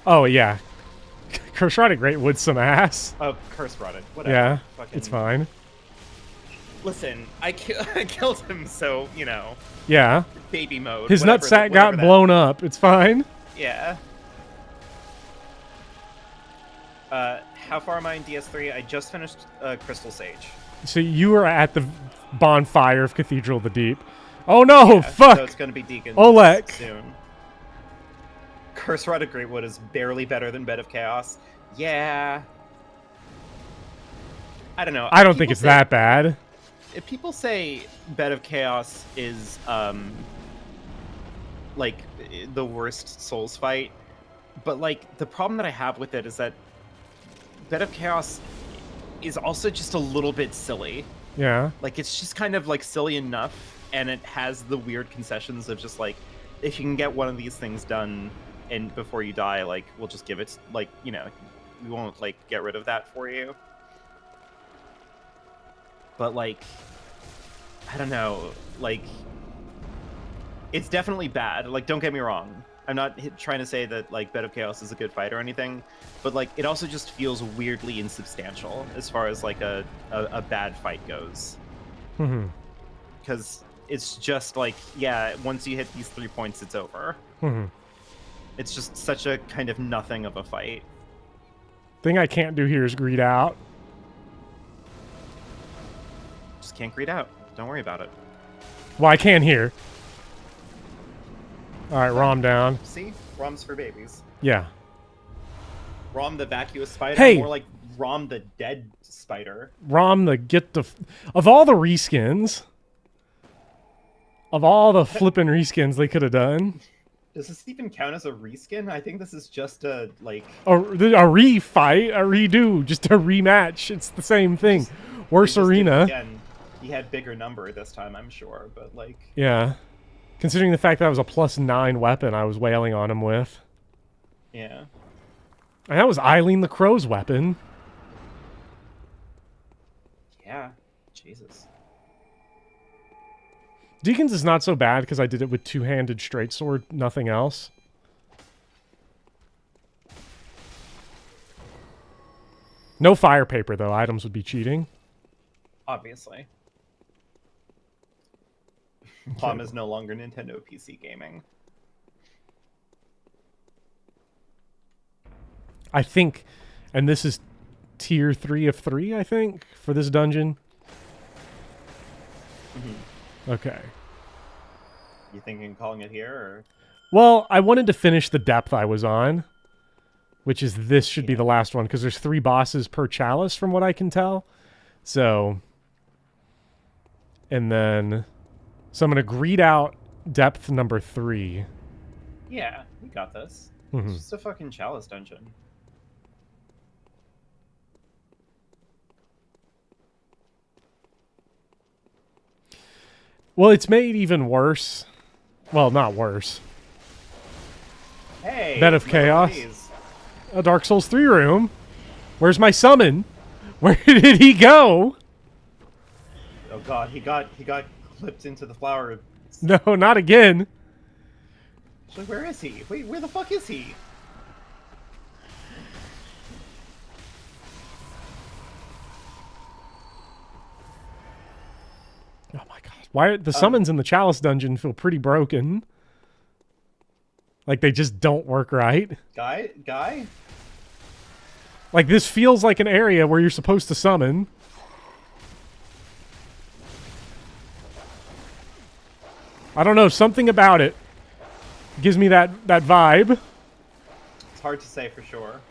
Oh yeah. Curse-Rotted Greatwood's some ass. Oh, Curse-Rotted. Whatever. Yeah, Fucking... it's fine. Listen, I killed him, so, you know. Yeah. Baby mode. His nutsack got blown up. It's fine. Yeah. How far am I in DS3? I just finished Crystal Sage. So you were at the bonfire of Cathedral of the Deep. Oh no, Yeah, fuck! So it's gonna be Deacon Oleg. soon. Curse Rod of Greatwood is barely better than Bed of Chaos. Yeah. I don't know. I don't think it's that bad. If people say Bed of Chaos is like the worst Souls fight, but like the problem that I have with it is that Bed of Chaos is also just a little bit silly. Yeah. Like it's just kind of like silly enough, and it has the weird concessions of just like, if you can get one of these things done and before you die, like we'll just give it, like, you know, we won't like get rid of that for you. But like, I don't know, like it's definitely bad. Like, don't get me wrong. I'm not trying to say that like Bed of Chaos is a good fight or anything, but like it also just feels weirdly insubstantial as far as like a bad fight goes. Mm-hmm. Because it's just like, yeah, once you hit these 3 points, it's over. Mm-hmm. It's just such a kind of nothing of a fight. Thing I can't do here is greed out. Just can't greed out. Don't worry about it. Well, I can here. All right, Rom down. See? Rom's for babies. Yeah. Rom the vacuous spider, Hey! more like Rom the dead spider. Rom the of all the reskins, of all the flippin' reskins they could have done, Does this even count as a reskin? I think this is just a, like... a refight, a redo, just a rematch. It's the same thing. Worse they just did it arena. again. He had bigger number this time, I'm sure, but like... Yeah. Considering the fact that was a +9 weapon I was wailing on him with. Yeah. And that was Eileen the Crow's weapon. Yeah. Jesus. Deacon's is not so bad because I did it with two-handed straight sword, nothing else. No fire paper, though. Items would be cheating. Obviously. Palm is no longer Nintendo PC gaming. I think, and this is tier 3 of 3, I think, for this dungeon. Mm-hmm. Okay. You thinking calling it here, or...? Well, I wanted to finish the depth I was on, which is this should be the last one, because there's 3 bosses per Chalice, from what I can tell. So, and then, so I'm going to greed out depth number 3. Yeah, we got this. Mm-hmm. It's just a fucking Chalice dungeon. Well, it's made even worse. Well, not worse. Hey! Bed of Chaos. A Dark Souls 3 room. Where's my summon? Where did he go? Oh god, he got clipped into the flower. No, not again. Actually, where is he? Wait, where the fuck is he? Oh my god. Why are the summons in the Chalice dungeon feel pretty broken? Like they just don't work right. Guy? Like this feels like an area where you're supposed to summon. I don't know, something about it gives me that vibe. It's hard to say for sure.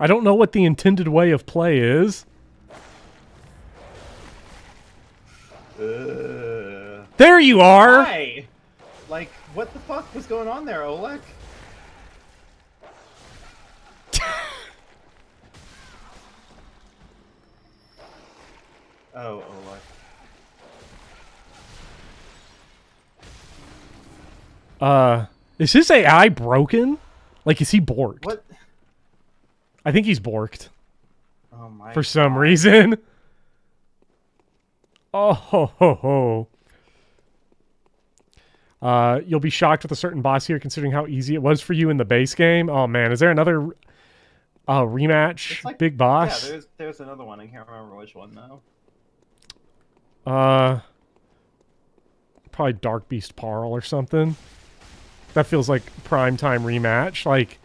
I don't know what the intended way of play is. There you are! Why? Like, what the fuck was going on there, Oleg? Oh, Oleg. Is his AI broken? Like, is he borked? What? I think he's borked. Oh my For some reason. Oh ho ho ho. You'll be shocked with a certain boss here considering how easy it was for you in the base game. Oh man, is there another rematch? Like, big boss? Yeah, there's another one. I can't remember which one though. Probably Dark Beast Parl or something. That feels like prime time rematch. Like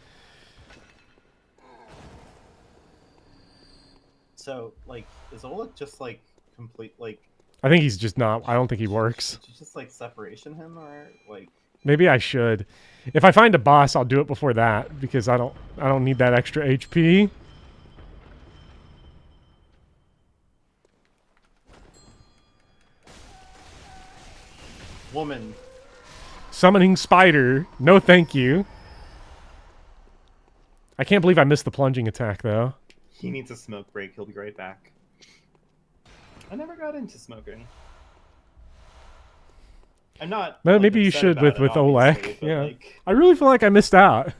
So, like, is Oleg just like complete like? I think he's just not. I don't think he works. Did you just like separation him or like? Maybe I should. If I find a boss, I'll do it before that because I don't need that extra HP. Woman. Summoning spider. No, thank you. I can't believe I missed the plunging attack though. He needs a smoke break. He'll be right back. I never got into smoking. I'm not. Well, like, maybe you upset should about with it, obviously, Oleg. but, Yeah. like, I really feel like I missed out.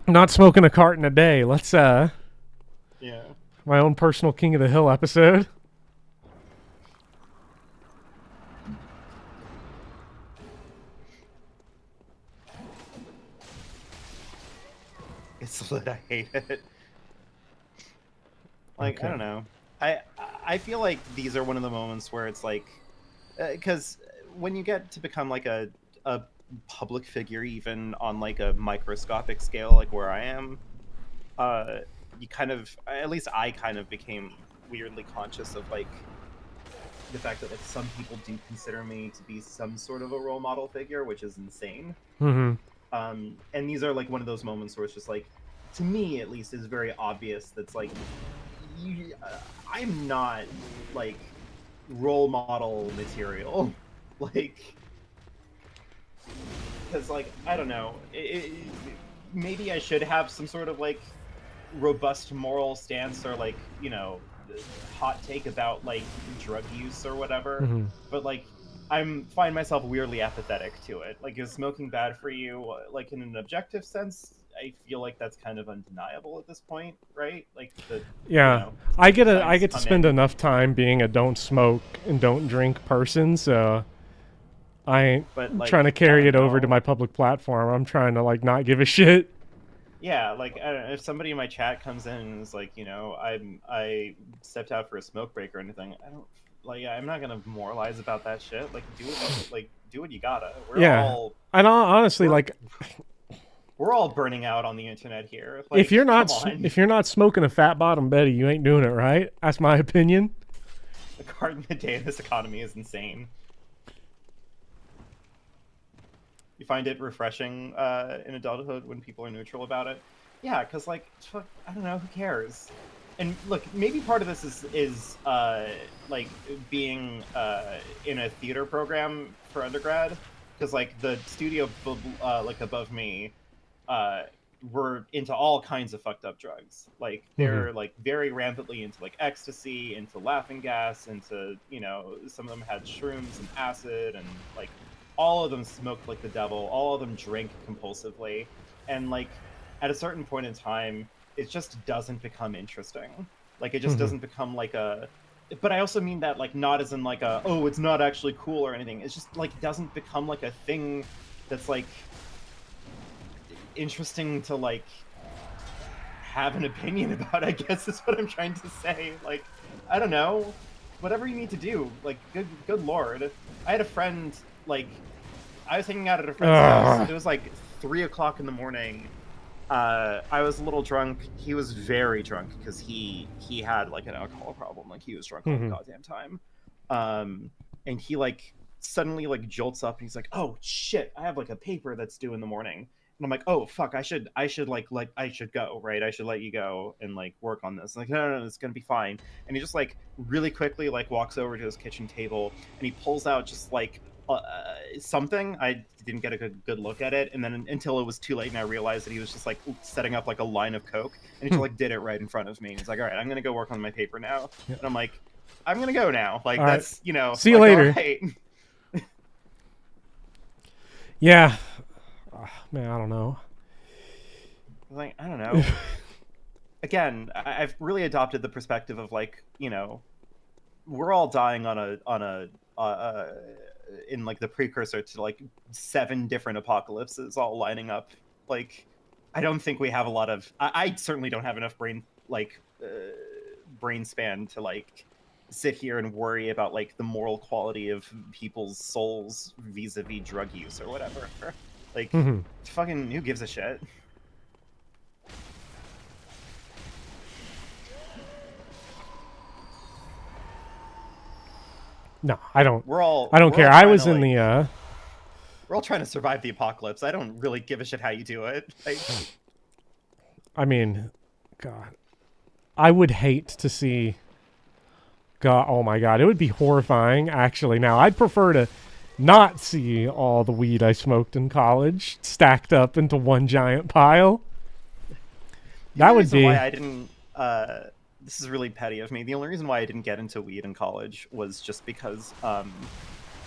Not smoking a carton a day. Let's yeah. my own personal King of the Hill episode. It's lit. I hate it. Like, Okay. I don't know. I feel like these are one of the moments where it's like, because when you get to become like a public figure, even on like a microscopic scale, like where I am, you kind of, at least I kind of became weirdly conscious of like the fact that like some people do consider me to be some sort of a role model figure, which is insane. Mm-hmm. And these are like one of those moments where it's just like, to me at least, is very obvious that's like, I'm not like role model material, like, because like I don't know, maybe I should have some sort of like robust moral stance or like, you know, hot take about like drug use or whatever, Mm-hmm. but like find myself weirdly apathetic to it. Like, is smoking bad for you? Like, in an objective sense, I feel like that's kind of undeniable at this point, right? Like, Yeah, you know, I get science to come spend in. enough time being a don't smoke and don't drink person, so I ain't But, like, trying to I carry don't it over to know. my public platform. I'm trying to like not give a shit. Yeah, like, I don't know, if somebody in my chat comes in and is like, you know, I stepped out for a smoke break or anything, I don't like. I'm not gonna moralize about that shit. Like, do what you gotta. Yeah, and honestly, we're- like, We're all burning out on the internet here. if Like, you're not come on. if you're not smoking a fat bottom Betty, you ain't doing it right. That's my opinion. The carton a day in this economy is insane. You find it refreshing in adulthood when people are neutral about it? Yeah, because, like, fuck, I don't know, who cares? And look, maybe part of this is like being in a theater program for undergrad, because like the studio like above me were into all kinds of fucked up drugs. Like they're like very rampantly into like ecstasy, into laughing gas, into, you know, some of them had shrooms and acid, and like all of them smoked like the devil. All of them drank compulsively, and like at a certain point in time, it just doesn't become interesting. Like it just doesn't become like a. But I also mean that like not as in like a, oh, it's not actually cool or anything. It's just like doesn't become like a thing that's like interesting to like have an opinion about, I guess is what I'm trying to say. Like, I don't know, whatever you need to do. Like, good lord. I had a friend, like, I was hanging out at a friend's house. It was like 3 o'clock in the morning. I was a little drunk. He was very drunk because he had like an alcohol problem. Like, he was drunk all the goddamn time. And he like suddenly like jolts up and he's like, oh shit, I have like a paper that's due in the morning. And I'm like, oh fuck, I should I should go, right? I should let you go and like work on this. Like, no, it's gonna be fine. And he just like really quickly like walks over to his kitchen table and he pulls out just like something. I didn't get a good look at it, and then until it was too late and I realized that he was just like setting up like a line of coke, and he just like did it right in front of me. And he's like, all right, I'm gonna go work on my paper now. And I'm like, I'm gonna go now. Like, all that's right. You know, See you like, later. all right. Yeah. Man, I don't know. Like, I don't know. Again, I've really adopted the perspective of like, you know, we're all dying on a in like the precursor to like 7 different apocalypses all lining up. Like, I don't think we have a lot of. I certainly don't have enough brain span to like sit here and worry about like the moral quality of people's souls vis-a-vis drug use or whatever. Like, fucking, who gives a shit? No, I don't. We're all. I don't we're care. all I trying was to, in like, the. We're all trying to survive the apocalypse. I don't really give a shit how you do it. Like, I mean, God, I would hate to see. God, oh my God, it would be horrifying. Actually, now I'd prefer to not see all the weed I smoked in college stacked up into one giant pile. the That only would reason be. why I didn't. This is really petty of me. The only reason why I didn't get into weed in college was just because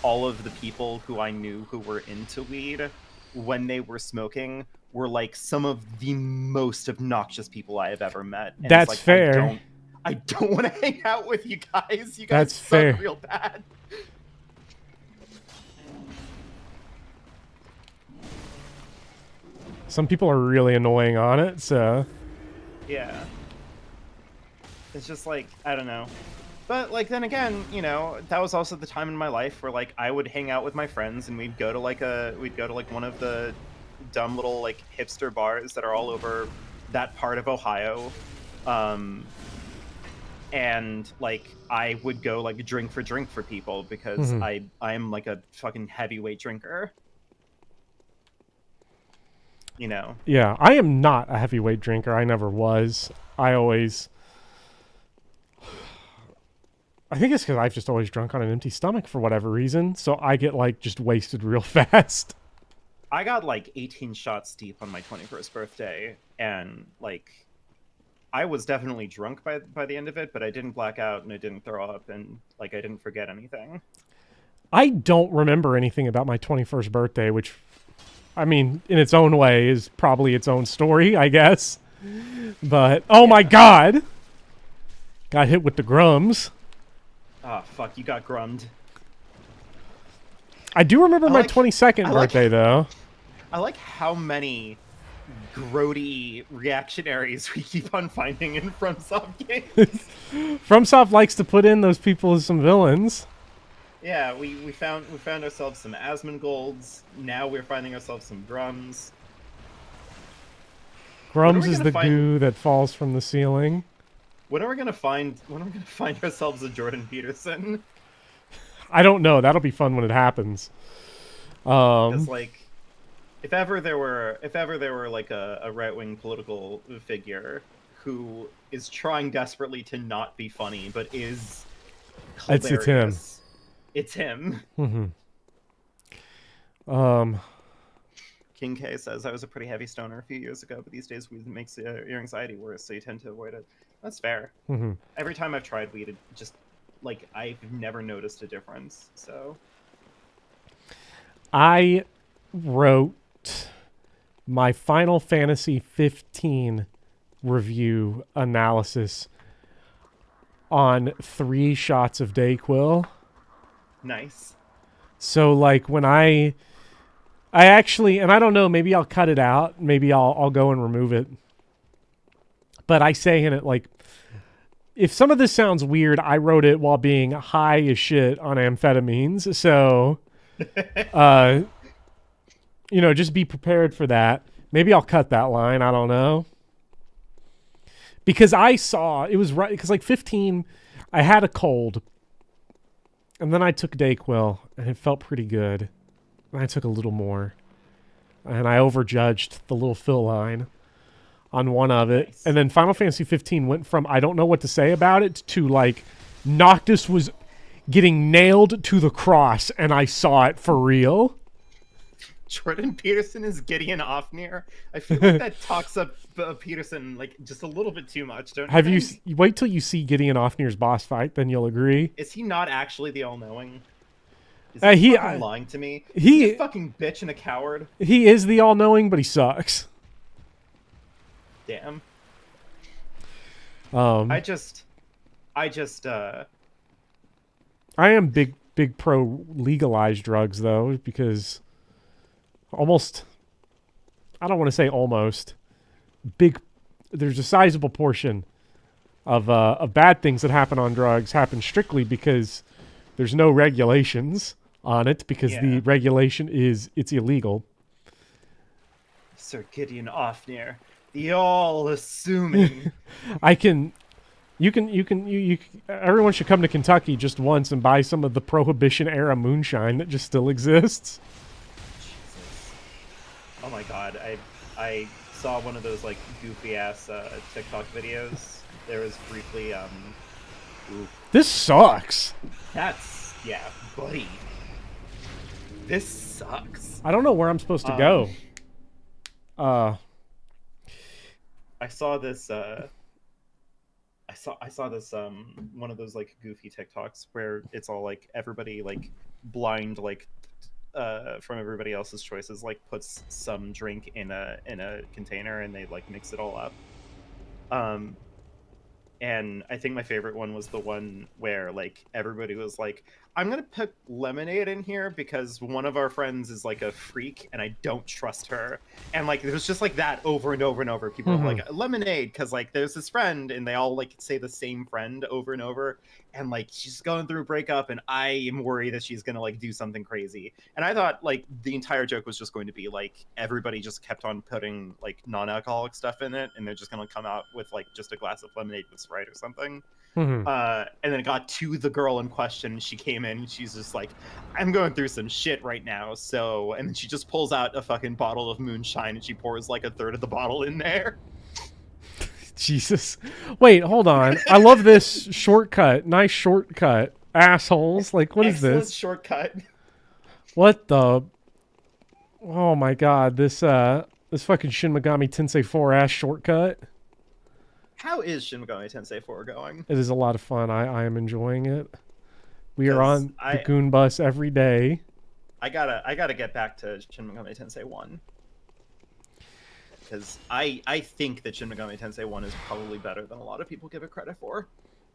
all of the people who I knew who were into weed when they were smoking were like some of the most obnoxious people I have ever met. And That's it's like, fair. I don't want to hang out with you guys. You guys That's suck fair. real bad. Some people are really annoying on it, so. Yeah. It's just like, I don't know. But like then again, you know, that was also the time in my life where like I would hang out with my friends and we'd go to like one of the dumb little like hipster bars that are all over that part of Ohio. And like I would go like drink for people because I'm like a fucking heavyweight drinker. You know. Yeah, I am not a heavyweight drinker. I never was. I think it's because I've just always drunk on an empty stomach for whatever reason. So I get like just wasted real fast. I got like 18 shots deep on my 21st birthday, and like I was definitely drunk by the end of it, but I didn't black out and I didn't throw up and like I didn't forget anything. I don't remember anything about my 21st birthday, which, I mean, in its own way is probably its own story, I guess. But, oh my God! Got hit with the grums. Oh, fuck, you got grummed. I do remember my 22nd birthday, though. I like how many grody reactionaries we keep on finding in FromSoft games. FromSoft likes to put in those people as some villains. Yeah, we found ourselves some Asmongold's. Now we're finding ourselves some Grums. Grums is the goo that falls from the ceiling. When are we gonna find ourselves a Jordan Peterson? I don't know. That'll be fun when it happens. Because like, if ever there were like a right-wing political figure who is trying desperately to not be funny but is hilarious, it's him. It's him. King K says, I was a pretty heavy stoner a few years ago, but these days weed makes your anxiety worse, so you tend to avoid it. That's fair. Every time I've tried weed, it just, like, I've never noticed a difference, so. I wrote my Final Fantasy 15 review analysis on 3 shots of Dayquil. Nice. So, like, when I actually, and I don't know, maybe I'll cut it out. Maybe I'll go and remove it. But I say in it, like, if some of this sounds weird, I wrote it while being high as shit on amphetamines. So, you know, just be prepared for that. Maybe I'll cut that line. I don't know. Because I saw, it was right, because like 15, I had a cold. And then I took Dayquil, and it felt pretty good. And I took a little more. And I overjudged the little fill line on one of it. Nice. And then Final Fantasy 15 went from I don't know what to say about it to like Noctis was getting nailed to the cross, and I saw it for real. Jordan Peterson is Gideon Ofnir. I feel like that talks up Peterson like just a little bit too much, don't you? Have you wait till you see Gideon Ofnir's boss fight, then you'll agree. Is he not actually the all-knowing? Is he fucking lying to me? He's a fucking bitch and a coward. He is the all-knowing, but he sucks. Damn. I am big pro legalized drugs though, because almost, I don't want to say almost, there's a sizable portion of bad things that happen on drugs happen strictly because there's no regulations on it, because the regulation is it's illegal. Sir Gideon Ofnir, the all-assuming. I can Everyone should come to Kentucky just once and buy some of the Prohibition era moonshine that just still exists. Jesus. Oh my god, I saw one of those like goofy ass TikTok videos. There was briefly ooh, This sucks. that's yeah, buddy. This sucks. I don't know where I'm supposed to go. I saw this I saw this one of those like goofy TikToks where it's all like everybody like blind like from everybody else's choices like puts some drink in a container and they like mix it all up. And I think my favorite one was the one where like everybody was like, I'm gonna put lemonade in here because one of our friends is like a freak and I don't trust her. And like it was just like that over and over and over. People were like, lemonade, because like there's this friend and they all like say the same friend over and over. And like she's going through a breakup and I am worried that she's gonna like do something crazy. And I thought like the entire joke was just going to be like everybody just kept on putting like non-alcoholic stuff in it and they're just gonna come out with like just a glass of lemonade with Sprite or something. And then it got to the girl in question. She came in and she's just like, I'm going through some shit right now. So, and then she just pulls out a fucking bottle of moonshine and she pours like a third of the bottle in there. Jesus. Wait, hold on. I love this shortcut. Nice shortcut. Assholes. Like, what is Excellent this? shortcut. What the? Oh my god. This fucking Shin Megami Tensei 4 ass shortcut. How is Shin Megami Tensei 4 going? It is a lot of fun. I am enjoying it. We are 'Cause on the Goon Bus every day. I gotta get back to Shin Megami Tensei 1. Because I think that Shin Megami Tensei 1 is probably better than a lot of people give it credit for.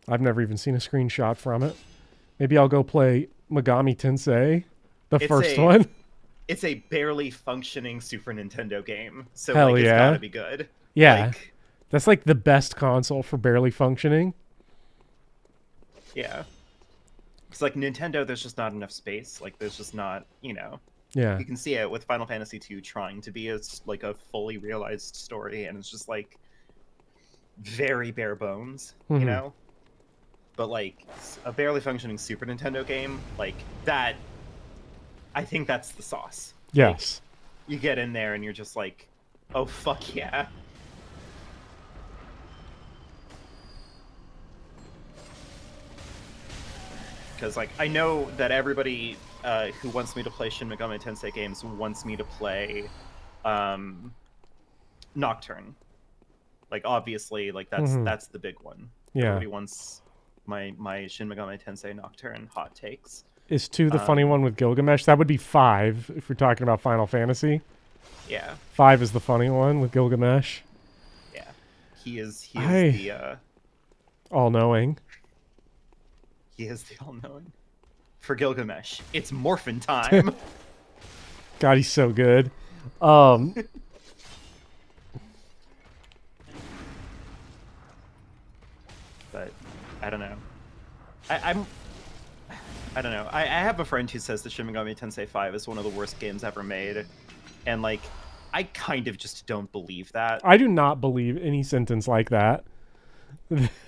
I've never even seen a screenshot from it. Maybe I'll go play Megami Tensei, the first one. It's a barely functioning Super Nintendo game, so Hell like, it's yeah. gotta be good. Yeah. Like, That's like the best console for barely functioning. yeah. It's like Nintendo, there's just not enough space. Like, there's just not, you know. Yeah. You can see it with Final Fantasy II trying to be like a fully realized story, and it's just like very bare bones, you know. But like a barely functioning Super Nintendo game, like that, I think that's the sauce. Yes. Like, you get in there and you're just like, oh fuck yeah. Because like I know that everybody who wants me to play Shin Megami Tensei games wants me to play Nocturne. Like obviously, like that's the big one. Yeah. Everybody wants my Shin Megami Tensei Nocturne hot takes. Is 2 the funny one with Gilgamesh? That would be 5 if we're talking about Final Fantasy. Yeah. 5 is the funny one with Gilgamesh. Yeah. He is the all-knowing. he is the all-knowing. For Gilgamesh, it's morphin time. God, he's so good. But I don't know. I don't know. I have a friend who says that Shin Megami Tensei 5 is one of the worst games ever made, and like I kind of just don't believe that. I do not believe any sentence like that.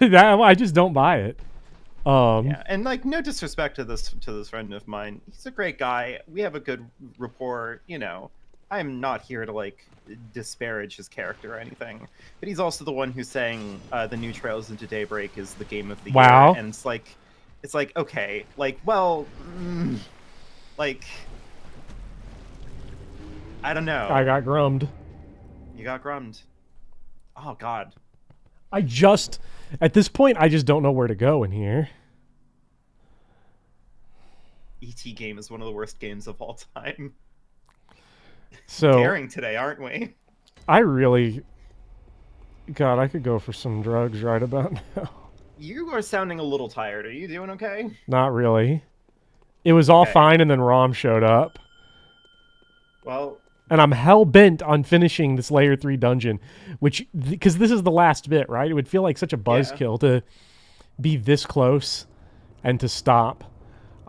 I just don't buy it. Yeah, and like no disrespect to this friend of mine. He's a great guy. We have a good rapport, you know. I'm not here to like disparage his character or anything, but he's also the one who's saying the new Trails into Daybreak is the game of the Wow. year, and it's like okay, like well, like I don't know. I got grummed. You got grummed. Oh God. At this point, I just don't know where to go in here. ET game is one of the worst games of all time. So Daring today, aren't we? God, I could go for some drugs right about now. You are sounding a little tired. Are you doing okay? Not really. It was all Okay. fine, and then Rom showed up. Well, And I'm hell-bent on finishing this Layer 3 dungeon, because this is the last bit, right? It would feel like such a buzzkill to be this close and to stop.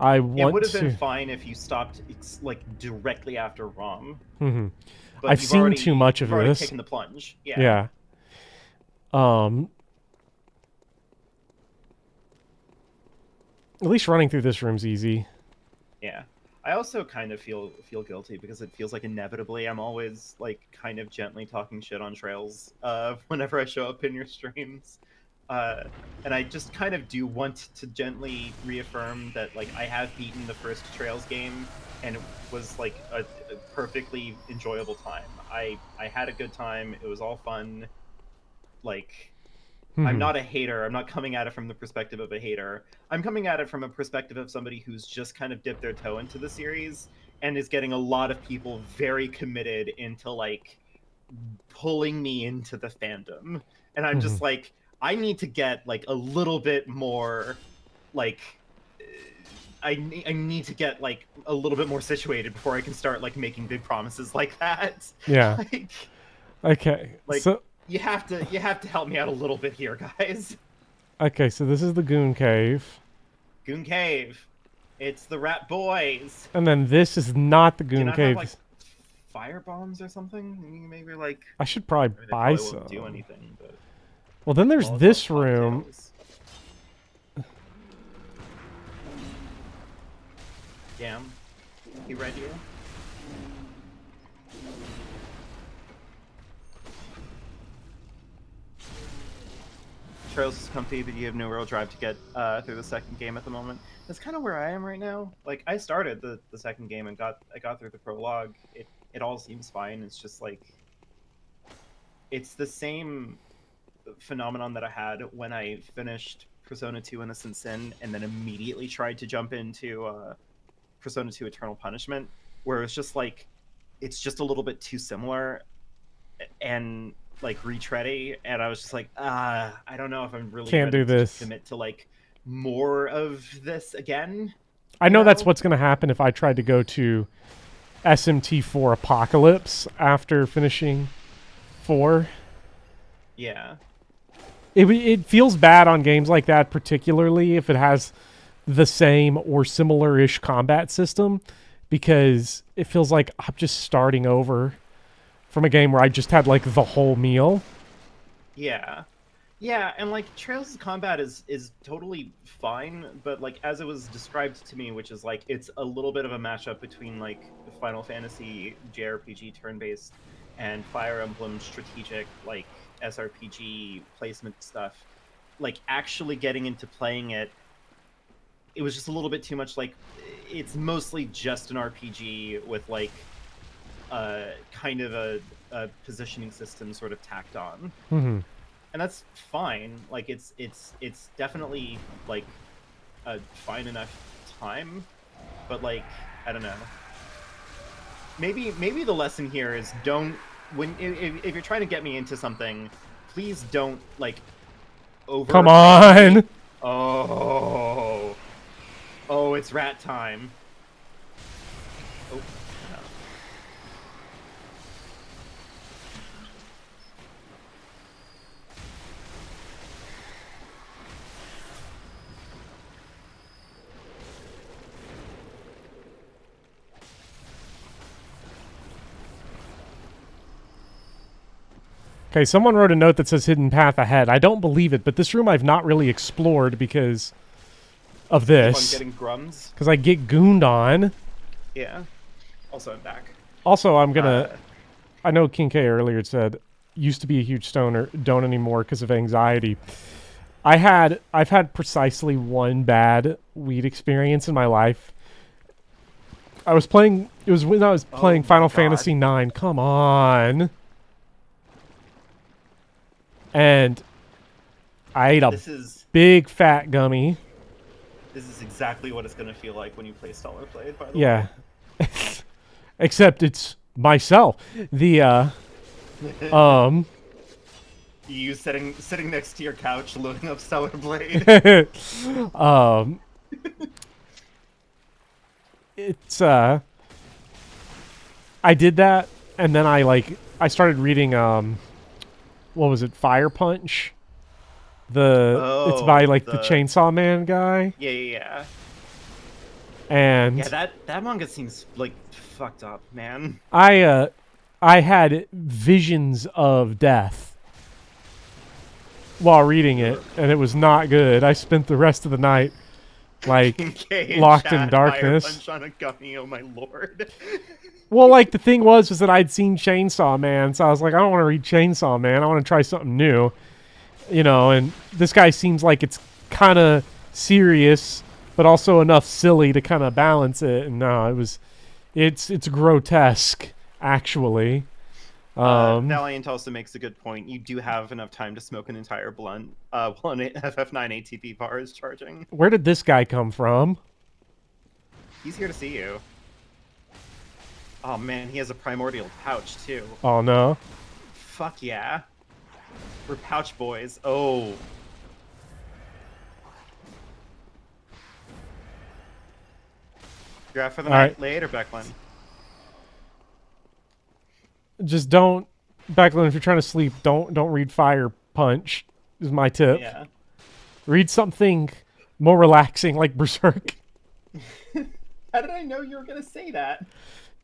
it would have been fine if you stopped like directly after Rom. Mm-hmm. But I've you've seen already- too much of you've already this. taken the plunge. Yeah. Yeah. At least running through this room's easy. Yeah. I also kind of feel guilty because it feels like inevitably I'm always like kind of gently talking shit on Trails whenever I show up in your streams. And I just kind of do want to gently reaffirm that like I have beaten the first Trails game and it was like a perfectly enjoyable time. I had a good time. It was all fun. Like I'm not a hater. I'm not coming at it from the perspective of a hater. I'm coming at it from a perspective of somebody who's just kind of dipped their toe into the series and is getting a lot of people very committed into like pulling me into the fandom. And I'm just like, I need to get like a little bit more like I need to get like a little bit more situated before I can start like making big promises like that. Yeah. Like, okay. like So you have to help me out a little bit here, guys. okay, so this is the Goon Cave. Goon Cave. It's the Rat Boys. And then this is not the Do you Goon not Cave. have like fire bombs or something? Maybe like I should probably they buy probably some. won't do anything. But Well, then there's Molotov this room. cocktails. Damn. He read you. Trails is comfy, but you have no real drive to get through the second game at the moment. That's kind of where I am right now. Like I started the second game and I got through the prologue. It all seems fine. It's just like it's the same phenomenon that I had when I finished Persona 2 Innocent Sin and then immediately tried to jump into Persona 2 Eternal Punishment, where it's just like it's just a little bit too similar and like retready, and I was just like, I don't know if I'm really Can't ready do this. to commit to like more of this again. I know you that's know? what's going to happen if I tried to go to SMT4 Apocalypse after finishing 4. Yeah. It feels bad on games like that, particularly if it has the same or similar-ish combat system, because it feels like I'm just starting over from a game where I just had like the whole meal. Yeah. Yeah, and like Trails' combat is totally fine, but like as it was described to me, which is like it's a little bit of a mashup between like Final Fantasy JRPG turn-based and Fire Emblem strategic like SRPG placement stuff. Like actually getting into playing it, it was just a little bit too much. Like it's mostly just an RPG with like kind of a positioning system sort of tacked on. Mm-hmm. And that's fine. Like it's definitely like a fine enough time, but like I don't know. Maybe the lesson here is don't if you're trying to get me into something, please don't like over. Come on. Oh, it's rat time. Oh. No. Okay, someone wrote a note that says hidden path ahead. I don't believe it, but this room I've not really explored because of Keep on this. getting grums. Because I get gooned on. Yeah. Also, I'm back. Also, I'm gonna. I know King K earlier said used to be a huge stoner, don't anymore because of anxiety. I've had precisely one bad weed experience in my life. I was playing. It was when I was playing Final Fantasy IX. Come on. And I ate a big fat gummy. This is exactly what it's gonna feel like when you play Stellar Blade, by the way. Yeah. Except it's myself. The You sitting next to your couch loading up Stellar Blade. It's I did that and then I started reading what was it, Fire Punch? It's by the Chainsaw Man guy. Yeah. And yeah, that manga seems like fucked up, man. I had visions of death while reading it, and it was not good. I spent the rest of the night like Kincaid and locked in Chad darkness. Fire punch on a gummy, oh my lord. Well, like the thing was that I'd seen Chainsaw Man, so I was like, I don't want to read Chainsaw Man. I want to try something new, you know. And this guy seems like it's kind of serious, but also enough silly to kind of balance it. And no, it's grotesque actually. Valiant also makes a good point. You do have enough time to smoke an entire blunt while an FF9 ATP bar is charging. Where did this guy come from? He's here to see you. Oh man, he has a primordial pouch too. Oh no. Fuck yeah. We're pouch boys. Oh. You're out for the night. right. Later, Becklin. Just don't, Becklin, if you're trying to sleep, don't read Fire Punch. Is my tip. Yeah. Read something more relaxing like Berserk. How did I know you were gonna say that?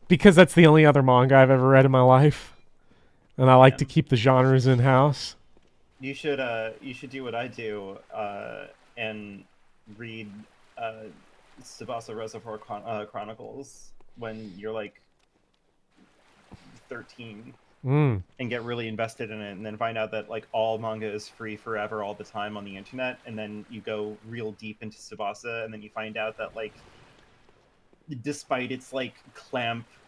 Because that's the only other manga I've ever read in my life, and I like to keep the genres in house. You should do what I do and read Tsubasa Reservoir Chronicles when you're like 13 and get really invested in it, and then find out that like all manga is free forever all the time on the internet, and then you go real deep into Tsubasa, and then you find out that like despite its like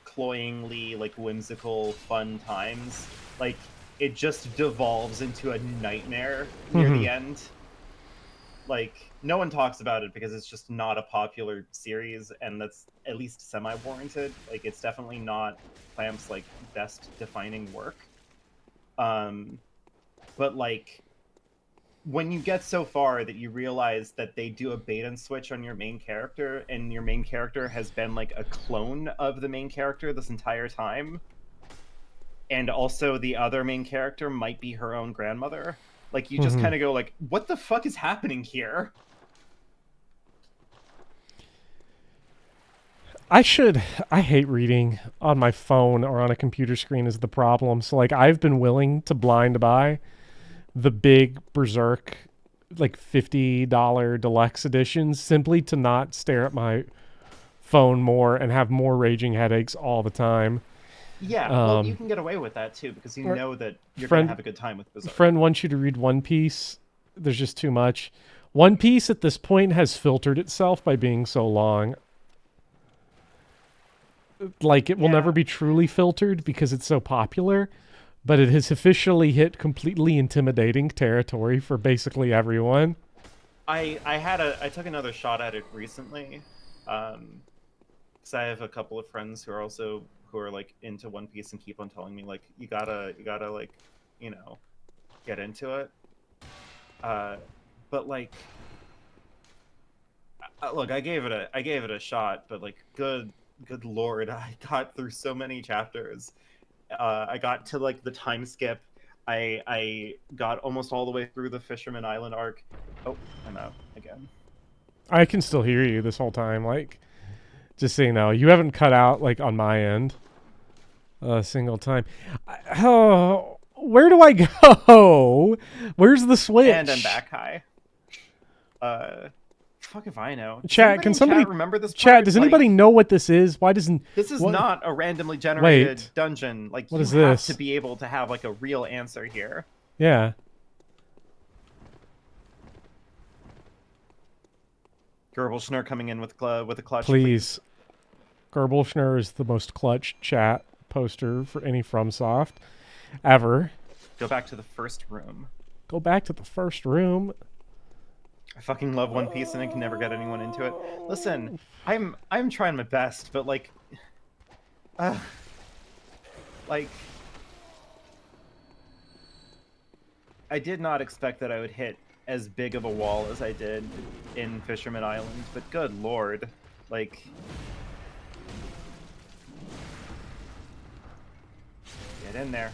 cloyingly like whimsical fun times, like it just devolves into a nightmare near the end. Like no one talks about it because it's just not a popular series, and that's at least semi-warranted. Like it's definitely not Clamp's like best defining work. But like when you get so far that you realize that they do a bait and switch on your main character, and your main character has been like a clone of the main character this entire time, and also the other main character might be her own grandmother, like you just kind of go like, what the fuck is happening here? I hate reading on my phone or on a computer screen is the problem. So like I've been willing to blind buy the big Berserk like $50 deluxe editions simply to not stare at my phone more and have more raging headaches all the time. Yeah, well, you can get away with that too because you know that you're going to have a good time with Berserk. Friend wants you to read One Piece. There's just too much. One Piece at this point has filtered itself by being so long. Like it will never be truly filtered because it's so popular, but it has officially hit completely intimidating territory for basically everyone. I took another shot at it recently, because I have a couple of friends who are like into One Piece and keep on telling me like you gotta like, you know, get into it. But like, look, I gave it a shot, but like, good lord, I got through so many chapters. I got to like the time skip. I got almost all the way through the Fisherman Island arc. Oh, I'm out again. I can still hear you this whole time. Like, just so you know, you haven't cut out like on my end a single time. Oh, where do I go? Where's the switch? And I'm back high. Fuck if I know. Chat, can somebody remember this? Chat, does anybody know what this is? Why doesn't this is not a randomly generated dungeon? Like what you is have this? to be able to have like a real answer here. Yeah. Gerbilschner coming in with a clutch. Please. Gerbilschner is the most clutch chat poster for any FromSoft ever. Go back to the first room. Go back to the first room. I fucking love One Piece and I can never get anyone into it. Listen, I'm trying my best, but like I did not expect that I would hit as big of a wall as I did in Fisherman Island, but good lord, like get in there.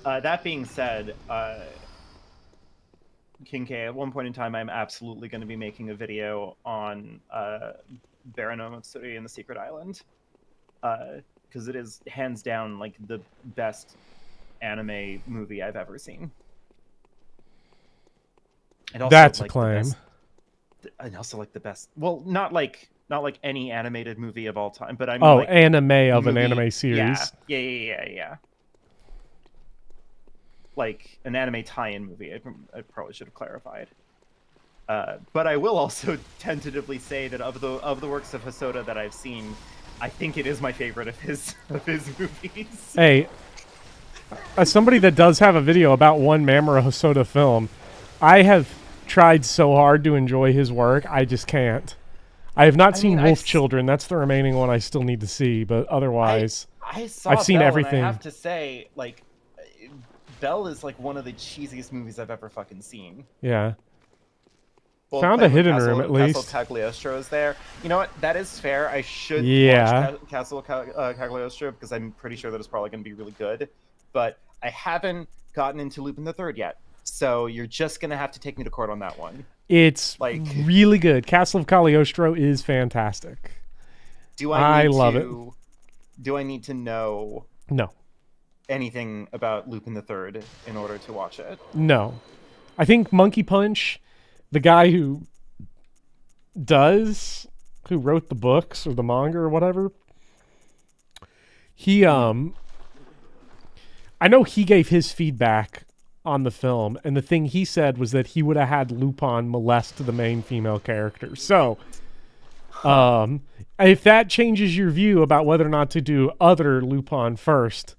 That being said, King K, at one point in time, I'm absolutely going to be making a video on Baron Omotsuri and the Secret Island, because it is hands down like the best anime movie I've ever seen. And also, That's a like, claim. and also like the best. Well, not like any animated movie of all time, but I mean Oh, like anime of an movie. anime series. Yeah. Like an anime tie-in movie. I probably should have clarified. But I will also tentatively say that of the works of Hosoda that I've seen, I think it is my favorite of his movies. Hey, as somebody that does have a video about one Mamoru Hosoda film, I have tried so hard to enjoy his work, I just can't. I have not seen Wolf Children. That's the remaining one I still need to see, but otherwise, I've seen Belle, everything. And I have to say, like, Belle is like one of the cheesiest movies I've ever fucking seen. Yeah. Well, Found a hidden room at least. Castle Cagliostro is there. You know what? That is fair. I should watch Castle Cagliostro because I'm pretty sure that it's probably going to be really good. But I haven't gotten into Lupin the Third yet, so you're just going to have to take me to court on that one. It's like really good. Castle of Cagliostro is fantastic. I love it. Do I need to know? No. Anything about Lupin the Third in order to watch it? No. I think Monkey Punch, the guy who wrote the books or the manga or whatever, I know he gave his feedback on the film, and the thing he said was that he would have had Lupin molest the main female character. So, if that changes your view about whether or not to do other Lupin first,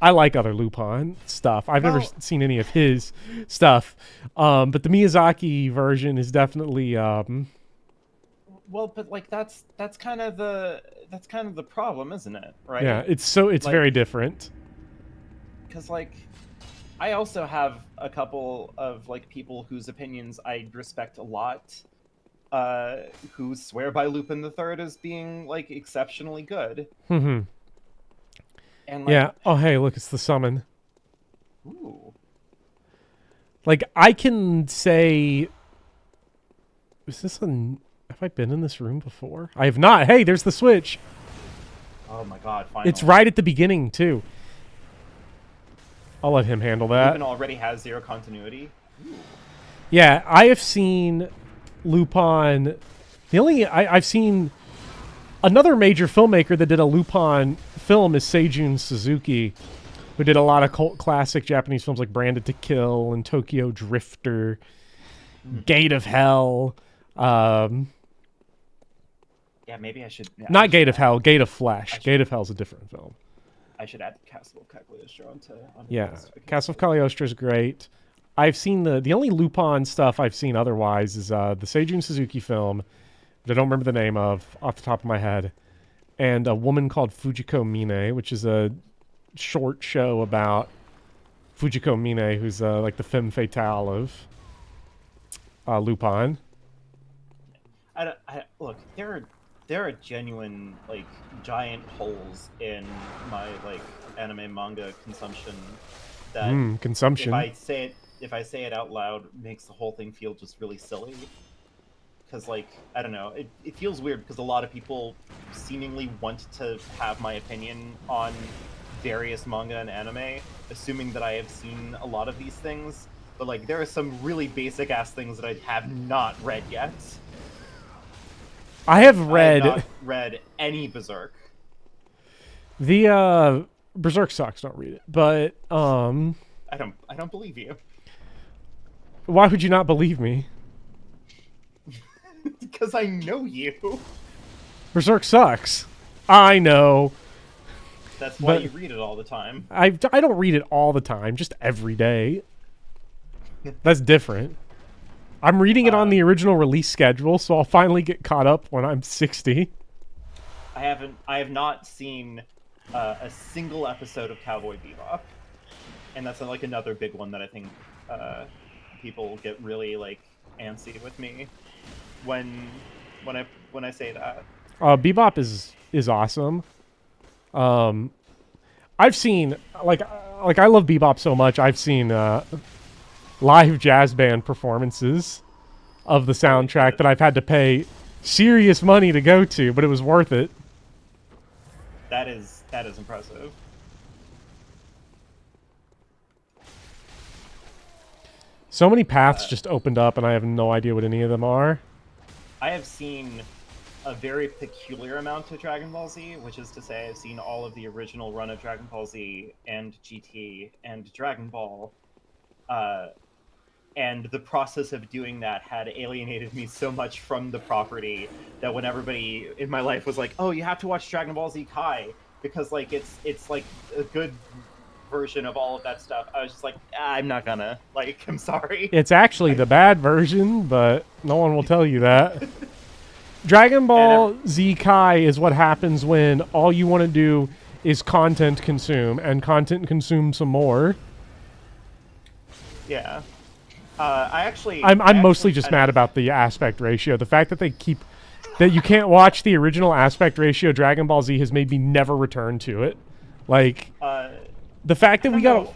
I like other Lupin stuff. I've never seen any of his stuff, but the Miyazaki version is definitely. Well, but like that's kind of the problem, isn't it? Right? Yeah, it's very different. Because like, I also have a couple of like people whose opinions I respect a lot, who swear by Lupin the Third as being like exceptionally good. Mm-hmm. And like, yeah. Oh, hey, look, it's the summon. Ooh. Like, I can say, have I been in this room before? I have not. Hey, there's the switch. Oh my god, finally. It's right at the beginning, too. I'll let him handle that. Lupin already has zero continuity. Ooh. Yeah, I have seen Lupin. I've seen another major filmmaker that did a Lupin film is Seijun Suzuki, who did a lot of cult classic Japanese films like Branded to Kill and Tokyo Drifter, Gate of Hell. Yeah, maybe I should. Yeah, not Gate of Hell, Gate of Flesh. Gate of Hell is a different film. I should add Castle of Cagliostro onto yeah, Castle of Cagliostro is great. I've seen the only Lupin stuff I've seen otherwise is the Seijun Suzuki film that I don't remember the name of off the top of my head, and A Woman Called Fujiko Mine, which is a short show about Fujiko Mine, who's like the femme fatale of Lupin. Look, there are genuine like giant holes in my like anime manga consumption that consumption. If I say it out loud, makes the whole thing feel just really silly. Because like I don't know, it feels weird because a lot of people seemingly want to have my opinion on various manga and anime, assuming that I have seen a lot of these things. But like there are some really basic ass things that I have not read yet. I have not read any Berserk. The Berserk sucks. Don't read it. But I don't believe you. Why would you not believe me? Because I know you. Berserk sucks. I know. That's why you read it all the time. I don't read it all the time. Just every day. That's different. I'm reading it on the original release schedule, so I'll finally get caught up when I'm 60. I have not seen a single episode of Cowboy Bebop, and that's like another big one that I think people get really like antsy with me when I say that. Bebop is awesome. I've seen like I love Bebop so much. I've seen live jazz band performances of the soundtrack that I've had to pay serious money to go to, but it was worth it. That is impressive. So many paths just opened up, and I have no idea what any of them are. I have seen a very peculiar amount of Dragon Ball Z, which is to say I've seen all of the original run of Dragon Ball Z and GT and Dragon Ball. And the process of doing that had alienated me so much from the property that when everybody in my life was like, "Oh, you have to watch Dragon Ball Z Kai because like it's like a good version of all of that stuff," I was just like, I'm not gonna. Like, I'm sorry. It's actually the bad version, but no one will tell you that. Dragon Ball Z Kai is what happens when all you want to do is content consume and content consume some more. Yeah. I'm mostly just mad about the aspect ratio. The fact that that you can't watch the original aspect ratio Dragon Ball Z has made me never return to it. Like the fact that we got.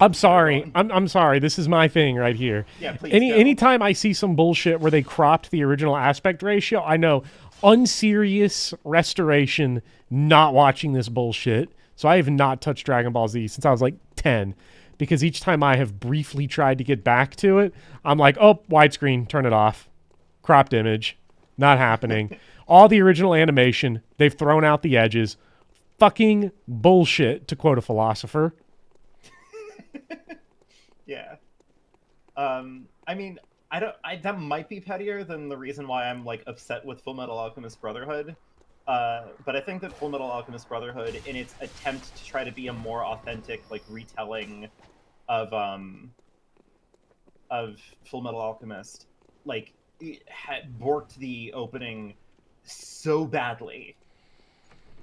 I'm sorry. I'm sorry. This is my thing right here. Yeah, please. Anytime I see some bullshit where they cropped the original aspect ratio, I know unserious restoration. Not watching this bullshit. So I have not touched Dragon Ball Z since I was like 10. Because each time I have briefly tried to get back to it, I'm like, oh, widescreen, turn it off. Cropped image. Not happening. All the original animation, they've thrown out the edges. Fucking bullshit, to quote a philosopher. Yeah. I mean, that might be pettier than the reason why I'm like upset with Full Metal Alchemist Brotherhood. But I think that Full Metal Alchemist Brotherhood, in its attempt to try to be a more authentic like retelling of Full Metal Alchemist, like it had borked the opening so badly.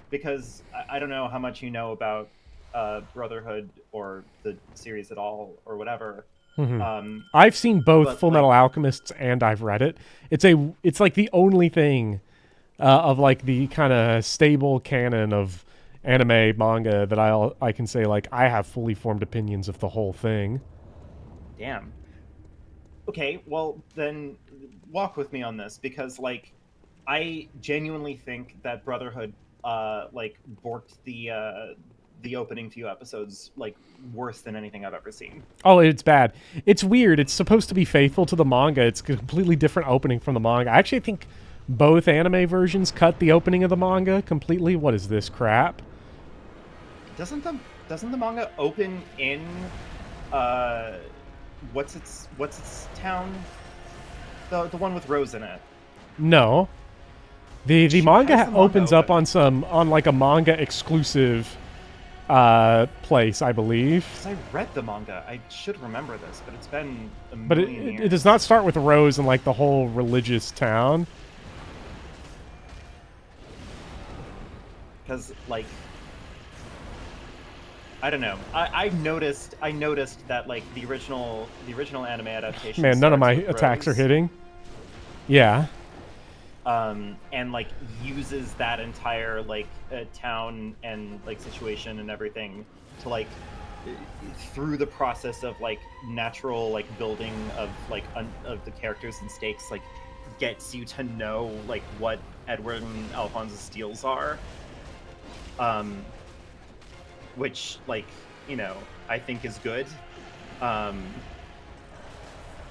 Because I don't know how much you know about Brotherhood or the series at all or whatever. Mm-hmm. I've seen both Full Metal Alchemists and I've read it. It's like the only thing of like the kind of stable canon of anime manga that I can say like I have fully formed opinions of the whole thing. Damn. Okay, well then walk with me on this because like I genuinely think that Brotherhood like borked the opening few episodes like worse than anything I've ever seen. Oh, it's bad. It's weird. It's supposed to be faithful to the manga. It's a completely different opening from the manga. I actually think both anime versions cut the opening of the manga completely. What is this crap? Doesn't the manga open in what's its town? The one with Rose in it. No. The manga opens up on like a manga exclusive place, I believe. I read the manga. I should remember this, but it's been a million But years. it does not start with Rose and like the whole religious town. Because like I don't know. I noticed that like the original anime adaptation. Man, none of my attacks are hitting. Yeah. And like uses that entire like town and like situation and everything to like through the process of like natural like building of like of the characters and stakes like gets you to know like what Edward and Alphonse's deals are. Which like you know I think is good.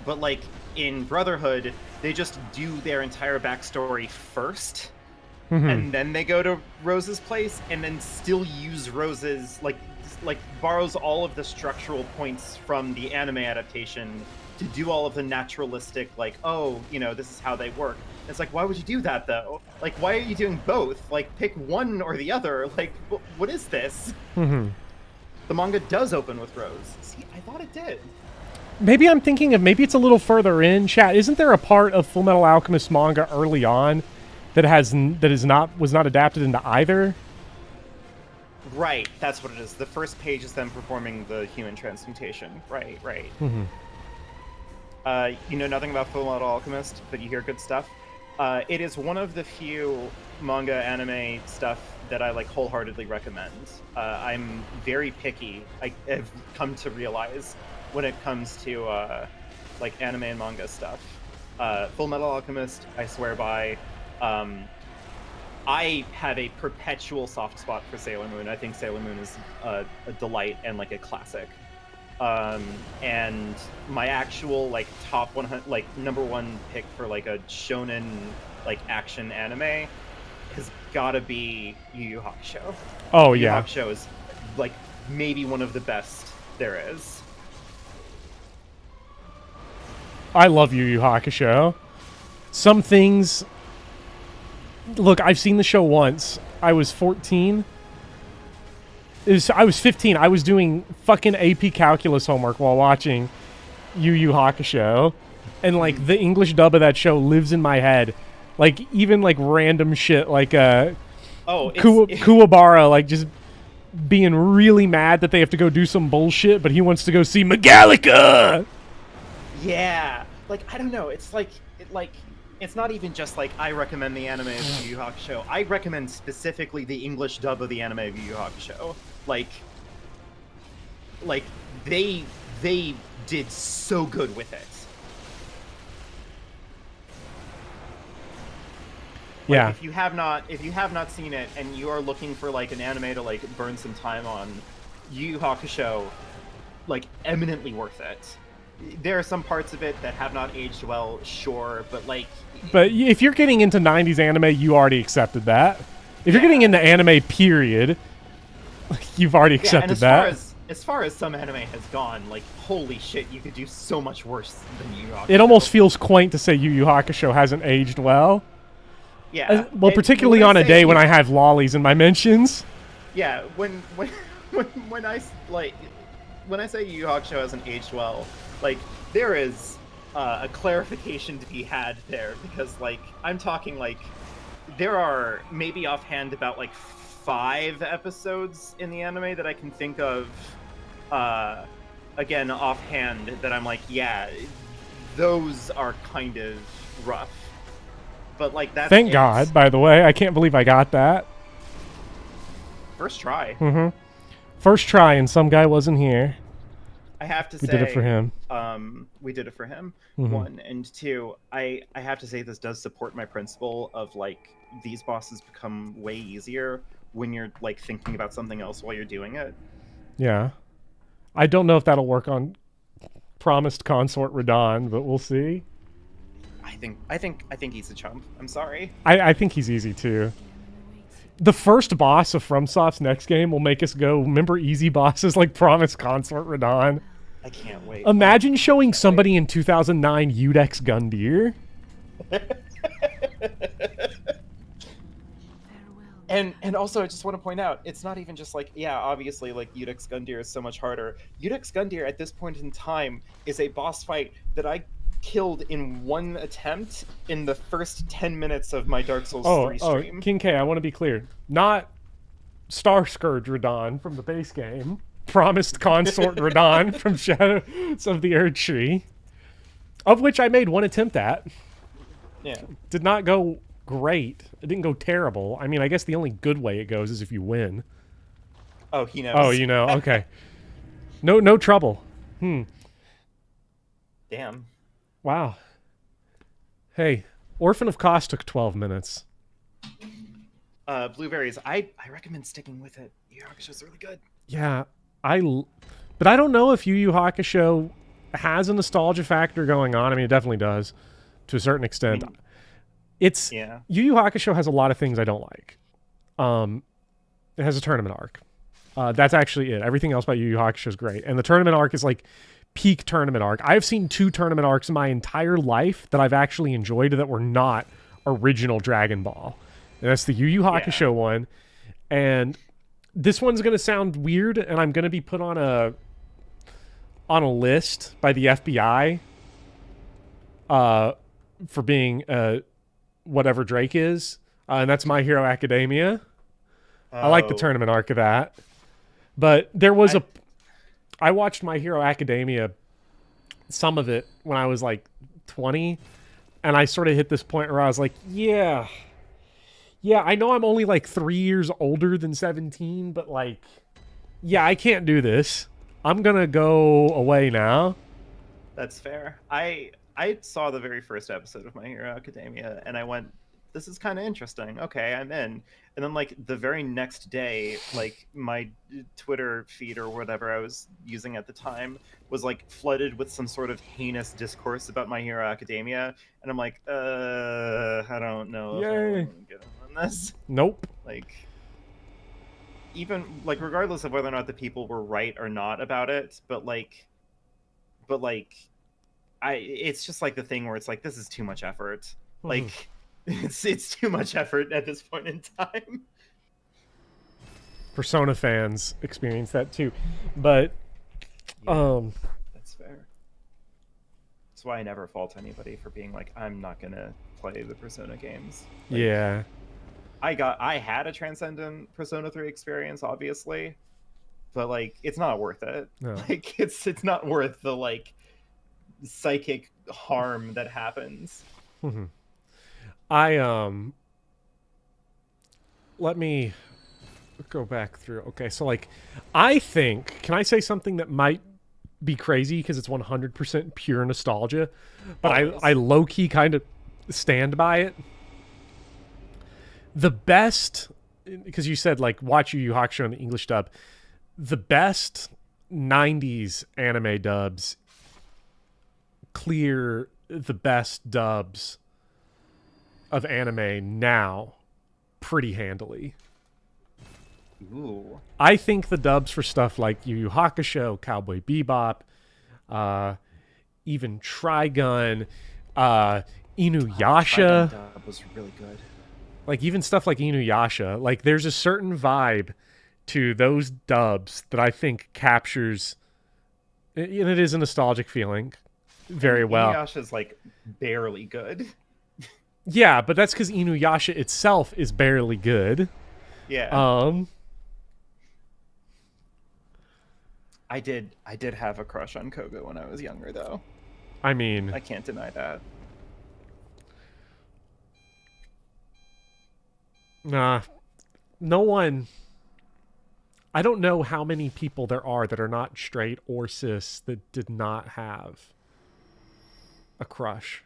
But like in Brotherhood, they just do their entire backstory first, and then they go to Rose's place, and then still use Rose's like borrows all of the structural points from the anime adaptation to do all of the naturalistic like, oh, you know, this is how they work. It's like, why would you do that though? Like, why are you doing both? Like, pick one or the other. Like, what is this? The manga does open with Rose. See, I thought it did. Maybe I'm thinking of maybe it's a little further in. Chat, isn't there a part of Full Metal Alchemist manga early on that was not adapted into either? Right, that's what it is. The first page is them performing the human transmutation. Right. You know nothing about Full Metal Alchemist, but you hear good stuff. It is one of the few manga anime stuff that I like wholeheartedly recommend. I'm very picky. I have come to realize when it comes to like anime and manga stuff. Full Metal Alchemist, I swear by. I have a perpetual soft spot for Sailor Moon. I think Sailor Moon is a delight and like a classic. And my actual like top 100, like number one pick for like a shonen like action anime has gotta be Yu Yu Hakusho. Oh Yu Yu yeah, Hakusho is like maybe one of the best there is. I love Yu Yu Hakusho. Some things. Look, I've seen the show once. I was 14. I was 15. I was doing fucking AP calculus homework while watching Yu Yu Hakusho, and like the English dub of that show lives in my head. Like even like random shit like Kuwabara like just being really mad that they have to go do some bullshit, but he wants to go see Megalica. Yeah, like I don't know. It's like it's not even just like I recommend the anime of Yu Yu Hakusho. I recommend specifically the English dub of the anime of Yu Yu Hakusho. Like they did so good with it. Like, Yeah. If you have not seen it and you are looking for like an anime to like burn some time on, Yu Yu Hakusho, like eminently worth it. There are some parts of it that have not aged well, sure, but like. But if you're getting into 90s anime, you already accepted that. If you're getting into anime, period, you've already accepted that. As far as some anime has gone, like holy shit, you could do so much worse than Yu Yu Hakusho. It almost feels quaint to say Yu Yu Hakusho hasn't aged well. Yeah. Well, particularly on a day when I have lollies in my mentions. Yeah, when I say Yu Yu Hakusho hasn't aged well, like there is a clarification to be had there, because like I'm talking like there are maybe offhand about like 5 episodes in the anime that I can think of again offhand that I'm like, yeah, those are kind of rough. But like that's Thank God, by the way. I can't believe I got that. First try. Mm-hmm. First try, and some guy wasn't here. I have to say we did it for him. We did it for him. Mm-hmm. 1 and 2. I have to say this does support my principle of like these bosses become way easier when you're like thinking about something else while you're doing it. Yeah, I don't know if that'll work on Promised Consort Radon, but we'll see. I think he's a chump. I'm sorry. I think he's easy too. The first boss of FromSoft's next game will make us go, remember easy bosses like Promised Consort Radon? I can't wait. Imagine showing somebody in 2009 Udex Gundyr. And also, I just want to point out, it's not even just like, yeah, obviously, like, Udex Gundyr is so much harder. Udex Gundyr, at this point in time, is a boss fight that I killed in 1 attempt in the first 10 minutes of my Dark Souls 3 stream. Oh, King K, I want to be clear. Not Star Scourge Radon from the base game. Promised Consort Radon from Shadows of the Erdtree. Of which I made 1 attempt at. Yeah. Did not go great. It didn't go terrible. I mean, I guess the only good way it goes is if you win. Oh, he knows. Oh, you know. Okay. No trouble. Damn. Wow. Hey, Orphan of Kos took 12 minutes. Blueberries. I recommend sticking with it. Yu Yu Hakusho's really good. Yeah, but I don't know if Yu Yu Hakusho has a nostalgia factor going on. I mean, it definitely does, to a certain extent. Yu Yu Hakusho has a lot of things I don't like. It has a tournament arc. That's actually it. Everything else about Yu Yu Hakusho is great, and the tournament arc is like peak tournament arc. I've seen 2 tournament arcs in my entire life that I've actually enjoyed that were not original Dragon Ball. And that's the Yu Yu Hakusho one, and this one's gonna sound weird, and I'm gonna be put on a list by the FBI for being whatever Drake is, and that's My Hero Academia. I like the tournament arc of that, but there was I watched My Hero Academia, some of it when I was like 20, and I sort of hit this point where I was like, yeah, I know I'm only like 3 years older than 17, but like, yeah, I can't do this. I'm gonna go away now. That's fair. I saw the very first episode of My Hero Academia, and I went, this is kind of interesting. Okay, I'm in. And then like the very next day, like my Twitter feed or whatever I was using at the time was like flooded with some sort of heinous discourse about My Hero Academia, and I'm like, I don't know if I Yay. want to get on this. Nope. Like, even like regardless of whether or not the people were right or not about it, but like it's just like the thing where it's like, this is too much effort. Like it's too much effort at this point in time. Persona fans experience that too, but That's fair. That's why I never fault anybody for being like, I'm not gonna play the Persona games. Like, yeah. I had a Transcendent Persona 3 experience, obviously, but like it's not worth it. No. Like it's not worth the like psychic harm that happens. Let me go back through. Okay, so like I think, can I say something that might be crazy because it's 100% pure nostalgia, but I low-key kind of stand by it. The best, because you said like watch Yu Yu Hakusho in the English dub, the best 90s anime dubs clear the best dubs of anime now pretty handily. Ooh. I think the dubs for stuff like Yu Yu Hakusho, Cowboy Bebop, even Trigun, Inuyasha, Trigun dub was really good. like even stuff like Inuyasha, like there's a certain vibe to those dubs that I think captures, and it is a nostalgic feeling very well. Inuyasha's like barely good. Yeah, but that's because Inuyasha itself is barely good. Yeah. I did have a crush on Koga when I was younger, though. I mean, I can't deny that. nah, no one. I don't know how many people there are that are not straight or cis that did not have a crush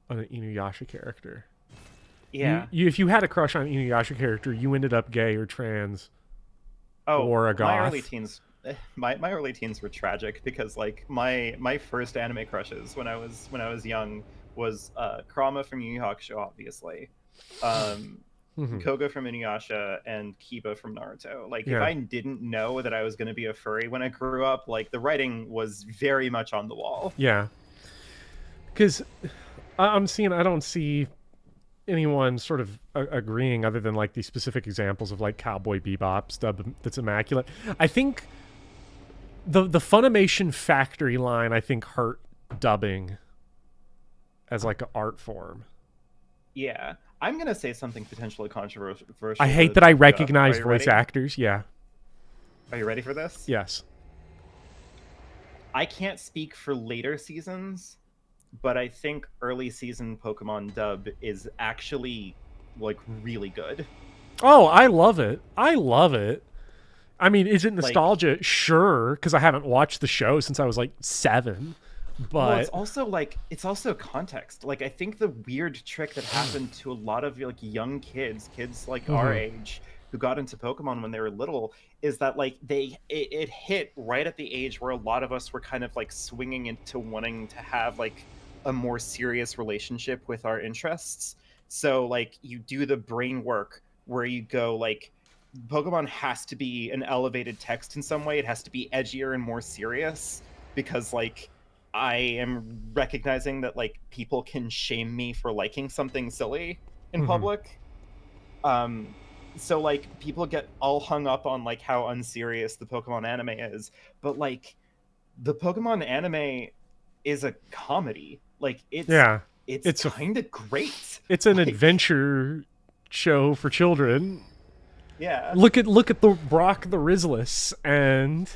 on an Inuyasha character. Yeah. If you had a crush on an Inuyasha character, you ended up gay or trans. Or a goth. My early teens were tragic because like my first anime crushes when I was young was Kurama from Yu Yu Hakusho, obviously. Koga from Inuyasha and Kiba from Naruto. Like, if I didn't know that I was going to be a furry when I grew up, like, the writing was very much on the wall. Yeah. Because I don't see anyone sort of agreeing other than, like, these specific examples of, like, Cowboy Bebop stuff that's immaculate. I think the Funimation Factory line, I think, hurt dubbing as, like, an art form. Yeah. I'm going to say something potentially controversial. I hate that I recognize voice actors. Yeah. Are you ready for this? Yes. I can't speak for later seasons, but I think early season Pokemon dub is actually, like, really good. Oh, I love it. I love it. I mean, is it nostalgia? Like, sure, because I haven't watched the show since I was, like, 7. But well, it's also context. Like, I think the weird trick that happened to a lot of like young kids like our age who got into Pokemon when they were little is that like it hit right at the age where a lot of us were kind of like swinging into wanting to have like a more serious relationship with our interests. So like you do the brain work where you go like Pokemon has to be an elevated text in some way. It has to be edgier and more serious because like I am recognizing that like people can shame me for liking something silly in public. So like people get all hung up on like how unserious the Pokemon anime is, but like the Pokemon anime is a comedy. Like it's kind of great. It's an adventure show for children. Yeah. Look at the Brock the Rizless and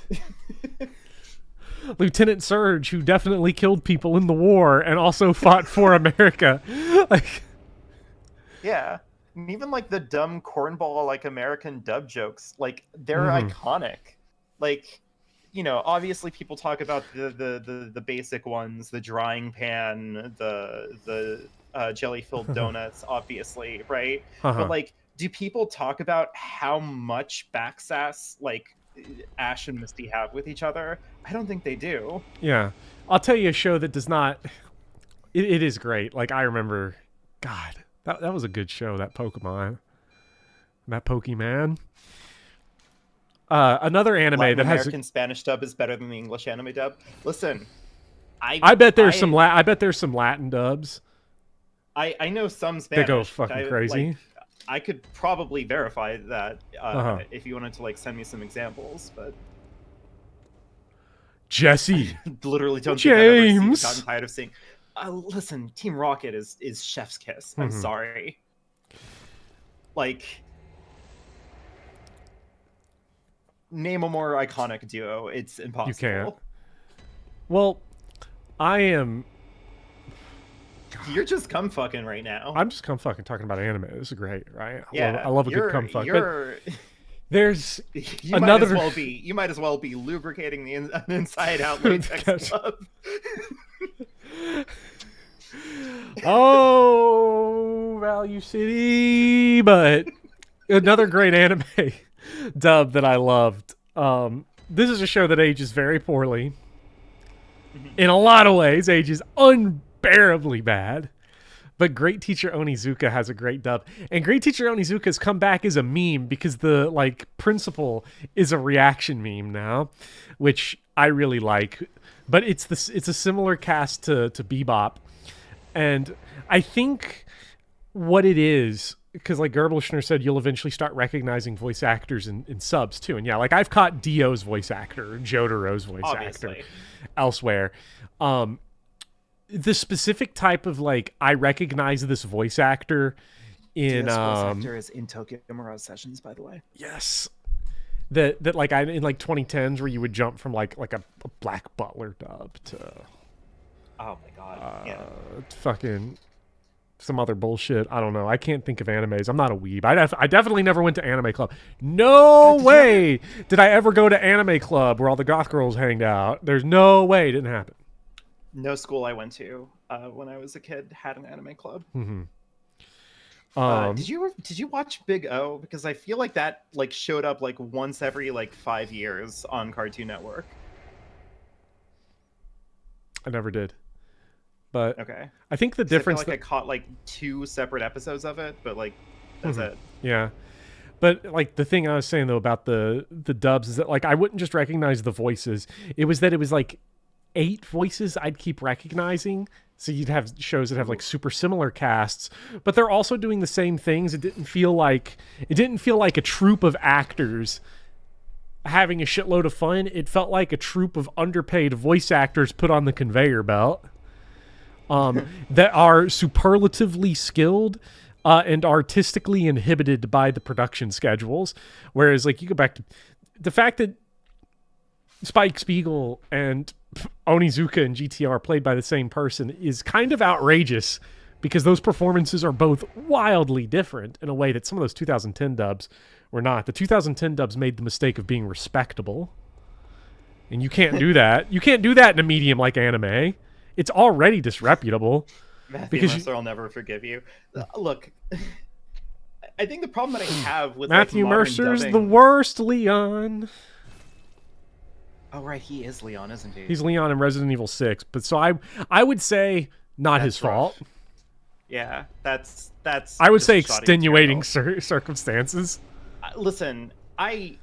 Lieutenant Surge, who definitely killed people in the war and also fought for America. Like, yeah, and even like the dumb cornball like American dub jokes, like they're iconic. Like, you know, obviously people talk about the basic ones, the drying pan, the jelly-filled donuts, obviously, right? Uh-huh. But like, do people talk about how much backsass like Ash and Misty have with each other? I don't think they do. Yeah. I'll tell you a show that does not. It is great. Like, I remember, God, that was a good show, that Pokemon. That Pokemon. Another anime Latin that has. American Spanish dub is better than the English anime dub. Listen, I bet there's some I bet there's some Latin dubs I know some Spanish. that go fucking crazy. Like, I could probably verify that Uh-huh. if you wanted to like send me some examples, but Jesse. literally don't think I've ever James. gotten tired of seeing. Listen, Team Rocket is chef's kiss. I'm Mhm. sorry. Like, name a more iconic duo. It's impossible. You can't. Well, I am. You're just cum fucking right now. I'm just cum fucking talking about anime. This is great, right? Yeah, I love a good cum fuck. But You're there's you another. might as well be lubricating the inside out latex glove. Oh, Value City, but another great anime dub that I loved. This is a show that ages very poorly. In a lot of ways, ages unbearably bad. But Great Teacher Onizuka has a great dub. And Great Teacher Onizuka has come back as a meme because the like principal is a reaction meme now, which I really like. But it's a similar cast to Bebop. And I think what it is, because like Gerblishner said, you'll eventually start recognizing voice actors in subs too. And yeah, like I've caught Dio's voice actor, Jotaro's voice actor elsewhere. The specific type of like, I recognize this voice actor in This voice actor is in Tokyo Mirage Sessions, by the way. Yes. That like I in like 2010s where you would jump from like a Black Butler dub to Oh my god. Yeah. fucking some other bullshit. I don't know. I can't think of animes. I'm not a weeb. I definitely never went to anime club. No way did I ever go to anime club where all the goth girls hanged out. There's no way. It didn't happen. No school I went to when I was a kid had an anime club. Mm-hmm. Did you watch Big O? Because I feel like that like showed up like once every like 5 years on Cartoon Network. I never did. But Okay. I think the 'Cause I feel difference like I caught like 2 separate episodes of it, but like that's it. Yeah. But like the thing I was saying though about the dubs is that like I wouldn't just recognize the voices. It was like 8 voices I'd keep recognizing. So you'd have shows that have like super similar casts, but they're also doing the same things. It didn't feel like a troupe of actors having a shitload of fun. It felt like a troupe of underpaid voice actors put on the conveyor belt. That are superlatively skilled and artistically inhibited by the production schedules. Whereas, like, you go back to the fact that Spike Spiegel and Onizuka and GTR are played by the same person is kind of outrageous because those performances are both wildly different in a way that some of those 2010 dubs were not. The 2010 dubs made the mistake of being respectable. And you can't do that. You can't do that in a medium like anime. It's already disreputable. Matthew Mercer, I'll never forgive you. Look, I think the problem that I have with Matthew like, modern Mercer's dubbing... the worst Leon. Oh right, he is Leon, isn't he? He's Leon in Resident Evil 6, but so I would say not his fault. Yeah, that's. I would just say shoddy extenuating material. circumstances. Listen, I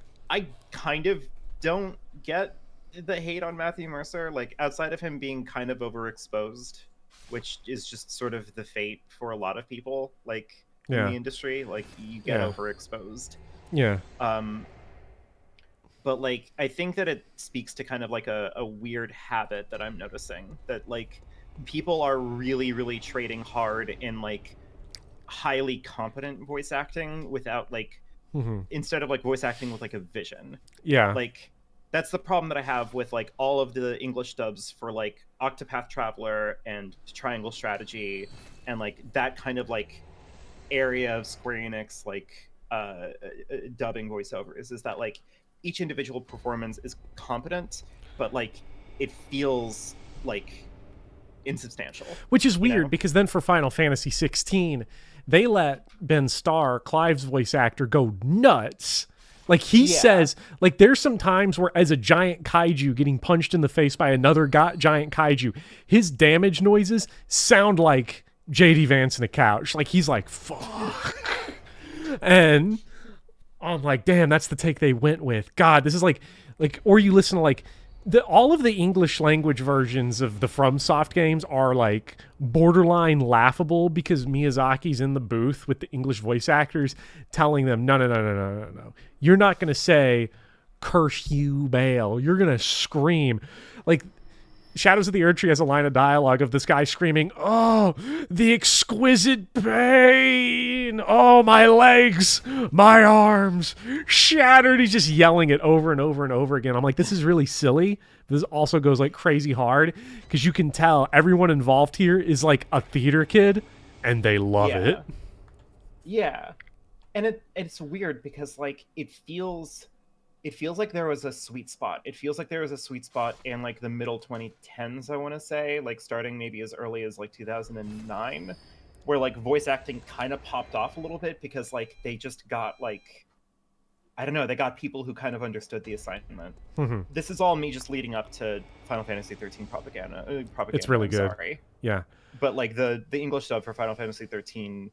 kind of don't get the hate on Matthew Mercer. Like outside of him being kind of overexposed, which is just sort of the fate for a lot of people, like in the industry. Like you get overexposed. Yeah. But like I think that it speaks to kind of like a weird habit that I'm noticing, that like people are really, really trading hard in like highly competent voice acting without like instead of like voice acting with like a vision. Yeah. Like that's the problem that I have with like all of the English dubs for like Octopath Traveler and Triangle Strategy and like that kind of like area of Square Enix like dubbing voiceovers, is that like each individual performance is competent, but like it feels like insubstantial. Which is weird, know? because then for Final Fantasy 16, they let Ben Starr, Clive's voice actor, go nuts. Like, he says, like, there's some times where, as a giant kaiju getting punched in the face by another giant kaiju, his damage noises sound like J.D. Vance in a couch. Like, he's like, fuck. And I'm like, damn, that's the take they went with. God, this is like, or you listen to, like, all of the English language versions of the FromSoft games are like borderline laughable, because Miyazaki's in the booth with the English voice actors telling them, no. You're not going to say, curse you, Bale. You're going to scream. Like, Shadows of the Erdtree has a line of dialogue of this guy screaming, oh, the exquisite pain. Oh, my legs, my arms, shattered. He's just yelling it over and over and over again. I'm like, this is really silly. This also goes like crazy hard, because you can tell everyone involved here is like a theater kid, and they love it. Yeah. And it's weird, because like it feels like there was a sweet spot. It feels like there was a sweet spot in like the middle 2010s, I want to say, like starting maybe as early as like 2009, where like voice acting kind of popped off a little bit, because like they just got like, I don't know, they got people who kind of understood the assignment. Mm-hmm. This is all me just leading up to Final Fantasy 13 propaganda. It's really good. Sorry. Yeah. But like the English dub for Final Fantasy 13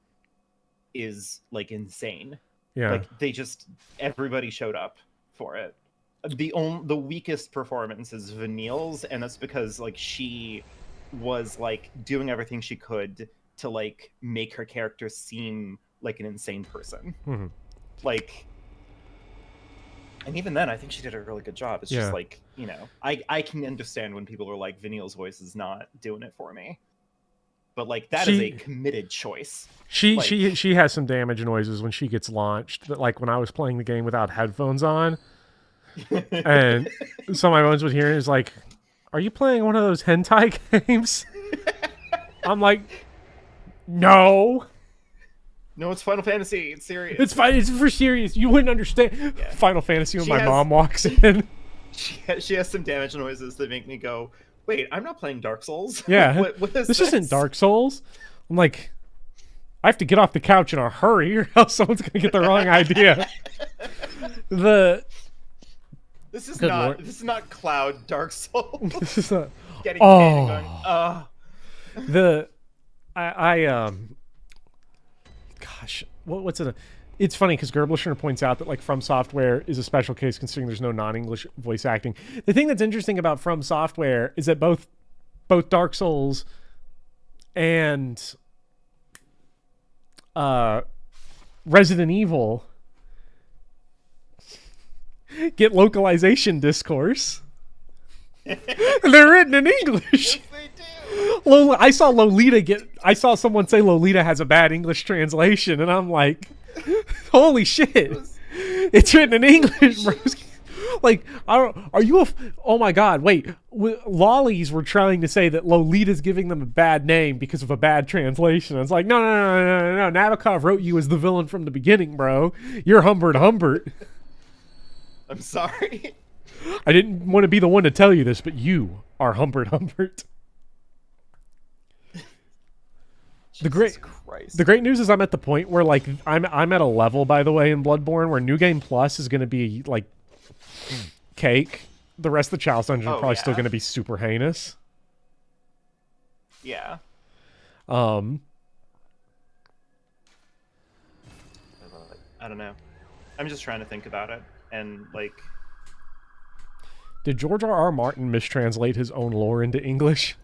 is like insane. Yeah. Like everybody showed up for it. The weakest performance is Vanille's, and that's because like she was like doing everything she could to like make her character seem like an insane person. Mm-hmm. Like, and even then I think she did a really good job. It's just like, you know, I can understand when people are like, Vanille's voice is not doing it for me. But like that is a committed choice. She has some damage noises when she gets launched. That like when I was playing the game without headphones on, and some of my ones would hear it is like, "Are you playing one of those hentai games?" I'm like, "No, it's Final Fantasy. It's serious. It's fine. It's for serious. You wouldn't understand Final Fantasy when mom walks in." She has some damage noises that make me go, wait, I'm not playing Dark Souls. Yeah. What is this isn't Dark Souls. I'm like, I have to get off the couch in a hurry, or else someone's going to get the wrong idea. This is not Cloud Dark Souls. This is not. Getting going. Gosh, what's it? It's funny because Gerblisher points out that like From Software is a special case considering there's no non-English voice acting. The thing that's interesting about From Software is that both Dark Souls and Resident Evil get localization discourse. They're written in English. Yes, they do. I saw someone say Lolita has a bad English translation, and I'm like, holy shit, it's written in English, bro. Like, oh my god, wait, lollies were trying to say that Lolita's giving them a bad name because of a bad translation. It's like, no, Nabokov wrote you as the villain from the beginning, bro. You're Humbert. I'm sorry. I didn't want to be the one to tell you this, but you are Humbert. The great news is I'm at the point where like I'm at a level, by the way, in Bloodborne where New Game Plus is going to be like cake. The rest of the Chalice dungeon are probably still going to be super heinous. Yeah. I don't know. I'm just trying to think about it, and like, did George R.R. Martin mistranslate his own lore into English?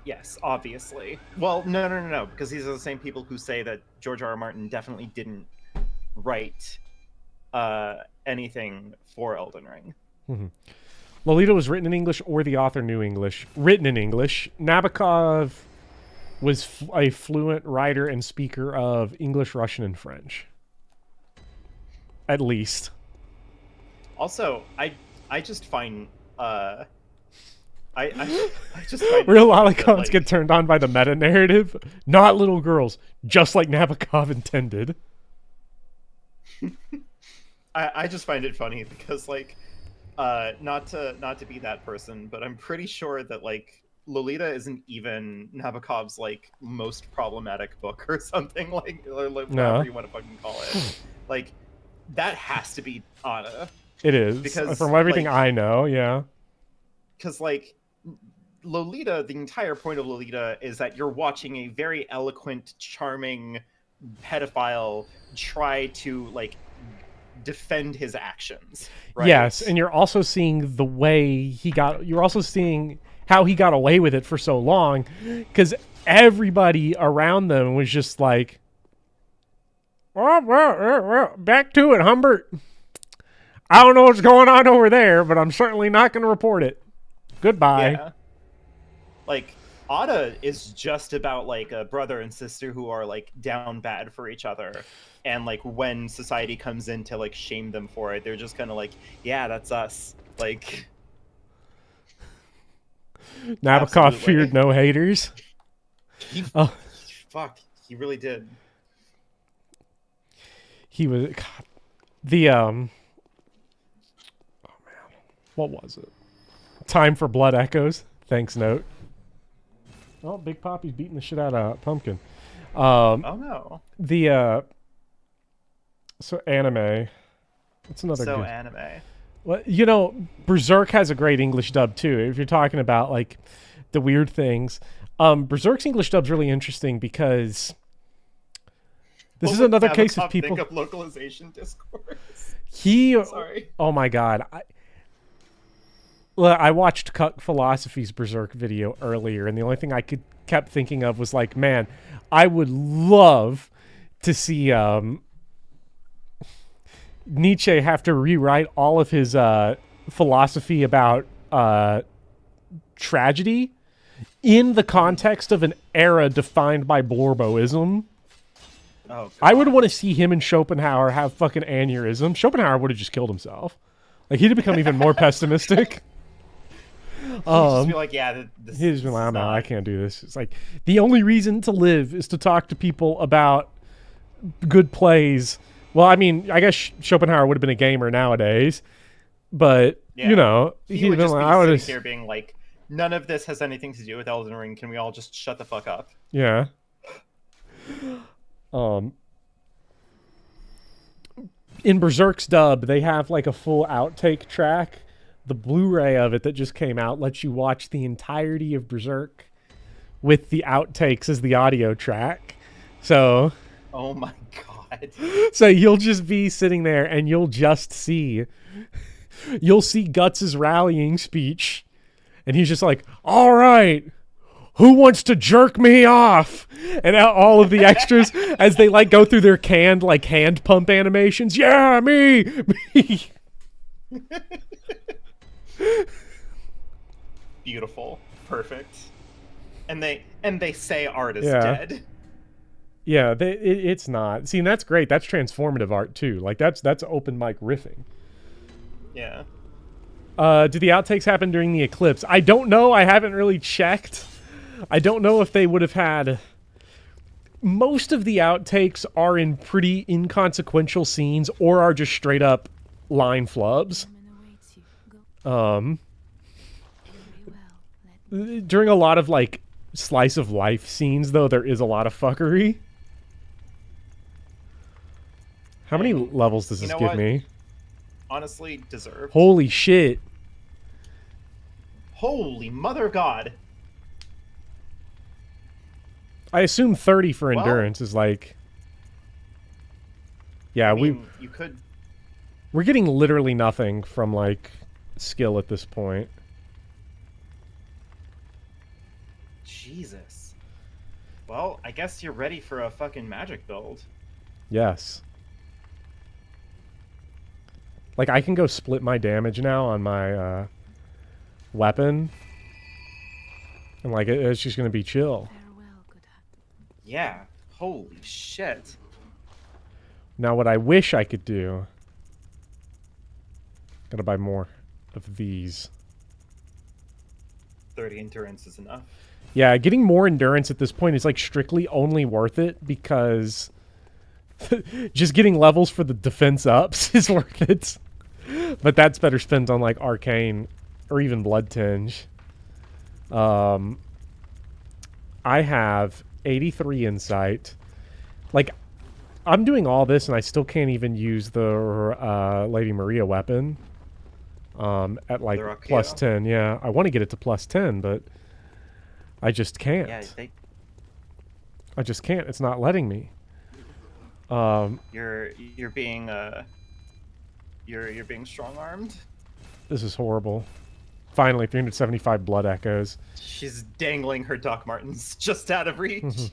Yes, obviously. Well, no, because these are the same people who say that George R.R. Martin definitely didn't write anything for Elden Ring. Mm-hmm. Lolita was written in English, or the author knew English. Written in English. Nabokov was a fluent writer and speaker of English, Russian, and French. At least. Also, I just find I just find real lollicots get turned on by the meta narrative, not little girls, just like Nabokov intended. I just find it funny because like not to be that person, but I'm pretty sure that like Lolita isn't even Nabokov's like most problematic book or something or whatever you want to fucking call it. Like that has to be Anna. It is, because from everything like, I know, yeah. Because like Lolita, the entire point of Lolita is that you're watching a very eloquent, charming pedophile try to like defend his actions, right? Yes, and you're also seeing the way you're also seeing how he got away with it for so long, because everybody around them was just like, oh, back to it, Humbert. I don't know what's going on over there, but I'm certainly not going to report it. Goodbye. Yeah. Like, Ada is just about, like, a brother and sister who are, like, down bad for each other. And, like, when society comes in to, like, shame them for it, they're just kind of like, yeah, that's us. Like... Nabokov feared no haters. Fuck, he really did. He was... God, the, oh, man. What was it? Time for Blood Echoes. Thanks, note. Oh, Big Poppy's beating the shit out of Pumpkin. Oh, no. The, so anime. What's another good... anime. Well, you know, Berserk has a great English dub, too. If you're talking about, like, the weird things. Berserk's English dub's really interesting because... This is another case of people... Think of localization discourse. Sorry. Oh, my God. I watched Cuck Philosophy's Berserk video earlier, and the only thing I kept thinking of was like, man, I would love to see Nietzsche have to rewrite all of his philosophy about tragedy in the context of an era defined by Blorboism. Oh, I would want to see him and Schopenhauer have fucking aneurysm. Schopenhauer would have just killed himself. Like, he'd have become even more pessimistic. He'd just be like, yeah, he'd just be like, no, I can't do this. It's like, the only reason to live is to talk to people about good plays. Well, I mean, I guess Schopenhauer would have been a gamer nowadays, but, you know, he would just be sitting here being like, none of this has anything to do with Elden Ring. Can we all just shut the fuck up? Yeah. In Berserk's dub, they have like a full outtake track. The Blu-ray of it that just came out lets you watch the entirety of Berserk with the outtakes as the audio track. So, oh my god. So you'll just be sitting there and you'll see Guts' rallying speech, and he's just like, all right, who wants to jerk me off? And all of the extras, as they like go through their canned like hand pump animations. Yeah, me. Beautiful, perfect, and they say art is dead. Yeah, it's not. See, and that's great. That's transformative art too. Like that's open mic riffing. Yeah. Do the outtakes happen during the eclipse? I don't know. I haven't really checked. I don't know if they would have had... Most of the outtakes are in pretty inconsequential scenes or are just straight up line flubs. During a lot of, like, slice of life scenes, though, there is a lot of fuckery. How many levels does this give me? Honestly, deserved. Holy shit. Holy mother of God. I assume 30 for endurance is like... Yeah, I mean, you could... We're getting literally nothing from, like, skill at this point. Jesus. Well, I guess you're ready for a fucking magic build. Yes. Like, I can go split my damage now on my weapon. And, like, it's just gonna be chill. Yeah. Holy shit. Now, what I wish I could do... Gotta buy more of these. 30 endurance is enough. Yeah, getting more endurance at this point is, like, strictly only worth it because... just getting levels for the defense ups is worth it. But that's better spent on, like, Arcane or even Blood Tinge. I have 83 insight. Like, I'm doing all this and I still can't even use the Lady Maria weapon. At like plus 10. Yeah, I want to get it to plus 10, but I just can't. Yeah, I just can't. It's not letting me. You're being you're being strong-armed. This is horrible. Finally, 375 blood echoes. She's dangling her Doc Martens just out of reach.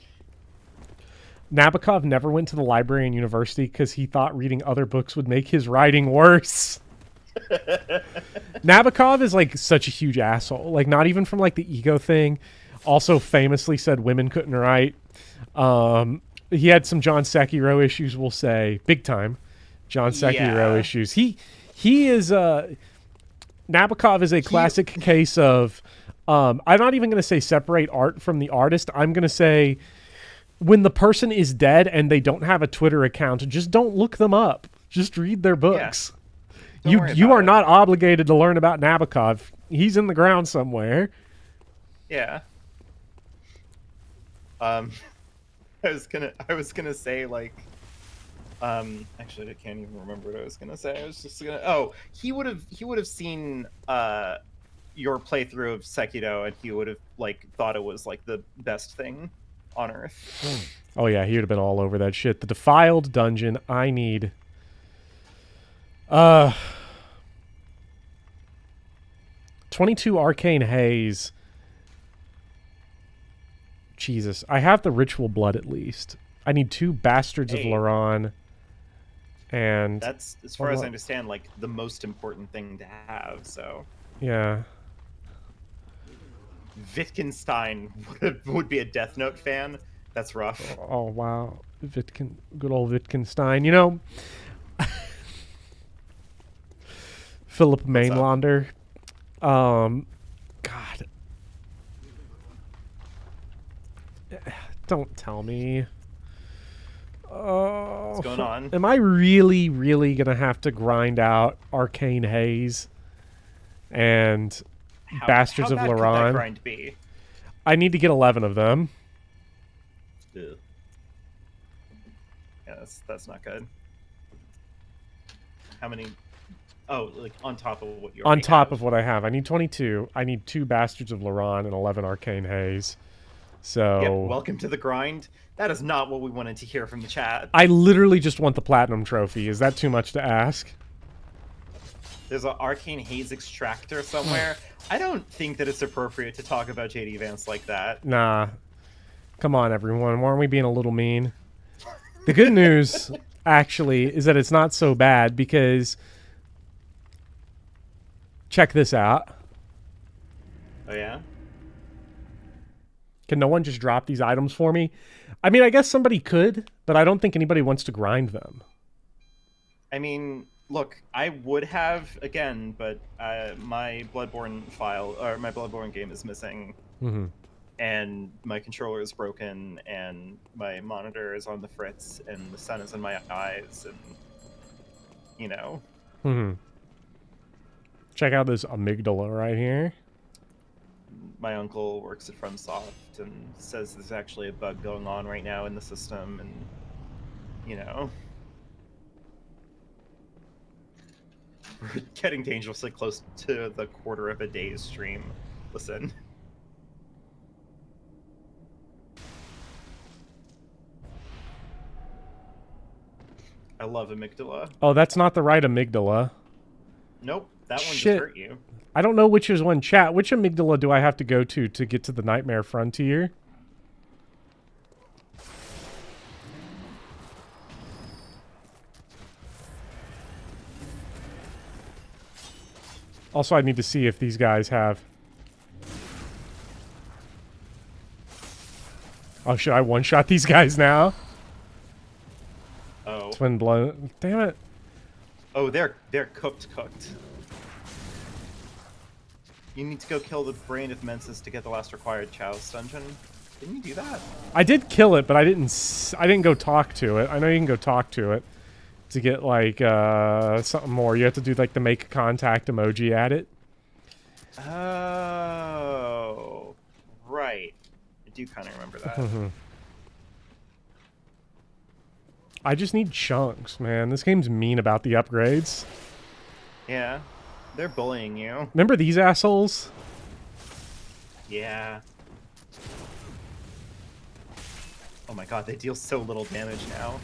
Nabokov never went to the library in university because he thought reading other books would make his writing worse. Nabokov is like such a huge asshole. Like, not even from like the ego thing. Also famously said women couldn't write. He had some John Sekiro issues, we'll say. Big time John Sekiro issues. He is Nabokov is a classic case of I'm not even going to say separate art from the artist. I'm going to say when the person is dead and they don't have a Twitter account, just don't look them up. Just read their books. Yeah. You are not obligated to learn about Nabokov. He's in the ground somewhere. Yeah. I was gonna say, like, actually I can't even remember what I was gonna say. I was just gonna he would have seen your playthrough of Sekiro and he would have like thought it was like the best thing on earth. Oh yeah, he would have been all over that shit. The Defiled Dungeon, I need 22 Arcane Haze. Jesus. I have the Ritual Blood at least. I need 2 Bastards of Laron. And that's, as far as I understand, like the most important thing to have, so. Yeah. Wittgenstein would be a Death Note fan. That's rough. Oh wow. Good old Wittgenstein. You know, Philip Mainlander. God. Don't tell me. Oh, what's going on? Am I really, really gonna have to grind out Arcane Haze and Bastards of Laron? How bad could that grind be? I need to get 11 of them. Ugh. Yeah, that's not good. How many? Oh, like on top of what you on top of what I have. I need 22. I need 2 Bastards of Laron and 11 Arcane Haze. So yep, welcome to the grind. That is not what we wanted to hear from the chat. I literally just want the Platinum Trophy. Is that too much to ask? There's an Arcane Haze extractor somewhere. I don't think that it's appropriate to talk about JD Vance like that. Nah. Come on, everyone. Why aren't we being a little mean? The good news, actually, is that it's not so bad because... Check this out. Oh, yeah? Can no one just drop these items for me? I mean, I guess somebody could, but I don't think anybody wants to grind them. I mean, look, I would have, again, but my Bloodborne file, or my Bloodborne game is missing. Mm-hmm. And my controller is broken, and my monitor is on the fritz, and the sun is in my eyes, and, you know. Mm-hmm. Check out this amygdala right here. My uncle works at FromSoft and says there's actually a bug going on right now in the system, and, you know. We're getting dangerously close to the quarter of a day's stream. Listen. I love amygdala. Oh, that's not the right amygdala. Nope, that one Shit. just hurt you. I don't know which is one. Chat, which amygdala do I have to go to get to the Nightmare Frontier? Also, I need to see if these guys have... Oh, should I one-shot these guys now? Oh. Twin blow. Damn it. Oh, they're cooked. You need to go kill the Brain of Mensis to get the last required Chalice dungeon. Didn't you do that? I did kill it, but I didn't go talk to it. I know you can go talk to it to get like something more. You have to do like the make contact emoji at it. Oh. right. I do kind of remember that. I just need chunks, man. This game's mean about the upgrades. Yeah. They're bullying you. Remember these assholes? Yeah. Oh my god, they deal so little damage now.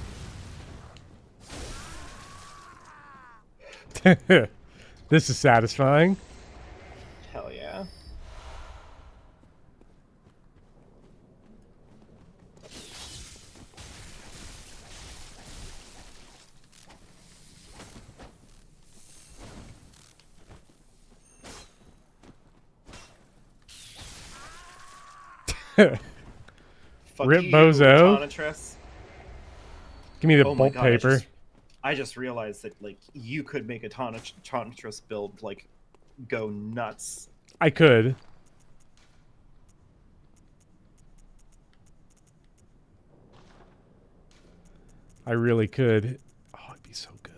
This is satisfying. Hell yeah. Fuck Rip you, bozo. Tonitress. Give me the Oh my bolt God, paper. I just realized that like you could make a Tonitress build like go nuts. I could. I really could. Oh, it'd be so good.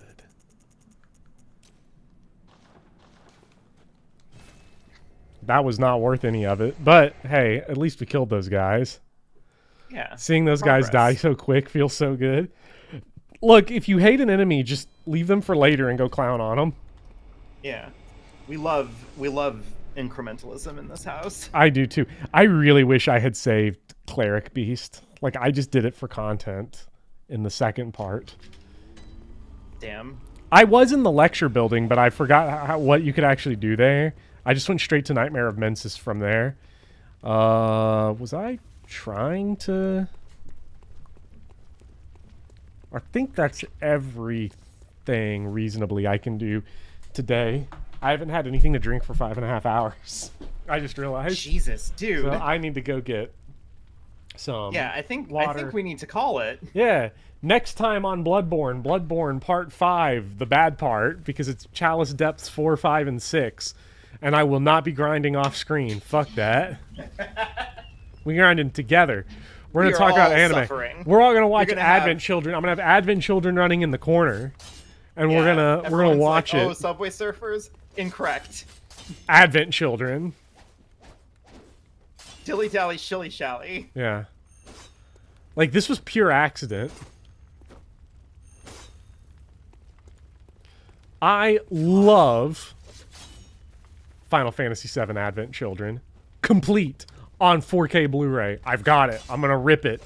That was not worth any of it. But, hey, at least we killed those guys. Yeah. Seeing those guys die so quick feels so good. Look, if you hate an enemy, just leave them for later and go clown on them. Yeah. We love incrementalism in this house. I do too. I really wish I had saved Cleric Beast. Like, I just did it for content in the second part. Damn. I was in the lecture building, but I forgot what you could actually do there. I just went straight to Nightmare of Mensis from there. Was I trying to... I think that's everything reasonably I can do today. I haven't had anything to drink for 5.5 hours. I just realized. Jesus, dude. So I need to go get some yeah, I think water. we need to call it. Yeah. Next time on Bloodborne Part 5, the bad part, because it's Chalice Depths 4, 5, and 6. And I will not be grinding off screen. Fuck that. We grinding together. We're going to talk about anime. Suffering. We're all going to watch Advent Children. I'm going to have Advent Children running in the corner. And we're going to watch like, it. Oh, Subway Surfers? Incorrect. Advent Children. Dilly dally shilly shally. Yeah. Like, this was pure accident. I love Final Fantasy VII Advent Children. Complete on 4K Blu-ray. I've got it. I'm gonna rip it.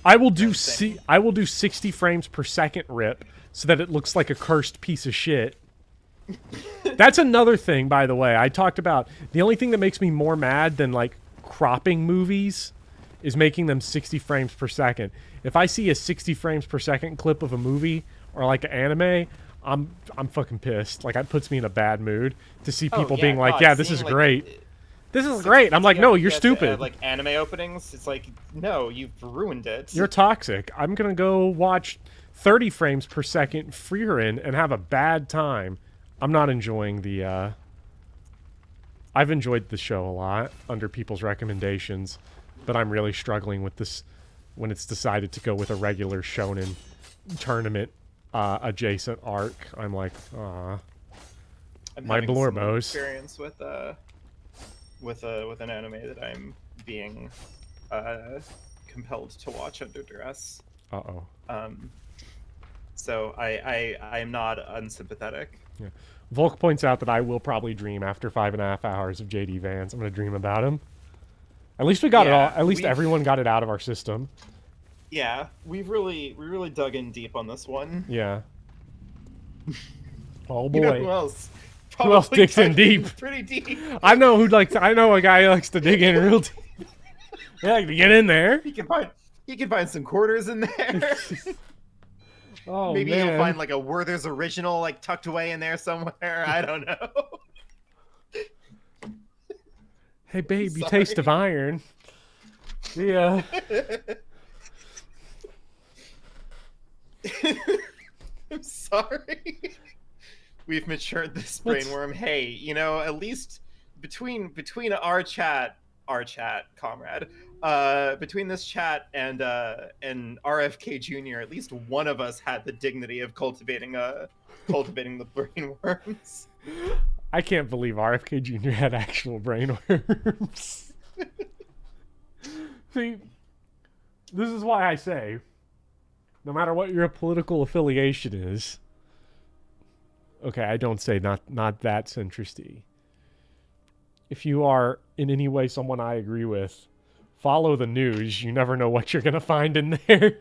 I will do 60 frames per second rip so that it looks like a cursed piece of shit. That's another thing, by the way. I talked about the only thing that makes me more mad than like cropping movies is making them 60 frames per second. If I see a 60 frames per second clip of a movie or like an anime, I'm fucking pissed. Like, it puts me in a bad mood to see people being like, yeah, this is great. This is great. I'm like, no, you're stupid. Like anime openings, it's like, no, you've ruined it. You're toxic. I'm gonna go watch 30 frames per second Frieren and have a bad time. I'm not enjoying the I've enjoyed the show a lot under people's recommendations, but I'm really struggling with this when it's decided to go with a regular shonen tournament adjacent arc. I'm like, ah, my Blorbos. Experience with an anime that I'm being compelled to watch under duress. Uh-oh. So I'm not unsympathetic. Yeah. Volk points out that I will probably dream after 5.5 hours of JD Vance. I'm going to dream about him. At least we got it all. At least everyone got it out of our system. Yeah, we really dug in deep on this one. Yeah. Oh boy. You know who else? Who else digs in deep? Pretty deep. I know who likes. I know a guy who likes to dig in real deep. Yeah, like to get in there. He can find some quarters in there. Oh, maybe man. he'll find like a Werther's original like tucked away in there somewhere. I don't know. Hey babe, you taste of iron. Yeah. I'm sorry. We've matured this brainworm. Hey, you know, at least between our chat, comrade, between this chat and RFK Jr., at least one of us had the dignity of cultivating the brainworms. I can't believe RFK Jr. had actual brainworms. See, this is why I say, no matter what your political affiliation is, okay, I don't say not that centristy. If you are in any way someone I agree with, follow the news. You never know what you're going to find in there.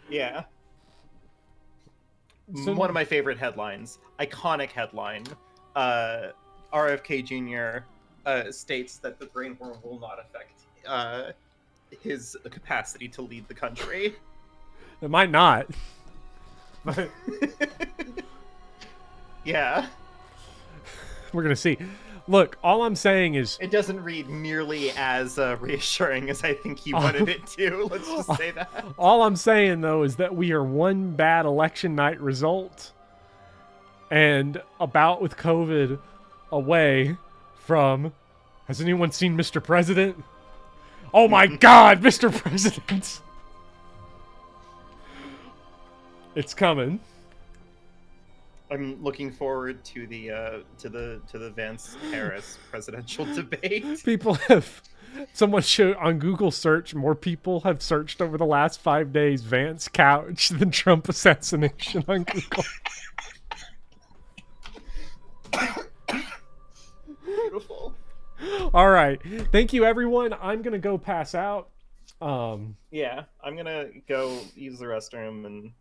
Yeah. So- One of my favorite headlines, iconic headline, RFK Jr. States that the brain worm will not affect his capacity to lead the country. It might not. But Yeah. we're going to see. Look, all I'm saying is... It doesn't read nearly as reassuring as I think he wanted it to. Let's just say that. All I'm saying, though, is that we are one bad election night result and about with COVID away from... Has anyone seen Mr. President? Oh my God, Mr. President! It's coming. I'm looking forward to the Vance Harris presidential debate. People have... Someone showed on Google search, more people have searched over the last 5 days Vance couch than Trump assassination on Google. Beautiful. All right. Thank you, everyone. I'm going to go pass out. Yeah, I'm gonna go use the restroom and,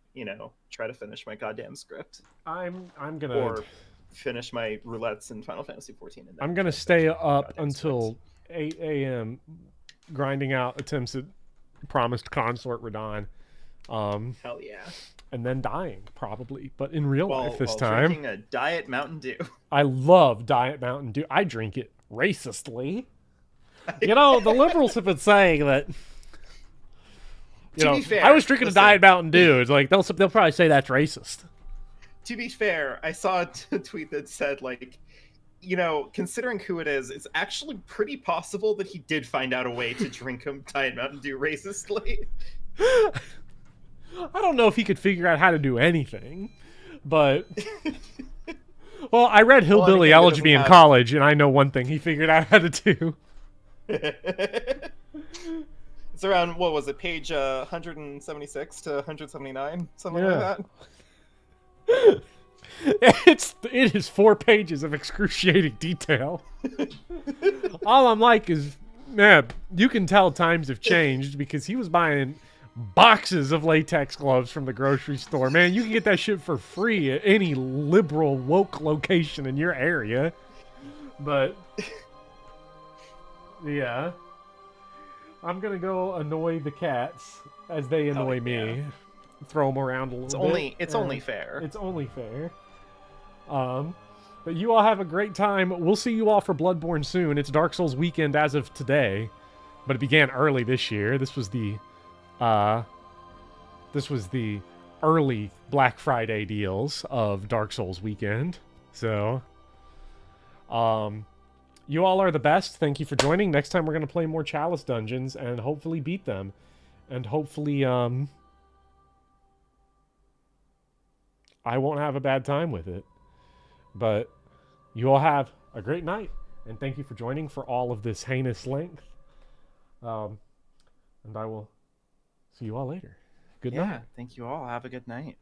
try to finish my goddamn script. I'm going to... Or finish my roulettes in Final Fantasy XIV. And then I'm going to try stay finish my up goddamn until 8 a.m. grinding out attempts at promised consort Radon. script. Hell yeah. And then dying, probably. But in real life this while time. drinking a Diet Mountain Dew. I love Diet Mountain Dew. I drink it racistly. The liberals have been saying that... To be fair, I was drinking listen. a Diet Mountain Dew. It's like, they'll probably say that's racist. To be fair, I saw a tweet that said, considering who it is, it's actually pretty possible that he did find out a way to drink a Diet Mountain Dew racistly. I don't know if he could figure out how to do anything, but... Well, I read Hillbilly anything that Elegy in doesn't have- college, and I know one thing he figured out how to do. It's around, what was it, page 176 to 179? Something Yeah. like that? It is 4 pages of excruciating detail. All I'm like is, man, you can tell times have changed because he was buying boxes of latex gloves from the grocery store. Man, you can get that shit for free at any liberal woke location in your area. But yeah, I'm gonna go annoy the cats as they annoy me. yeah. Throw them around a little bit. It's only fair. It's only fair. But you all have a great time. We'll see you all for Bloodborne soon. It's Dark Souls weekend as of today, but it began early this year. This was the early Black Friday deals of Dark Souls weekend. So, you all are the best. Thank you for joining. Next time we're going to play more Chalice dungeons and hopefully beat them. And hopefully, I won't have a bad time with it. But you all have a great night. And thank you for joining for all of this heinous length. And I will see you all later. Good night. Thank you all. Have a good night.